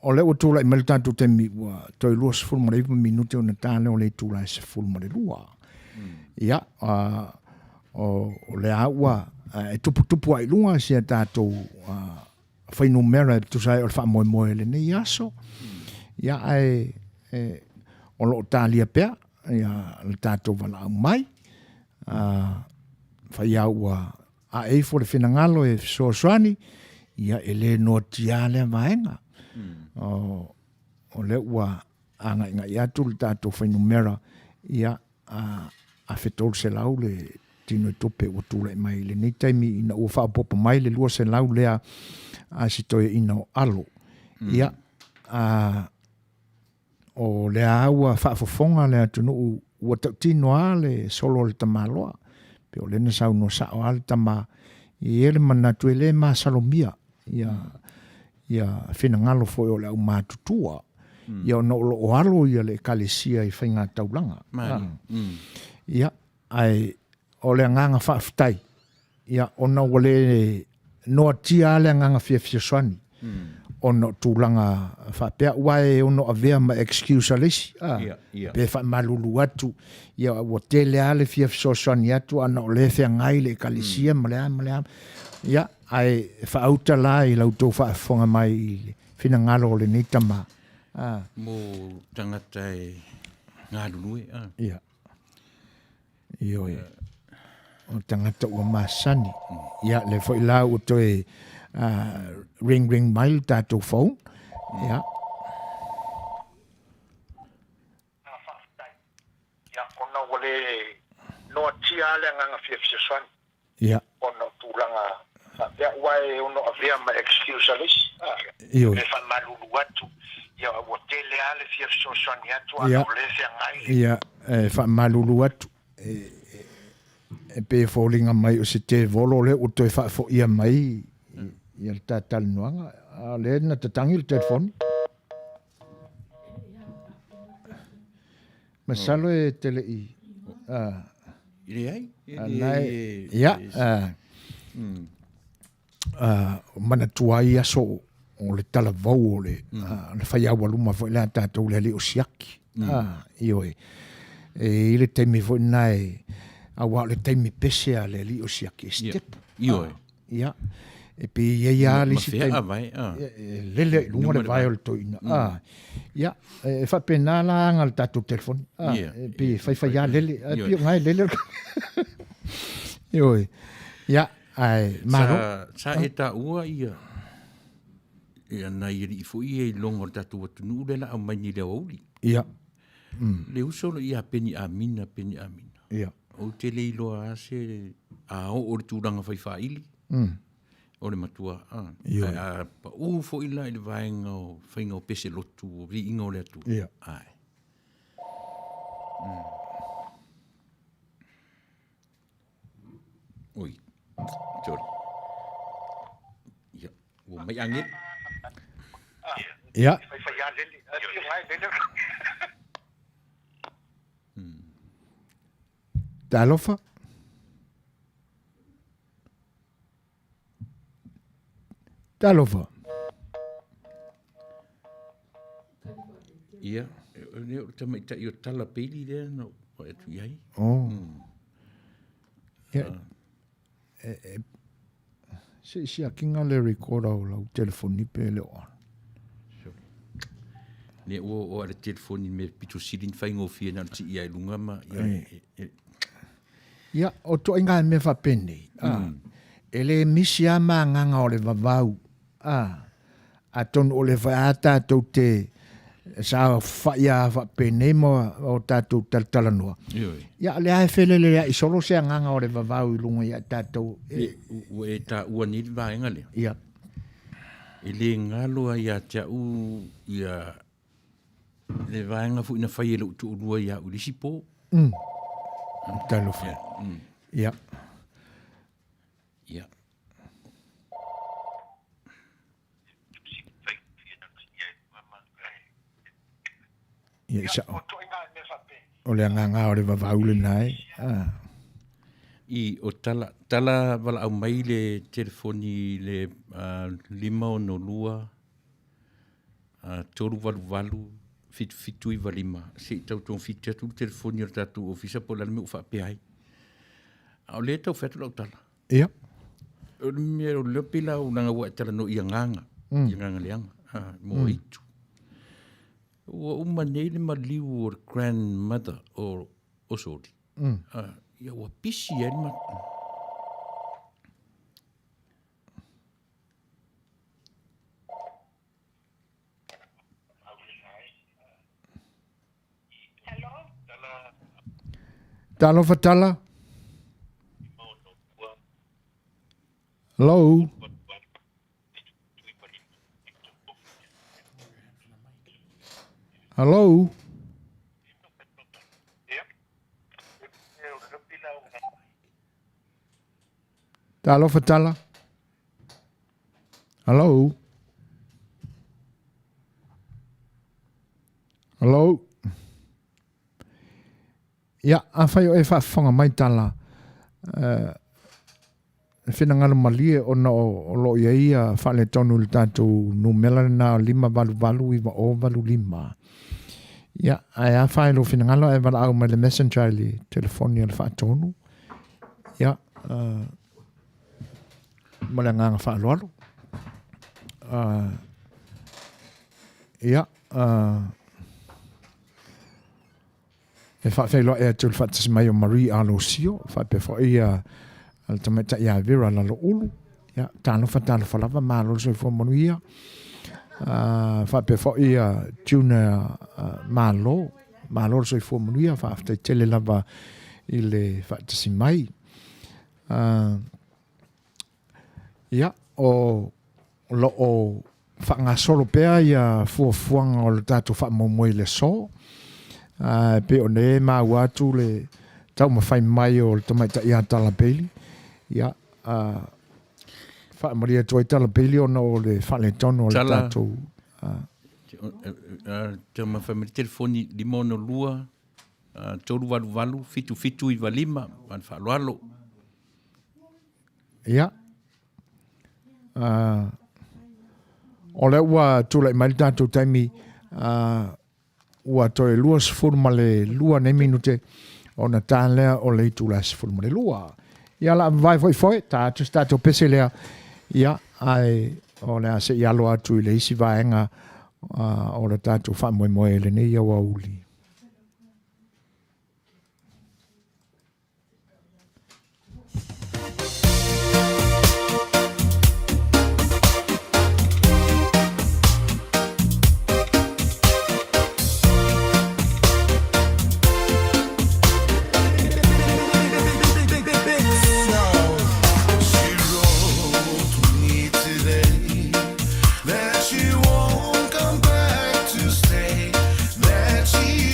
o leo tu la melta tu te mi wa toi luas ful mo le minuto na tane o le tu la se ful mo le lua. Ia o le awa e tupu ai lunga sia tātou whai numera tu sai o wha moe le nei aso. Ia ai o lo tālia pea, ia le tātou wala au mai. Whai au a eifo le whenangalo e Suasua, ia e le no tia le vaenga. O le ua anga inga i atu le tātou whai numera, ia a whetol se lau le tino tope o tula mai le nei taimi ina o wha popa mai le lua se lau lea a si toi ina o alo. Ia o le aua wha fofonga lea tunu ua tau tino a le solo le tamaloa. Pe o le na sau no sao a le tama i ele manatu e le ma salomia. Ia whina ngalo foi o le au mātutua. Ia no o alo ia le kalesia i whainga taulanga. Ia ai o le nganga whaafitai. Ia ona wale noa tia le nganga fia swani. Ono tūlanga whapea. Wae ono avea ma excuse alesi. Pe wha malulu atu. Ia o tele ale fia swani atu. Ana o le fea ngai le kalisia maleam. Ia ai whaauta la i lautou whaafonga mai i whina ngalo le neitama. Mō tangata e ngārunui. Ia. Ioi. O tangata ua masani. Ia, le fo ila o toe ring mail tātou phone. Ia. Ia, ona wale noa tia le nganga fia swani. Ia. Ona tūlanga whapea wae ono avea ma excuse alesi. Ioi. Le wha malulu atu. Ia, o tele ale fia swani atu. Ana o le fea ngai. Ia, wha malulu atu. E pe fōlinga mai o se te volo le o toi wha fo ia mai i al tātal nuanga. A le na tatangi le telefoni. Masalo e tele i. Ile ai? Ia. Mana tuai aso o le tala vau o le whai awa luma fo le tātou le o siaki. Ioi. E ile teimi fo nai awa le teimi pese a le li o siaki step. Ioi. Ia. E pe ia li si teimi. Mafea vai. Lele lunga le vai o le toina. Ia. E wha pena la anga le tātou telefoni. E pe whai ia lele. Pio ngai lele. Ioi. Ia. Ai, maro. Sa e ta ua ia. Ia na iri fo ia i longo tātou atunu le la au mai ni le auli. Ia. Le usolo ia peni amina. Ia. O te leiloa ase a o le tūranga whaiwhaili. O le matua. Pa fo ila i le vaenga o whainga o pese lotu o ri inga o le atu. Ia. Ai. Oi. Sorry. Ia. O mai angin. Ia. Whai ia lele. Talofa? Talofa? Ia, ne o tama ita i o tala peli lea no o etu iai. Oh. Ia. Si a kinga le recorda o lau telefoni pe le o. Ne o ale telefoni me pito silin fai ngofia na ti iai lunga ma. Ia, o to inga me fa pene. Ele misi ama nganga o le vavau. A ton o le vaata tau te sa faia fa pene mo o tatou talanoa. Ia le ai fele le i solo se nganga o le vavau i lunga ia tatou. O e ta ua ni va enga le. Ia. Ele ngalo ia tia u ia le vaenga fu ina fai ele tu lua ia ulisipo. Talofa. Ia. Ia. Ia sa. O le nganga o le vavau le nai. I o tala wala au mai le telefoni le lima o no lua toru valu fitu i valima se tau tong fitu tu telefoni o tatu ofisa po lalme ufa pe ai au le tau fetu lau tala ia o me o le pila o nanga wa tala no ianganga leanga mo itu o manei le maliu o grandmother o osori ia wa pisi e ma Talo fatala. Hello. Hello. Talo fatala. Hello. Hello. Ia, a whai o e whaafonga mai tala. Whina ngana malie o na o lo ia ia whale tonu le tātou numela na 5 iwa o 5. Ia, a whai lo whina ngana e wala au mai le messenger le telefoni le whaatonu. Ia, mole nganga whaaloalo. Ia, e whaafeilo e atu le whaatas mai o Marie Alosio, whaapefo ia al tamata ia vera la lo ulu, ia talo lava malo Suefua Manuia, whaapefo ia tuna malo Suefua Manuia, whaafte tele lava i le whaatas mai. Ia, o lo o whaangasolo pea ia fuafuanga o le tātou whaamomoe le so, pe o ne ma watu le tau ma fai mai o le tamaita ia tala peli ia fa maria toi tala peli ona o le fale tono o le tatu te ma fai mai telefoni limono lua toru valu fitu i valima man fa loalo ia o le ua tula i mai tatu taimi ua toe lua sifuru ma le lua nei minute o na tān lea o le itu la sifuru ma le lua. Ia la vai foi, ta stato pese lea, ia ai o le ase ia loa atu i le isi vaenga o le tātou whamoe le nei au auli. She won't come back to stay. That she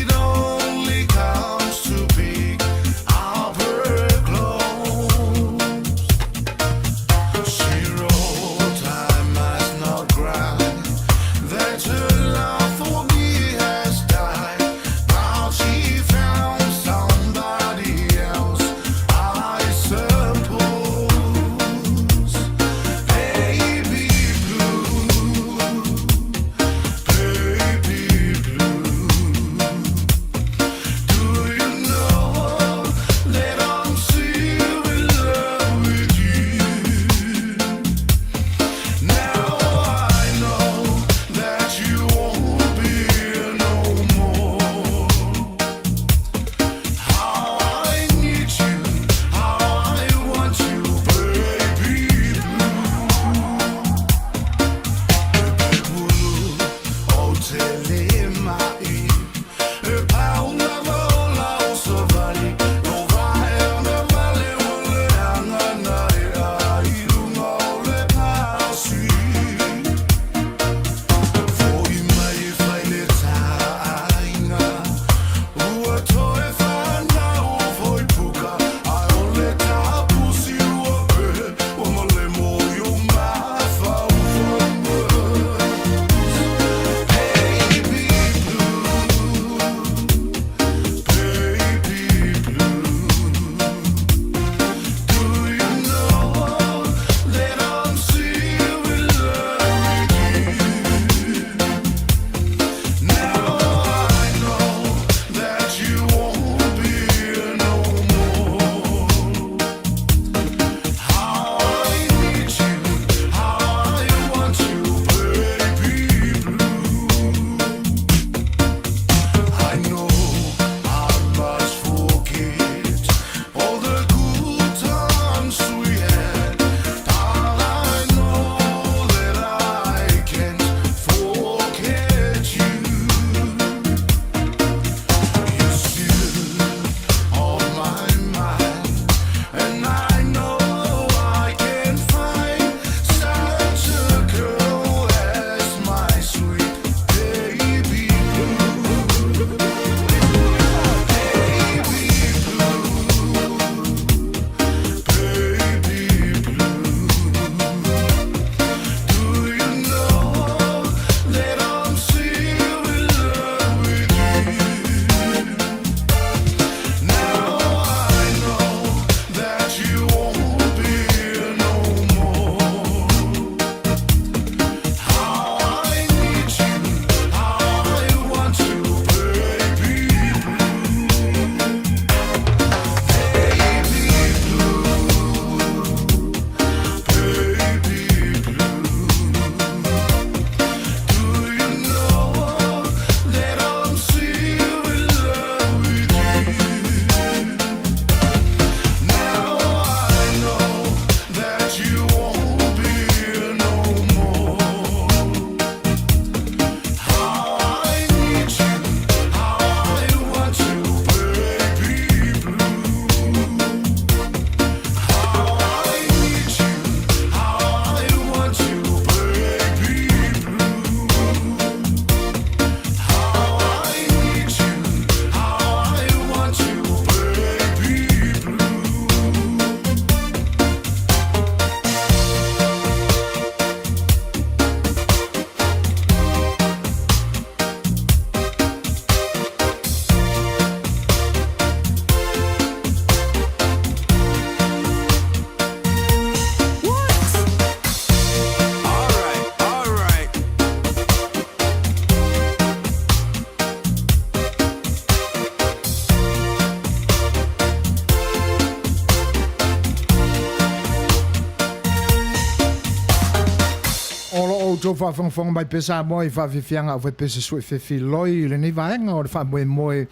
tātou whawhangwhanga mai pesa moi whawhiwhianga o pesa Suefuaina loi le nei vaenga o le whamoe moe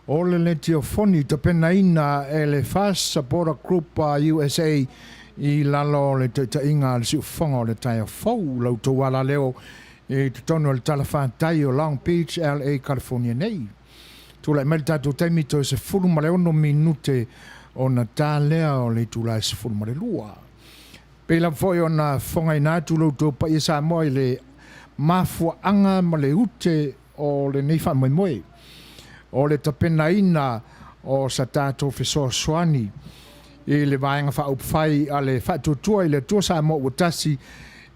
o le RadioThon te pena ina e le Fast Supporter Group USA I lalo le te inga le Suefuaina o le tai fau lau tō wala leo e te tono le talawhantai o Long Beach, LA, California nei. Tūlai mai tātou taimi tō se furu ma le ono minute o na tā lea o le tūlai se furu ma le lua. Pela foi ona whongai nā tūlau tō pa i sa moi le mafua anga ma le ute o le neifa moi moi. O le tapena ina o sa tātou Suasua I le vaenga whaupwhai a le whatutua I le tua sa mo utasi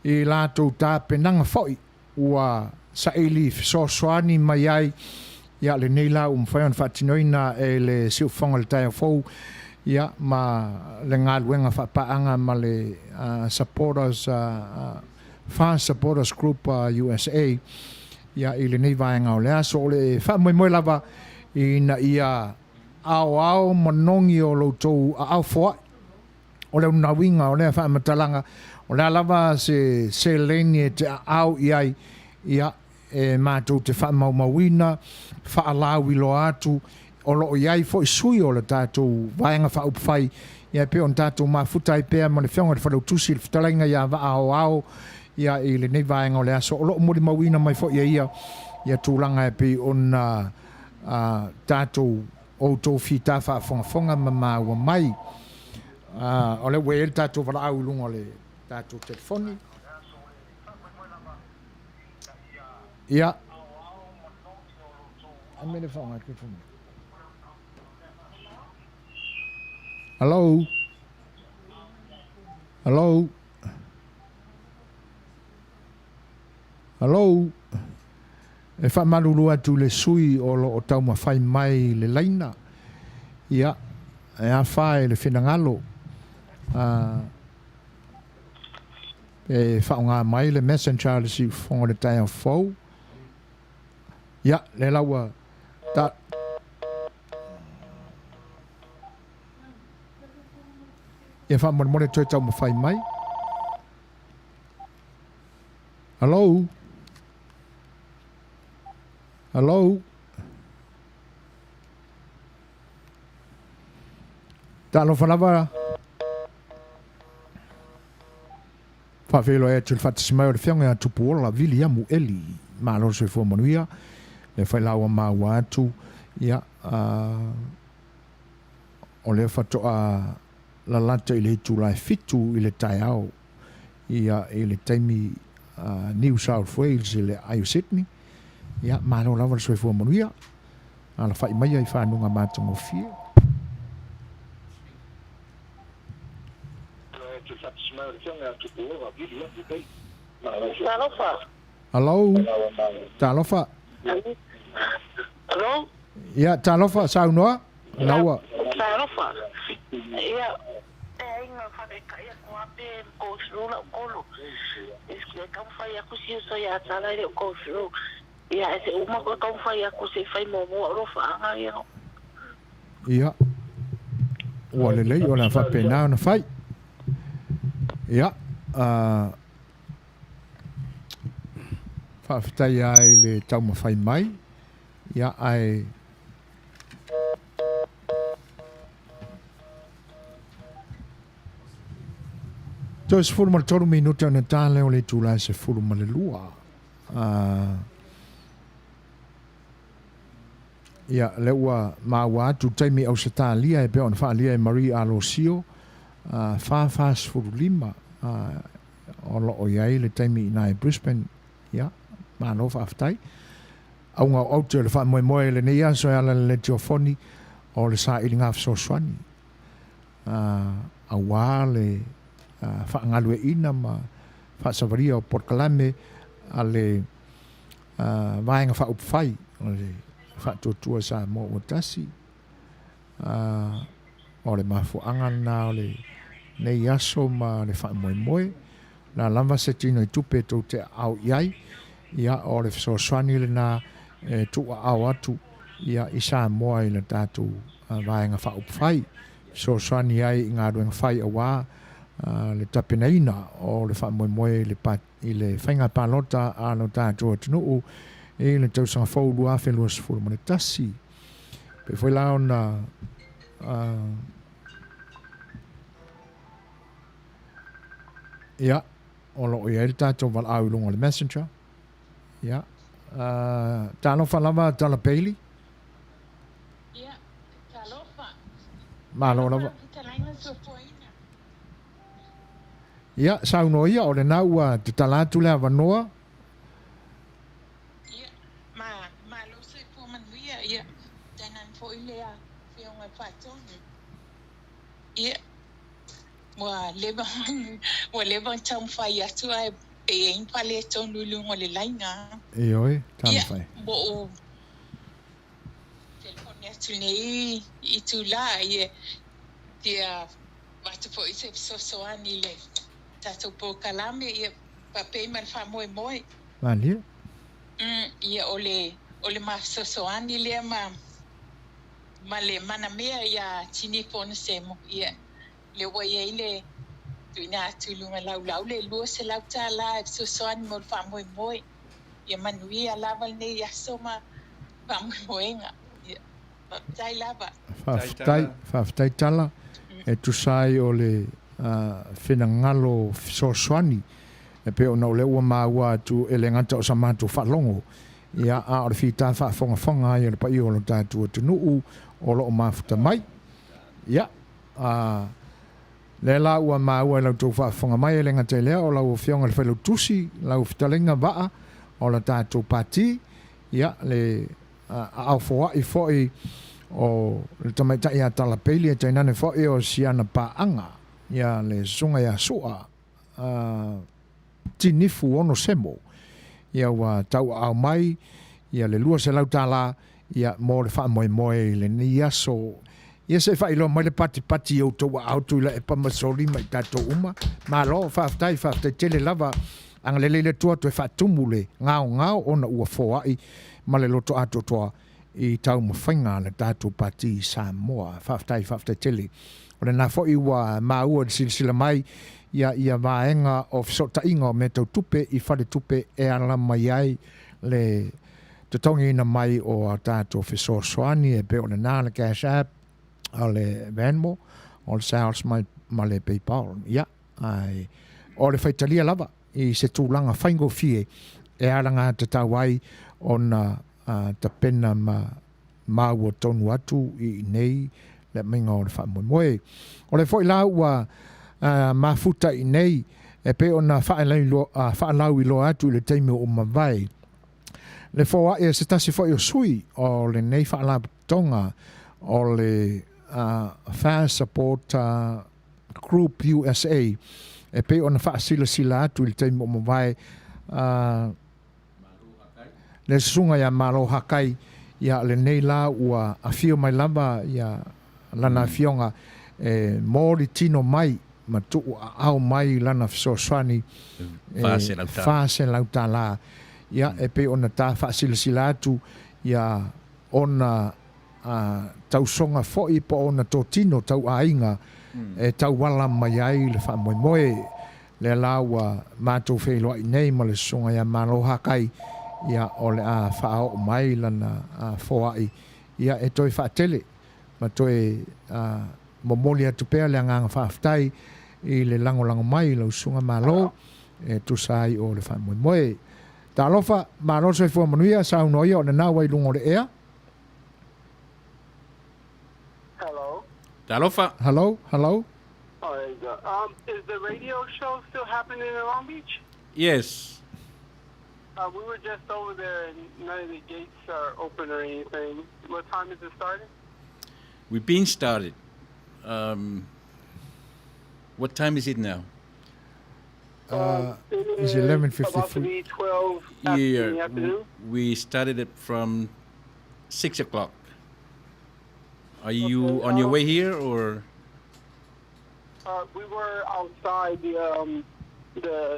I lātou tā penanga foi ua sa ili Suasua mai ai ia le neila whai on whatinoina e le Suefuaina le tai fau ia ma le ngaluenga whapaanga ma le supporters Fast Supporters Group USA ia I le nei vaenga o le aso o le whamoe lava I na ia ao manongi o loutou ao foa o le unawinga o le whaamatalanga o le alava se leni te ao iai ia e mātou te whaamaumawina whaalau I lo atu o lo iai fo I sui o le tātou vaenga whaupwhai ia pe on tātou mafutai pēr ma le whionga le whalautusi le whatalenga ia wa ao ia I le nei vaenga o le aso o lo mori mawina mai fo ia tūlanga e pe on tātou o tō whita whaafonga ma maua mai. O le wei el tātou wala au lunga le tātou telefoni. Ia. A mene whaonga ki whunga. Hello? Hello? Hello? E whamaruru atu le sui o lo o tau mawhai mai le laina. Ia, e a whae le whenangalo. E whaonga mai le messenger le si whonga le tai au fau. Ia, le laua. Ia whamormore toi tau mawhai mai. Hello? Hello? Talo whanawa. Whawhelo e tu Samuelu o le whionga tupu ola vili amu eli. Malo Suefuaina Manuia. Le whailaua maua atu. Ia. O le whatoa la lata I le tūlai fitu I le tai au. Ia I le taimi New South Wales I le Ayu Sydney. Ia, malo lava le Suefuaina Manuia. Ala whai mai ai whanunga mātango fia. Hello? Talofa? Hello? Ia, talofa, saunoa? Laua? Talofa? Ia, e inga whakai a kua pe kōwhiru la kolo. Iske kamwhai aku si uso ia tālai le kōwhiru. Ia, e se umako kamwhai aku se whai momo a rofa anga ia. Ia. Ua lelei, o la whapena na whai. Ia. Whawhitai ai le tau mawhai mai. Ia ai... Tō se furu male toru minuta na tāle o le tūlai se furu male lua. Ia, le ua maua atu taimi au se tālia e peo na whaalia e Marie Alosio. Whawhas furu lima. O lo o iai le taimi ina e Brisbane. Ia, mano whawhitai. Au ngau auto le wha moe moe le neia so ala le teofoni o le sa ili ngā Suasua. Au wā le... whaangalue ina ma whaasavaria o Porkalame a le vaenga whaupwhai o le whaatutua sa mo o tasi o le mafuanga na o le nei aso ma le whaamoe moe na lama se tino I tupe tau te au iai ia o le Suasua le na tua au atu ia I sa moa I le tātou vaenga whaupwhai Suasua ai I ngā ruenga whai a wā le tapenaina o le whamoemoe le i le whainga pālota a no tātua tunuu e le tausanga whauru a whelua sifuru mane tasi. Pe whai lao na ia, o lo ia le tātua wal au lunga le messenger. Ia. Tāno whalawa tala peili. Ia, talofa. Malo lava. Talaina Suefuaina. Ia, sauno ia o le naua te talatu lea wanoa. Ia, ma lo se po Manuia, ia. Tanan po ilea whionga whaatonu. Ia. Wa leva tau whai atu ai e ein pale tonu lungo le lainga. E oi, tama whai. Ia, bo o telefoni atu nei i tu la, ia. Ia, watu po i se sosoani le tatou po kalame, ia papei man wha moe moe. Malia. Ia ole ma sosoani lea ma le mana mea ia tini pona semo, ia. Le wai ei le tuina atu lunga lau le lua se lau tā la e sosoani mo le wha moe moe. Ia Manuia lava nei aso ma wha moe moenga. Ia, tai lava. Whaftai tala. E tu sai o le whenangalo sosoani. E pe o nau le ua maua tu e le ngata o sa mātou whalongo. Ia a o le whita whaafonga ia le pa i o lo tātua tunuu o lo o mafuta mai. Ia. Le la ua maua e lau tau whaafonga mai e le ngata lea o lau o whionga le whailo tusi, lau whitalenga waa o la tātou pati. Ia le au fōa i fōi o le tamaita ia tala peili e tainane fōi o siana paanga. Ia le sunga ia sua. Tinifu ono semo. Ia wa tau au mai. Ia le lua se lau tala. Ia mo le wha moe moe le ni aso. Ia se wha ilo mai le pati au tau au tu ila e pamasori mai tato uma. Ma lo whaftai tele lava. Anga le leile tua tu e wha tumule. Ngao ona ua fōai. Ma le loto ato toa. I tau mawhainga le tātou pati Samoa. Whaftai tele. O le nā fōi ua maua de silisila mai. Ia vaenga o fisota inga o me tau tupe i whare tupe e ala mai ai le te tongi ina mai o a tātou Suasua e pe o le nā le cash app o le Venmo o le sales mai ma le PayPal. Ia, ai o le whaitalia lava i se tūlanga whaingo fie e aranga te tau ai o na ta pena maua tonu atu i nei le minga o le whamoe. O le fwoi lau ua mafuta i nei e pe ona whaalau i lo atu i le teime o mawai. Le fwoi e se tasi fwoi o sui o le nei whaalau tonga o le Fire Support Group USA e pe ona whaasila atu i le teime o mawai le sunga ia malo hakai ia le nei la ua afio mai lava ia lana fionga mori tino mai ma tu au mai lana Suasua fase lauta la ia e pe ona ta fasilsila atu ia ona tau songa foi po ona totino tau ainga e tau wala mai ai le fa moe le lawa matou felo i nei ma le sunga ia malo hakai ia ole a fao mai lana foai ia e toi faatele ma toi momoli atu pea le anga faaftai i le lango mai lau sunga malo e tu sai o le famoe moe ta lofa malo se fo Manuia sa no ia o na wai lungo le ea. Hello. Ta lofa. Hello. Oh, there you go. Is the radio show still happening in Long Beach? Yes. We were just over there and none of the gates are open or anything. What time is it starting? We've been started. What time is it now? It's 11:53. About to be 12 in the afternoon. We started it from 6 o'clock. Are you on your way here or? We were outside the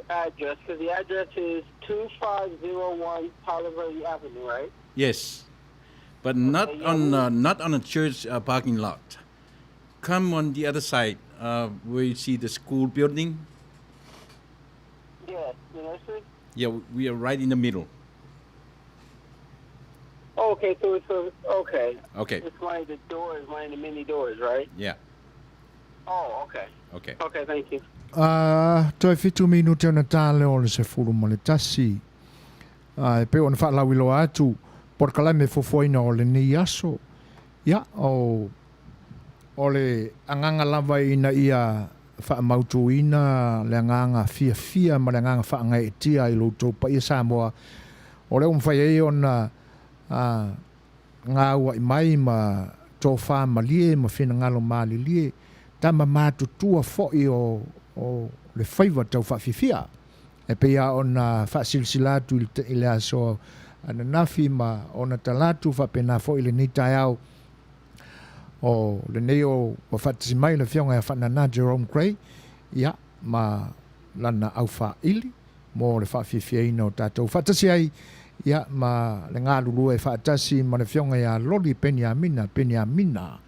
address. So the address is 2501 Palaver Avenue, right? Yes, but not on a church parking lot. Come on the other side where you see the school building. Yes, the nursery. Yeah, we are right in the middle. Okay, so it's okay. Okay. It's one of the doors, one of the mini doors, right? Yeah. Oh, okay. Okay. Okay, thank you. Toi fitu minute ona tale o le se fulu mo le tasi. Pe ona whaalawilo atu, por kalame Suefuaina o le ni aso. Ia, o le anganga lava ina ia whaamautuina, le anganga fia ma le anganga whaanga e tia i loutou pa ia Samoa. O le umwhai e ona ngā ua i mai ma tō wha ma lie, ma whina ngalo maali lie, tama mātutua fo'i o le whaiva tau whawhiwhia. E pia ona whaasilsilatu i le aso ana nafi ma ona talatu whapena fo'i le nitai au o le neo o whatasi mai le whionga e whanana Jerome Gray, ia, ma lana au whaili, mo le whawhiwhia ina o tātou. Whatasi ai, ia, ma le ngā lulu e whaatasi ma le whionga ia loli peni a mina,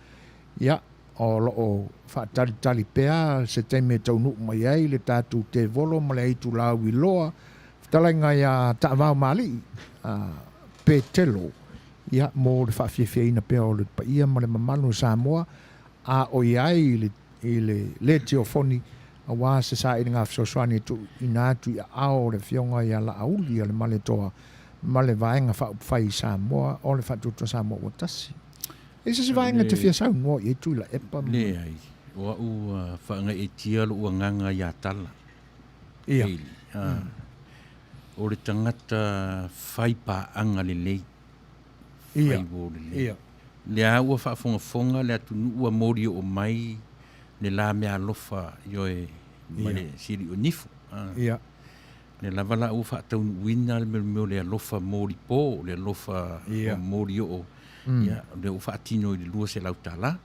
ia, o loo whaatalitali pea, se teime Tauanuu mai ai, le tātou te volo, ma le eitu lau i loa, whatalenga ia taavau mali, pe telo, ia, mo le whawhiwhia ina pea o le paia, ma le mamanu Samoa, a o iai i le teofoni, a wā se sa i ngā Suasua tu ina atu i ao le whionga ia la auli, le male toa, ma le vaenga whai Samoa, o le whatutua Samoa o tasi. E se vaenga te whia sau ngoa i tu la epa. Le ai, o au whaanga e tia lo ua nganga ia tala. Ia. O le tangata whai paanga le lei. Ia. Ia. Le a ua whaafonga le atu ua mori o mai le la mea alofa yoe mai le siri o nifu. Ia. Le lava la ua whaatau wina le meo le alofa mori po, le alofa mori o. Ia, le ua whaatino i le lua se lau tala.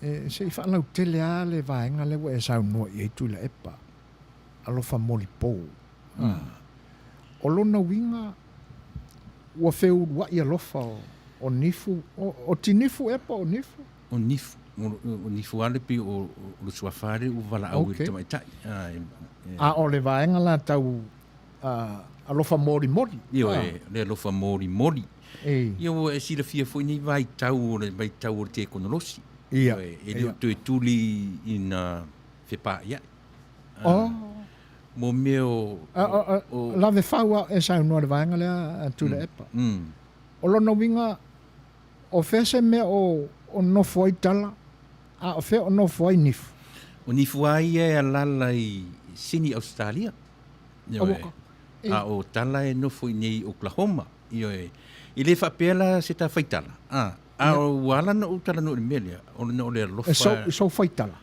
Se i whaalau tele a le vaenga le ua e sau noa i tu la epa. Alofa mori po. O lona winga ua feu wa i alofa o nifu, o ti nifu epa o nifu? O nifu. O nifu ale pi o le suafare u wala au i tamaitai. O le vaenga la tau alofa mori. Io le alofa mori. Io e sila fia foi ni vai tau o le te konolosi. Ia. E le tu e tuli in fepa ia. Mo meo la ve faua e sa no le vaenga le tu le epa. O lona winga o fese me o no foi tala. O fe o no foi nifu. O nifu ai e alala i Sydney, Australia. O tala e no foi nei Oklahoma. Io e i le whapela se ta whaitala. O wala na utala no le melia. O no le lofa. So whaitala.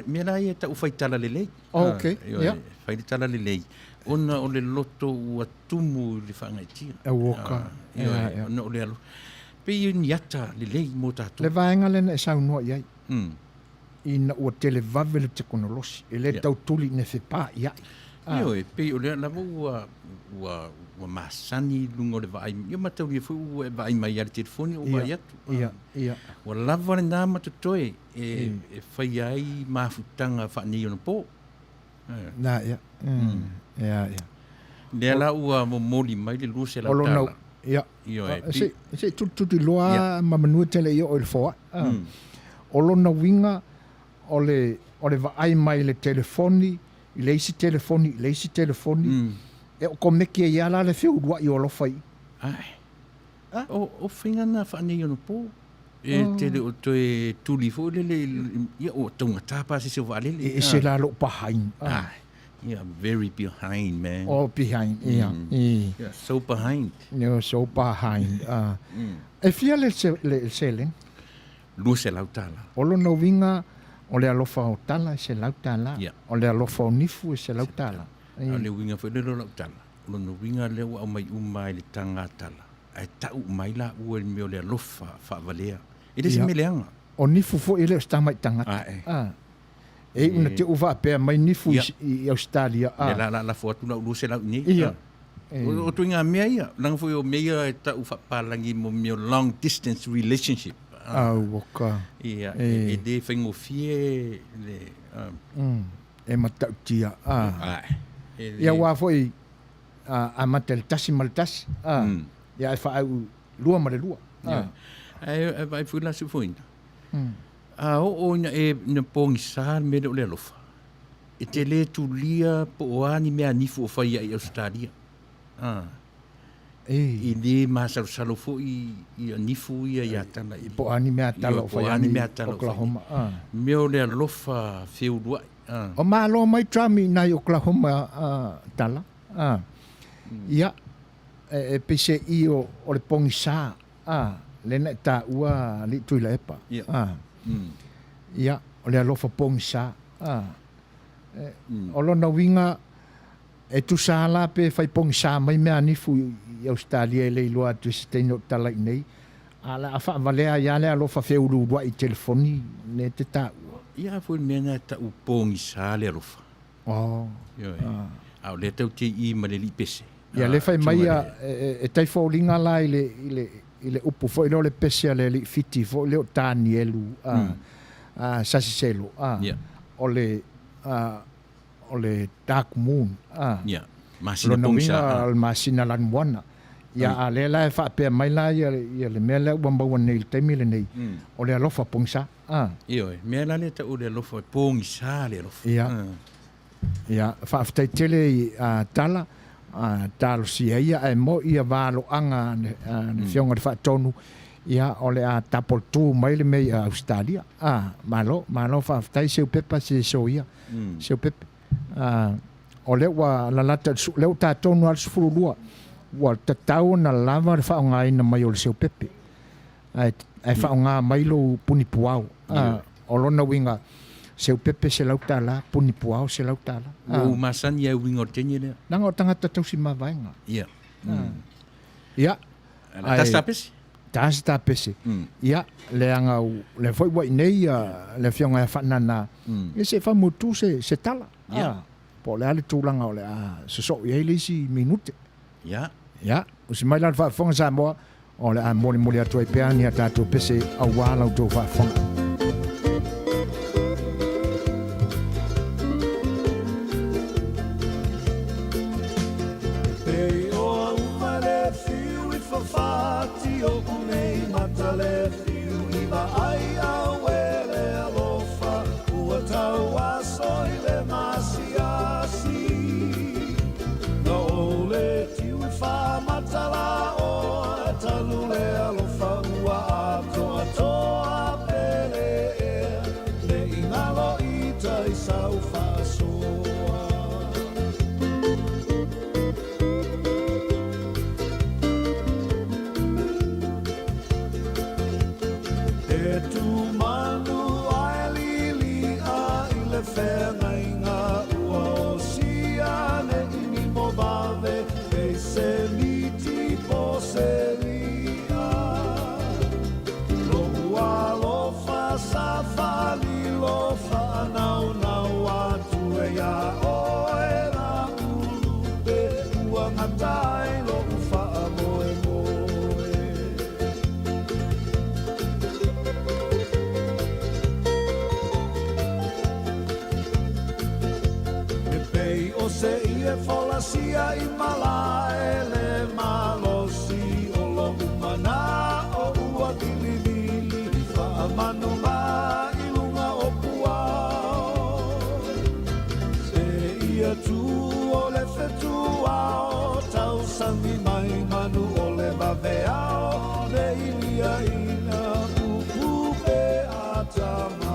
Mena ia ta whaitala le lei. Ok. Whaitala le lei. Ona o le loto ua tumu le whangaitia. E woka. Ona o le alo. Pe i niata le lei mo tātou. Le vaenga lena e sau noa iai. Ina ua tele vave le tekonolosi. E le tau tuli ne whepa iai. Io e pe o le lama ua masani lungo le vai. Io matau lia fu ua vai mai ar telefoni o vai atu. Ia. Ua lava le nā matatoe e whai ai mafutanga whanei ona po. Nā, ia. Ia. Lea la ua moli mai le lua se la tala. Ia. Io e. Se tuti loa ma manua tele ia o le foa. O lona winga o le vai mai le telefoni, i leisi telefoni, e o komeke ia la le feu dua i o lofai. O whinga na whanei ona po. E tele o toe tuli fo lele, ia o taunga tāpā se wa lele. E se la lo behind. Yeah, very behind, man. Oh, behind, yeah. Yeah, so behind. No, so behind. E fia le selen? Lua se lautala. O lo no winga, o le alofa o tala se lautala. O le alofa o nifu se lautala. O le winga fo le lo lautala. O lo no winga le o mai umai le tanga tala. Ai tau mai la ua le meo le alofa whaavalea. E le se meleanga. O nifu fo ele sta mai tangata. E una te uva pe mai nifu i Australia. La fo atu la lua se lau ni. Ia. O tuinga mea ia. Lang fo o mea e ta ufa palangi mo meo long distance relationship. Waka. Ia. E de whaingo fie le... E matautia. Ia wā foi a mate le tasi ma le tasi. Ia e whaau lua ma le lua. Ai vai fu la Suefuaina. O ina e na pongi sa me le ole alofa. E te le tulia po o ani mea nifu o whai ai Australia. I le masalo fo i a nifu ia ia tala. I po ani mea tala o whai ani Oklahoma. Me o le alofa whiurua. O malo mai trami nai Oklahoma tala. Ia e pese i o le pongi sa. Lena ta ua li tuila epa. Ia o le alofa pongi sa. O lona winga e tu sa la pe fai pongi sa mai mea nifu i Australia le iloa tu steino tala i nei. Ala a wha valea ia le alofa whiurua i telefoni ne te ta ua. Ia foi mena ta u pongi sa le alofa. Au le tau te i ma le li pese. Ia le fai mai e tai fōlinga la i le upu fo i le pese le li fiti fo le o tani elu sasiselo o le dark moon masina pongsa masina lan moana ia a le la fa pe mai la ia le mele ua mau nei le taimi le nei o le alofa pongsa me la le ta o le alofa pongsa le alofa ia fa aftai tele tala talo sia ia e mo ia valo anga ne fionga fa tonu ia ole a tapol tu mai le mei Australia malo fa aftai seu pepa se soia seu pepe ole wa la lata le ta tonu al sfulua wa tatau na lava fa nga ina mai o seu pepe ai fa nga mai lo puni puau olona winga seu pepe se lautala puni puau se lautala o masani e winga tenye le nanga o tangata tau si mavainga ia tasta pese ia le anga le foi wa nei le fionga fa nana e se fa mutu se tala po le ale tulanga ole se so ye le si minute o se mai la fa fonga sa mo ole a moli atu e pe ani ata to pese a wala do fa fonga. Sia i mala ele malosi o lo umana o ua dilidili fa manu ma i lunga o pua se ia tu o le fetu ao tau sami mai manu o le baveao le ilia ina upu pe atama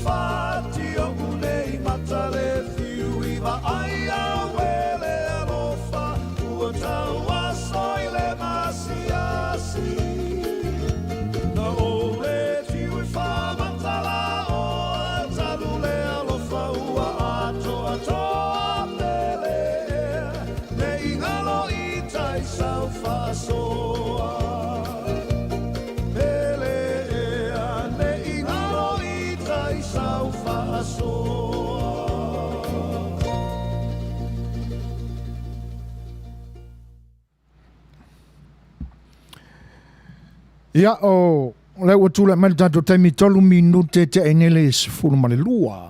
fati o unei matale fiu iwa ai a wele alofa ua tau aso i le masiasi na ole tiu i wha matala o talu le alofa ua ato a pele me ingalo i tai sau fasoa Ia o le ua tula mai tatou taimi 3 minute te enele sefulu ma le lua.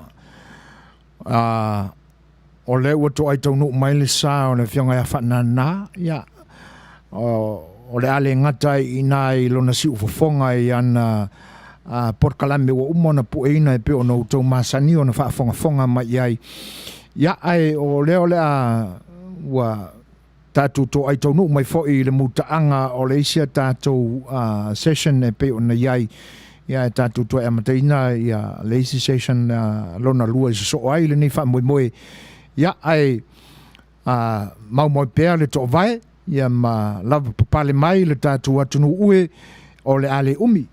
O le ua to ai taunu mai le sa o le fionga ia whanana, ia. O le ale ngata ina i lona si ufofonga i ana porkalame ua umona pu eina e pe o na utou masani o na whaafonga mai iai. Ia ai o le ua tātou to ai taunu mai fo i le mutaanga o le isia tātou session e pe o na iai. Ia tātou to e amataina ia le isi session lona lua i so ai le nei wha moe. Ia ai mau pēr le to vai. Ia ma lava papale mai le tātou atunu ue o le ale umi.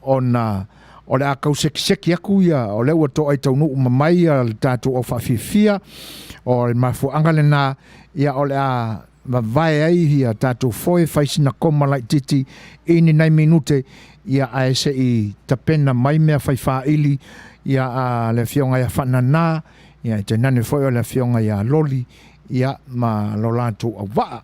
O le akau seki aku ia o le ua to ai taunu umamai le tātou o whawhiwhia o le mafuanga le nā ia o le vai ai ia tātou foe whaisina koma lai titi ini nai minute ia ae se i tapena mai mea whaiwha ili ia le fionga ia whanana ia te nane foe o le fionga ia loli ia ma lo lātou au waa.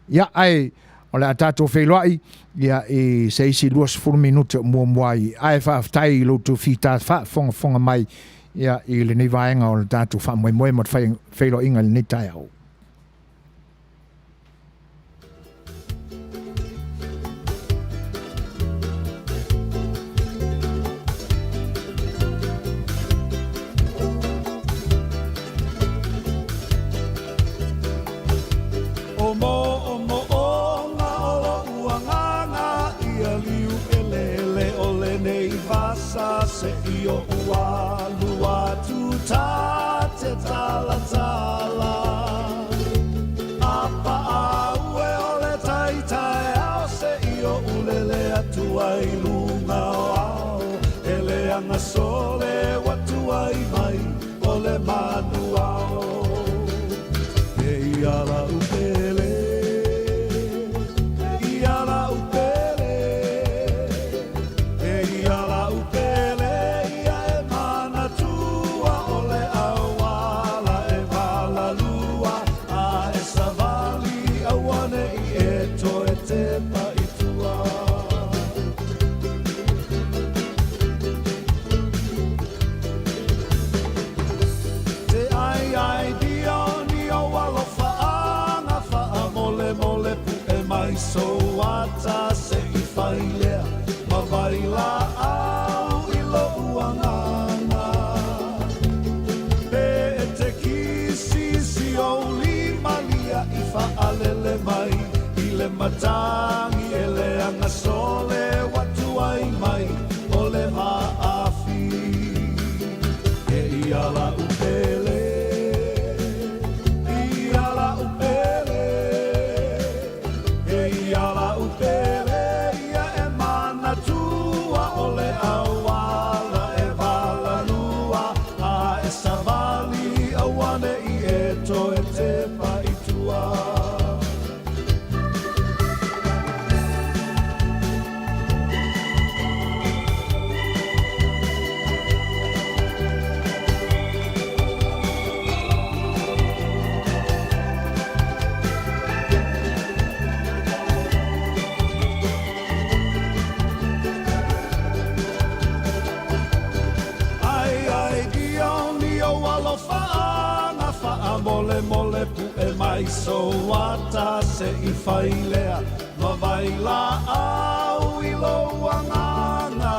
Ia ai o le atato whailoai ia i se isi 2 minute mua muai ai whaaftai lo tu fita fonga mai ia i le nei vaenga o le tātou wha moe mat whailo inga le nei tai au. Se io ua lua tu ta te tala apa aue o le tai tai au se io ulele atu ai lunga au ele anga sole watu ai mai o le Manuia e ala upele e ala upele e ala upele so ata se I whailea ma waila au I lo uanganga pe e te kisi si o li malia I whaalele mai I le matangi e le anga sole watu ai mai o le maafi e I ala upele ala upele ia e mana tua o le awala e vala lua a e savali a wane I e to e te paitua mole pu e mai so ata se I whailea ma waila au I lo anganga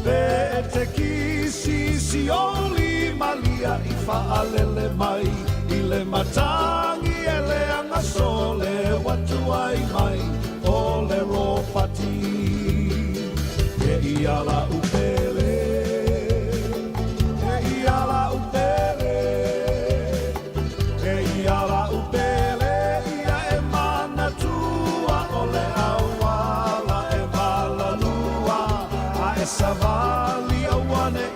pe e te kisi si oli malia I whaalele mai I le matangi e le anga sole watu ai mai o le ropati e I ala upele e I ala upele ala upele ia e mana tua o le awala e vala lua a e savali a wane